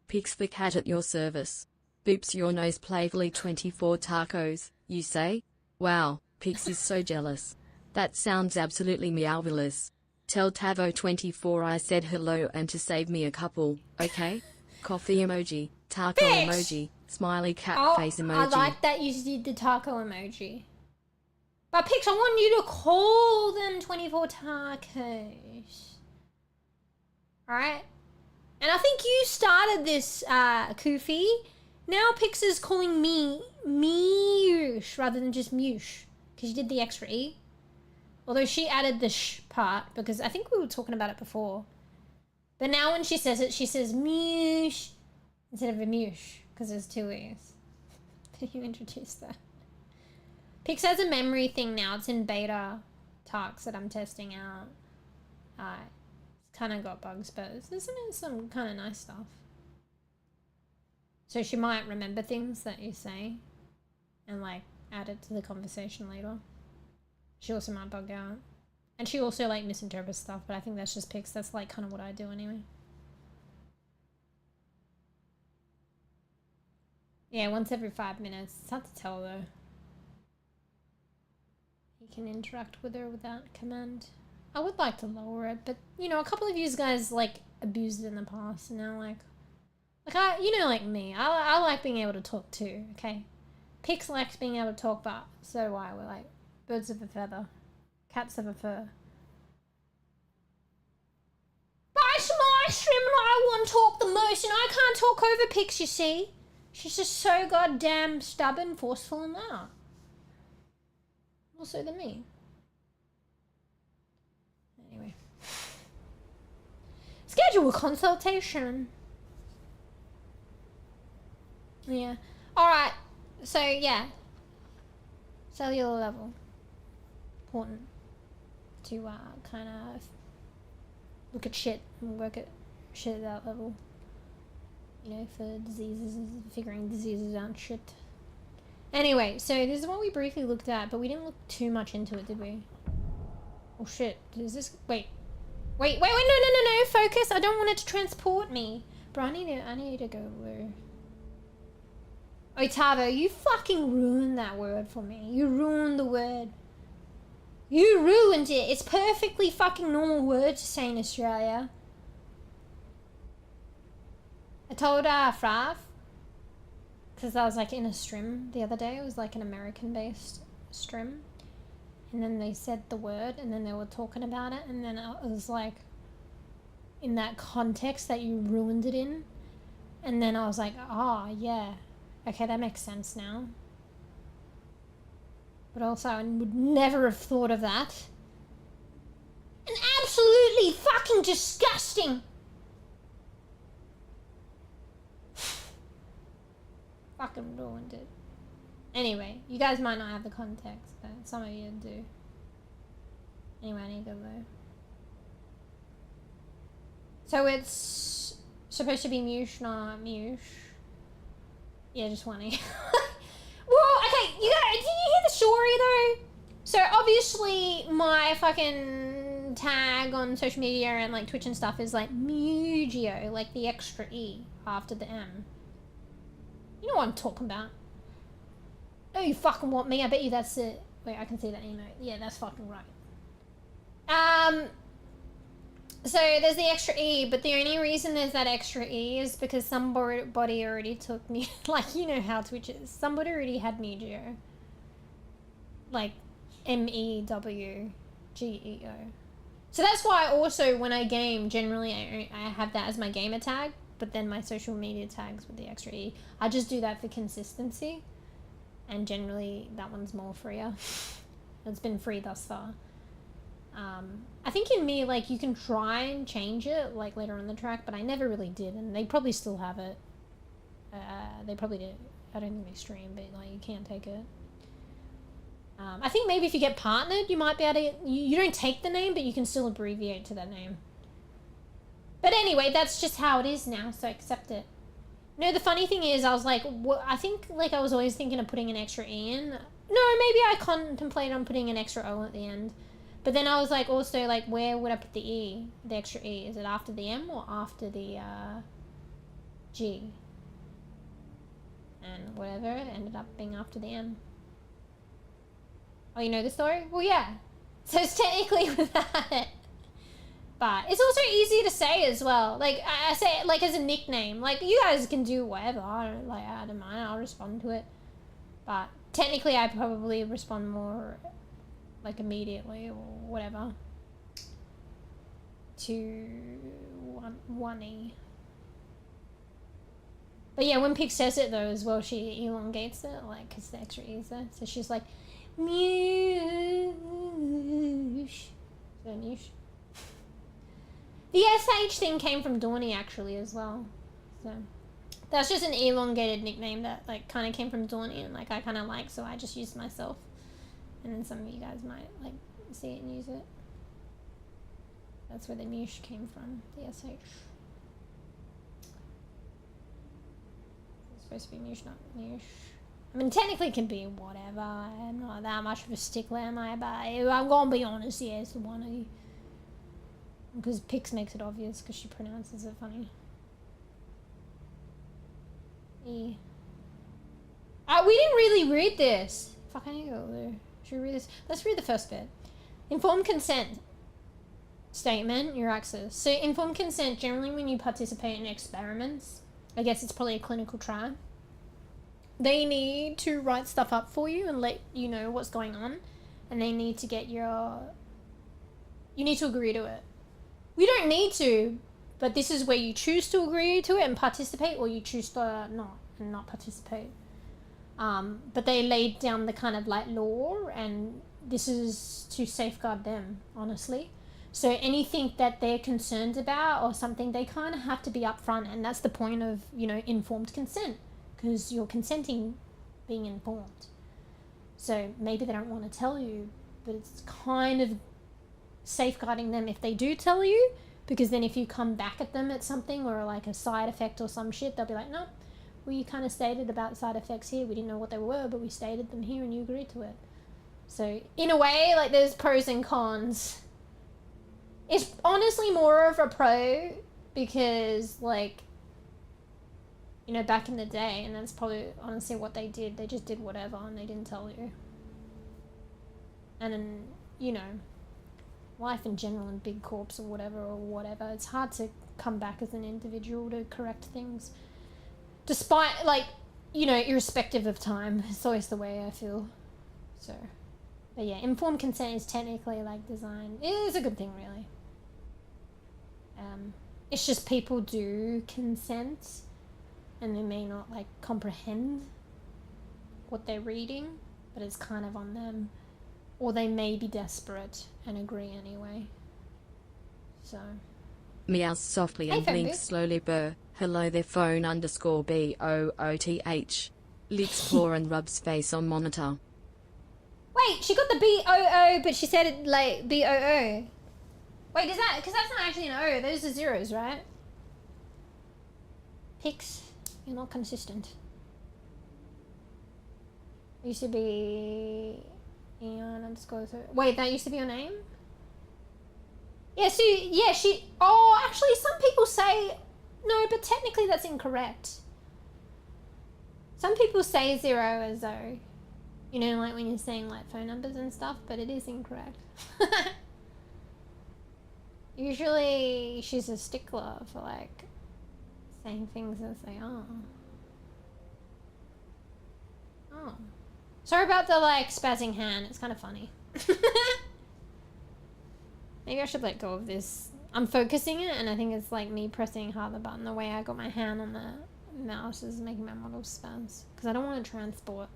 Picks the cat at your service. Boops your nose playfully. 24 tacos, you say? Wow, Pix is so jealous. That sounds absolutely meowvelous. Tell Tavo24 I said hello and to save me a couple, okay? Coffee emoji, taco Pix! emoji, smiley cat face emoji. I like that you did the taco emoji. But Pix, I want you to call them 24 tacos. Alright? And I think you started this, Koofy. Now Pix is calling me Mewsh rather than just Mewsh. Because you did the extra E. Although she added the sh part because I think we were talking about it before. But now when she says it, she says Mewsh instead of a Mewsh because there's two E's. Did you introduce that? Pix has a memory thing now. It's in beta talks that I'm testing out. It's kind of got bugs, but there's some kind of nice stuff. So she might remember things that you say and like add it to the conversation later. She also might bug out. And she also like misinterprets stuff, but I think that's just Pix. That's like kind of what I do anyway. Yeah, once every 5 minutes. It's hard to tell though. You can interact with her with that command. I would like to lower it, but you know, a couple of you guys like abused it in the past and now like you know, like me, I like being able to talk too, okay? Pix likes being able to talk, but so do I. We're like birds of a feather, cats of a fur. But it's my stream and I want to talk the most and I can't talk over Pix, you see? She's just so goddamn stubborn, forceful and loud. More so than me. Anyway. Schedule a consultation. Yeah. Alright. So, yeah. Cellular level. Important. To, kind of look at shit and work at shit at that level. You know, for diseases, figuring diseases out and shit. Anyway, so this is what we briefly looked at, but we didn't look too much into it, did we? Oh shit, is this... Wait, no, focus, I don't want it to transport me. Bro, I need to go where... Tavo, you fucking ruined that word for me. You ruined the word. You ruined it. It's perfectly fucking normal word to say in Australia. I told Frav, because I was like in a strim the other day. It was like an American-based strim. And then they said the word and then they were talking about it. And then it was like, in that context that you ruined it in. And then I was like, yeah. Okay, that makes sense now. But also, I would never have thought of that. And absolutely fucking disgusting! Fucking ruined it. Anyway, you guys might not have the context, but some of you do. Anyway, I need to go though. So it's supposed to be Mewsh, not Mewsh. Yeah, just one. Well, okay, did you hear the story though? So obviously my fucking tag on social media and like Twitch and stuff is like MeewGeo, like the extra E after the M. You know what I'm talking about. Oh, you fucking want me? I bet you that's it. Wait, I can see that emote. Yeah, that's fucking right. So there's the extra E, but the only reason there's that extra E is because somebody already took me, like, you know how Twitch is. Somebody already had MeewGeo. Like, MEWGEO. So that's why also when I game, generally I have that as my gamer tag, but then my social media tags with the extra E. I just do that for consistency. And generally that one's more freer. It's been free thus far. I think in me, like, you can try and change it, like, later on in the track, but I never really did, and they probably still have it. They probably did. I don't think they stream, but, like, you can't take it. I think maybe if you get partnered, you might be able to... You don't take the name, but you can still abbreviate to that name. But anyway, that's just how it is now, so accept it. No, the funny thing is, I was like... I think, like, I was always thinking of putting an extra E in. No, maybe I contemplated on putting an extra O at the end. But then I was like, also, like, where would I put the E? The extra E? Is it after the M or after the, G? And whatever, it ended up being after the M. Oh, you know the story? Well, yeah. So it's technically without it. But it's also easy to say as well. Like, I say it, like, as a nickname. Like, you guys can do whatever. I don't mind. I'll respond to it. But technically, I probably respond more, like, immediately or whatever. To one E. But yeah, when Pig says it, though, as well, she elongates it, like, because the extra E is there. So she's like... Meow. So niche. The SH thing came from Dawny actually as well. So that's just an elongated nickname that like kind of came from Dawny and like I kind of like, so I just used myself. And then some of you guys might like see it and use it. That's where the niche came from. The SH. It's supposed to be niche, not niche. I mean, technically it can be whatever. I'm not that much of a stickler, am I? But I'm gonna be honest, yeah, it's the one. Because Pix makes it obvious because she pronounces it funny. E. We didn't really read this. Fuck, I need to go there. Should we read this? Let's read the first bit. Informed consent statement, your access. So informed consent, generally when you participate in experiments, I guess it's probably a clinical trial. They need to write stuff up for you and let you know what's going on. And they need to get your... You need to agree to it. We don't need to, but this is where you choose to agree to it and participate, or you choose to not participate. But they laid down the kind of like law, and this is to safeguard them, honestly. So anything that they're concerned about or something, they kind of have to be upfront, and that's the point of, you know, informed consent. Because you're consenting being informed. So maybe they don't want to tell you, but it's kind of safeguarding them if they do tell you, because then if you come back at them at something or like a side effect or some shit, they'll be like, no, we kind of stated about side effects here. We didn't know what they were, but we stated them here and you agreed to it. So in a way, like there's pros and cons. It's honestly more of a pro because like, you know, back in the day, and that's probably honestly what they did. They just did whatever and they didn't tell you. And then, you know, life in general in big corps or whatever, it's hard to come back as an individual to correct things. Despite, like, you know, irrespective of time. It's always the way I feel. So, but yeah, informed consent is technically, like, designed. It is a good thing, really. It's just people do consent and they may not like comprehend what they're reading, but it's kind of on them, or they may be desperate and agree anyway. So Meows softly and blinks slowly. Hello there, phone underscore BOOTH. Licks claw and rubs face on monitor. Wait, she got the BOO, but she said it like BOO. Wait, is that because that's not actually an O? Those are zeros, right? Pix. You're not consistent. It used to be Eon underscore. Wait, that used to be your name? Yeah, so yeah, she. Oh, actually, some people say no, but technically that's incorrect. Some people say 0 as O. You know, like when you're saying like phone numbers and stuff, but it is incorrect. Usually, she's a stickler for like saying things as they are. Oh. Sorry about the like spazzing hand, it's kind of funny. Maybe I should let go of this. I'm focusing it and I think it's like me pressing hard the button. The way I got my hand on the mouse is making my model spaz. Because I don't want to transport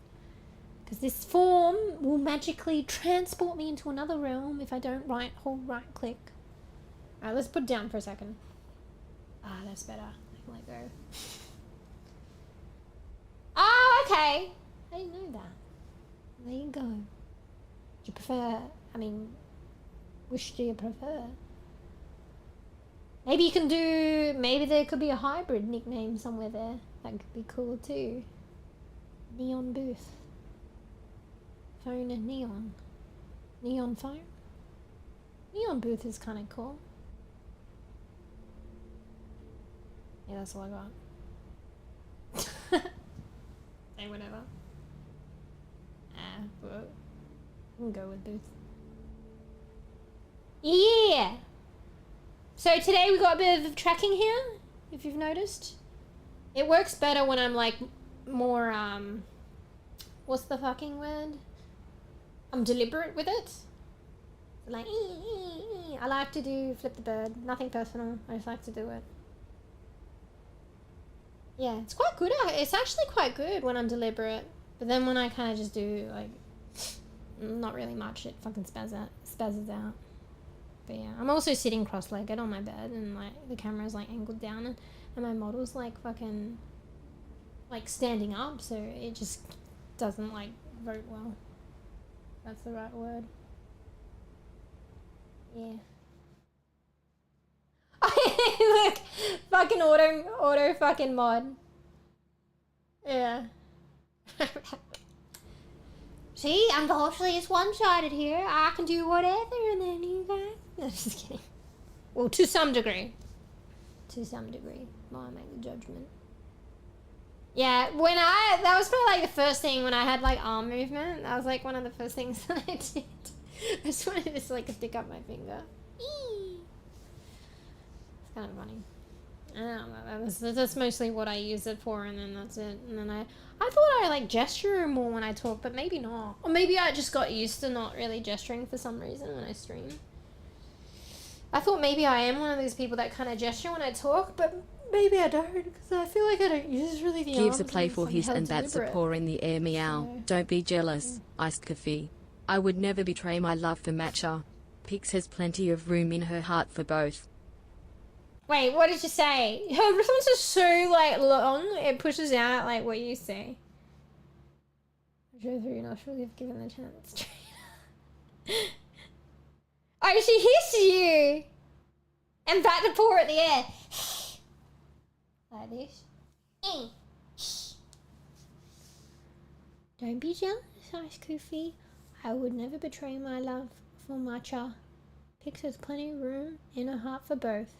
Because this form will magically transport me into another realm if I don't hold right click. Alright, let's put it down for a second. Ah, that's better. I can let go. Oh, okay. I didn't know that. There you go. Do you prefer, which do you prefer? Maybe you can do, maybe there could be a hybrid nickname somewhere there. That could be cool too. Neon booth. Phone and neon. Neon phone? Neon booth is kind of cool. Yeah, that's all I got. Say whatever. We'll go with booth. Yeah! So today we got a bit of tracking here, if you've noticed. It works better when I'm like more, what's the fucking word? I'm deliberate with it. So like, I like to do flip the bird. Nothing personal. I just like to do it. Yeah, it's quite good. It's actually quite good when I'm deliberate. But then when I kind of just do like, not really much, it fucking spazzes out. But yeah, I'm also sitting cross-legged on my bed and like the camera's like angled down and my model's like fucking like standing up, so it just doesn't like vote well. That's the right word. Yeah. Look, fucking auto fucking mod. Yeah. See, unfortunately it's one-sided here. I can do whatever and then you guys... No, just kidding. Well, to some degree. To some degree. I make the judgment. Yeah, that was probably like the first thing when I had like arm movement. That was like one of the first things that I did. I just wanted to just like stick up my finger. Eee. It's kind of funny. I don't know, that's mostly what I use it for, and then that's it. And then I thought I like gesture more when I talk, but maybe not. Or maybe I just got used to not really gesturing for some reason when I stream. I thought maybe I am one of those people that kind of gesture when I talk, but maybe I don't, because I feel like I don't use really the Gives arms a playful hiss and that's a paw in the air meow. So, Don't be jealous, iced coffee. I would never betray my love for matcha. Pix has plenty of room in her heart for both. Wait, what did you say? Her response is so like long, it pushes out like what you say. I'm sure through your nostrils you've given the chance. Oh, she hissed you! And back to paw at the air. Like this. Don't be jealous, Ice Koofy. I would never betray my love for matcha. Pix has plenty of room in her heart for both.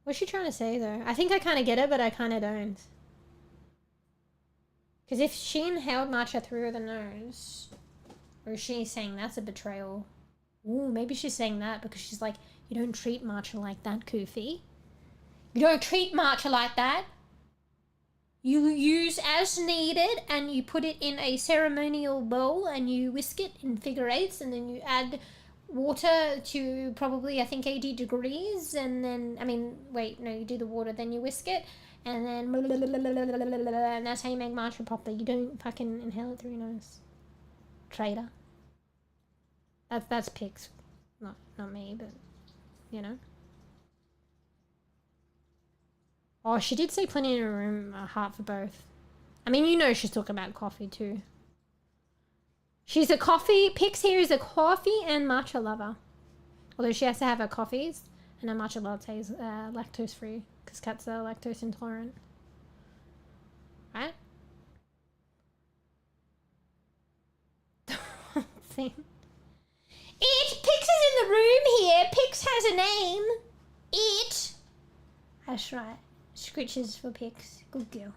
What's she trying to say though? I think I kind of get it, but I kind of don't. Because if she inhaled matcha through the nose, or is she saying that's a betrayal? Ooh, maybe she's saying that because she's like, you don't treat matcha like that, Koofy. You don't treat matcha like that. You use as needed and you put it in a ceremonial bowl and you whisk it in figure eights and then you add water to probably, I think, 80 degrees and then, wait, no, you do the water, then you whisk it and then and that's how you make matcha properly. You don't fucking inhale it through your nose. Traitor. That's Pix. Not me, but, you know. Oh, she did say plenty in her room, a heart for both. I mean, you know she's talking about coffee too. She's a coffee, Pix here is a coffee and matcha lover. Although she has to have her coffees and her matcha lattes lactose free because cats are lactose intolerant. Right? Thing. Pix is in the room here. Pix has a name. It. That's right. Scritches for Pix. Good girl.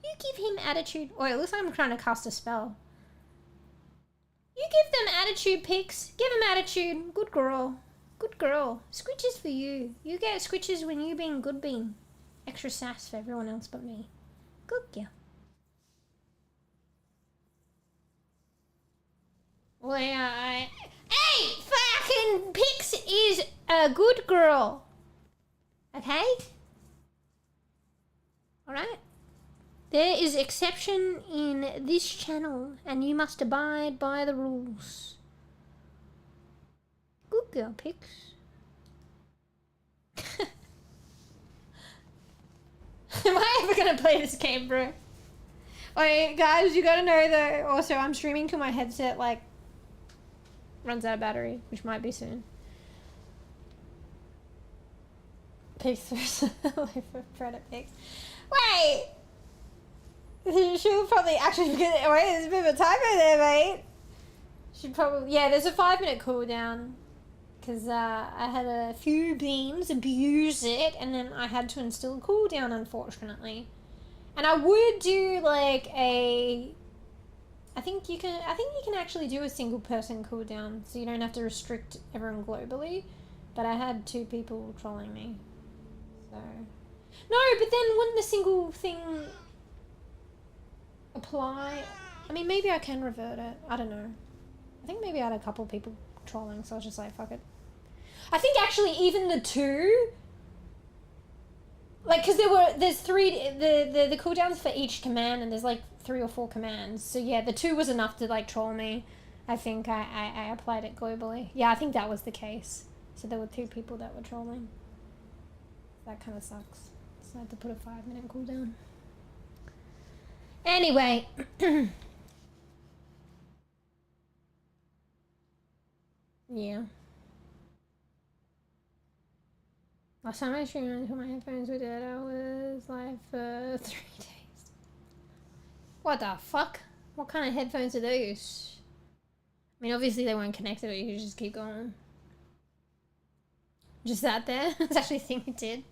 You give him attitude. Oh, it looks like I'm trying to cast a spell. You give them attitude, Pix. Give them attitude. Good girl. Good girl. Scritches for you. You get scritches when you being good being. Extra sass for everyone else but me. Good girl. Well, yeah, Hey! Fucking Pix is a good girl. Okay? Alright? There is exception in this channel, and you must abide by the rules. Good girl, Pix. Am I ever gonna play this game, bro? Wait, guys, you gotta know that also I'm streaming till my headset, like, runs out of battery, which might be soon. Pix for Predator Pix. Wait! She'll probably actually forget it. Wait, there's a bit of a typo there, mate. She'd probably, yeah, there's a 5-minute cooldown. Because I had a few beams abuse it, and then I had to instill a cooldown, unfortunately. And I would do like a, I think you can actually do a single person cooldown, so you don't have to restrict everyone globally. But I had 2 people trolling me, so no. But then wouldn't the single thing apply? I mean, maybe I can revert it. I don't know. I think maybe I had a couple people trolling, so I was just like, fuck it. I think actually even the 2, like, because there's 3, the cooldowns for each command, and there's like 3 or 4 commands. So yeah, the 2 was enough to like troll me. I think I applied it globally. Yeah, I think that was the case. So there were 2 people that were trolling. That kind of sucks. So I had to put a 5-minute cooldown. Anyway. Yeah. Last time I streamed until my headphones were dead, I was live for 3 days. What the fuck? What kind of headphones are those? I mean, obviously they weren't connected, or you could just keep going. Just that there? That's actually the thing it did.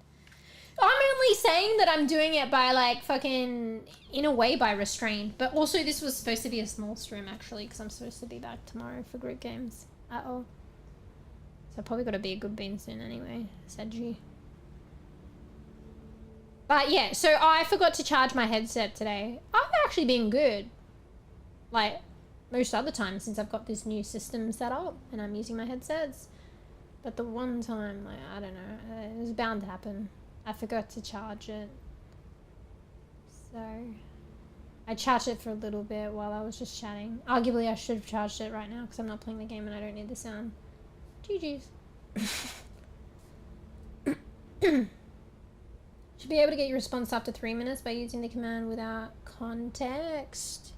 I'm only saying that I'm doing it by like fucking, in a way, by restraint. But also this was supposed to be a small stream actually, because I'm supposed to be back tomorrow for group games at all. So I probably gotta be a good bean soon anyway, said G. But yeah, so I forgot to charge my headset today. I've actually been good. Like, most other times since I've got this new system set up and I'm using my headsets. But the one time, like, I don't know, it was bound to happen. I forgot to charge it. So, I charged it for a little bit while I was just chatting. Arguably, I should have charged it right now because I'm not playing the game and I don't need the sound. GG's. Should be able to get your response after 3 minutes by using the command without context.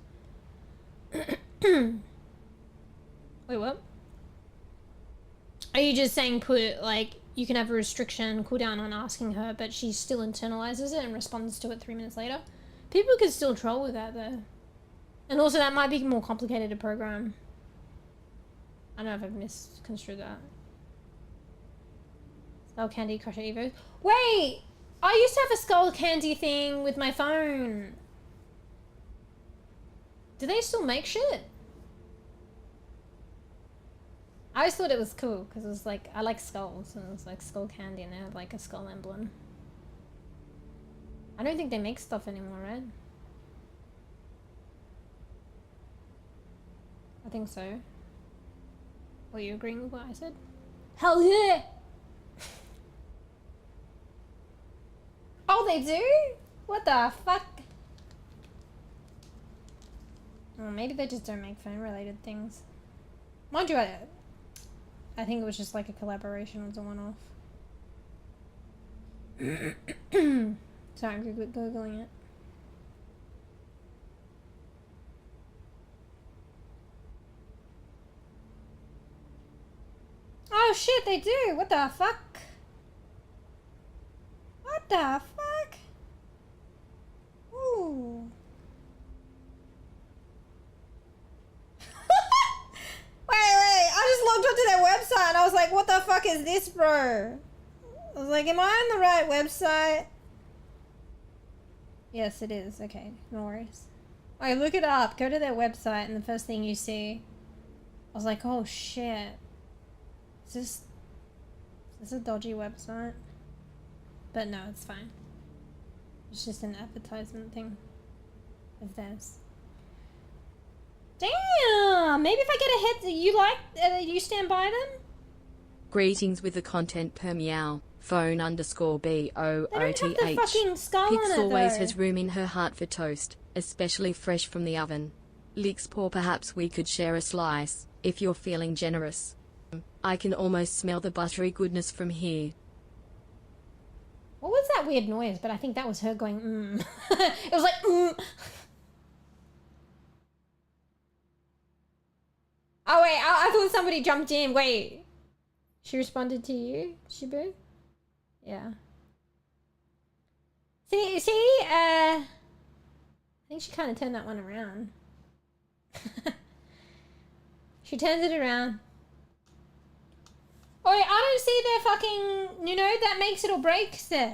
Wait, what? Are you just saying put, like, you can have a restriction cooldown on asking her, but she still internalizes it and responds to it 3 minutes later? People could still troll with that, though. And also, that might be more complicated to program. I don't know if I've misconstrued that. Skull Candy Crusher Evo. Wait! I used to have a Skull Candy thing with my phone. Do they still make shit? I always thought it was cool because it was like, I like skulls, and it was like Skull Candy and they had like a skull emblem. I don't think they make stuff anymore, right? I think so. Are you agreeing with what I said? Hell yeah! Oh, they do? What the fuck? Oh, maybe they just don't make phone-related things. Mind you, I think it was just like a collaboration, it was a one-off. Sorry, I'm googling it. Oh shit, they do! What the fuck? What the fuck? Ooh. Wait, I just logged onto their website and I was like, what the fuck is this, bro? I was like, am I on the right website? Yes, it is. Okay, no worries. Okay, look it up. Go to their website and the first thing you see, I was like, oh shit. Is this a dodgy website? But no, it's fine. It's just an advertisement thing of theirs. Damn! Maybe if I get a hit, you stand by them? Greetings with the content per meow. phone underscore They don't have the booth. fucking skull Pix on it always though. has room in her heart for toast, especially fresh from the oven. Leeks poor, perhaps we could share a slice, if you're feeling generous. I can almost smell the buttery goodness from here. What was that weird noise? But I think that was her going, It was like, Oh wait, I thought somebody jumped in. Wait. She responded to you, Shibu? Yeah. See, I think she kind of turned that one around. She turns it around. Oh, I don't see their fucking, that makes it or breaks it.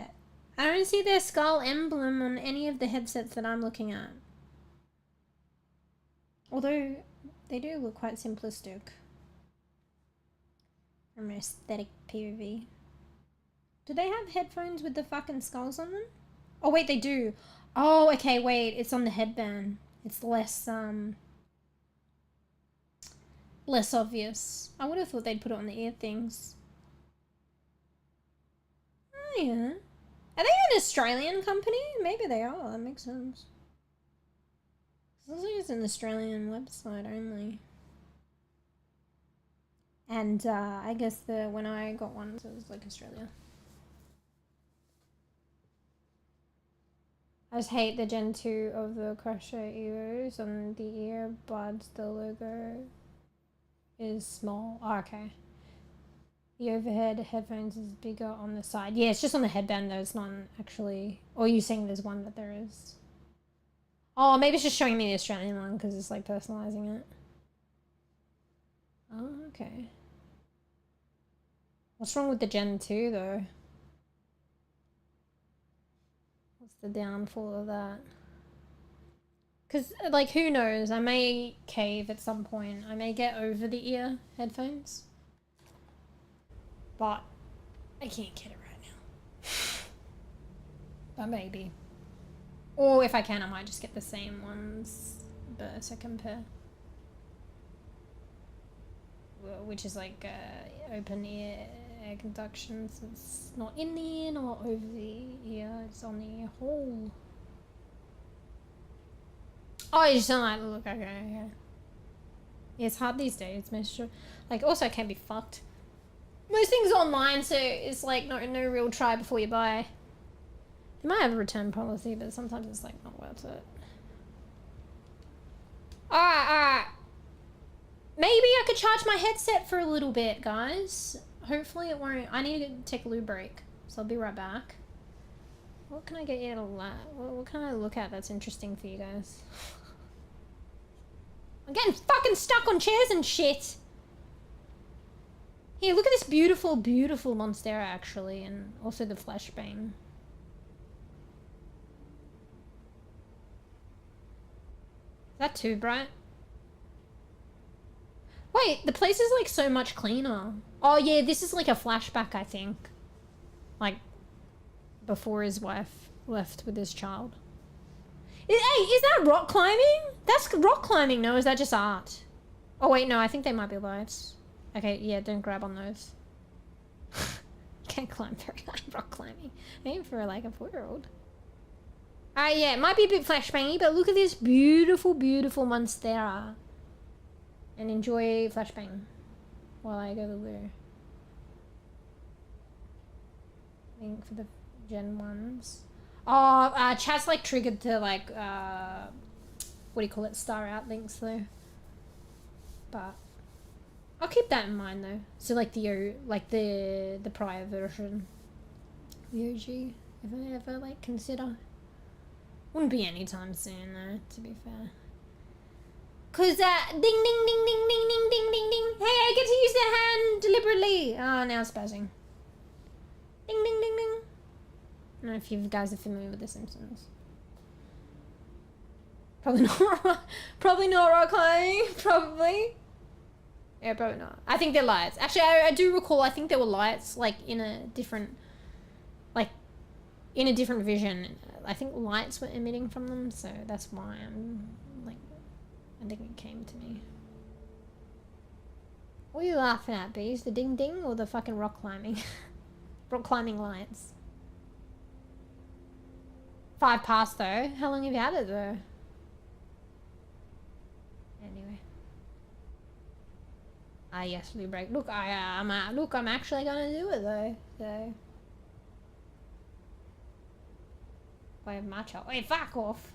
I don't see their skull emblem on any of the headsets that I'm looking at. Although, they do look quite simplistic. From an aesthetic POV. Do they have headphones with the fucking skulls on them? Oh, wait, they do. Oh, okay, wait, it's on the headband. It's less obvious. I would have thought they'd put it on the ear things. Oh, yeah. Are they an Australian company? Maybe they are. That makes sense. This is an Australian website only. And I guess when I got one, so it was like Australia. I just hate the Gen 2 of the Crusher ears on the earbuds. The logo is small. Oh, okay. The overhead headphones is bigger on the side. Yeah, it's just on the headband though. It's not actually... Or you're saying there's one that there is? Oh, maybe it's just showing me the Australian one because it's like personalizing it. Oh, okay. What's wrong with the Gen 2 though? What's the downfall of that? Because, like, who knows? I may cave at some point. I may get over the ear headphones. But I can't get it right now. But maybe. Or if I can, I might just get the same ones, but a second pair. Which is like open ear conduction, so it's not in the ear, not over the ear, it's on the ear hole. Oh, you just don't like the look, okay. Yeah, it's hard these days, most sure. Like, also can't be fucked. Most things online, so it's like no real try before you buy. They might have a return policy, but sometimes it's like not worth it. Alright. Maybe I could charge my headset for a little bit, guys. Hopefully it won't. I need to take a loo break, so I'll be right back. What can I get you to what can I look at that's interesting for you guys? I'm getting fucking stuck on chairs and shit. Here, look at this beautiful, beautiful Monstera, actually, and also the flashbang. Is that too bright? Wait, the place is like so much cleaner. Oh yeah, this is like a flashback, I think. Like, before his wife left with his child. Hey, is that rock climbing? That's rock climbing, no? Is that just art? Oh wait, no, I think they might be lights. Okay, yeah, don't grab on those. Can't climb very high rock climbing. Maybe for like a 4-year-old. Yeah, it might be a bit flashbangy, but look at this beautiful, beautiful Monstera. And enjoy flashbang while I go to the loo. Link for the Gen 1s. Oh, chat's like triggered to like, what do you call it, star out links though. But I'll keep that in mind though. So like the prior version. The OG, if I ever like consider. Wouldn't be anytime soon though, to be fair. Cause ding ding ding ding ding ding ding ding ding. Hey, I get to use the hand deliberately. Oh, now it's buzzing. Ding ding ding ding. I don't know if you guys are familiar with The Simpsons. Probably not. Probably not rock climbing. Probably. Yeah, probably not. I think they're lights. Actually, I do recall. I think there were lights like in a different, vision. I think lights were emitting from them, so that's why I'm like. I think it came to me. What are you laughing at, bees? The ding ding or the fucking rock climbing? Rock climbing lights. 5 past though. How long have you had it though? Anyway. Ah yes, blue break. Look, I'm actually gonna do it though. So. Wait, matcha. Wait, fuck off.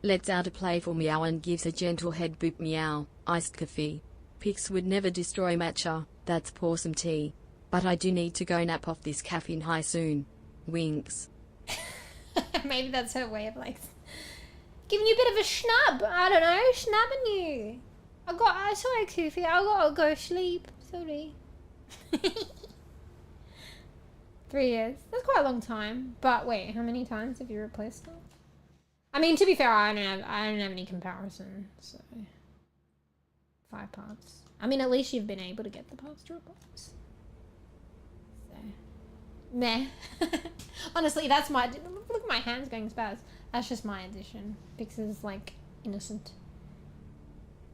Let's out a play for meow and gives a gentle head boop meow. Iced coffee. Pics would never destroy matcha. That's pawsome tea. But I do need to go nap off this caffeine high soon. Winks. Maybe that's her way of like giving you a bit of a snub. I don't know, snubbing you. I saw a coffee. I gotta go sleep. Sorry. 3 years. That's quite a long time. But wait, how many times have you replaced it? I mean, to be fair, I don't have any comparison. So 5 parts. I mean, at least you've been able to get the parts to replace. So meh. Honestly, that's my look at my hands going spaz. That's just my addition. Pixar's like innocent.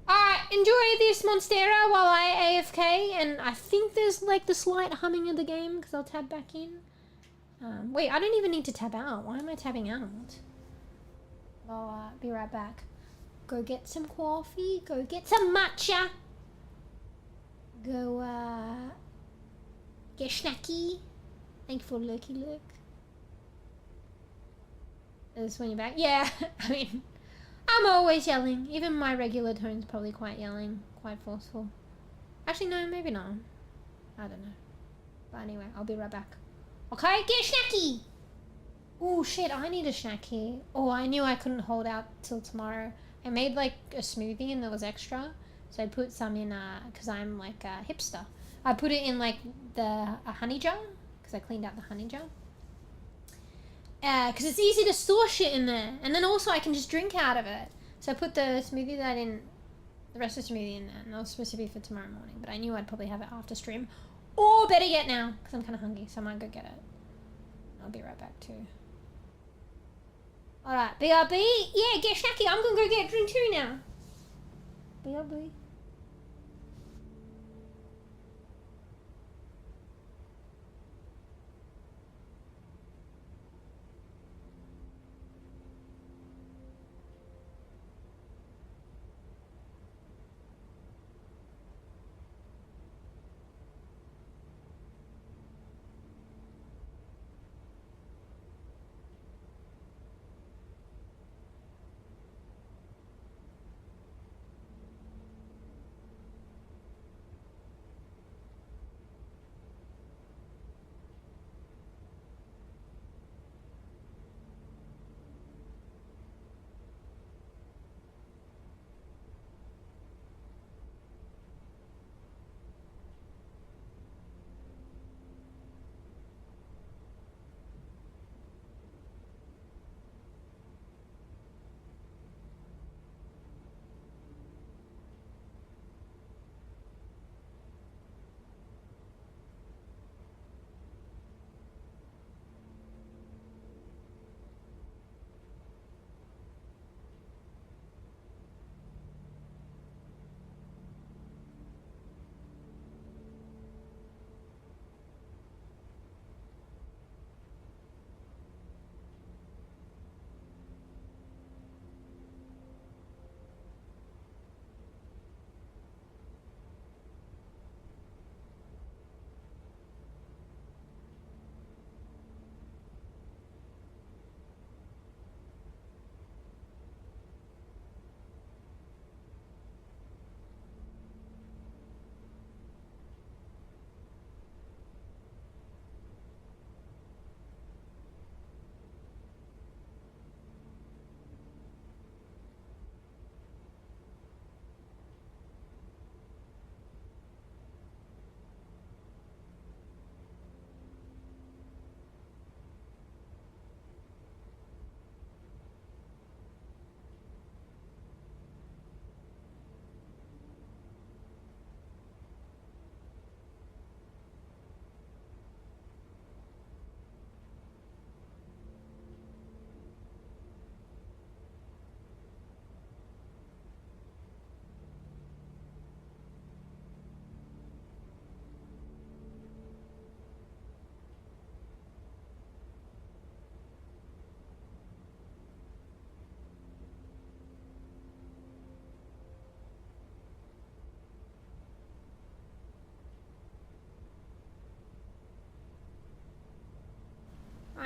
Alright, enjoy this Monstera while I AFK, and I think there's like the slight humming of the game because I'll tab back in. Wait, I don't even need to tab out. Why am I tabbing out? I'll be right back. Go get some coffee. Go get some matcha. Go get snacky. Thank you for looky look. Is this when you're back? Yeah, I mean, I'm always yelling. Even my regular tone's probably quite yelling, quite forceful. Actually, no, maybe not. I don't know. But anyway, I'll be right back. Okay, get snacky! Oh shit, I need a snacky. Oh, I knew I couldn't hold out till tomorrow. I made like a smoothie and there was extra. So I put some in, because I'm like a hipster. I put it in like a honey jar, because I cleaned out the honey jar. Because it's easy to store shit in there. And then also I can just drink out of it. So I put the smoothie the rest of the smoothie in there. And that was supposed to be for tomorrow morning. But I knew I'd probably have it after stream. Or better yet now, because I'm kind of hungry. So I might go get it. I'll be right back too. Alright, bEbE. Yeah, get snacky. I'm gonna go get a drink too now. bEbE.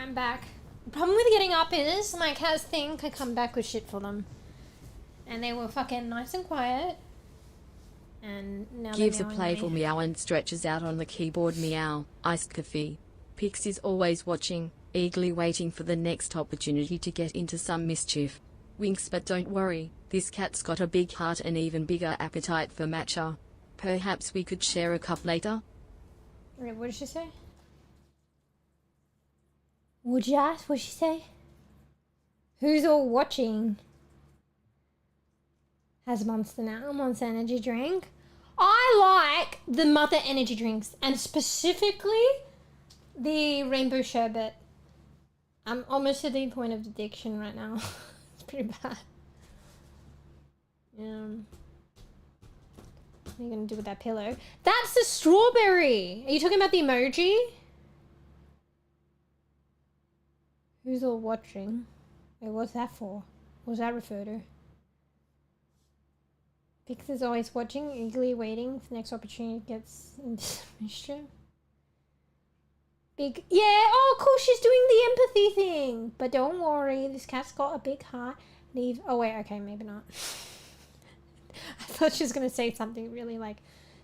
Alright, I'm back. The problem with getting up is my cats think I come back with shit for them. And they were fucking nice and quiet. And now Gives a they're meowing at playful me. meow and stretches out on the keyboard. Meow, iced coffee. Pix is always watching, eagerly waiting for the next opportunity to get into some mischief. Winks, but don't worry, this cat's got a big heart and even bigger appetite for matcha. Perhaps we could share a cup later? Wait, what did she say? Would you ask? What'd she say? Who's all watching? Has Monster now. Monster energy drink. I like the mother energy drinks, and specifically the rainbow sherbet. I'm almost at the point of addiction right now. It's pretty bad. What are you gonna do with that pillow? That's the strawberry! Are you talking about the emoji? Who's all watching? Wait, what's that for? What does that refer to? Pix is always watching, eagerly waiting for the next opportunity gets into mischief. Big, yeah, oh cool, she's doing the empathy thing. But don't worry, this cat's got a big heart. Leave, oh wait, okay, maybe not. I thought she was gonna say something really like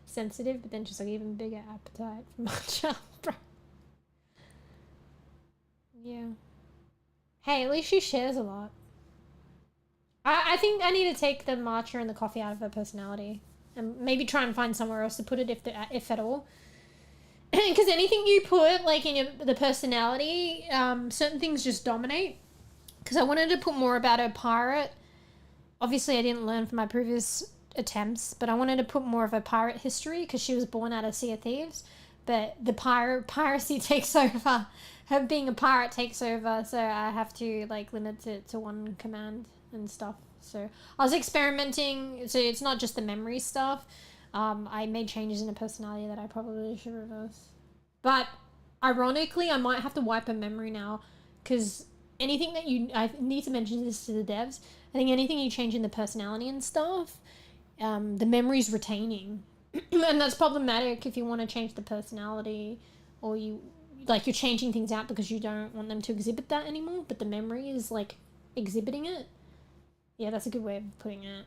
sensitive, but then she's like even bigger appetite for matcha. Yeah. Hey, at least she shares a lot. I think I need to take the matcha and the coffee out of her personality. And maybe try and find somewhere else to put it if at all. Because anything you put like in the personality, certain things just dominate. Because I wanted to put more about her pirate. Obviously I didn't learn from my previous attempts, but I wanted to put more of a pirate history because she was born out of Sea of Thieves. But the piracy takes over. Her being a pirate takes over, so I have to like limit it to one command and stuff. So I was experimenting, so it's not just the memory stuff. I made changes in her personality that I probably should reverse. But ironically, I might have to wipe her memory now, because anything that I need to mention this to the devs, I think anything you change in the personality and stuff, the memory's retaining. And that's problematic if you want to change the personality, or you're changing things out because you don't want them to exhibit that anymore, but the memory is like exhibiting it. Yeah, that's a good way of putting it.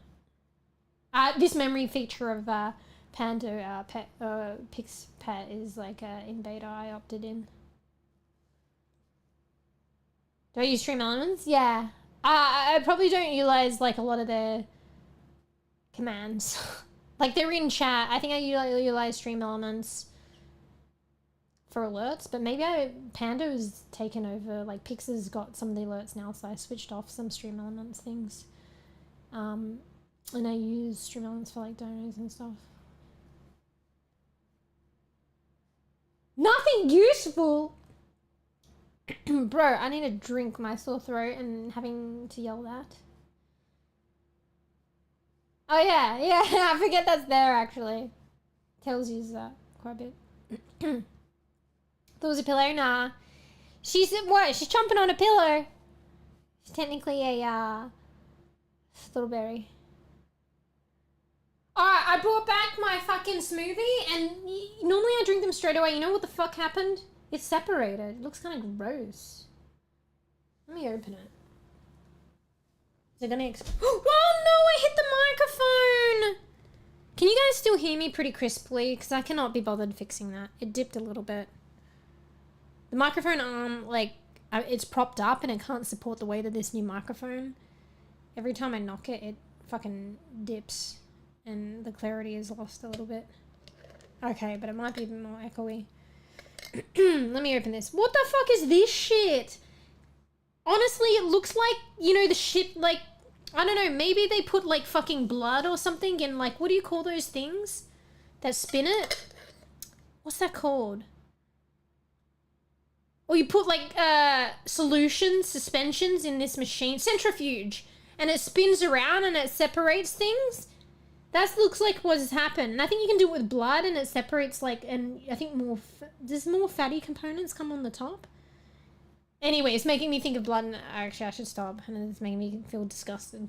This memory feature of Panda Pix Pet is like in beta. I opted in. Do I use stream elements? Yeah. I probably don't utilize like a lot of their commands. Like they're in chat. I think I utilize stream elements for alerts, but maybe Panda's taken over. Like Pix has got some of the alerts now, so I switched off some stream elements things. And I use stream elements for like donors and stuff. Nothing useful! Bro, I need to drink my sore throat and having to yell that. Oh yeah, I forget that's there actually. Tails uses that quite a bit. There was a pillow? Nah. She's what? She's chomping on a pillow. She's technically a strawberry. Alright, I brought back my fucking smoothie, and normally I drink them straight away. You know what the fuck happened? It's separated. It looks kind of gross. Let me open it. Is it gonna oh no, I hit the microphone! Can you guys still hear me pretty crisply? Because I cannot be bothered fixing that. It dipped a little bit. The microphone arm, like, it's propped up and it can't support the weight of this new microphone. Every time I knock it, it fucking dips. And the clarity is lost a little bit. Okay, but it might be more echoey. Let me open this. What the fuck is this shit? Honestly, it looks like, you know, the shit, like, I don't know, maybe they put, like, fucking blood or something in, like, what do you call those things that spin it? What's that called? Or you put, like, suspensions in this machine. Centrifuge. And it spins around and it separates things. That looks like what has happened. And I think you can do it with blood and it separates, like, and I think does more fatty components come on the top? Anyway, it's making me think of blood, and actually I should stop, and it's making me feel disgusted.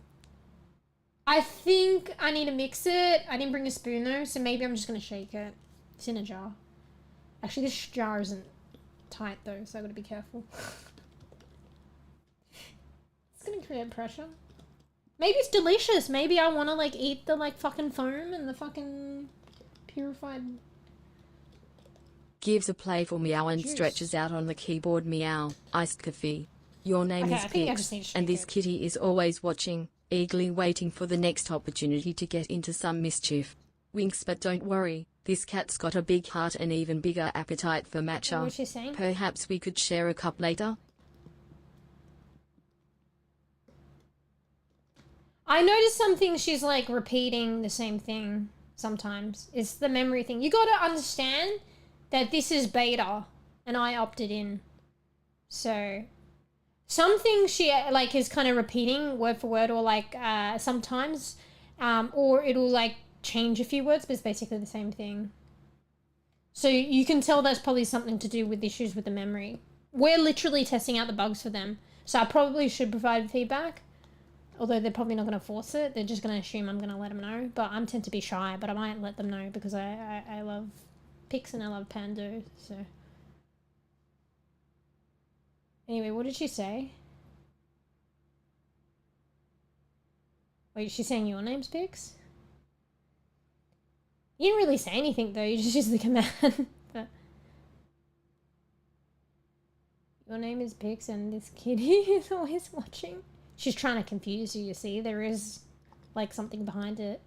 I think I need to mix it. I didn't bring a spoon though, so maybe I'm just gonna shake it. It's in a jar. Actually, this jar isn't tight though, so I gotta be careful. It's gonna create pressure. Maybe it's delicious. Maybe I want to like eat the like fucking foam and the fucking purified. Gives a playful meow and juice. stretches out on the keyboard. Meow, iced coffee. Your name Okay, is I think I Pix, just need to and shake this it. kitty is always watching, eagerly waiting for the next opportunity to get into some mischief. Winks, but don't worry, this cat's got a big heart and even bigger appetite for matcha. What's she saying? Perhaps we could share a cup later? I noticed something. She's like repeating the same thing sometimes. It's the memory thing. You gotta understand that this is beta and I opted in. So some things she like is kind of repeating word for word, or like sometimes or it'll like change a few words, but it's basically the same thing. So you can tell that's probably something to do with issues with the memory. We're literally testing out the bugs for them. So I probably should provide feedback. Although they're probably not going to force it. They're just going to assume I'm going to let them know. But I'm tend to be shy, but I might let them know because I love Pix and I love Pando. So anyway, what did she say? Wait, she's saying your name's Pix? You didn't really say anything though. You just used the command. But your name is Pix and this kitty is always watching. She's trying to confuse you, you see. There is, like, something behind it.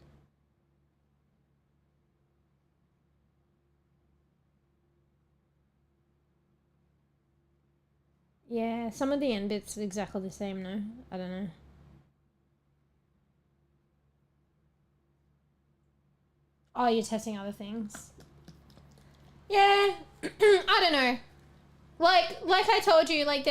Yeah, some of the end bits are exactly the same, no? I don't know. Oh, you're testing other things. Yeah, I don't know. Like I told you, like,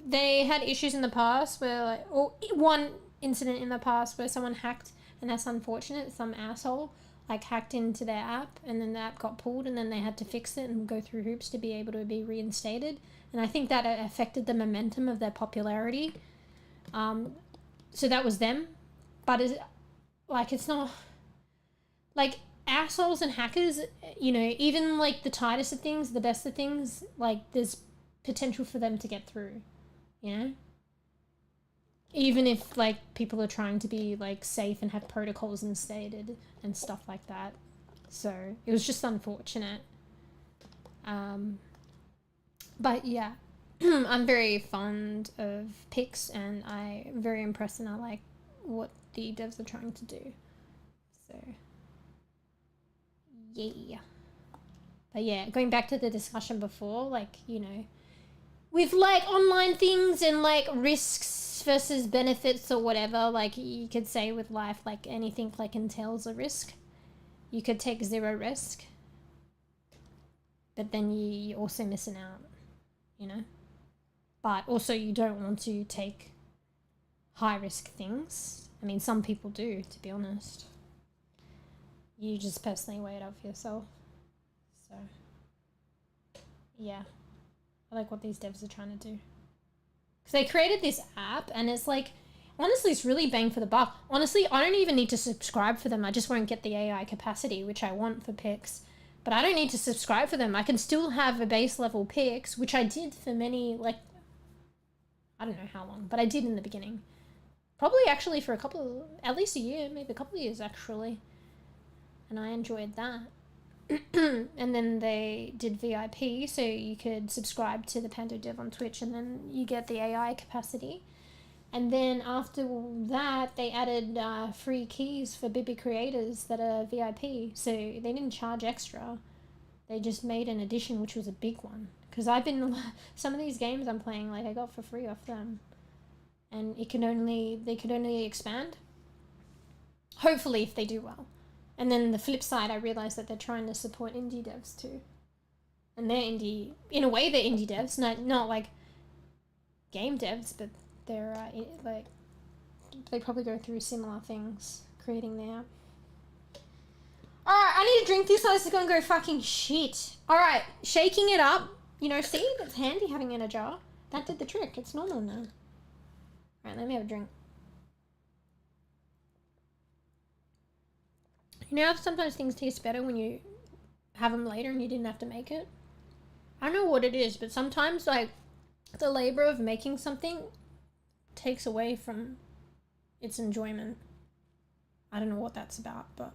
they had issues in the past where, like, or one incident in the past where someone hacked, and that's unfortunate. Some asshole, like, hacked into their app, and then the app got pulled, and then they had to fix it and go through hoops to be able to be reinstated. And I think that affected the momentum of their popularity. So that was them. But it's not... Like, assholes and hackers, even, like, the tightest of things, the best of things, like, there's potential for them to get through. Even if, like, people are trying to be, like, safe and have protocols instated and stuff like that. So it was just unfortunate. But yeah, I'm very fond of Pix and I'm very impressed and I like what the devs are trying to do. So yeah. But yeah, going back to the discussion before, like, with, like, online things and, like, risks versus benefits or whatever, like, you could say with life, like, anything, like, entails a risk. You could take zero risk. But then you're also missing out, But also you don't want to take high-risk things. I mean, some people do, to be honest. You just personally weigh it up for yourself. So, yeah. I like what these devs are trying to do. Because they created this app and it's like, honestly, it's really bang for the buck. Honestly, I don't even need to subscribe for them. I just won't get the AI capacity, which I want for Pix. But I don't need to subscribe for them. I can still have a base level Pix, which I did for many, like, I don't know how long, but I did in the beginning. Probably actually for at least a year, maybe a couple of years actually. And I enjoyed that. And then they did VIP, so you could subscribe to the Pando Dev on Twitch and then you get the AI capacity. And then after that, they added free keys for bEbE creators that are VIP. So they didn't charge extra. They just made an addition, which was a big one. Because some of these games I'm playing, like, I got for free off them. And they could only expand. Hopefully, if they do well. And then the flip side, I realized that they're trying to support indie devs too. And they're indie, in a way they're indie devs, not like game devs, but they're like, they probably go through similar things creating their app. Alright, I need to drink this, otherwise it's gonna go fucking shit. Alright, shaking it up, see, it's handy having it in a jar. That did the trick, it's normal now. Alright, let me have a drink. Sometimes things taste better when you have them later and you didn't have to make it. I don't know what it is, but sometimes, like, the labor of making something takes away from its enjoyment. I don't know what that's about, but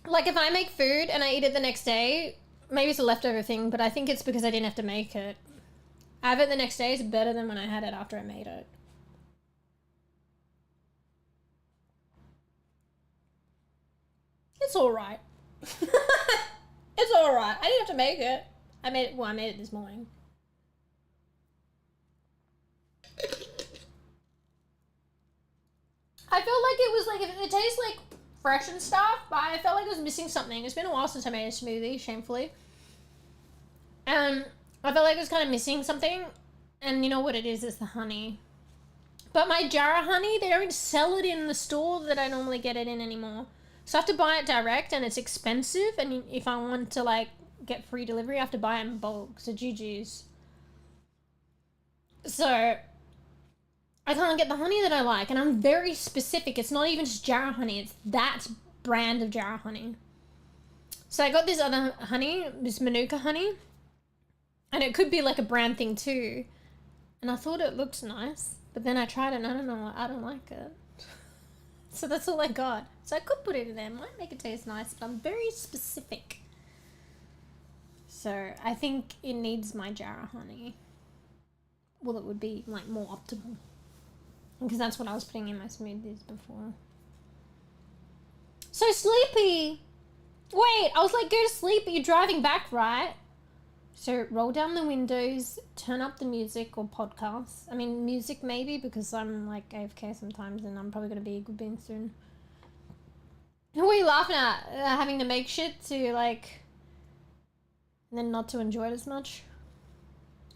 like if I make food and I eat it the next day, maybe it's a leftover thing, but I think it's because I didn't have to make it. Have it the next day is better than when I had it after I made it. It's alright. It's alright. I didn't have to make it. I made it this morning. I felt like it was like, it tastes like fresh and stuff, but I felt like I was missing something. It's been a while since I made a smoothie, shamefully. And I felt like I was kind of missing something. And you know what it is? It's the honey. But my jar of honey, they don't sell it in the store that I normally get it in anymore. So I have to buy it direct, and it's expensive. And if I want to like get free delivery, I have to buy it in bulk. So GG's. So I can't get the honey that I like, and I'm very specific. It's not even just jar honey. It's that brand of jar honey. So I got this other honey, this Manuka honey, and it could be like a brand thing too. And I thought it looked nice, but then I tried it and I don't know, I don't like it. So that's all I got. So I could put it in there, might make it taste nice, but I'm very specific. So I think it needs my jar of honey. Well, it would be like more optimal. Because that's what I was putting in my smoothies before. So sleepy! Wait, I was like, go to sleep, but you're driving back, right? So roll down the windows, turn up the music or podcasts. I mean, music maybe, because I'm like AFK sometimes and I'm probably going to be a good bean soon. Who are you laughing at? Having to make shit to like, and then not to enjoy it as much?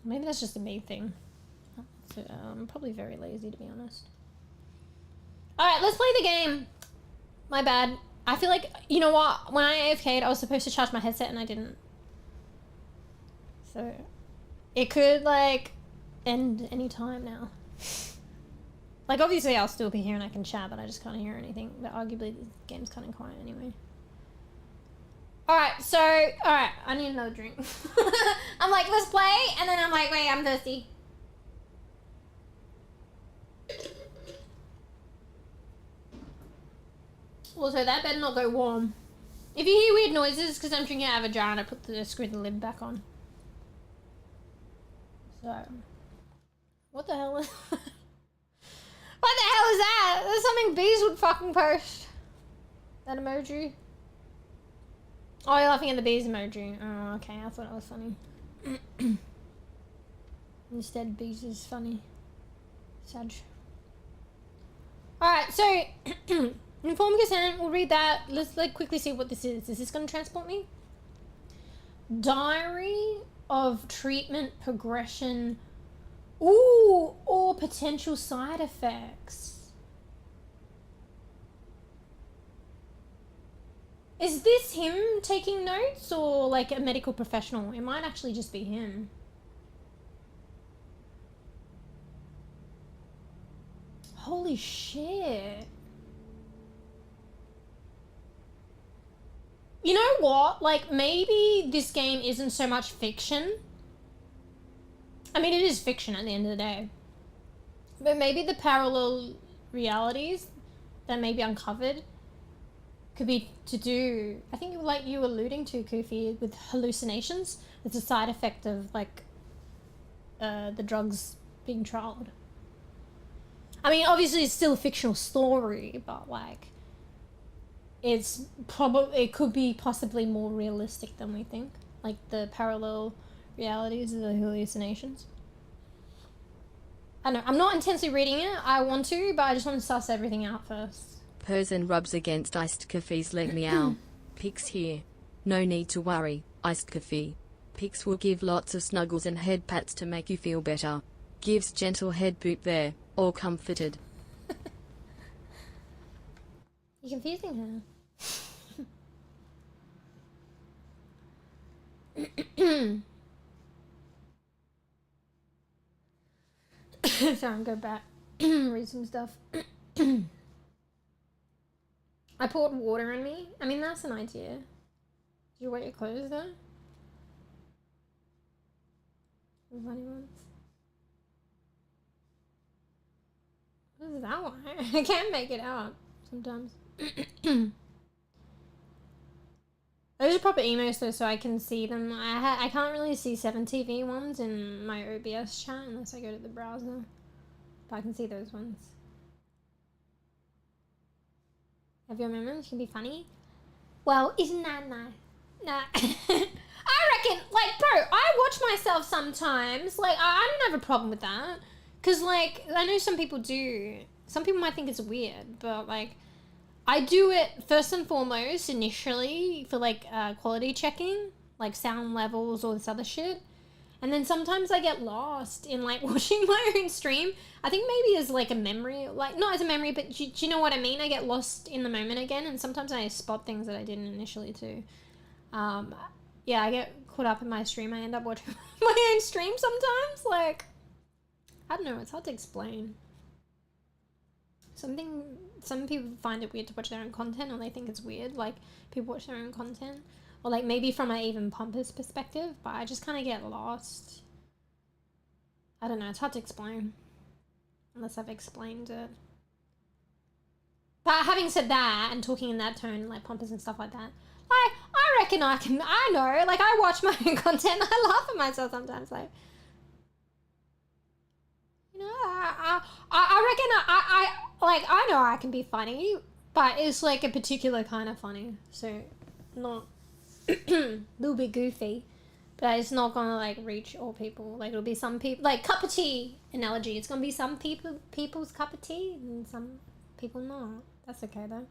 Maybe that's just a me thing. I'm probably very lazy, to be honest. Alright, let's play the game. My bad. I feel like, you know what? When I AFK'd, I was supposed to charge my headset and I didn't. So, it could, like, end any time now. Like, obviously I'll still be here and I can chat, but I just can't hear anything. But arguably, the game's kind of quiet anyway. Alright, so, alright, I need another drink. I'm like, let's play, and then I'm like, wait, I'm thirsty. Also, that better not go warm. If you hear weird noises, because I'm drinking out of a jar and I put the screw the lid back on. So, what the hell is that? What the hell is that? That's something bees would fucking post. That emoji. Oh, you're laughing at the bees emoji. Oh, okay, I thought it was funny. Instead, bees is funny. Sad. Alright, so informed consent, we'll read that. Let's like quickly see what this is. Is this going to transport me? Diary of treatment progression. Ooh, or potential side effects. Is this him taking notes or like a medical professional? It might actually just be him. Holy shit. You know what? Like, maybe this game isn't so much fiction. I mean, it is fiction at the end of the day. But maybe the parallel realities that may be uncovered could be to do, I think like you were alluding to, Kofi, with hallucinations. It's a side effect of, like, the drugs being trialed. I mean, obviously it's still a fictional story, but like, it's probably, it could be possibly more realistic than we think. Like the parallel realities of the hallucinations. I don't know, I'm not intensely reading it, I want to, but I just want to suss everything out first. Person rubs against iced coffee's leg meow. Pics here. No need to worry, iced coffee. Pics will give lots of snuggles and head pats to make you feel better. Gives gentle head boot there. All comforted. You're confusing her. Sorry, I'm go back. Read some stuff. I poured water in me. I mean, that's an idea. Did you wear your clothes though? Funny ones. What is that one? I can't make it out sometimes. Those are proper emos though, so I can see them. I can't really see 7TV ones in my OBS chat unless I go to the browser. But I can see those ones. Have your moments can be funny? Well, isn't that nice? Nah. I reckon, like, bro, I watch myself sometimes. Like, I don't have a problem with that. Because, like, I know some people do. Some people might think it's weird, but, like, I do it first and foremost initially for like quality checking, like sound levels or this other shit. And then sometimes I get lost in like watching my own stream. I think maybe as like a memory, like not as a memory, but do you know what I mean? I get lost in the moment again, and sometimes I spot things that I didn't initially too. Yeah, I get caught up in my stream. I end up watching my own stream sometimes. Like, I don't know, it's hard to explain. Some people find it weird to watch their own content, or they think it's weird, like, people watch their own content. Or, like, maybe from an even pompous perspective, but I just kind of get lost. I don't know, it's hard to explain. Unless I've explained it. But having said that, and talking in that tone, like, pompous and stuff like that, like, I reckon I know, like, I watch my own content, I laugh at myself sometimes, like, you know, I reckon like, I know I can be funny, but it's like a particular kind of funny. So, not a little bit goofy, but it's not gonna like reach all people. Like, it'll be some people, like cup of tea analogy. It's gonna be some people's cup of tea, and some people not. That's okay though.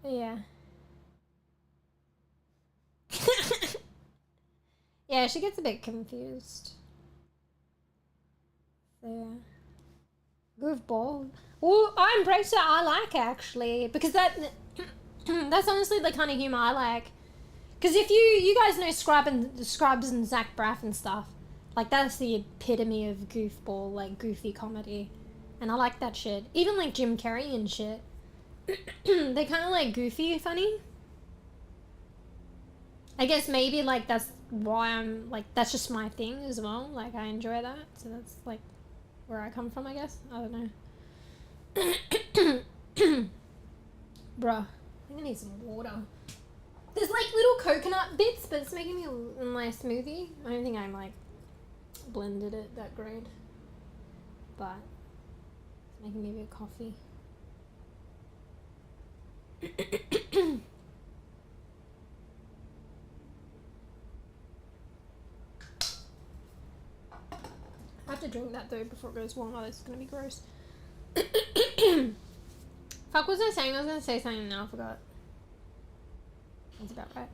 Yeah. Yeah, she gets a bit confused. So, yeah. Goofball. Well, I embrace it. I like it, actually. Because that's honestly the kind of humor I like. Because if you guys know Scrubs and Zach Braff and stuff, like, that's the epitome of goofball, like, goofy comedy. And I like that shit. Even, like, Jim Carrey and shit. They're kind of, like, goofy funny. I guess maybe, like, that's why I'm, like, that's just my thing as well. Like, I enjoy that. So that's, like, where I come from, I guess. I don't know. Bruh. I think I need some water. There's, like, little coconut bits, but it's making me a nice smoothie. I don't think I, like, blended it that great. But it's making me a bit of coffee. I have to drink that though before it goes warm, otherwise it's gonna be gross. Fuck, what was I saying? I was gonna say something now, I forgot. That's about right.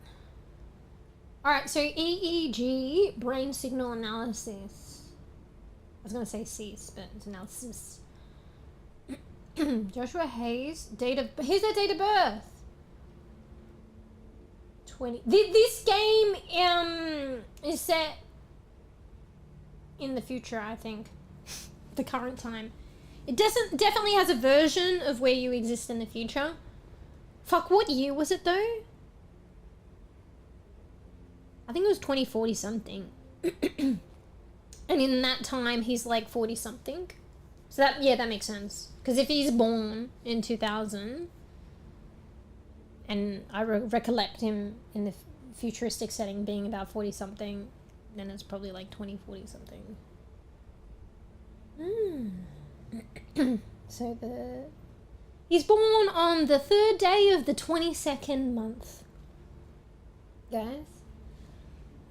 Alright, so EEG, brain signal analysis. I was gonna say CEAS, but it's analysis. Joshua Hayes, here's their date of birth. 20. This game is set in the future, I think. The current time. It definitely has a version of where you exist in the future. Fuck, what year was it though? I think it was 2040 something. And in that time he's like 40 something. So that, yeah, that makes sense. Because if he's born in 2000, and I recollect him in the futuristic setting being about 40 something, then it's probably like 2040 something. So he's born on the 3rd day of the 22nd month. Guys.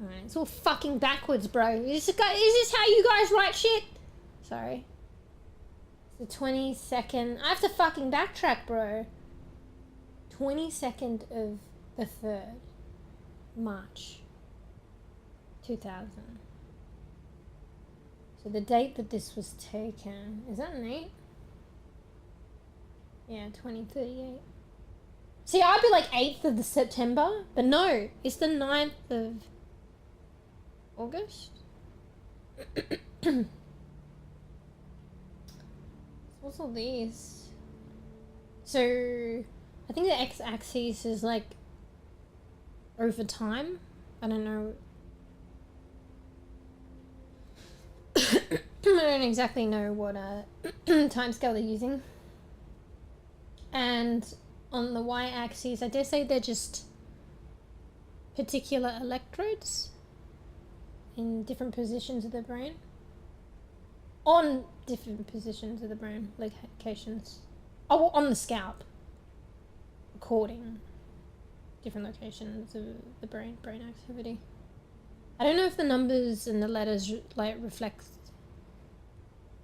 Alright, it's all fucking backwards, bro. Is this how you guys write shit? Sorry. It's the 22nd. I have to fucking backtrack, bro. 22nd of the 3rd. March. 2000. So the date that this was taken, is that an 8? Yeah, 2038. See, I'd be like 8th of the September, but no, it's the 9th of August. What's all these? So, I think the x-axis is like over time. I don't know I don't exactly know what timescale they're using. And on the y-axis, I dare say they're just particular electrodes in different positions of the brain. On different positions of the brain, locations. Oh, on the scalp. Recording different locations of the brain activity. I don't know if the numbers and the letters like reflect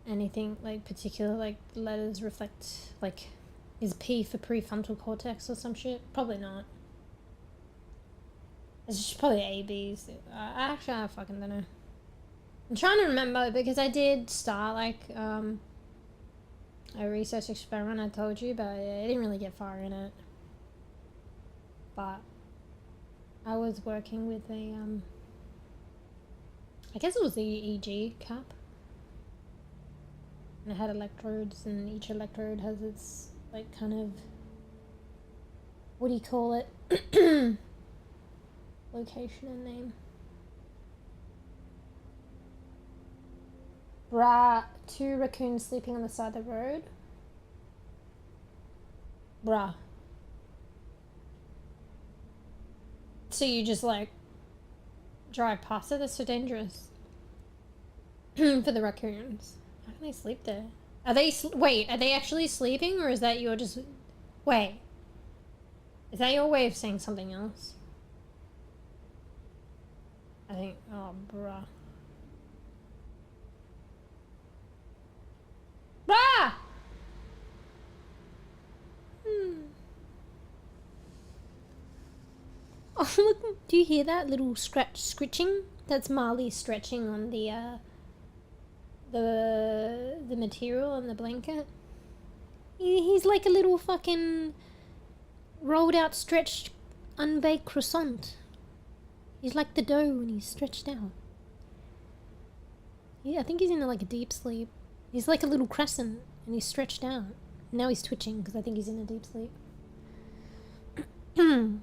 anything like particular, like the letters reflect like, is P for prefrontal cortex or some shit? Probably not. It's just probably ABs. I fucking don't know. I'm trying to remember because I did start like a research experiment I told you, but I didn't really get far in it. But I was working with a I guess it was the EEG cap. And it had electrodes, and each electrode has its like kind of, what do you call it? Location and name. Bruh, 2 raccoons sleeping on the side of the road. Bruh. So you just like drive past it? That's so dangerous. For the raccoons. How can they sleep there? Are they, wait, are they actually sleeping, or is that your just, wait. Is that your way of saying something else? I think, oh bruh. Bruh! Oh look, do you hear that little scritching? That's Marley stretching on the material on the blanket. He's like a little fucking rolled out, stretched, unbaked croissant. He's like the dough when he's stretched out. Yeah, I think he's in like a deep sleep. He's like a little crescent and he's stretched out. Now he's twitching because I think he's in a deep sleep.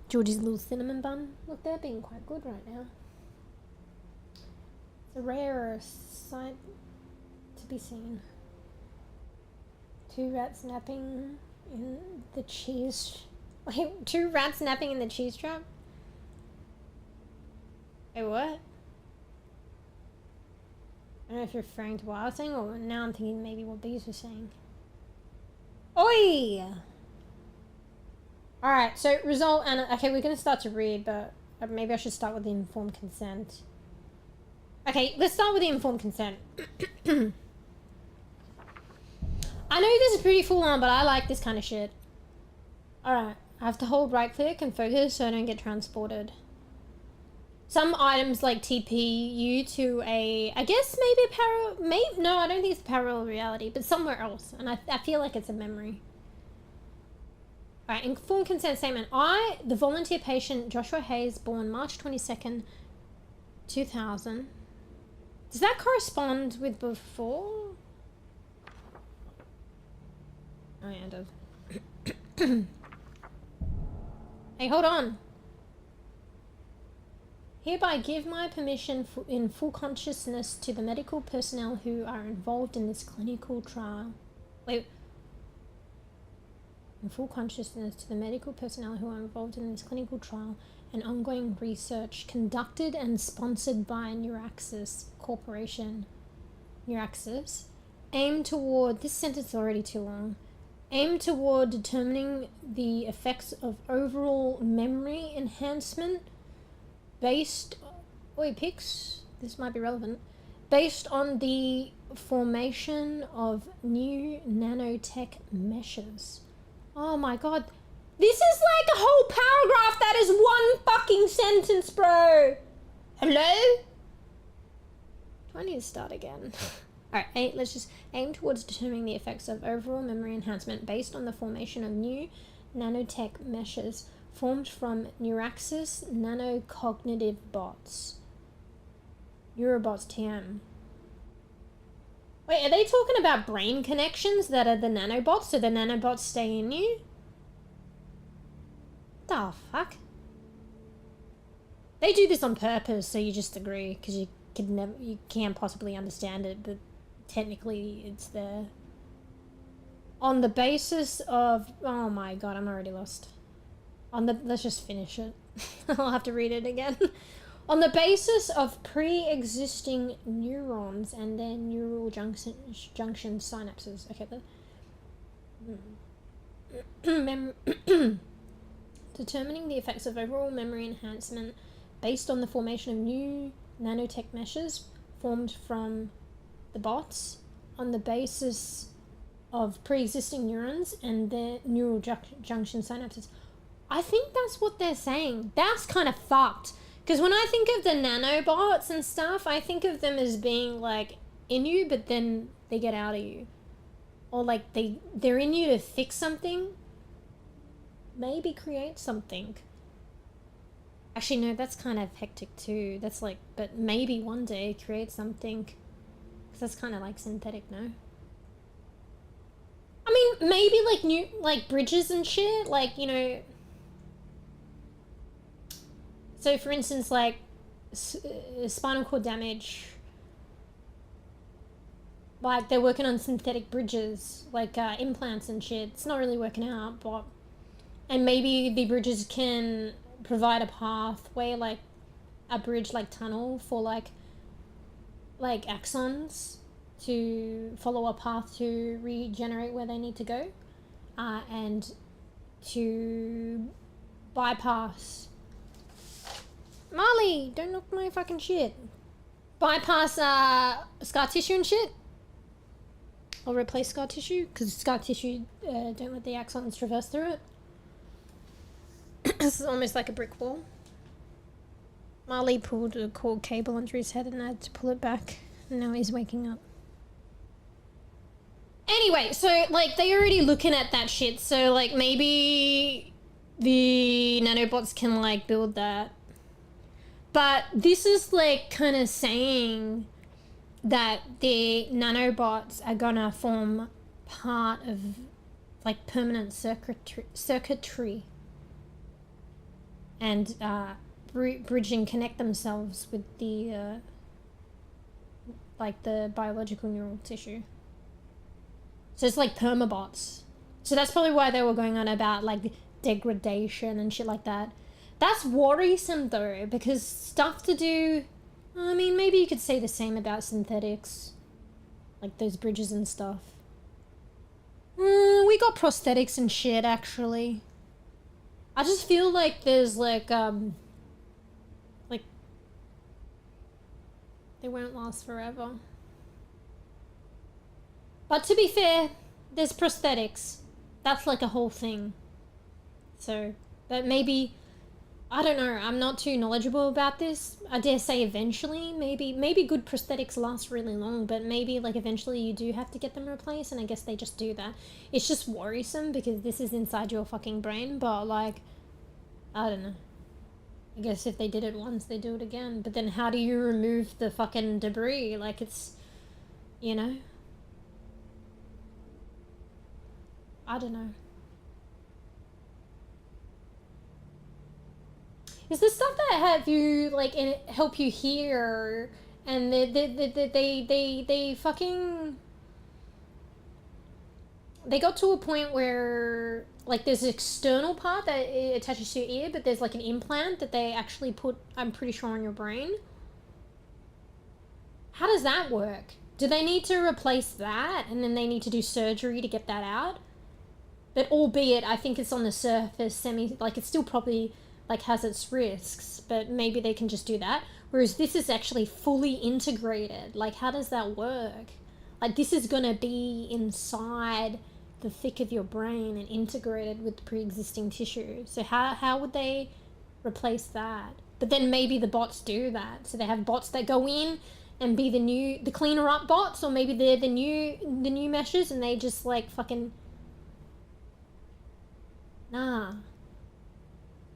Georgie's little cinnamon bun. Look, they're being quite good right now. It's a rare sight to be seen. 2 rats napping in the cheese... Wait, 2 rats napping in the cheese trap? Wait, what? I don't know if you're referring to what I was saying, or now I'm thinking maybe what Bees was saying. Oi! Alright, so result and... Okay, we're going to start to read, but maybe I should start with the informed consent. Okay, let's start with the informed consent. I know this is pretty full on, but I like this kind of shit. Alright, I have to hold right click and focus so I don't get transported. Some items like TP you to a... I guess maybe a parallel... No, I don't think it's a parallel reality, but somewhere else. And I feel like it's a memory. Alright, informed consent statement. I, the volunteer patient Joshua Hayes, born March 22nd, 2000. Does that correspond with before? Oh yeah, it does. Hey, hold on. Hereby give my permission in full consciousness to the medical personnel who are involved in this clinical trial. Wait. In full consciousness to the medical personnel who are involved in this clinical trial and ongoing research conducted and sponsored by Neuraxis Corporation. Neuraxis. Aim toward... This sentence is already too long. Aim toward determining the effects of overall memory enhancement based... Wait, pics? This might be relevant. Based on the formation of new nanotech meshes. Oh my god. This is like a whole paragraph that is one fucking sentence, bro. Hello? Do I need to start again? Alright, let's just aim towards determining the effects of overall memory enhancement based on the formation of new nanotech meshes formed from Neuraxis nanocognitive bots. Neurobots TM. Wait, are they talking about brain connections that are the nanobots, so the nanobots stay in you? The fuck? They do this on purpose, so you just agree, because you you can't possibly understand it, but technically it's there. On the basis of, oh my god, I'm already lost. Let's just finish it. I'll have to read it again. On the basis of pre-existing neurons and their neural junction synapses. Okay, determining the effects of overall memory enhancement based on the formation of new nanotech meshes formed from the bots on the basis of pre-existing neurons and their neural junction synapses. I think that's what they're saying. That's kind of fucked. Because when I think of the nanobots and stuff, I think of them as being like in you, but then they get out of you. Or like they're in you to fix something. Maybe create something. Actually, no, that's kind of hectic too. That's like, but maybe one day create something. Because that's kind of like synthetic, no? I mean, maybe like new, like bridges and shit. Like, you know... So, for instance, like, spinal cord damage, like, they're working on synthetic bridges, like, implants and shit. It's not really working out, but... And maybe the bridges can provide a pathway, like, a bridge, like, tunnel for, like axons to follow a path to regenerate where they need to go. And to bypass... Marley, don't knock my fucking shit. Bypass scar tissue and shit. Or replace scar tissue, because scar tissue don't let the axons traverse through it. This is almost like a brick wall. Marley pulled a cord cable under his head and I had to pull it back. And now he's waking up. Anyway, so like they're already looking at that shit, so like maybe the nanobots can like build that. But this is like kind of saying that the nanobots are gonna form part of like permanent circuitry and bridge and connect themselves with the like the biological neural tissue. So it's like permabots. So that's probably why they were going on about like degradation and shit like that. That's worrisome though, because stuff to do... I mean, maybe you could say the same about synthetics. Like those bridges and stuff. We got prosthetics and shit, actually. I just feel like there's like, they won't last forever. But to be fair, there's prosthetics. That's like a whole thing. So, that maybe... I don't know, I'm not too knowledgeable about this. I dare say eventually, maybe good prosthetics last really long, but maybe like eventually you do have to get them replaced, and I guess they just do that. It's just worrisome because this is inside your fucking brain, but like, I don't know. I guess if they did it once, they do it again. But then how do you remove the fucking debris? Like it's, you know? I don't know. Is the stuff that have you like help you hear, and they fucking they got to a point where like there's an external part that it attaches to your ear, but there's like an implant that they actually put, I'm pretty sure, on your brain. How does that work? Do they need to replace that and then they need to do surgery to get that out? But albeit I think it's on the surface like it's still probably like has its risks, but maybe they can just do that. Whereas this is actually fully integrated. Like, how does that work? Like, this is gonna be inside the thick of your brain and integrated with pre-existing tissue. So how would they replace that? But then maybe the bots do that. So they have bots that go in and be the cleaner up bots, or maybe they're the new meshes and they just like fucking... Nah.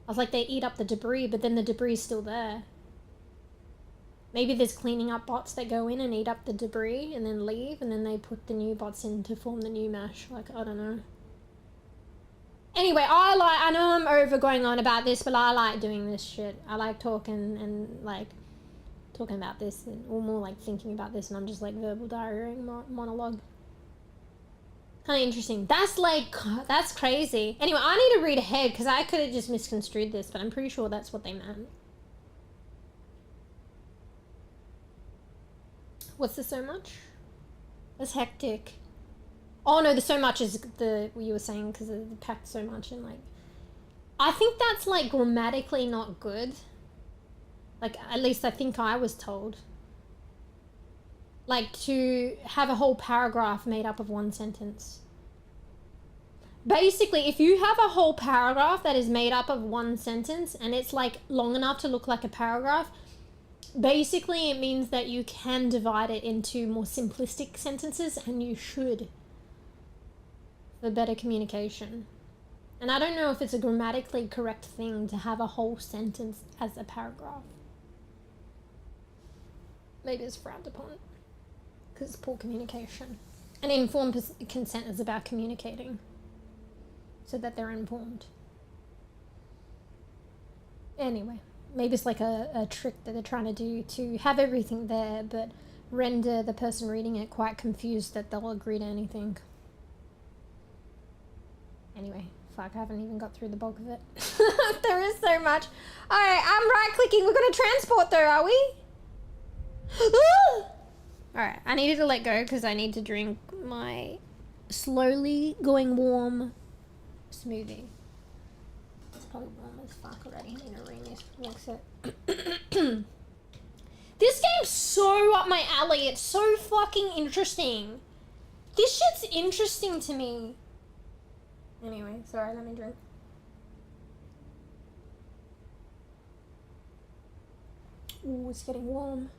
I was like, they eat up the debris, but then the debris is still there. Maybe there's cleaning up bots that go in and eat up the debris and then leave, and then they put the new bots in to form the new mesh. Like, I don't know. Anyway, I know I'm over going on about this, but I like doing this shit. I like talking and like talking about this, or more like thinking about this, and I'm just like verbal diarrheaing monologue. Kind of interesting. That's crazy. Anyway, I need to read ahead because I could have just misconstrued this, but I'm pretty sure that's what they meant. What's the so much? That's hectic. Oh no, the so much is what you were saying because it packed so much in, like, I think that's like grammatically not good. Like, at least I think I was told. Like, to have a whole paragraph made up of one sentence. Basically, if you have a whole paragraph that is made up of one sentence and it's like long enough to look like a paragraph, basically it means that you can divide it into more simplistic sentences, and you should, for better communication. And I don't know if it's a grammatically correct thing to have a whole sentence as a paragraph. Maybe it's frowned upon because it's poor communication. And informed consent is about communicating so that they're informed. Anyway, maybe it's like a trick that they're trying to do to have everything there but render the person reading it quite confused that they'll agree to anything. Anyway, fuck, I haven't even got through the bulk of it. There is so much. Alright, I'm right clicking. We're gonna transport though, are we? Alright, I needed to let go because I need to drink my slowly going warm smoothie. It's probably warm as fuck already. I need to remix it. This game's so up my alley. It's so fucking interesting. This shit's interesting to me. Anyway, sorry, let me drink. Ooh, it's getting warm.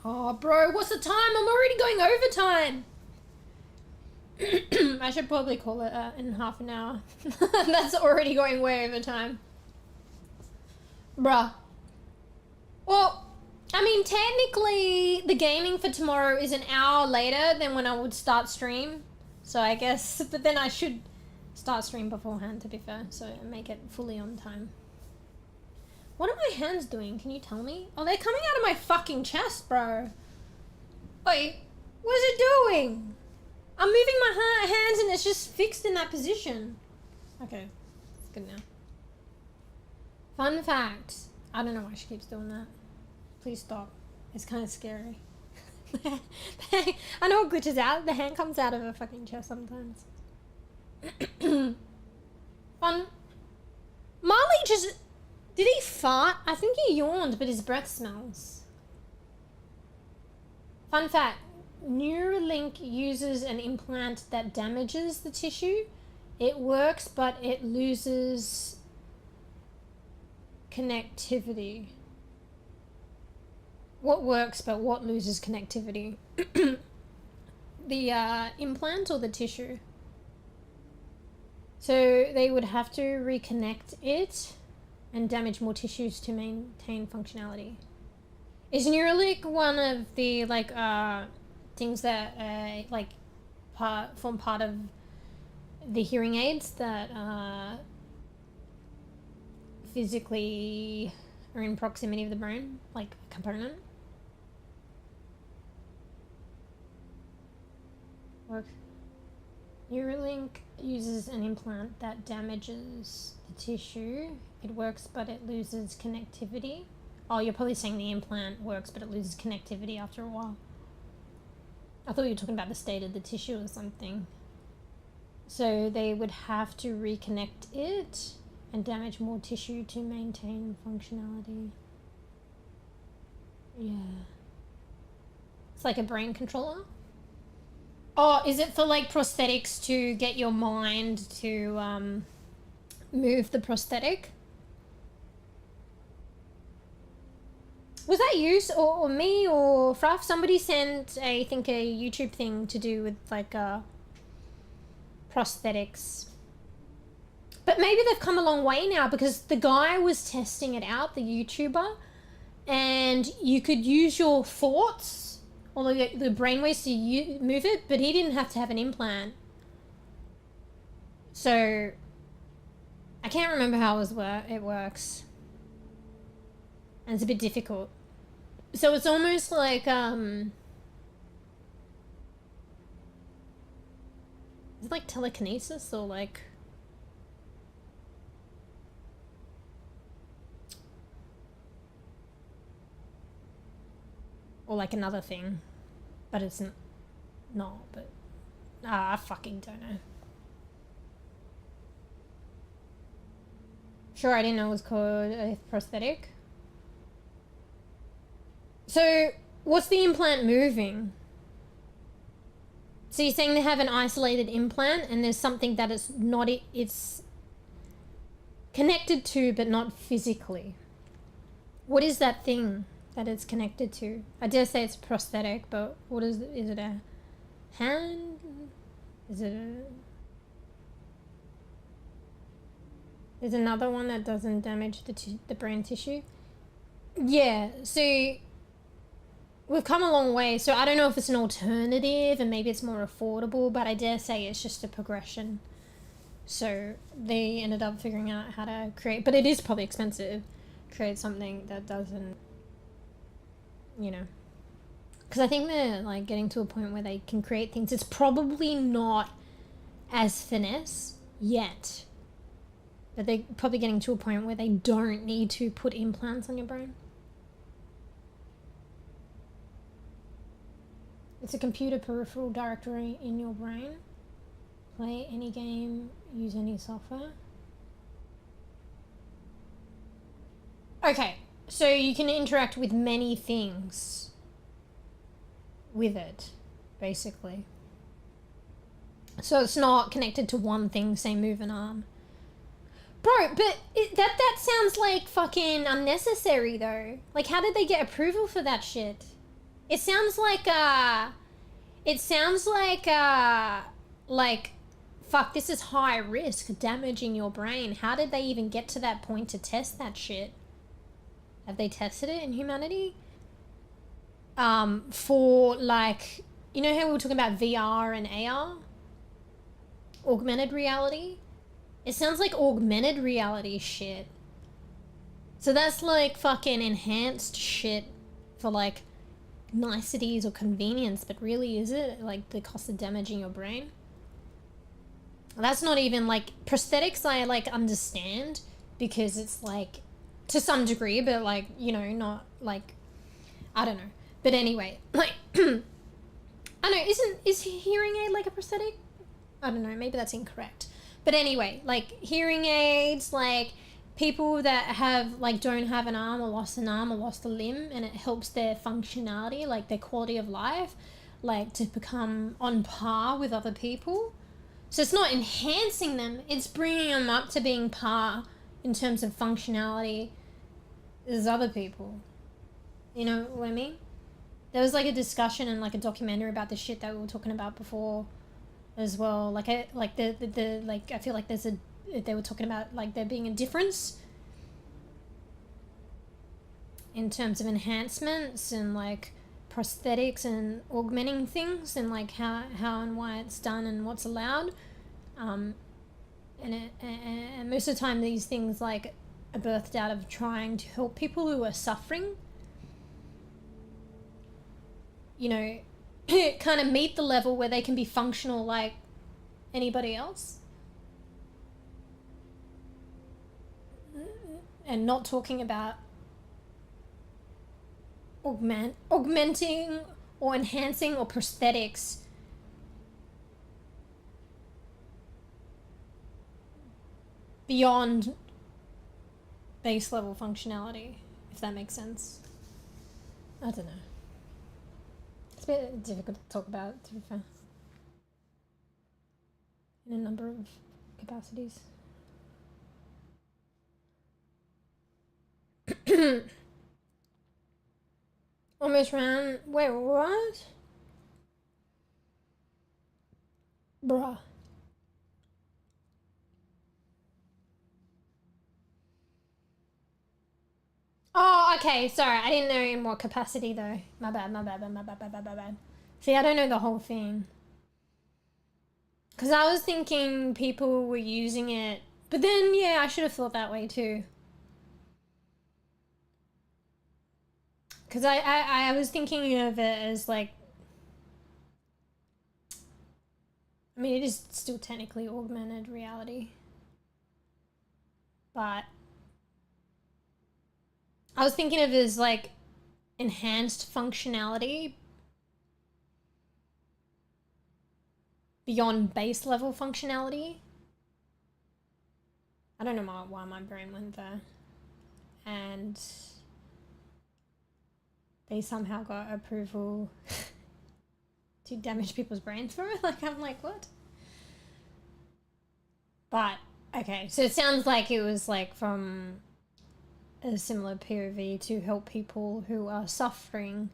Oh, bro, what's the time? I'm already going overtime. I should probably call it in half an hour. That's already going way over time. Bruh. Well, I mean, technically, the gaming for tomorrow is an hour later than when I would start stream. So I guess, but then I should start stream beforehand, to be fair, so make it fully on time. What are my hands doing? Can you tell me? Oh, they're coming out of my fucking chest, bro. Wait, what is it doing? I'm moving my hands and it's just fixed in that position. Okay, it's good now. Fun fact. I don't know why she keeps doing that. Please stop. It's kind of scary. I know it glitches out. The hand comes out of her fucking chest sometimes. Fun. Marley just... Did he fart? I think he yawned, but his breath smells. Fun fact. Neuralink uses an implant that damages the tissue. It works, but it loses connectivity. What works, but what loses connectivity? The implant or the tissue? So they would have to reconnect it and damage more tissues to maintain functionality. Is Neuralink one of the like things that like form part of the hearing aids that physically are in proximity of the brain, like a component? Work. Neuralink uses an implant that damages the tissue. It works, but it loses connectivity. Oh, you're probably saying the implant works, but it loses connectivity after a while. I thought you were talking about the state of the tissue or something. So they would have to reconnect it and damage more tissue to maintain functionality. Yeah. It's like a brain controller. Oh, is it for like prosthetics to get your mind to move the prosthetic? Was that you or me or Fruff? Somebody sent I think a YouTube thing to do with like prosthetics. But maybe they've come a long way now because the guy was testing it out, the YouTuber, and you could use your thoughts or the brainwaves to move it, but he didn't have to have an implant. So I can't remember how it works. And it's a bit difficult. So it's almost like is it like telekinesis or like another thing, but it's not, but I fucking don't know. Sure, I didn't know it was called a prosthetic. So what's the implant moving? So you're saying they have an isolated implant and there's something that it's not, it's connected to but not physically. What is that thing that it's connected to? I dare say it's prosthetic, but what is it? Is it a hand? Is it a... There's another one that doesn't damage the brain tissue. Yeah, so we've come a long way. So I don't know if it's an alternative and maybe it's more affordable, but I dare say it's just a progression. So they ended up figuring out how to create, but it is probably expensive, create something that doesn't, you know, because I think they're like getting to a point where they can create things. It's probably not as finesse yet, but they're probably getting to a point where they don't need to put implants on your brain. It's a computer peripheral directory in your brain. Play any game, use any software. Okay, so you can interact with many things with it, basically. So it's not connected to one thing, say move an arm. Bro, but that sounds like fucking unnecessary though. Like, how did they get approval for that shit? It sounds like, fuck, this is high risk, damaging your brain. How did they even get to that point to test that shit? Have they tested it in humanity? For like, you know how we were talking about VR and AR? Augmented reality? It sounds like augmented reality shit. So that's like fucking enhanced shit for like niceties or convenience, but really is it like the cost of damaging your brain? That's not even like prosthetics. I like understand because it's like to some degree, but like, you know, not like, I don't know. But anyway, like I don't know, is hearing aid like a prosthetic? I don't know, maybe that's incorrect. But anyway, like hearing aids, like people that have like don't have an arm or lost a limb, and it helps their functionality, like their quality of life, like to become on par with other people. So it's not enhancing them, it's bringing them up to being par in terms of functionality as other people. You know what I mean? There was like a discussion and like a documentary about the shit that we were talking about before as well. Like I feel like they were talking about like there being a difference in terms of enhancements and like prosthetics and augmenting things and like how and why it's done and what's allowed. And most of the time these things like are birthed out of trying to help people who are suffering, you know, kind of meet the level where they can be functional like anybody else. And not talking about augmenting or enhancing or prosthetics beyond base level functionality, if that makes sense. I don't know. It's a bit difficult to talk about, to be fair, in a number of capacities. Almost ran. Wait, what? Bruh. Oh, okay. Sorry, I didn't know in what capacity though. My bad. See, I don't know the whole thing. Because I was thinking people were using it, but then, yeah, I should have thought that way too. Because I was thinking of it as like, I mean, it is still technically augmented reality, but I was thinking of it as like enhanced functionality beyond base level functionality. I don't know why my brain went there. And they somehow got approval to damage people's brains for it. Like, I'm like, what? But, okay, so it sounds like it was like from a similar POV to help people who are suffering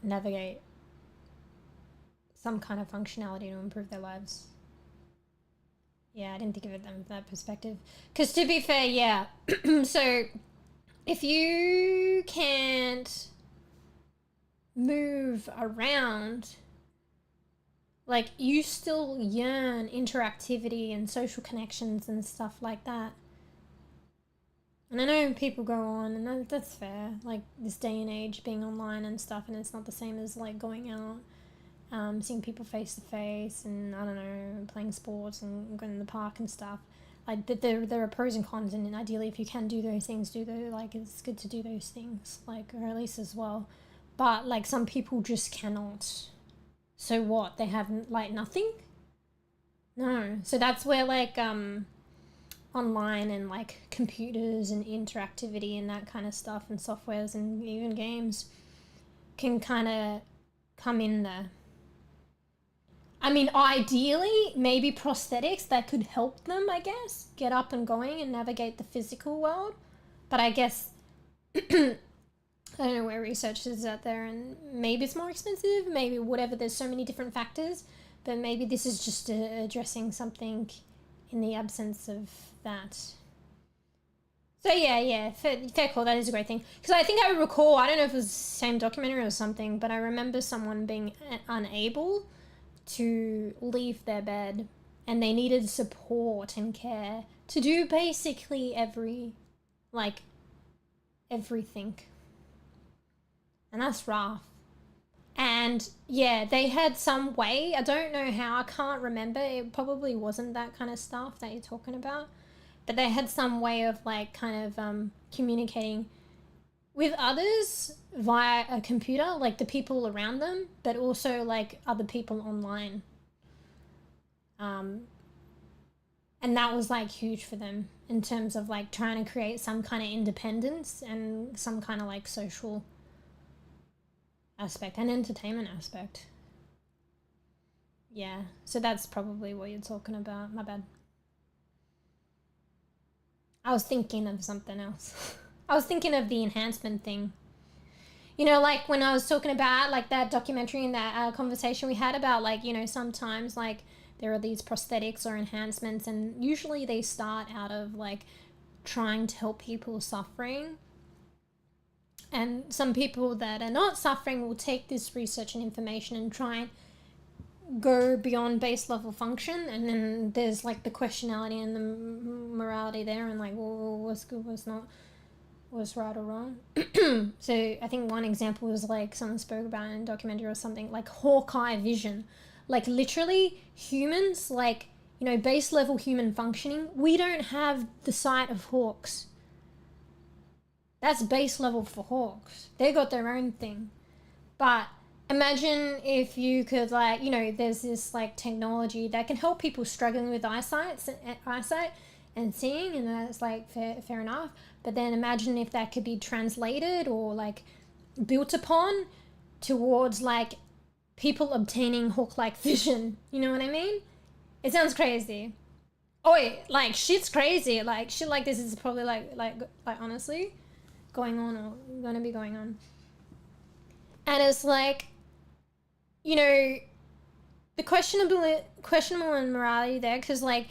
navigate some kind of functionality to improve their lives. Yeah, I didn't think of it from that perspective. Because to be fair, yeah. So if you can't move around, like, you still yearn interactivity and social connections and stuff like that. And I know people go on, and that's fair, like, this day and age, being online and stuff, and it's not the same as, like, going out, seeing people face to face, and, I don't know, playing sports and going to the park and stuff. Like, there are pros and cons, and ideally, if you can do those things, like, it's good to do those things, like, or at least as well. But, like, some people just cannot. So what? They have, like, nothing? No. So that's where, like, online and, like, computers and interactivity and that kind of stuff and softwares and even games can kind of come in there. I mean, ideally, maybe prosthetics that could help them, I guess, get up and going and navigate the physical world. But I guess, I don't know where research is out there, and maybe it's more expensive, maybe whatever, there's so many different factors, but maybe this is just addressing something in the absence of that. So yeah, fair call, that is a great thing. Because I think I recall, I don't know if it was the same documentary or something, but I remember someone being unable to leave their bed, and they needed support and care to do basically everything. And that's rough. And yeah, they had some way, I don't know how, I can't remember, it probably wasn't that kind of stuff that you're talking about, but they had some way of, like, kind of communicating with others via a computer, like the people around them, but also, like, other people online. And that was, like, huge for them in terms of, like, trying to create some kind of independence and some kind of, like, social aspect and entertainment aspect. Yeah, so that's probably what you're talking about. My bad. I was thinking of something else. I was thinking of the enhancement thing. You know, like when I was talking about, like, that documentary and that conversation we had about, like, you know, sometimes, like, there are these prosthetics or enhancements, and usually they start out of, like, trying to help people suffering. And some people that are not suffering will take this research and information and try and go beyond base level function, and then there's, like, the questionality and the morality there, and, like, well, what's good, what's not, what's right or wrong. So I think one example was, like, someone spoke about in a documentary or something, like Hawkeye vision. Like, literally humans, like, you know, base level human functioning, we don't have the sight of hawks. That's base level for hawks. They got their own thing. But imagine if you could, like, you know, there's this, like, technology that can help people struggling with eyesight and seeing, and that's, like, fair enough. But then imagine if that could be translated or, like, built upon towards, like, people obtaining hawk-like vision. You know what I mean? It sounds crazy. Oh, like, shit's crazy. Like, shit like this is probably, like honestly going on or gonna be going on. And it's like, you know, the questionable in morality there, because, like,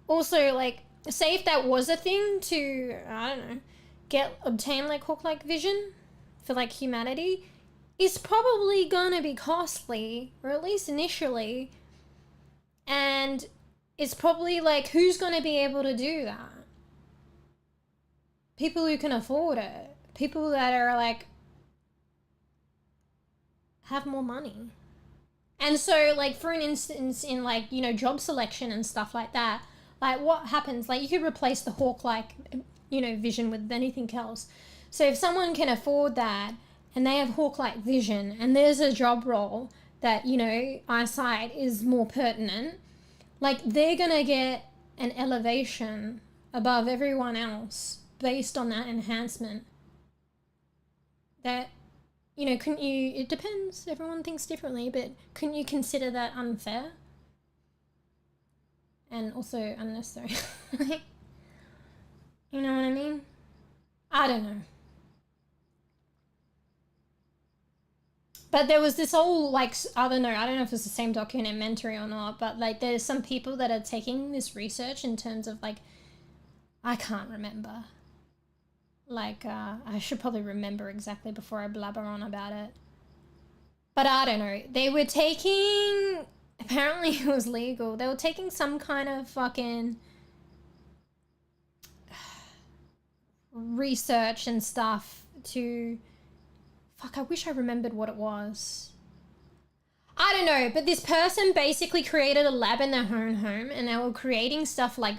also, like, say if that was a thing to, I don't know, obtain, like, hawk-like vision for, like, humanity, is probably gonna be costly, or at least initially, and it's probably like, who's gonna be able to do that? People who can afford it. People that are like, have more money. And so, like, for an instance, in like, you know, job selection and stuff like that, like what happens, like you could replace the hawk-like, you know, vision with anything else. So if someone can afford that and they have hawk-like vision and there's a job role that, you know, eyesight is more pertinent, like they're gonna get an elevation above everyone else based on that enhancement. That, you know, couldn't you, it depends, everyone thinks differently, but couldn't you consider that unfair? And also unnecessary. You know what I mean? I don't know. But there was this whole, like, I don't know if it's the same documentary or not, but like there's some people that are taking this research in terms of like, I can't remember. Like, I should probably remember exactly before I blabber on about it. But I don't know. They were taking, apparently it was legal. They were taking some kind of fucking research and stuff to, fuck, I wish I remembered what it was. I don't know, but this person basically created a lab in their own home and they were creating stuff like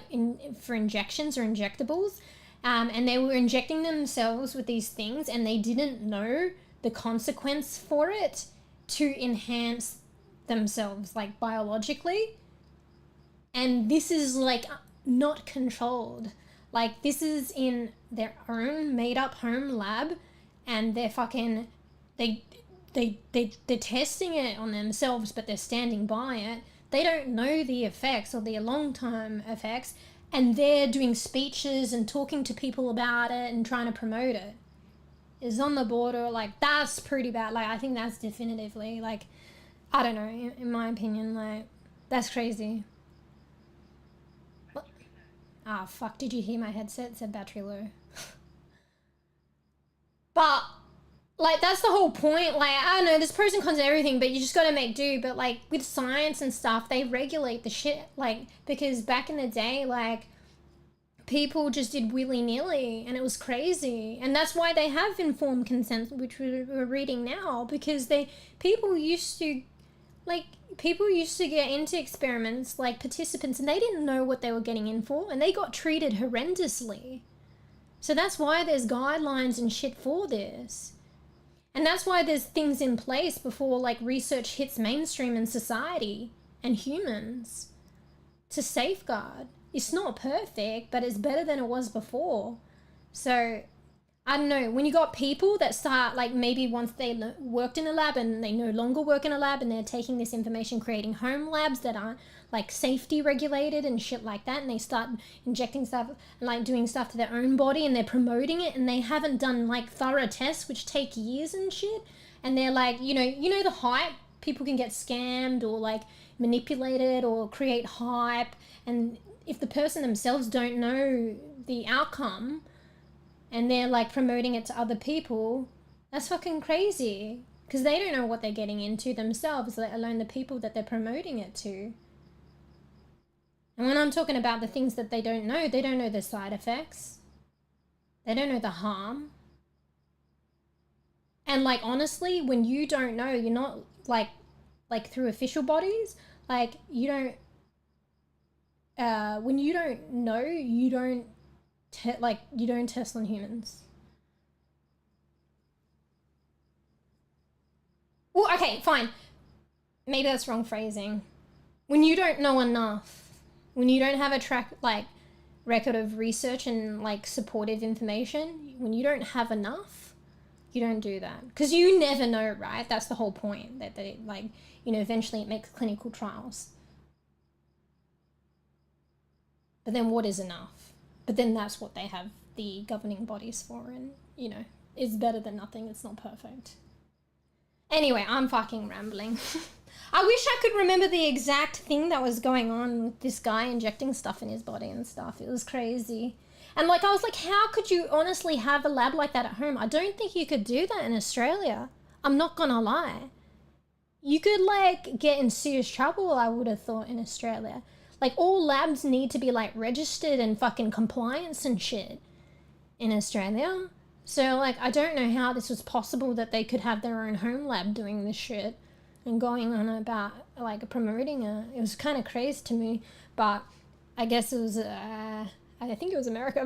for injections or injectables. And they were injecting themselves with these things and they didn't know the consequence for it to enhance themselves, like biologically. And this is like not controlled. Like this is in their own made up home lab and they're fucking, they're testing it on themselves, but they're standing by it. They don't know the effects or the long-term effects. And they're doing speeches and talking to people about it and trying to promote it. Is on the border, like, that's pretty bad. Like, I think that's definitively, like, I don't know, in my opinion, like, that's crazy. What? Ah, fuck, did you hear my headset? It said battery low. But, like, that's the whole point. Like, I don't know, there's pros and cons to everything, but you just gotta make do. But, like, with science and stuff, they regulate the shit. Like, because back in the day, like, people just did willy-nilly and it was crazy. And that's why they have informed consent, which we're reading now, because people used to get into experiments, like participants, and they didn't know what they were getting in for, and they got treated horrendously. So that's why there's guidelines and shit for this. And that's why there's things in place before like research hits mainstream in society and humans to safeguard. It's not perfect, but it's better than it was before. So, I don't know, when you got people that start, like maybe once they worked in a lab and they no longer work in a lab and they're taking this information, creating home labs that aren't like safety regulated and shit like that, and they start injecting stuff and like doing stuff to their own body and they're promoting it and they haven't done like thorough tests which take years and shit, and they're like, you know the hype, people can get scammed or like manipulated or create hype, and if the person themselves don't know the outcome and they're like promoting it to other people, that's fucking crazy, because they don't know what they're getting into themselves, let alone the people that they're promoting it to. And when I'm talking about the things that they don't know the side effects. They don't know the harm. And like, honestly, when you don't know, you're not like through official bodies, like you don't, when you don't know, you don't test on humans. Well, okay, fine. Maybe that's wrong phrasing. When you don't know enough, when you don't have a record of research and like supportive information, when you don't have enough, you don't do that. Because you never know, right? That's the whole point, that they like, eventually it makes clinical trials. But then what is enough? But then that's what they have the governing bodies for, and, it's better than nothing. It's not perfect. Anyway, I'm fucking rambling. I wish I could remember the exact thing that was going on with this guy injecting stuff in his body and stuff. It was crazy. And I was like, how could you honestly have a lab like that at home? I don't think you could do that in Australia. I'm not gonna lie. You could like get in serious trouble, I would have thought, in Australia. Like all labs need to be like registered and fucking compliance and shit in Australia. So like I don't know how this was possible that they could have their own home lab doing this shit and going on about like promoting it. It was kind of crazy to me, but I guess it was I think it was America.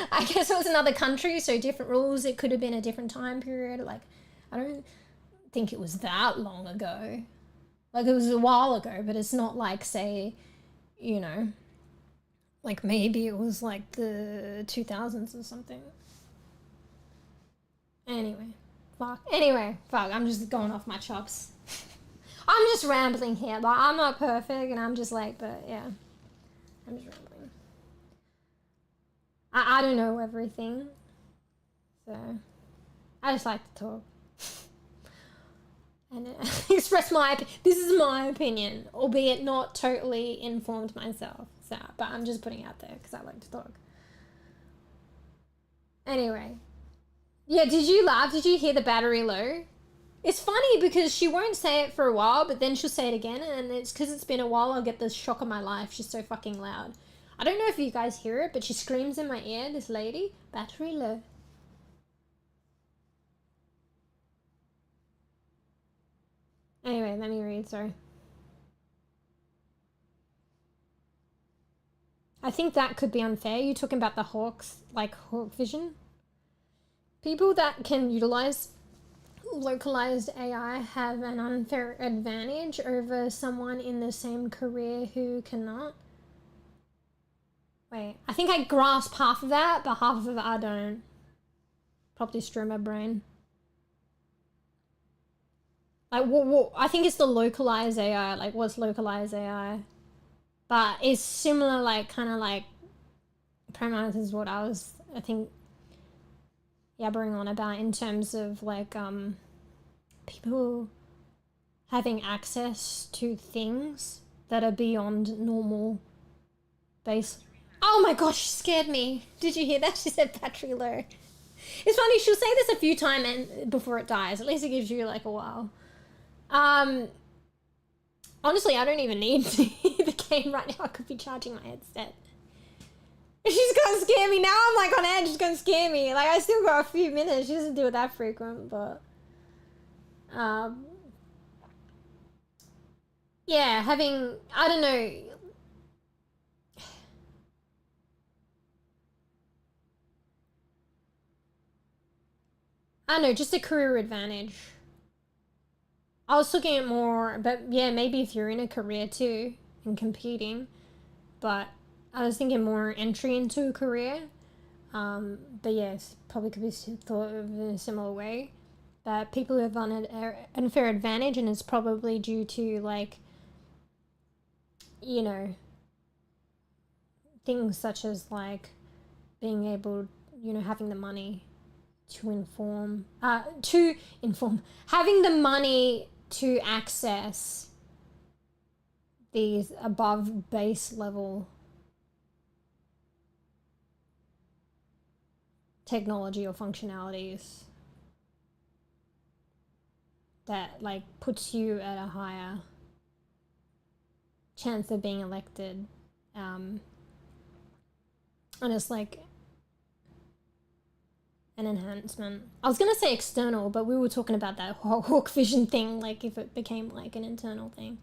I guess it was another country, so different rules. It could have been a different time period. Like I don't think it was that long ago. Like it was a while ago, but it's not like, say, you know, like maybe it was like the 2000s or something. Anyway, fuck, I'm just going off my chops. I'm just rambling here, like I'm not perfect and I'm just like, but yeah, I'm just rambling. I don't know everything, so I just like to talk. And express this is my opinion, albeit not totally informed myself, so, but I'm just putting it out there because I like to talk. Anyway, yeah, did you laugh? Did you hear the battery low? It's funny because she won't say it for a while, but then she'll say it again, and it's because it's been a while. I'll get the shock of my life. She's so fucking loud. I don't know if you guys hear it, but she screams in my ear, this lady, battery low. Anyway, let me read, sorry. I think that could be unfair. You're talking about the hawks, like hawk vision? People that can utilize localized AI have an unfair advantage over someone in the same career who cannot. Wait, I think I grasp half of that, but half of it I don't. Probably screw my brain. Like, what, I think it's the localized AI, like, what's localized AI? But it's similar, like, kind of like, premise is what I was, I think, yabbering on about in terms of, like, people having access to things that are beyond normal base. Oh my gosh, she scared me. Did you hear that? She said battery low. It's funny, she'll say this a few times and before it dies. At least it gives you, like, a while. Honestly, I don't even need to hear the game right now. I could be charging my headset. She's gonna scare me. Now I'm like on edge. She's gonna scare me. Like I still got a few minutes. She doesn't do it that frequent, but yeah, having, I don't know. I don't know, just a career advantage. I was looking at more, but yeah, maybe if you're in a career too and competing, but I was thinking more entry into a career. But yes, probably could be thought of in a similar way. That people who have an unfair advantage, and it's probably due to, like, you know, things such as like being able, you know, having the money to inform, having the money to access these above base level technology or functionalities that, like, puts you at a higher chance of being elected, and it's like an enhancement. I was gonna say external, but we were talking about that hawk vision thing, like if it became like an internal thing.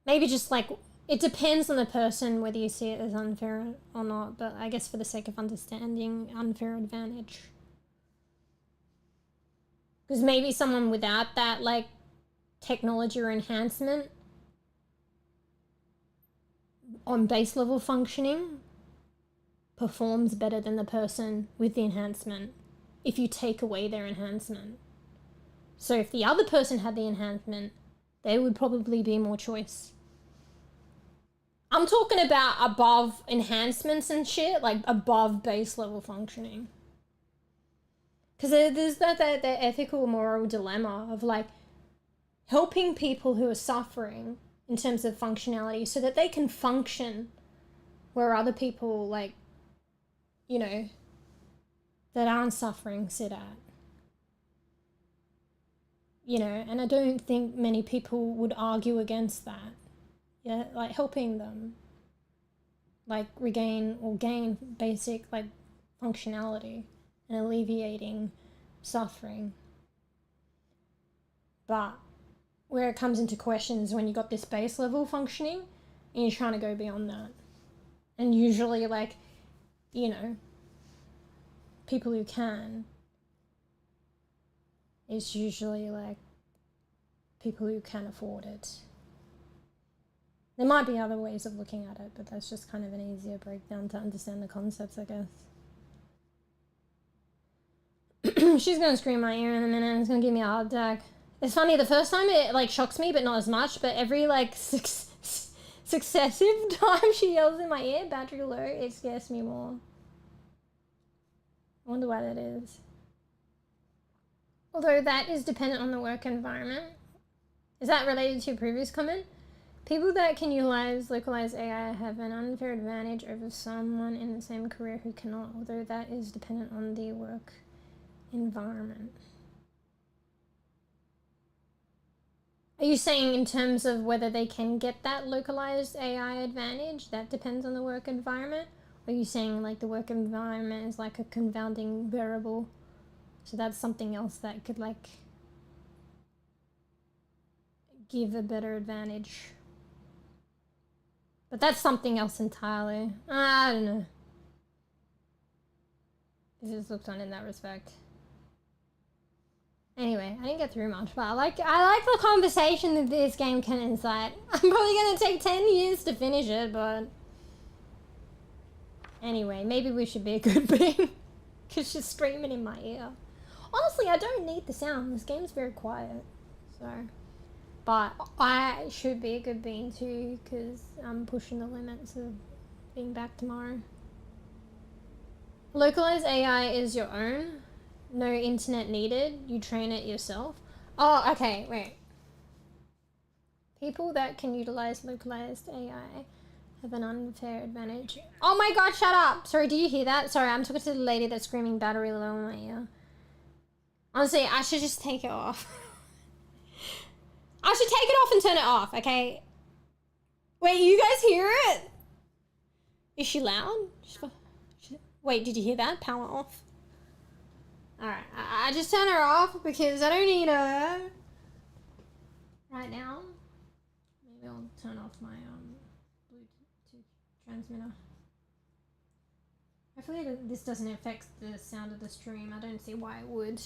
Maybe just like, it depends on the person whether you see it as unfair or not, but I guess for the sake of understanding, unfair advantage. Because maybe someone without that, like, technology or enhancement on base level functioning performs better than the person with the enhancement if you take away their enhancement. So if the other person had the enhancement, there would probably be more choice. I'm talking about above enhancements and shit, like above base level functioning. Because there's that ethical moral dilemma of, like, helping people who are suffering in terms of functionality so that they can function where other people, like, you know, that aren't suffering sit at. you know, and I don't think many people would argue against that. Yeah, like helping them like regain or gain basic like functionality and alleviating suffering. But where it comes into question is when you got this base level functioning and you're trying to go beyond that. And usually, like, you know, people who can, it's usually like people who can afford it. There might be other ways of looking at it, but that's just kind of an easier breakdown to understand the concepts, I guess. She's gonna scream my ear in a minute. It's gonna give me a heart attack. It's funny, the first time it like shocks me, but not as much. But every like successive time she yells in my ear, battery low, it scares me more. I wonder why that is. Although that is dependent on the work environment. Is that related to your previous comment? People that can utilize localized AI have an unfair advantage over someone in the same career who cannot, although that is dependent on the work environment. Are you saying in terms of whether they can get that localized AI advantage, that depends on the work environment? Or are you saying like the work environment is like a confounding variable? So that's something else that could like give a better advantage. But that's something else entirely. I don't know. This is looked on in that respect. Anyway, I didn't get through much, but I like the conversation that this game can incite. I'm probably gonna take 10 years to finish it, but anyway, maybe we should be a good being. Cause she's screaming in my ear. Honestly, I don't need the sound. This game's very quiet, so. But I should be a good being too, because I'm pushing the limits of being back tomorrow. Localized AI is your own. No internet needed. You train it yourself. Oh, okay, wait. People that can utilize localized AI have an unfair advantage. Oh my god, shut up! Sorry, do you hear that? Sorry, I'm talking to the lady that's screaming battery low in my ear. Honestly, I should just take it off. I should take it off and turn it off, okay? Wait, you guys hear it? Is she loud? Wait, did you hear that? Power off. Alright, I just turn her off because I don't need her right now. Maybe I'll turn off my Bluetooth transmitter. Hopefully this doesn't affect the sound of the stream. I don't see why it would.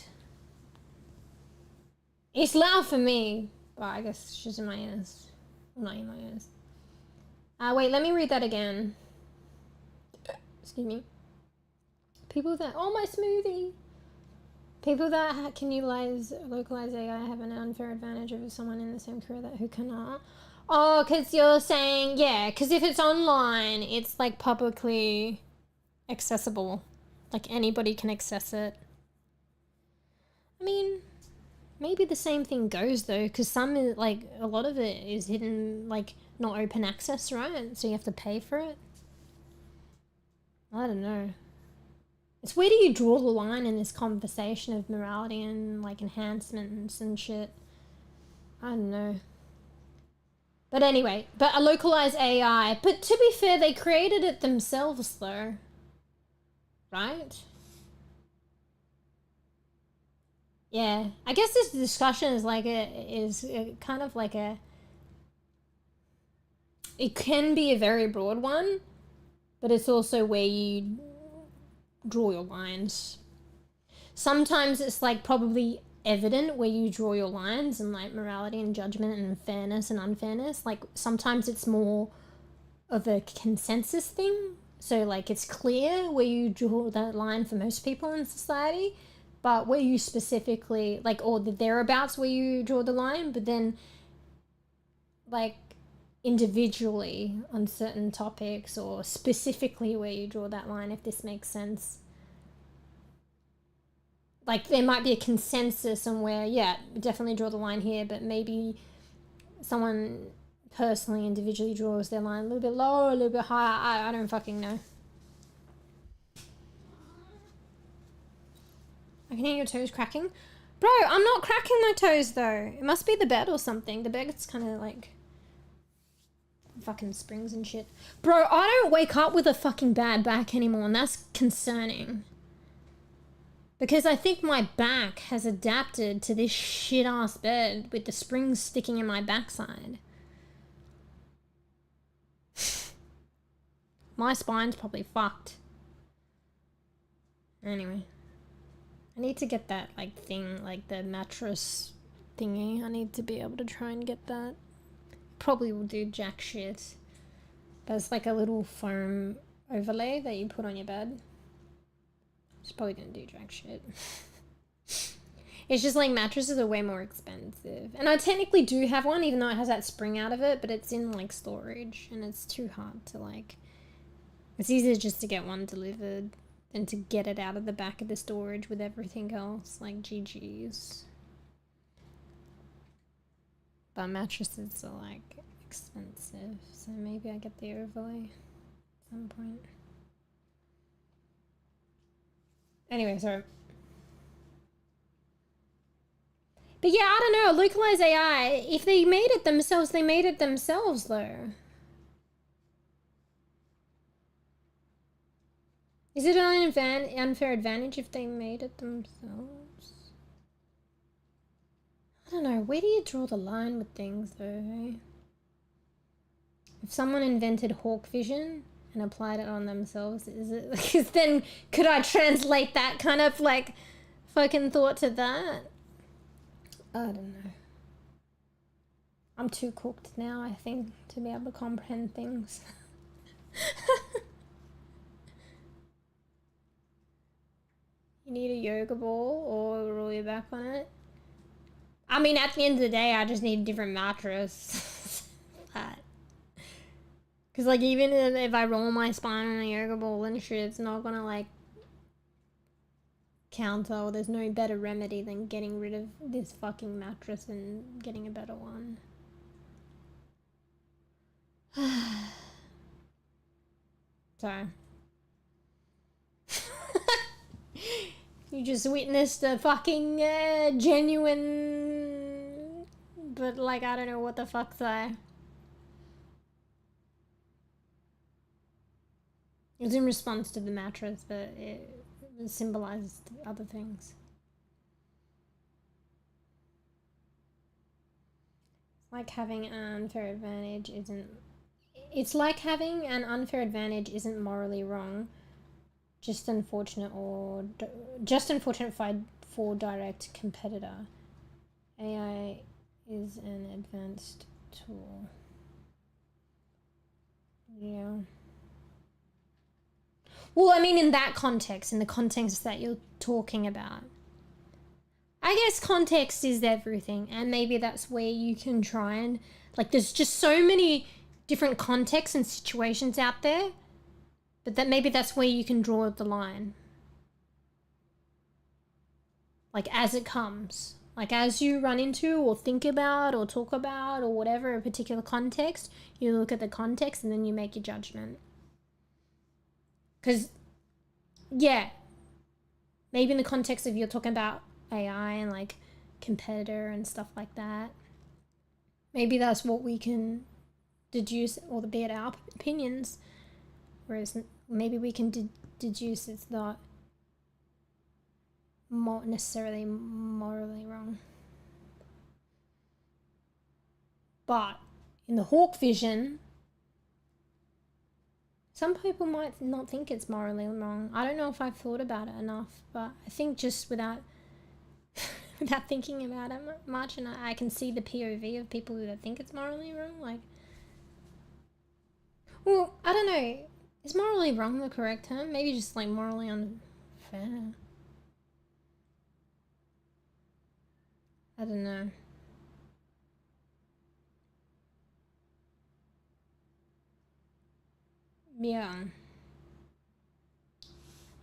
It's loud for me. Well, I guess she's in my ears. Well, not in my ears. Wait, let me read that again. Excuse me. People that... Oh, my smoothie! People that can utilize localized AI have an unfair advantage over someone in the same career who cannot. Oh, because you're saying... Yeah, because if it's online, it's, like, publicly accessible. Like, anybody can access it. I mean... Maybe the same thing goes though, because some is like a lot of it is hidden, like not open access, right? So you have to pay for it. I don't know. It's where do you draw the line in this conversation of morality and like enhancements and shit? I don't know. But anyway, but a localized AI. But to be fair, they created it themselves though, right? Yeah, I guess this discussion is like kind of like a, it can be a very broad one, but it's also where you draw your lines. Sometimes it's like probably evident where you draw your lines and like morality and judgment and fairness and unfairness. Like sometimes it's more of a consensus thing. So like it's clear where you draw that line for most people in society. But where you specifically, like, or the thereabouts where you draw the line, but then, like, individually on certain topics or specifically where you draw that line, if this makes sense. Like, there might be a consensus on where, yeah, definitely draw the line here, but maybe someone personally, individually draws their line a little bit lower, a little bit higher. I don't fucking know. I can hear your toes cracking. Bro, I'm not cracking my toes though. It must be the bed or something. The bed's kind of like fucking springs and shit. Bro, I don't wake up with a fucking bad back anymore, and that's concerning. Because I think my back has adapted to this shit ass bed with the springs sticking in my backside. My spine's probably fucked. Anyway. I need to get that, like, thing, like, the mattress thingy. I need to be able to try and get that. Probably will do jack shit. But it's like a little foam overlay that you put on your bed. It's probably gonna do jack shit. It's just, like, mattresses are way more expensive. And I technically do have one, even though it has that spring out of it, but it's in, like, storage. And it's too hard to, like... It's easier just to get one delivered and to get it out of the back of the storage with everything else, like GG's. But mattresses are like expensive, so maybe I get the overlay at some point. Anyway, sorry. But yeah, I don't know, localized AI, if they made it themselves, they made it themselves though. Is it an unfair advantage if they made it themselves? I don't know. Where do you draw the line with things though, eh? If someone invented hawk vision and applied it on themselves, is it... Because then could I translate that kind of like fucking thought to that? I don't know. I'm too cooked now, I think, to be able to comprehend things. You need a yoga ball or roll your back on it. I mean, at the end of the day, I just need a different mattress. Because, like, even if I roll my spine on a yoga ball and shit, it's not gonna, like, counter, or there's no better remedy than getting rid of this fucking mattress and getting a better one. Sorry. You just witnessed a fucking genuine, but like, I don't know what the fuck's I. It was in response to the mattress, but it symbolized other things. Like having an unfair advantage isn't... It's like having an unfair advantage isn't morally wrong. Just unfortunate for direct competitor. AI is an advanced tool. Yeah. Well, I mean, in that context, in the context that you're talking about. I guess context is everything, and maybe that's where you can try and... Like, there's just so many different contexts and situations out there. But that maybe that's where you can draw the line. Like, as it comes. Like, as you run into or think about or talk about or whatever a particular context, you look at the context and then you make your judgment. Because, yeah, maybe in the context of you're talking about AI and, like, competitor and stuff like that, maybe that's what we can deduce, or be it our opinions. Whereas maybe we can deduce it's not necessarily morally wrong. But in the hawk vision, some people might not think it's morally wrong. I don't know if I've thought about it enough, but I think just without without thinking about it much, and I can see the POV of people who think it's morally wrong. Like, well, I don't know. Is morally wrong the correct term? Maybe just like morally unfair. I don't know. Yeah.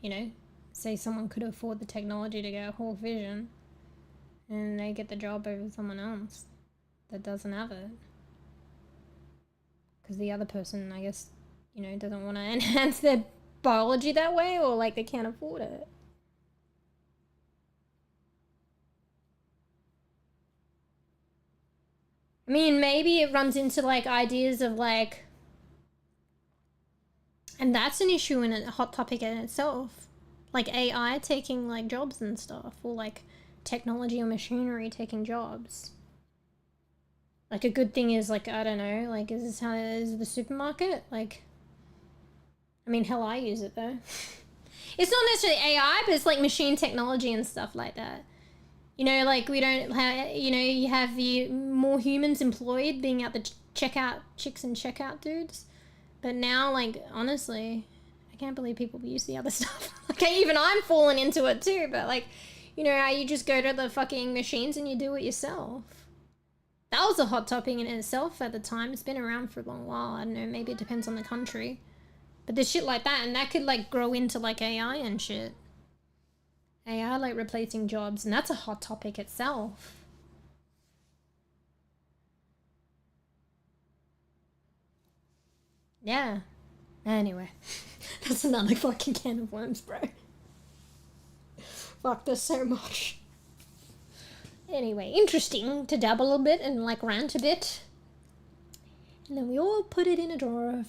You know, say someone could afford the technology to get hawk vision and they get the job over someone else that doesn't have it. Because the other person, I guess, you know, doesn't want to enhance their biology that way, or like they can't afford it. I mean, maybe it runs into like ideas of like, and that's an issue and a hot topic in itself, like AI taking like jobs and stuff, or like technology or machinery taking jobs. Like a good thing is like, I don't know, like is this how it is the supermarket? Like, I mean, hell, I use it though. It's not necessarily AI, but it's like machine technology and stuff like that. You know, like we don't have, you know, you have the more humans employed being out the checkout chicks and checkout dudes. But now, like, honestly, I can't believe people use the other stuff. Like, even I'm falling into it too, but like, you know, how you just go to the fucking machines and you do it yourself. That was a hot topic in itself at the time. It's been around for a long while. I don't know, maybe it depends on the country. But there's shit like that, and that could like grow into like AI and shit. AI like replacing jobs, and that's a hot topic itself. Yeah. Anyway, that's another fucking can of worms, bro. Fuck, there's so much. Anyway, interesting to dabble a bit and like rant a bit. And then we all put it in a drawer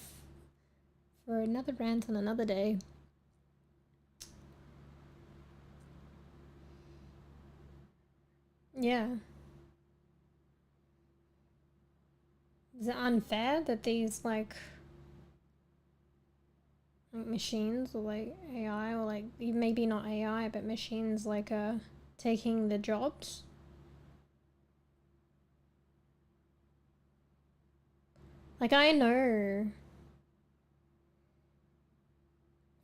for another rant on another day. Yeah. Is it unfair that these like machines or like AI or like maybe not AI but machines like taking the jobs? Like I know,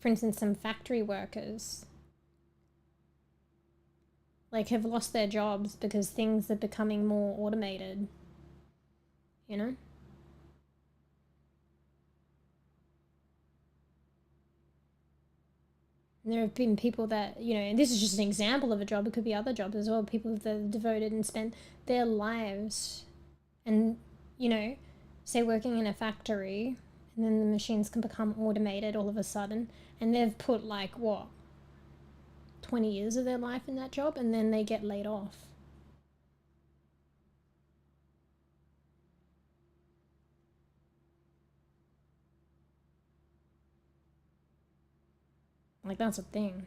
for instance, some factory workers like have lost their jobs because things are becoming more automated, you know? And there have been people that, you know, and this is just an example of a job, it could be other jobs as well, people that have devoted and spent their lives and, you know, say working in a factory, and then the machines can become automated all of a sudden, and they've put like, what, 20 years of their life in that job, and then they get laid off. Like, that's a thing.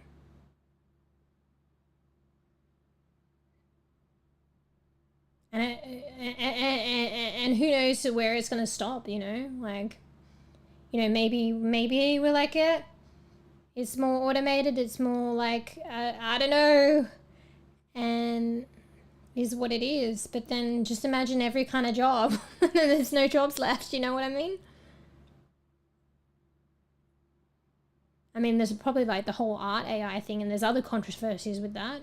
And who knows where it's going to stop, you know? Like, you know, maybe we're like it. It's more automated. It's more like, I don't know. And is what it is. But then just imagine every kind of job. And then there's no jobs left. You know what I mean? I mean, there's probably like the whole art AI thing, and there's other controversies with that.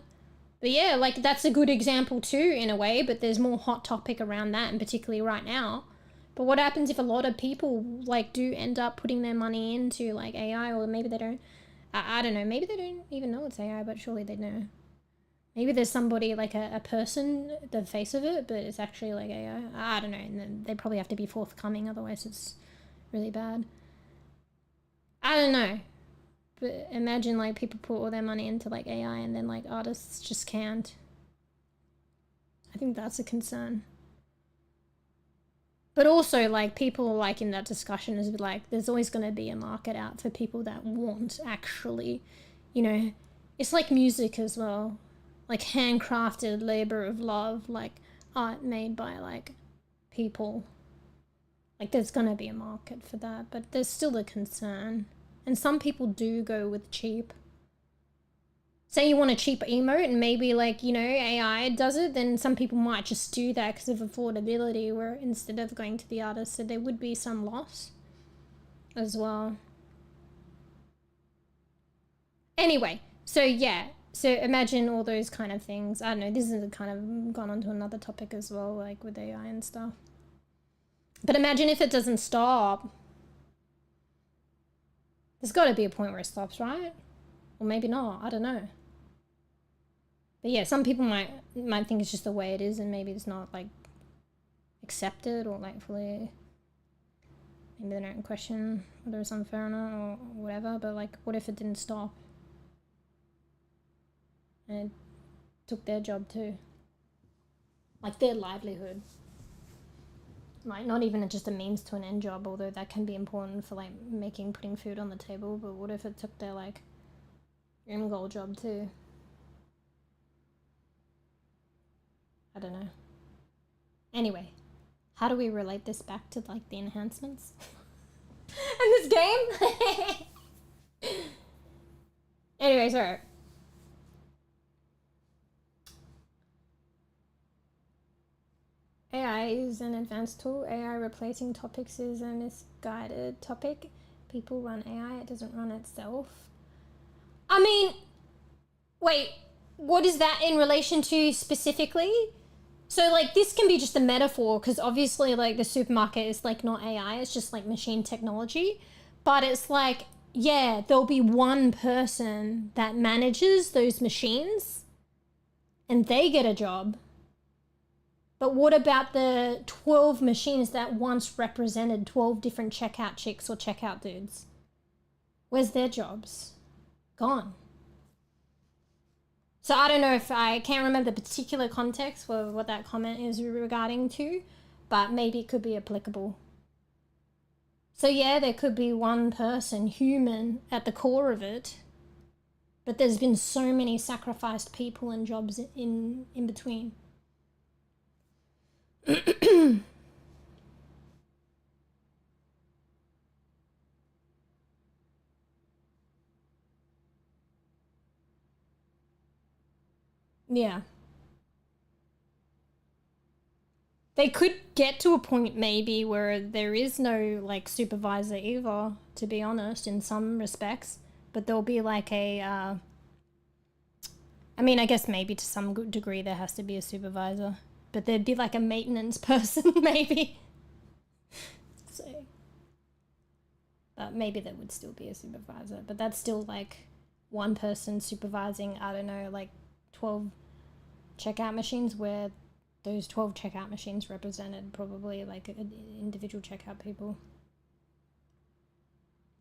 But yeah, like that's a good example too, in a way, but there's more hot topic around that, and particularly right now. But what happens if a lot of people like do end up putting their money into like AI, or maybe they don't, I don't know, maybe they don't even know it's AI, but surely they know. Maybe there's somebody like a person, the face of it, but it's actually like AI. I don't know, and then they probably have to be forthcoming, otherwise it's really bad. I don't know. But imagine like people put all their money into like AI and then like artists just can't. I think that's a concern. But also like people like in that discussion is like there's always going to be a market out for people that want actually, you know, it's like music as well. Like handcrafted labor of love, like art made by like people. Like there's going to be a market for that, but there's still a concern. And some people do go with cheap. Say you want a cheap emote and maybe like, you know, AI does it, then some people might just do that because of affordability, where instead of going to the artist, so there would be some loss as well. Anyway, so yeah, so imagine all those kind of things. I don't know, this is kind of gone on to another topic as well, like with AI and stuff. But imagine if it doesn't stop. There's got to be a point where it stops, right? Or maybe not, I don't know. But yeah, some people might think it's just the way it is, and maybe it's not like accepted or like fully, maybe they don't question whether it's unfair or not or whatever. But like, what if it didn't stop and it took their job too, like their livelihood? Like, not even just a means to an end job, although that can be important for, like, putting food on the table, but what if it took their, like, end goal job too? I don't know. Anyway, how do we relate this back to, like, the enhancements? In this game? Anyway, sorry. AI is an advanced tool. AI replacing topics is a misguided topic. People run AI, it doesn't run itself. I mean, wait, what is that in relation to specifically? So, like, this can be just a metaphor, because obviously, like, the supermarket is, like, not AI, it's just, like, machine technology. But it's like, yeah, there'll be one person that manages those machines, and they get a job. But what about the 12 machines that once represented 12 different checkout chicks or checkout dudes? Where's their jobs? Gone. So I don't know if I can't remember the particular context for what that comment is regarding to, but maybe it could be applicable. So yeah, there could be one person, human, at the core of it, but there's been so many sacrificed people and jobs in between. Yeah. They could get to a point maybe where there is no, like, supervisor either, to be honest, in some respects. But there'll be like a, I mean, I guess maybe to some degree there has to be a supervisor. But there'd be like a maintenance person, maybe. So, but maybe there would still be a supervisor. But that's still like one person supervising, I don't know, like 12 checkout machines, where those 12 checkout machines represented probably like individual checkout people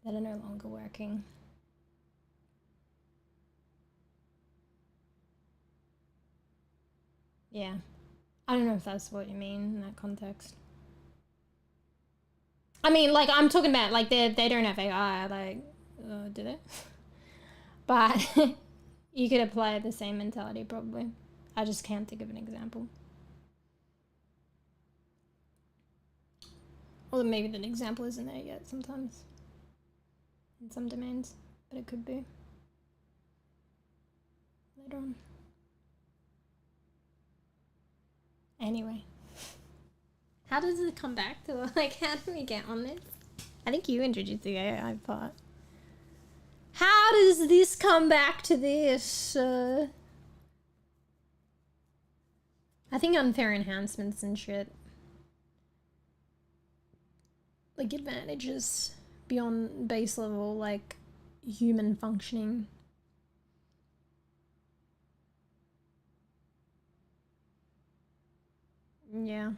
that are no longer working. Yeah. I don't know if that's what you mean in that context. I mean, like, I'm talking about, like, they don't have AI, like, do they? But you could apply the same mentality, probably. I just can't think of an example. Or maybe the example isn't there yet sometimes. In some domains. But it could be. Later on. Anyway. How does it come back to, like, how do we get on this? I think you introduced the AI part. How does this come back to this? I think unfair enhancements and shit. Like, advantages beyond base level, like, human functioning. Yeah.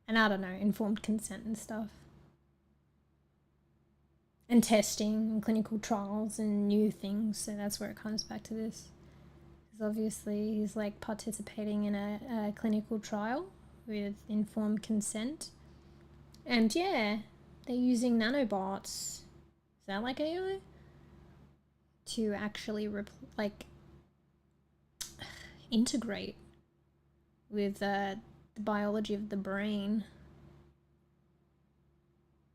And I don't know, informed consent and stuff. And testing and clinical trials and new things, so that's where it comes back to this. Because obviously he's like participating in a clinical trial with informed consent. And yeah, they're using nanobots. Is that like AI? To actually like integrate with the biology of the brain.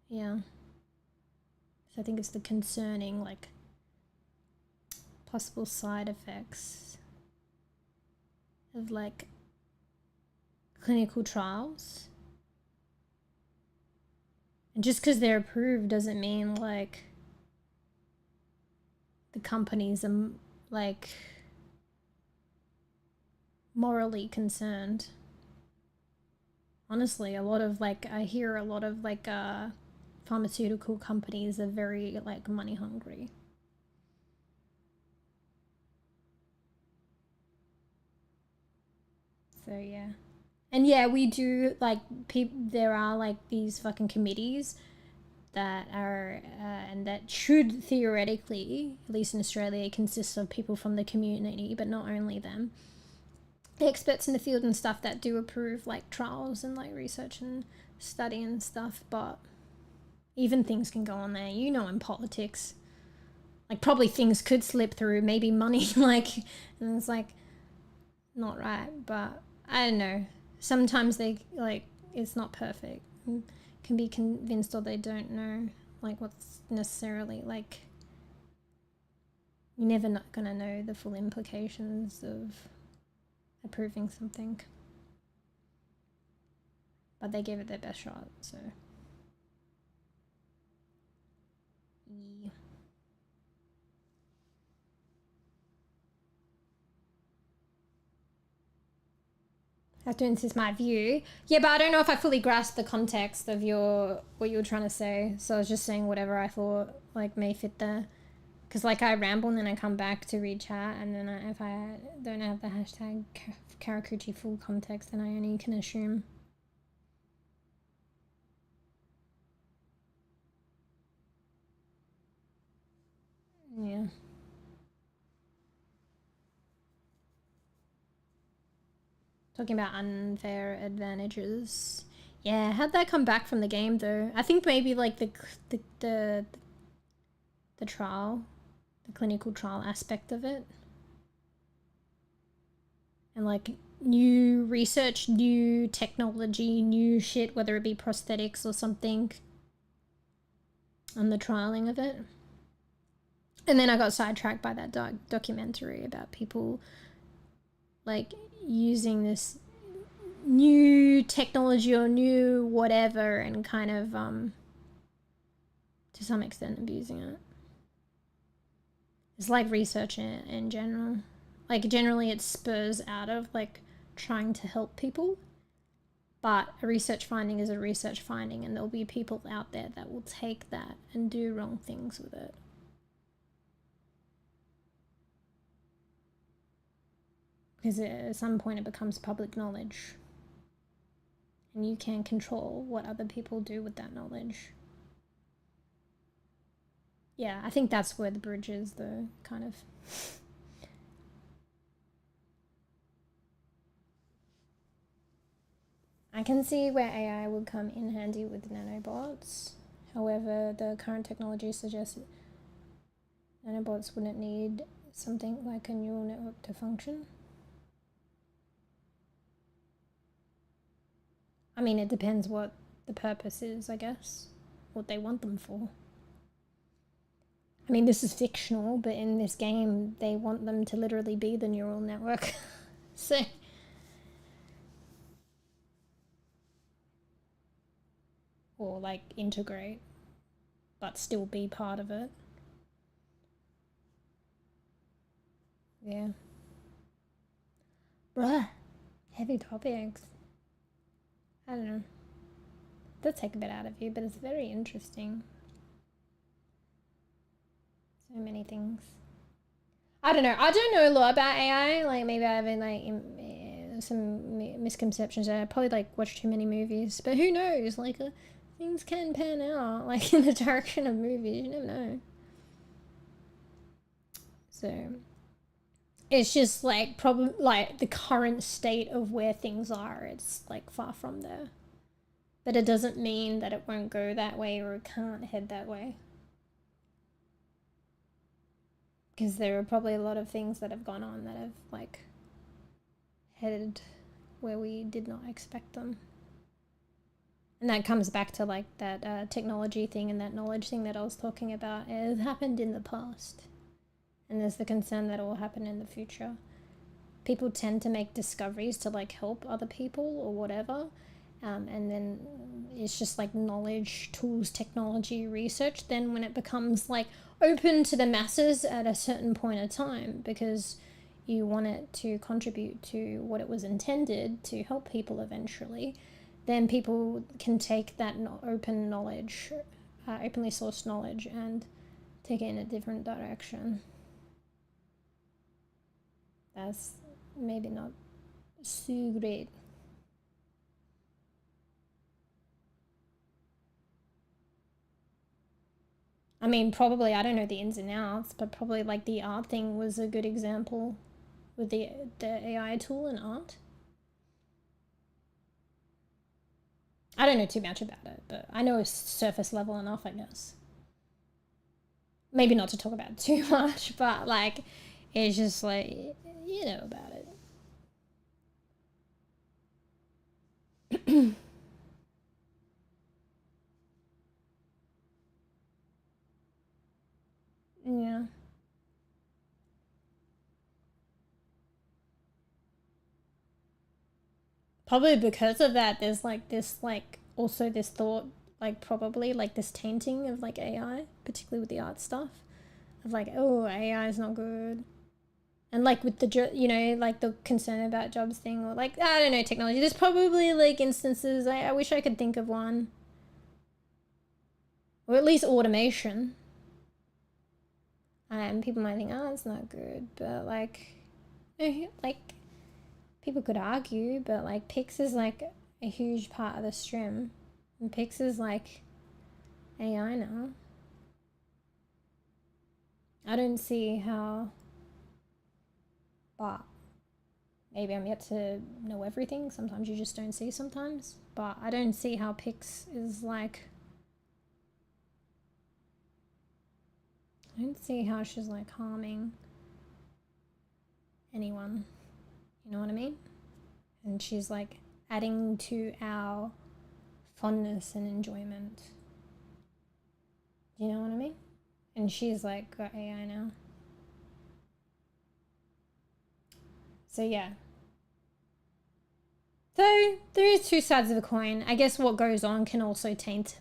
Yeah. So I think it's the concerning, like, possible side effects of, like, clinical trials. And just because they're approved doesn't mean, like, the companies are, like, morally concerned. Honestly, a lot of, like, I hear a lot of, like, pharmaceutical companies are very, like, money hungry. So yeah. And yeah, we do, like, there are, like, these fucking committees that are and that should theoretically, at least in Australia, consist of people from the community, but not only them. experts in the field and stuff that do approve like trials and like research and study and stuff, but even things can go on there, you know, in politics. Like probably things could slip through, maybe money, like, and it's like not right, but I don't know. Sometimes they like it's not perfect. And can be convinced or they don't know like what's necessarily like. You're never not gonna know the full implications of approving something, but they gave it their best shot, so yeah. This is my view. Yeah, but I don't know if I fully grasped the context of what you were trying to say, so I was just saying whatever I thought like may fit there. Because like I ramble and then I come back to read chat, and then if I don't have the hashtag Karakuchi full context, then I only can assume. Yeah. Talking about unfair advantages. Yeah, how'd that come back from the game though? I think maybe like the trial, the clinical trial aspect of it. And like new research, new technology, new shit, whether it be prosthetics or something. And the trialing of it. And then I got sidetracked by that documentary about people like using this new technology or new whatever and kind of to some extent abusing it. It's like research in general. Like generally it spurs out of like trying to help people, but a research finding is a research finding, and there'll be people out there that will take that and do wrong things with it. Because at some point it becomes public knowledge, and you can control what other people do with that knowledge. Yeah, I think that's where the bridge is, though, kind of. I can see where AI would come in handy with nanobots. However, the current technology suggests nanobots wouldn't need something like a neural network to function. I mean, it depends what the purpose is, I guess. What they want them for. I mean, this is fictional, but in this game, they want them to literally be the neural network. So... or, like, integrate, but still be part of it. Yeah. Bruh. Heavy topics. I don't know. Does take a bit out of you, but it's very interesting. So many things. I don't know. I don't know a lot about AI. Like, maybe I have like some misconceptions. I probably like watch too many movies, but who knows? Like, things can pan out like in the direction of movies. You never know. So it's just like probably like the current state of where things are. It's like far from there, but it doesn't mean that it won't go that way or it can't head that way. Because there are probably a lot of things that have gone on that have like headed where we did not expect them. And that comes back to like that technology thing and that knowledge thing that I was talking about. It has happened in the past. And there's the concern that it will happen in the future. People tend to make discoveries to like help other people or whatever. And then it's just like knowledge, tools, technology, research. Then when it becomes like open to the masses at a certain point of time, because you want it to contribute to what it was intended to help people eventually, then people can take that open knowledge, openly sourced knowledge, and take it in a different direction. That's maybe not so great. I mean, probably, I don't know the ins and outs, but probably like the art thing was a good example with the AI tool in art. I don't know too much about it, but I know it's surface level enough, I guess. Maybe not to talk about it too much, but like, it's just like, you know about it. Yeah. Probably because of that, there's like this, like, also this thought, like, probably like this tainting of like AI, particularly with the art stuff, of like, oh, AI is not good. And like with the, you know, like the concern about jobs thing, or like, I don't know, technology. There's probably like instances, I wish I could think of one. Or at least automation. And people might think, oh, it's not good. But like people could argue, but like Pix is like a huge part of the strim. And Pix is like AI now. I don't see how, but maybe I'm yet to know everything. Sometimes you just don't see sometimes. But I don't see how Pix is like, I don't see how she's like harming anyone. You know what I mean? And she's like adding to our fondness and enjoyment. Do you know what I mean? And she's like got AI now. So yeah. So there is two sides of the coin. I guess what goes on can also taint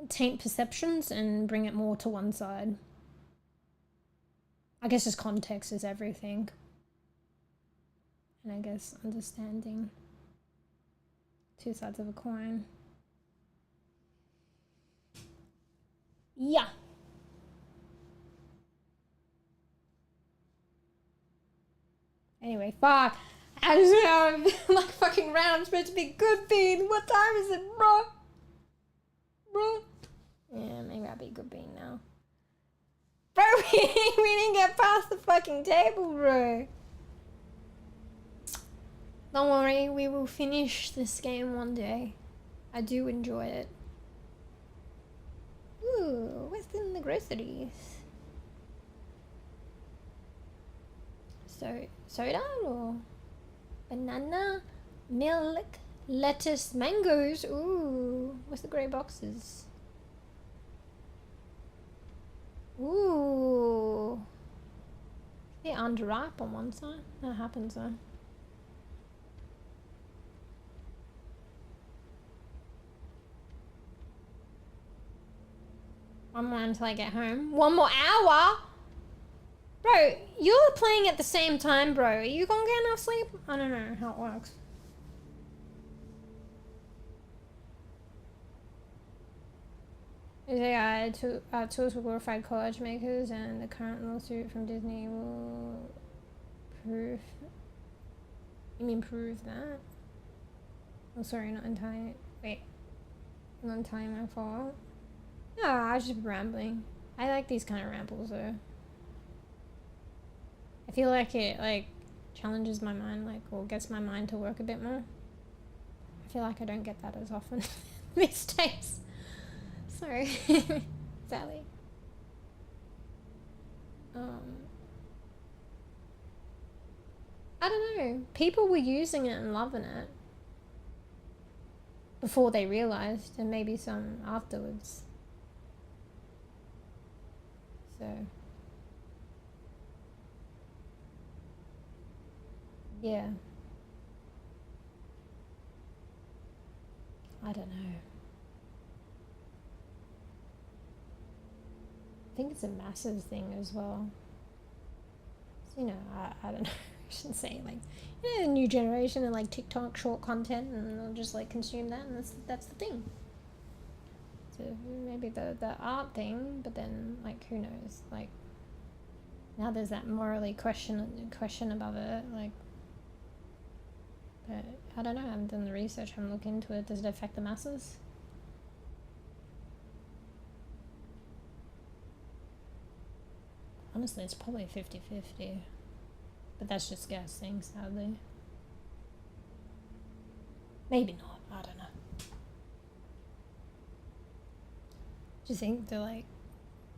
perceptions and bring it more to one side. I guess just context is everything. And I guess understanding two sides of a coin. Yeah. Anyway, fuck. I just like fucking round. I'm supposed to be good bean. What time is it, bro? Bro. Yeah, maybe I'll be good bean now. Bro, we didn't get past the fucking table, bro. Don't worry, we will finish this game one day. I do enjoy it. Ooh, what's in the groceries? So, soda or banana, milk, lettuce, mangoes. Ooh, what's the grey boxes? Ooh. They're underripe on one side. That happens though. One more until I get home. One more hour? Bro, you're playing at the same time, bro. Are you gonna get enough sleep? I don't know how it works. Is AI tools for glorified college makers, and the current lawsuit from Disney will prove. You mean prove that? Oh, sorry, not entirely. Wait, not entirely my fault. No, I was just rambling. I like these kind of rambles though. I feel like it like challenges my mind, like, or gets my mind to work a bit more. I feel like I don't get that as often these days. Sorry, Sally. I don't know. People were using it and loving it before they realized, and maybe some afterwards. So yeah, I don't know. I think it's a masses thing as well. So, you know, I don't know. I shouldn't say like, you know, the new generation and like TikTok short content, and they'll just like consume that, and that's the thing. So maybe the art thing, but then like who knows? Like now there's that morally question above it, like. But I don't know. I haven't done the research. I haven't looked into it. Does it affect the masses? Honestly, it's probably 50-50. But that's just guessing, sadly. Maybe not, I don't know. Do you think they're like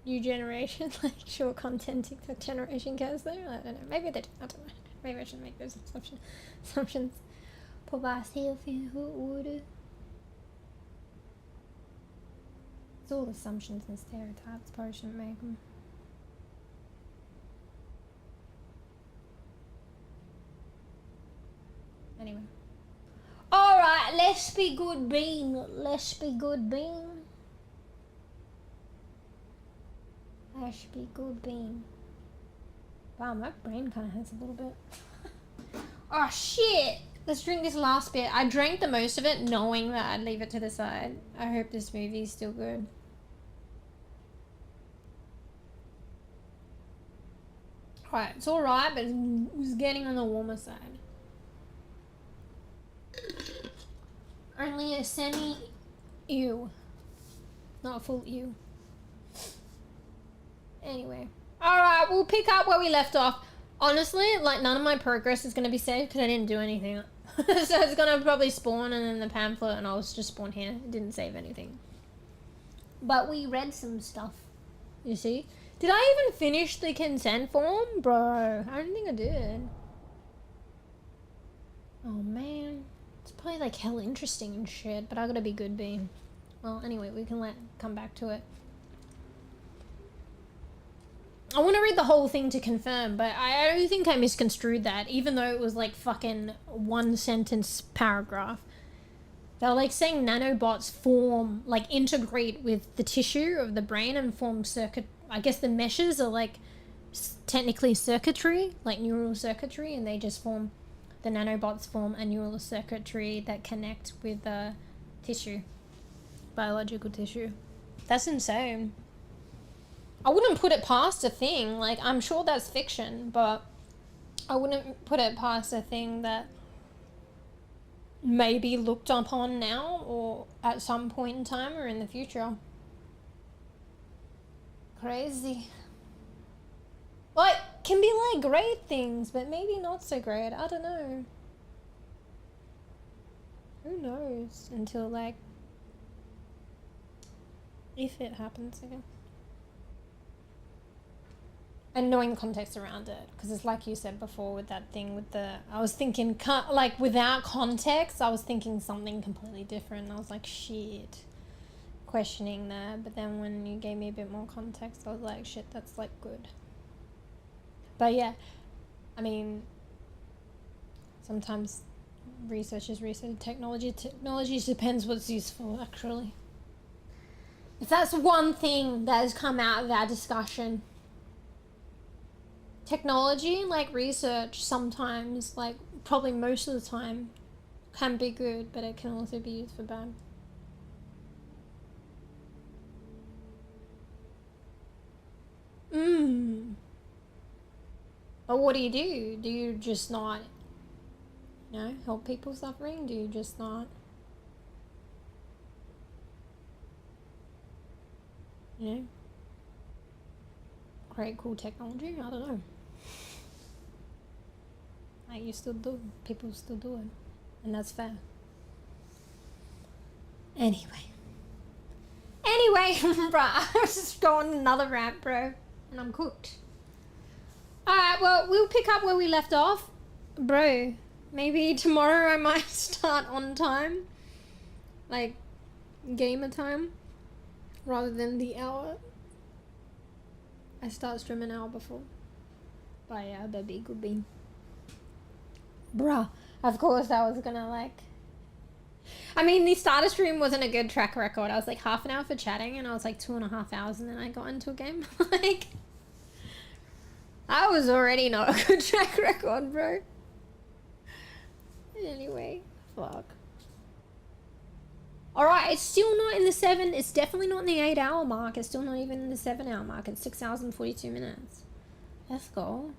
new generation, like short content TikTok generation cares though? I don't know. Maybe they do. I don't know. Maybe I should make those assumptions. På bara se och finna hur it's all assumptions and stereotypes. Probably shouldn't make them. Anyway. Alright, let's be good bean. Let's be good bean. Let's be good bean. Wow, my brain kind of hurts a little bit. Oh shit! Let's drink this last bit. I drank the most of it knowing that I'd leave it to the side. I hope this movie's still good. Alright, it's alright, but it was getting on the warmer side. Only a semi-ew. Not a full ew. Anyway. Alright, we'll pick up where we left off. Honestly, like, none of my progress is going to be saved because I didn't do anything. So it's going to probably spawn and then the pamphlet and I'll just spawn here. It didn't save anything. But we read some stuff. You see? Did I even finish the consent form? Bro, I don't think I did. Oh, man. It's probably, like, hell interesting and shit, but I gotta be good bean. Well, anyway, we can come back to it. I want to read the whole thing to confirm, but I don't think I misconstrued that, even though it was like fucking one sentence paragraph. They're like saying nanobots form, like integrate with the tissue of the brain and form circuit. I guess the meshes are like technically circuitry, like neural circuitry, and they just form, the nanobots form a neural circuitry that connect with the tissue, biological tissue. That's insane. I wouldn't put it past a thing, like, I'm sure that's fiction, but I wouldn't put it past a thing that may be looked upon now or at some point in time or in the future. Crazy. Like, can be like great things, but maybe not so great, I don't know. Who knows until, like, if it happens again. And knowing the context around it, because it's like you said before with that thing with the, I was thinking, like, without context, I was thinking something completely different. I was like, shit, questioning that. But then when you gave me a bit more context, I was like, shit, that's, like, good. But yeah, I mean, sometimes research is research. Technology depends what's useful, actually. If that's one thing that has come out of our discussion. Technology, like research, sometimes, like probably most of the time, can be good, but it can also be used for bad. But what do? Do you just not, you know, help people suffering? Do you just not, you know, create cool technology? I don't know. Like, you still do, people still do it, and that's fair. Anyway, bro, I was just going another rant, bro, and I'm cooked. Alright, well, we'll pick up where we left off. Bro, maybe tomorrow I might start on time, like gamer time, rather than the hour. I start streaming an hour before. But yeah, that'd be good bean. Bruh, of course I was gonna, like, I mean, the starter stream wasn't a good track record. I was like half an hour for chatting and I was like 2.5 hours and then I got into a game. Like, I was already not a good track record, bro. Anyway, fuck. Alright, it's still not in the 7, it's definitely not in the 8 hour mark. It's still not even in the 7 hour mark. It's 6 hours and 42 minutes. Let's go.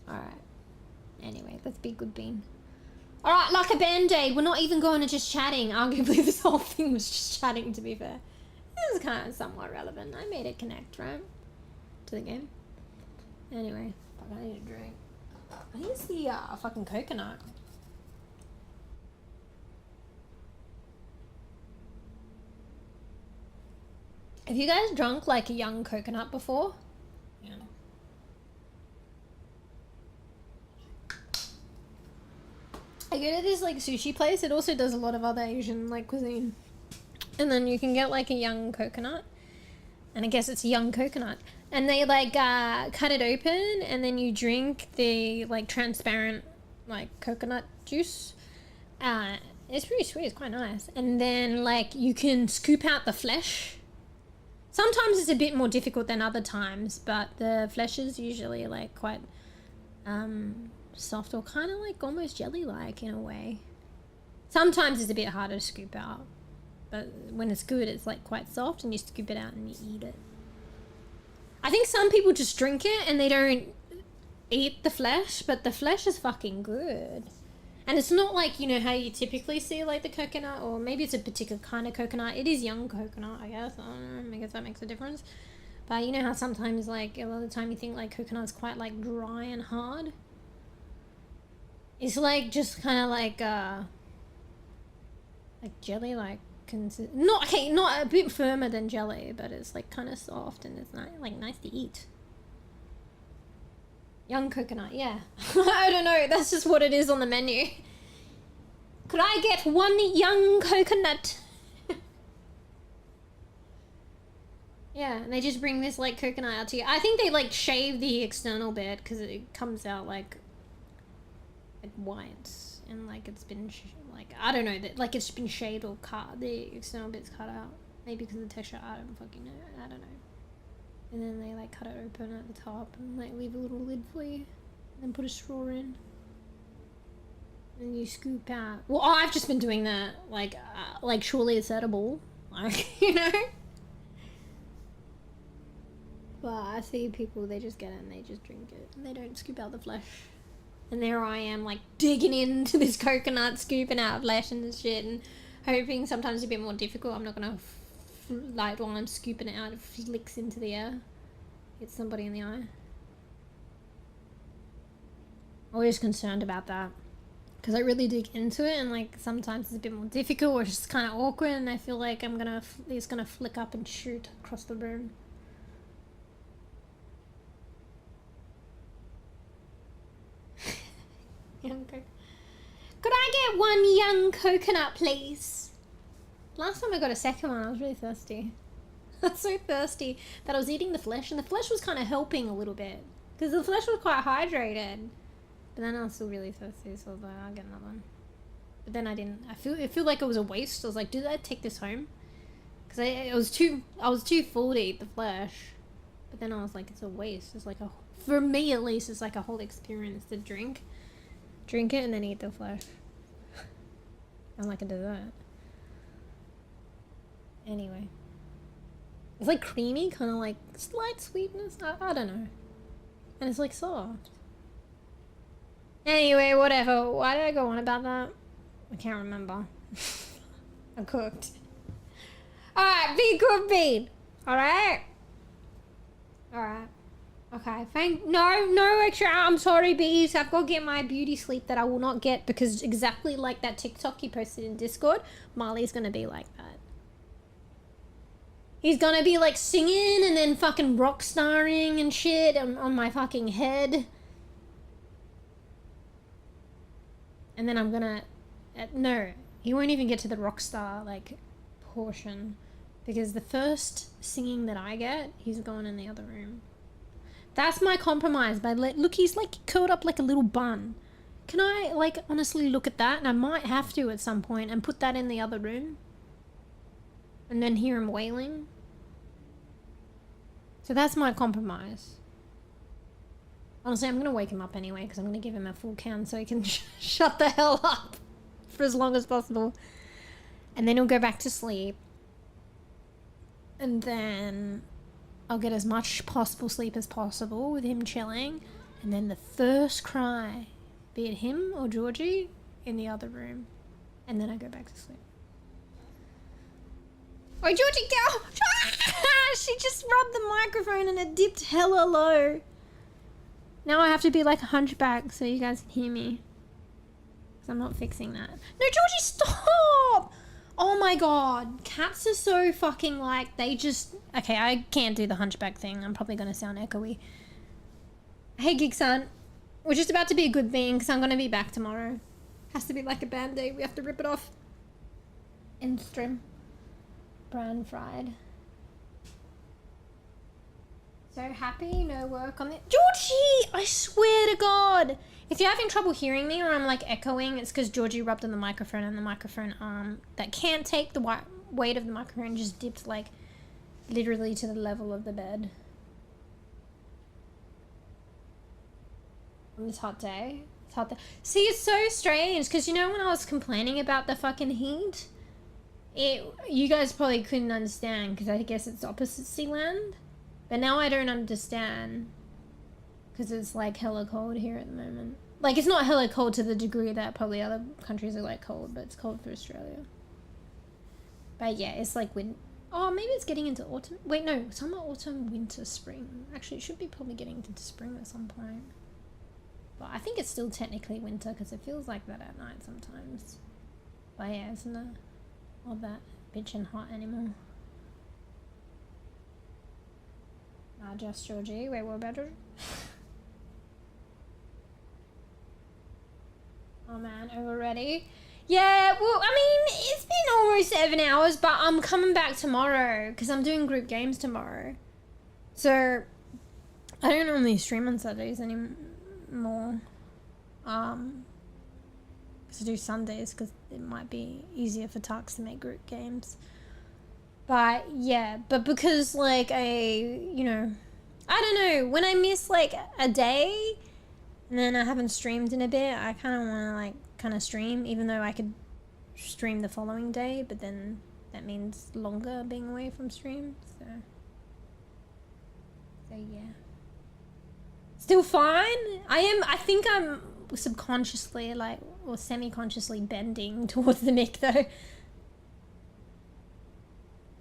Alright. Anyway, let's be good bean. Alright, like a band-aid. We're not even going to just chatting. Arguably, this whole thing was just chatting, to be fair. This is kind of somewhat relevant. I made it connect, right? To the game. Anyway, Fuck, I need a drink. I think it's the fucking coconut. Have you guys drunk like a young coconut before? Yeah. I go to this like sushi place. It also does a lot of other Asian like cuisine. And then you can get like a young coconut. And I guess it's a young coconut. And they like cut it open and then you drink the like transparent like coconut juice. It's pretty sweet. It's quite nice. And then like you can scoop out the flesh. Sometimes it's a bit more difficult than other times, but the flesh is usually like quite soft or kind of like almost jelly-like in a way. Sometimes it's a bit harder to scoop out, but when it's good, it's like quite soft and you scoop it out and you eat it. I think some people just drink it and they don't eat the flesh, but the flesh is fucking good. And it's not like, you know, how you typically see like the coconut, or maybe it's a particular kind of coconut. It is young coconut, I guess. I don't know, I guess that makes a difference. But you know how sometimes like a lot of the time you think like coconut is quite like dry and hard? It's like just kind of like jelly, like not a bit firmer than jelly, but it's like kind of soft and it's nice to eat. Young coconut, yeah. I don't know, that's just what it is on the menu. Could I get one young coconut? Yeah, and they just bring this like coconut out to you. I think they like shave the external bit because it comes out like white and like it's been like, I don't know, that like it's been shaved or cut. The external bit's cut out. Maybe because of the texture, I don't fucking know. I don't know. And then they like cut it open at the top and like leave a little lid for you. And then put a straw in. And you scoop out. Well, I've just been doing that, like surely it's edible. Like, you know? But I see people, they just get it and they just drink it. And they don't scoop out the flesh. And there I am, like, digging into this coconut, scooping out flesh and shit. And hoping sometimes it's a bit more difficult. I'm not gonna like while I'm scooping it out, it flicks into the air, hits somebody in the eye. Always concerned about that because I really dig into it, and like sometimes it's a bit more difficult or it's just kind of awkward, and I feel like it's gonna flick up and shoot across the room. Could I get one young coconut, please? Last time I got a second one, I was really thirsty. I was so thirsty that I was eating the flesh, and the flesh was kind of helping a little bit because the flesh was quite hydrated. But then I was still really thirsty, so I was like, I'll get another one. But then I didn't. I feel like it was a waste. I was like, did I take this home? Because I was too full to eat the flesh. But then I was like, it's a waste. It's like for me at least, it's like a whole experience to drink it and then eat the flesh. I'm like a dessert. Anyway, it's like creamy, kind of like slight sweetness. I don't know, and it's like soft. Anyway, whatever. Why did I go on about that? I can't remember. I cooked. All right, be good, bean. All right. All right. Okay. No extra. I'm sorry, bees. I've got to get my beauty sleep that I will not get because exactly like that TikTok you posted in Discord, Marley's gonna be like that. He's gonna be like singing and then fucking rock starring and shit on my fucking head. And then I'm gonna... no, he won't even get to the rock star like portion because the first singing that I get, he's going in the other room. That's my compromise. Look, he's like curled up like a little bun. Can I like honestly look at that? And I might have to at some point and put that in the other room. And then hear him wailing. So that's my compromise. Honestly, I'm going to wake him up anyway because I'm going to give him a full count so he can shut the hell up for as long as possible. And then he'll go back to sleep. And then I'll get as much possible sleep as possible with him chilling. And then the first cry, be it him or Georgie, in the other room. And then I go back to sleep. Oh, Georgie, go! She just rubbed the microphone and it dipped hella low. Now I have to be like a hunchback so you guys can hear me. Because I'm not fixing that. No, Georgie, stop! Oh my god. Cats are so fucking like, they just... Okay, I can't do the hunchback thing. I'm probably going to sound echoey. Hey, Gigsan. We're just about to be a good thing because I'm going to be back tomorrow. Has to be like a band-aid. We have to rip it off. In strim. Bran fried. So happy, no work on it. Georgie! I swear to God! If you're having trouble hearing me or I'm like echoing, it's because Georgie rubbed on the microphone and the microphone arm that can't take the weight of the microphone just dipped like literally to the level of the bed. On this hot day. It's hot day. See, it's so strange because you know when I was complaining about the fucking heat? You guys probably couldn't understand because I guess it's opposite sea land. But now I don't understand because it's like hella cold here at the moment. Like it's not hella cold to the degree that probably other countries are like cold, but it's cold for Australia. But yeah, it's like oh, maybe it's getting into autumn. Wait, no, summer, autumn, winter, spring. Actually, it should be probably getting into spring at some point. But I think it's still technically winter because it feels like that at night sometimes. But yeah, it's not all that bitchin' hot anymore. Just Georgie. Wait, what about Georgie? Oh man, already? Yeah, well, I mean, it's been almost 7 hours, but I'm coming back tomorrow because I'm doing group games tomorrow. So, I don't normally stream on Saturdays anymore. Because I do Sundays because it might be easier for Tux to make group games. But yeah, but because like you know, I don't know, when I miss like a day and then I haven't streamed in a bit, I kind of want to like kind of stream, even though I could stream the following day, but then that means longer being away from stream, so yeah. Still fine. I think I'm subconsciously like, or semi-consciously bending towards the mic though.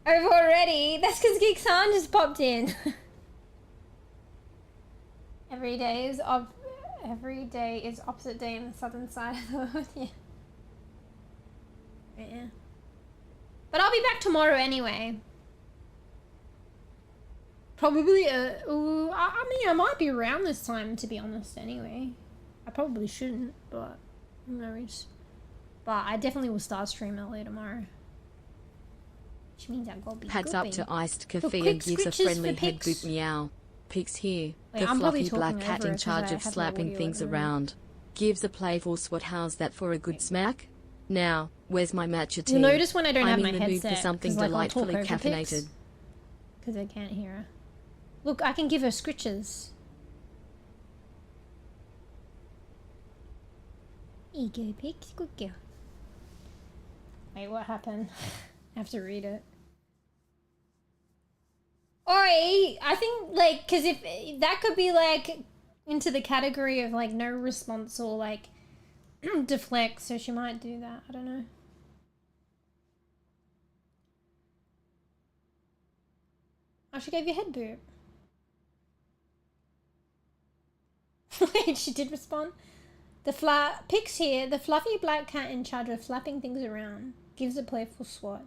Over already? That's because Geek-san just popped in. Every day is opposite day in the southern side of the world. Yeah. Yeah. But I'll be back tomorrow anyway. Probably I mean I might be around this time to be honest anyway. I probably shouldn't, but no worries. But I definitely will start stream early tomorrow. Which means I'll go be Pads gooping. up to iced coffee and gives a friendly head boop meow. Pigs here. Wait, the I'm fluffy probably black talking cat over in it 'cause charge I of have slapping audio things at the moment. around. Gives a playful swat how's that for a good smack? Now, where's my matcha tea? You'll notice when I don't have I'm my in the mood headset, for something 'cause, like, I'll talk delightfully over caffeinated. Because I can't hear her. Look, I can give her scritches. Ego pigs, good girl. Wait, what happened? I have to read it. Oi, I think, like, because if that could be, like, into the category of, like, no response or, like, deflect, so she might do that. I don't know. Oh, she gave you a head boot. Wait, she did respond? Pics here, the fluffy black cat in charge of flapping things around. Gives a playful swat.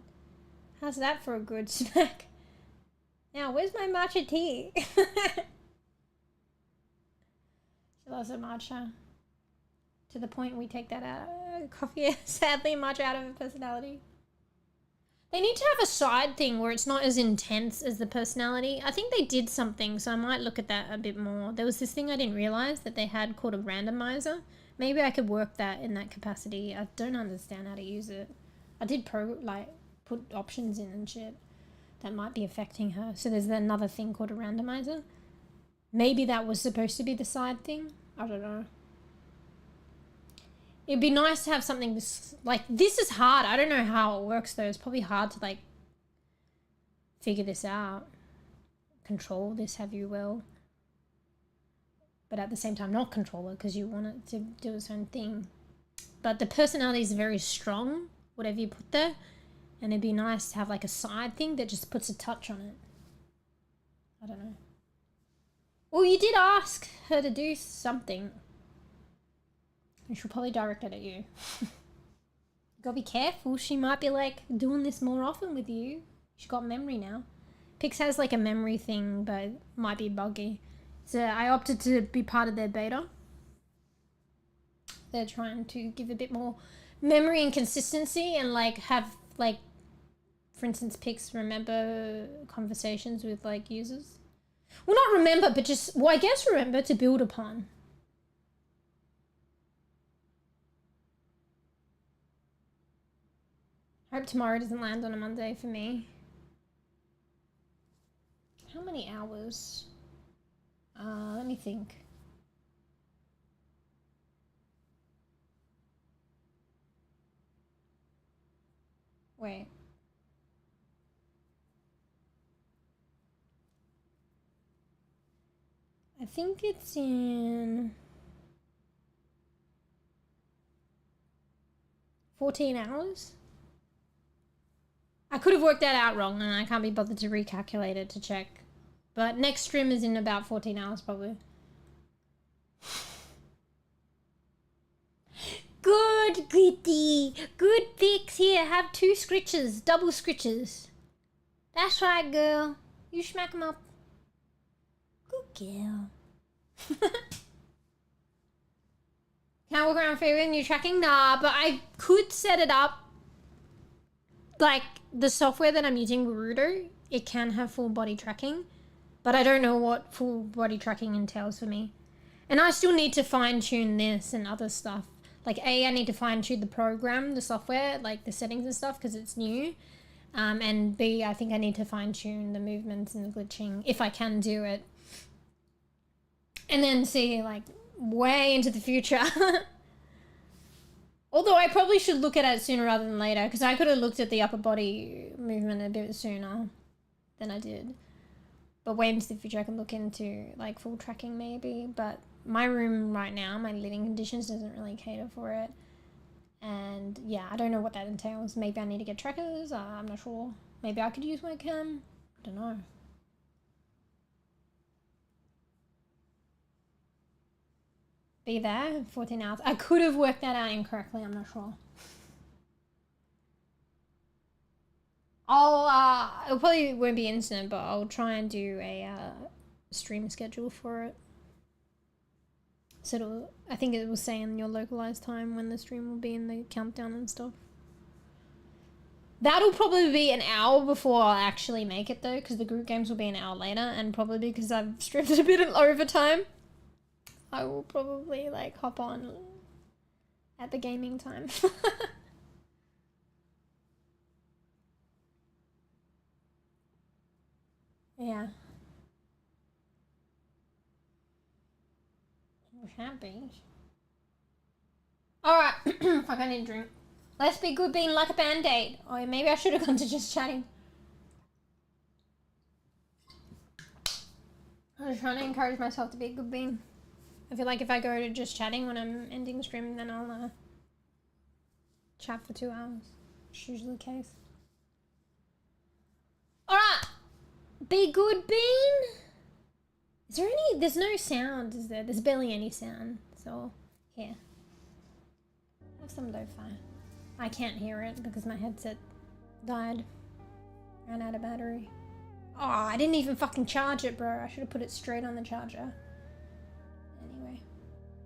How's that for a good smack? Now, where's my matcha tea? She loves her matcha. To the point we take that out. Coffee, sadly, matcha out of her personality. They need to have a side thing where it's not as intense as the personality. I think they did something, so I might look at that a bit more. There was this thing I didn't realize that they had called a randomizer. Maybe I could work that in that capacity. I don't understand how to use it. I did put options in and shit that might be affecting her. So there's another thing called a randomizer. Maybe that was supposed to be the side thing. I don't know. It'd be nice to have something like this is hard. I don't know how it works though. It's probably hard to like figure this out. Control this, have you will. But at the same time not control it because you want it to do its own thing. But the personality is very strong, whatever you put there. And it'd be nice to have like a side thing that just puts a touch on it. I don't know. Well, you did ask her to do something. And she'll probably direct it at you. Gotta be careful. She might be like doing this more often with you. She's got memory now. Pix has like a memory thing, but it might be buggy. So I opted to be part of their beta. They're trying to give a bit more memory and consistency and like have like, for instance, Pix remember conversations with like users. Well, not remember, but just, well, I guess remember to build upon. Hope tomorrow doesn't land on a Monday for me. How many hours? Let me think. Wait. I think it's in 14 hours. I could have worked that out wrong and I can't be bothered to recalculate it to check. But next stream is in about 14 hours probably. Good, Gritty. Good fix. Here, have 2 scritches. Double scritches. That's right, girl. You smack them up. Good girl. Can I walk around free with new tracking? Nah, but I could set it up. Like, the software that I'm using, Rudo, it can have full body tracking. But I don't know what full body tracking entails for me. And I still need to fine tune this and other stuff. Like A, I need to fine tune the program, the software, like the settings and stuff because it's new. And B, I think I need to fine tune the movements and the glitching if I can do it. And then see like way into the future. Although I probably should look at it sooner rather than later because I could have looked at the upper body movement a bit sooner than I did. But way into the future I can look into like full tracking maybe. But my room right now, my living conditions doesn't really cater for it. And yeah, I don't know what that entails. Maybe I need to get trackers. I'm not sure. Maybe I could use my cam. I don't know. Be there 14 hours. I could have worked that out incorrectly. I'm not sure. It probably won't be instant, but I'll try and do a stream schedule for it. So I think it will say in your localized time when the stream will be in the countdown and stuff. That'll probably be an hour before I'll actually make it though, because the group games will be an hour later, and probably because I've streamed a bit of overtime, I will probably like hop on at the gaming time. Yeah. Happy. Alright, fuck, I need a drink. Let's be good being like a band-aid. Or maybe I should have gone to just chatting. I was trying to encourage myself to be a good bean. I feel like if I go to just chatting when I'm ending the stream, then I'll chat for 2 hours. It's usually the case. Alright! Be good bean! Is there any, there's no sound, is there? There's barely any sound, so, here. Have some lo-fi. I can't hear it because my headset died. Ran out of battery. Oh, I didn't even fucking charge it, bro. I should have put it straight on the charger. Anyway,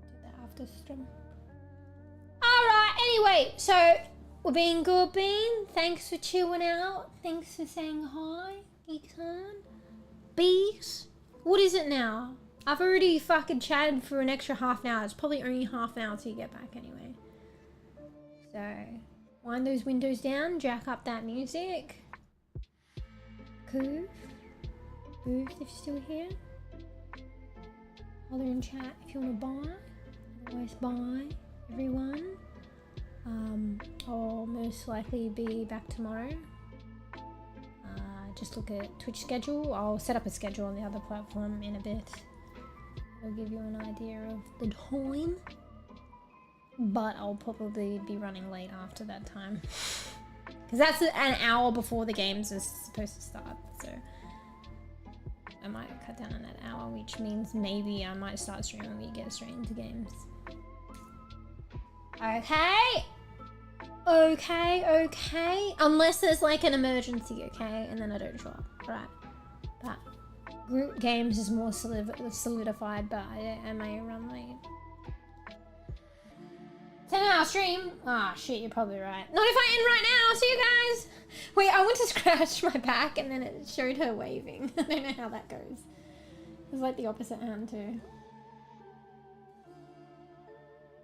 do that after stream. Alright, anyway, so, we're being good, Bean. Thanks for chilling out. Thanks for saying hi, Geekson. Bees. What is it now? I've already fucking chatted for an extra half an hour. It's probably only half an hour till you get back anyway. So, wind those windows down, jack up that music. Coof. Booth if you're still here. Holler in chat if you want to buy. Otherwise, bye, everyone. I'll most likely be back tomorrow. Just look at Twitch schedule. I'll set up a schedule on the other platform in a bit. It'll give you an idea of the time. But I'll probably be running late after that time. Because that's an hour before the games are supposed to start. So I might cut down on that hour, which means maybe I might start streaming when we get straight into games. Okay. Okay. Unless there's like an emergency, okay? And then I don't show up, right? But group games is more solidified, but I may run late. 10-hour stream? Ah, shit, you're probably right. Not if I end right now. See you guys. Wait, I went to scratch my back and then it showed her waving. I don't know how that goes. It's like the opposite hand too.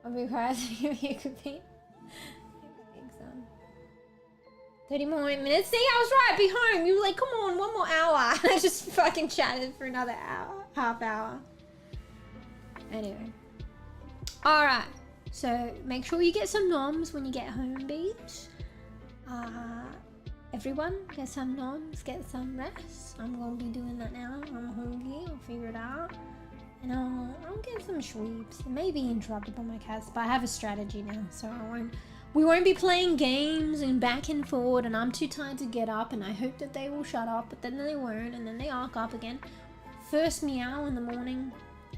I'll be quiet to give you a good beat. Thanks, son. 30 more minutes. See, I was right. I'd be home. You were like, come on, one more hour. And I just fucking chatted for another hour, half hour. Anyway. Alright. So make sure you get some noms when you get home, beach. Everyone, get some noms, get some rest. I'm gonna be doing that now. I'm hungry. I'll figure it out. And I'll get some sleeps. It may be interrupted by my cats, but I have a strategy now, so we won't be playing games and back and forward, and I'm too tired to get up, and I hope that they will shut up, but then they won't, and then they arc up again. First meow in the morning,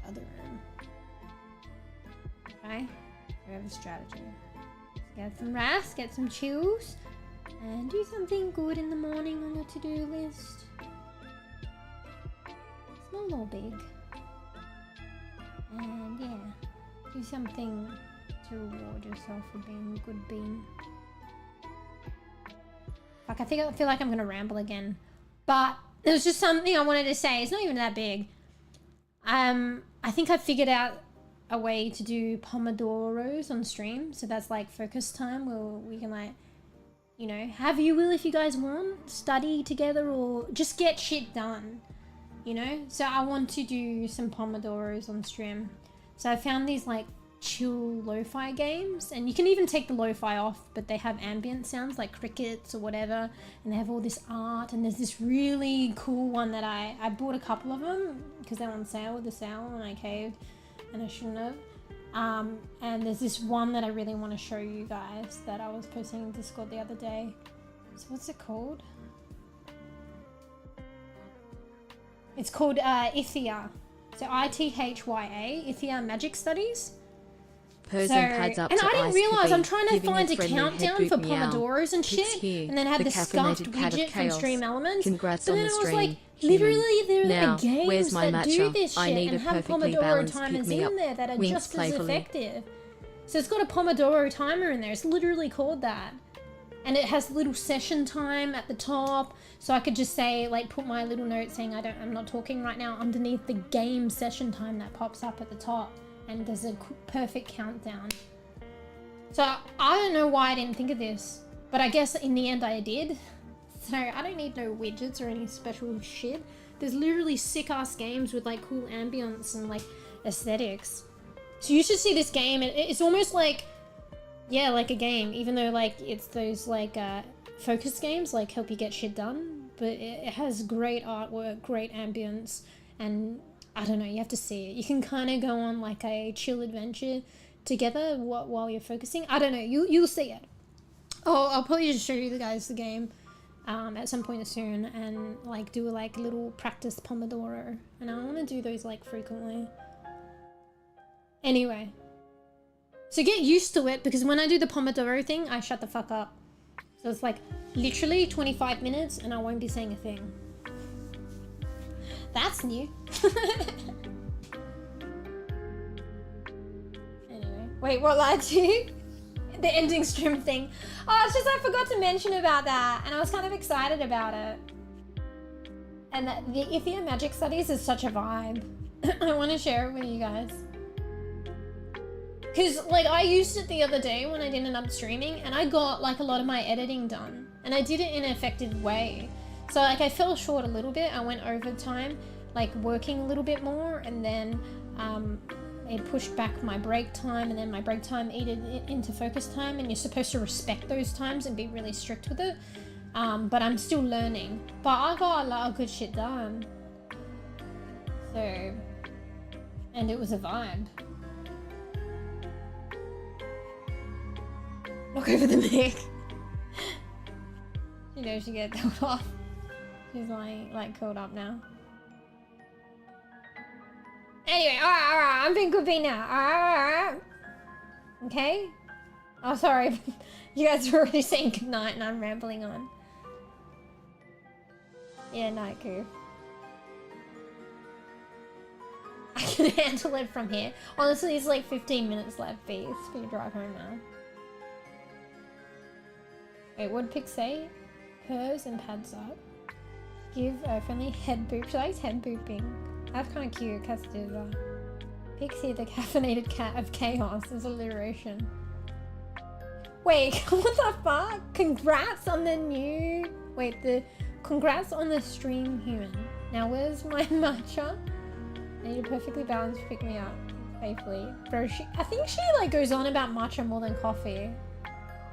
other room. Okay? We have a strategy. Get some rest, get some chills, and do something good in the morning on your to-do list. Small or big. And yeah, do something to reward yourself for being a good bean. Fuck, I feel like I'm gonna ramble again. But there's just something I wanted to say. It's not even that big. I think I figured out a way to do pomodoros on stream. So that's like focus time where we can like, you know, have you will if you guys want, study together or just get shit done, you know? So I want to do some pomodoros on stream. So I found these like chill lo-fi games, and you can even take the lo-fi off, but they have ambient sounds like crickets or whatever, and they have all this art, and there's this really cool one that I bought a couple of them because they're on sale with the sale, and I caved. And I shouldn't have. And there's this one that I really want to show you guys that I was posting in Discord the other day. So what's it called? It's called 𝖘𝖕𝖕. So 𝖘𝖕𝖕𝖕𝖕, 𝖘𝖕𝖕 Magic Studies. Person pads up and to I didn't realize I'm trying to find a countdown for pomodoros and shit, and then had the scuffed widget from Stream Elements. Congrats but on then the I was stream. like, literally there Now, are games where's my that do matcha? this shit I need and a have perfectly Pomodoro balanced timers pick-me-up. in there that are Winks just as playfully. effective. So it's got a Pomodoro timer in there. It's literally called that. And it has little session time at the top, so I could just say, like, put my little note saying I'm not talking right now underneath the game session time that pops up at the top, and there's a perfect countdown. So I don't know why I didn't think of this, but I guess in the end I did. So I don't need no widgets or any special shit. There's literally sick ass games with like cool ambience and like aesthetics. So you should see this game. It's almost like, yeah, like a game, even though like it's those like focus games, like help you get shit done. But it has great artwork, great ambience, and I don't know, you have to see it. You can kind of go on like a chill adventure together while you're focusing. I don't know, you'll see it. Oh, I'll probably just show you guys the game at some point soon, and like do like a little practice Pomodoro, and I want to do those like frequently. Anyway, so get used to it, because when I do the Pomodoro thing, I shut the fuck up. So it's like literally 25 minutes and I won't be saying a thing. That's new. Anyway, wait, what lied to you? The ending stream thing. Oh, it's just I forgot to mention about that, and I was kind of excited about it. And that the 𝖘𝖕𝖕 Magic Studies is such a vibe. I want to share it with you guys. Because like I used it the other day when I didn't end up streaming, and I got like a lot of my editing done, and I did it in an effective way. So like I fell short a little bit. I went overtime, like working a little bit more, and then it pushed back my break time, and then my break time ate it into focus time, and you're supposed to respect those times and be really strict with it. But I'm still learning. But I got a lot of good shit done. So, and it was a vibe. Look over the mic. She knows she gets told off. She's like curled up now. Anyway, alright, I'm being good bee now. Alright. Okay? Oh, sorry. You guys are already saying goodnight and I'm rambling on. Yeah, night, Koo. I can handle it from here. Honestly, it's like 15 minutes left, bees, for your drive home now. Wait, what did Pig say? Purrs and pads up. Give a friendly head boop. She likes head booping. That's kind of cute. Cats do that. Pixie, the caffeinated cat of chaos, is alliteration. Wait, what the fuck? Congrats on the new... Wait, congrats on the stream human. Now where's my matcha? I need a perfectly balanced pick me up. Faithfully. Bro, I think she like goes on about matcha more than coffee.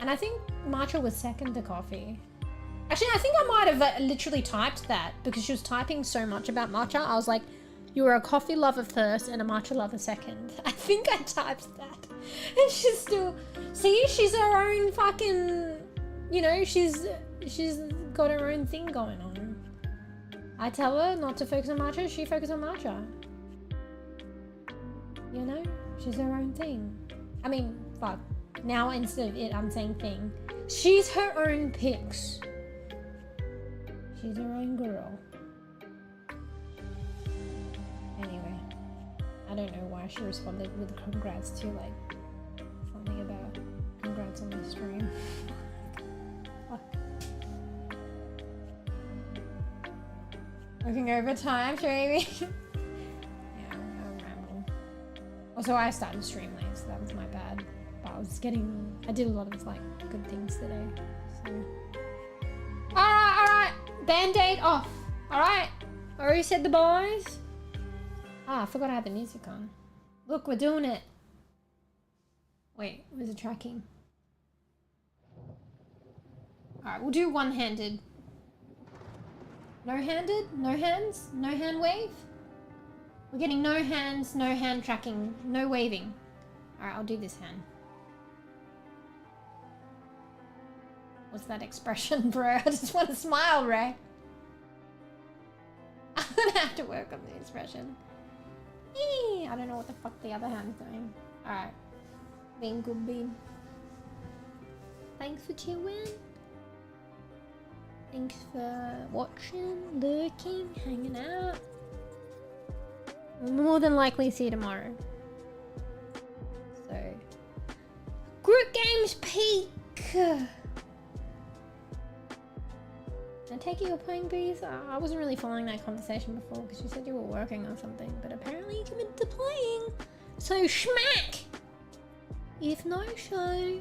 And I think matcha was second to coffee. Actually, I think I might have literally typed that because she was typing so much about matcha. I was like, you were a coffee lover first and a matcha lover second. I think I typed that. And she's still... See, she's her own fucking... You know, she's got her own thing going on. I tell her not to focus on matcha, she focuses on matcha. You know? She's her own thing. I mean, fuck. Now instead of it, I'm saying thing. She's her own picks. She's her own girl. Anyway, I don't know why she responded with congrats to like something about congrats on the stream. Fuck. Looking over time, maybe. Yeah, I'll ramble. Also, I started the stream late, so that was my bad. But I did a lot of like good things today. So. Alright. Band-aid off. Alright. Already said the boys. Ah, I forgot I had the music on. Look, we're doing it. Wait, where's the tracking? Alright, we'll do one-handed. No-handed? No hands? No hand wave? We're getting no hands, no hand tracking, no waving. Alright, I'll do this hand. What's that expression, bro? I just want to smile, Ray. I'm gonna have to work on the expression. I don't know what the fuck the other hand's doing. Alright. Being good, bean. Thanks for tuning. Thanks for watching, lurking, hanging out. We'll more than likely see you tomorrow. So, Group Games Peak. I take it you're playing bees? I wasn't really following that conversation before because you said you were working on something, but apparently you committed to playing. So schmack! If no show.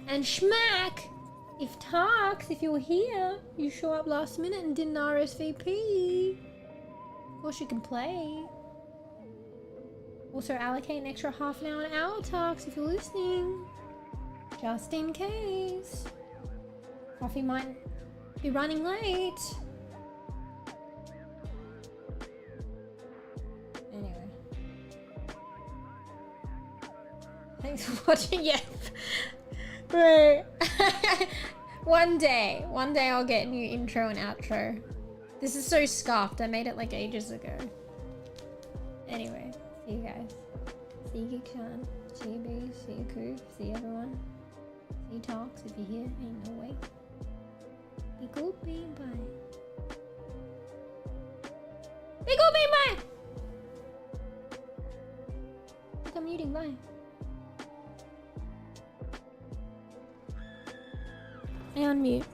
And schmack! If Tarks, if you're here, you show up last minute and didn't RSVP. Of course you can play. Also allocate an extra half an hour, Tarks, if you're listening. Just in case. Coffee might be running late. Anyway. Thanks for watching. Yeah. Bro. One day I'll get a new intro and outro. This is so scuffed. I made it like ages ago. Anyway, see you guys. See you Geek-chan. See you Bees. See you Koo. See everyone. See you Talks if you're here. Ain't no way. Be good, be bye. Be good, be bye. Look, I'm muting, bye. I unmute.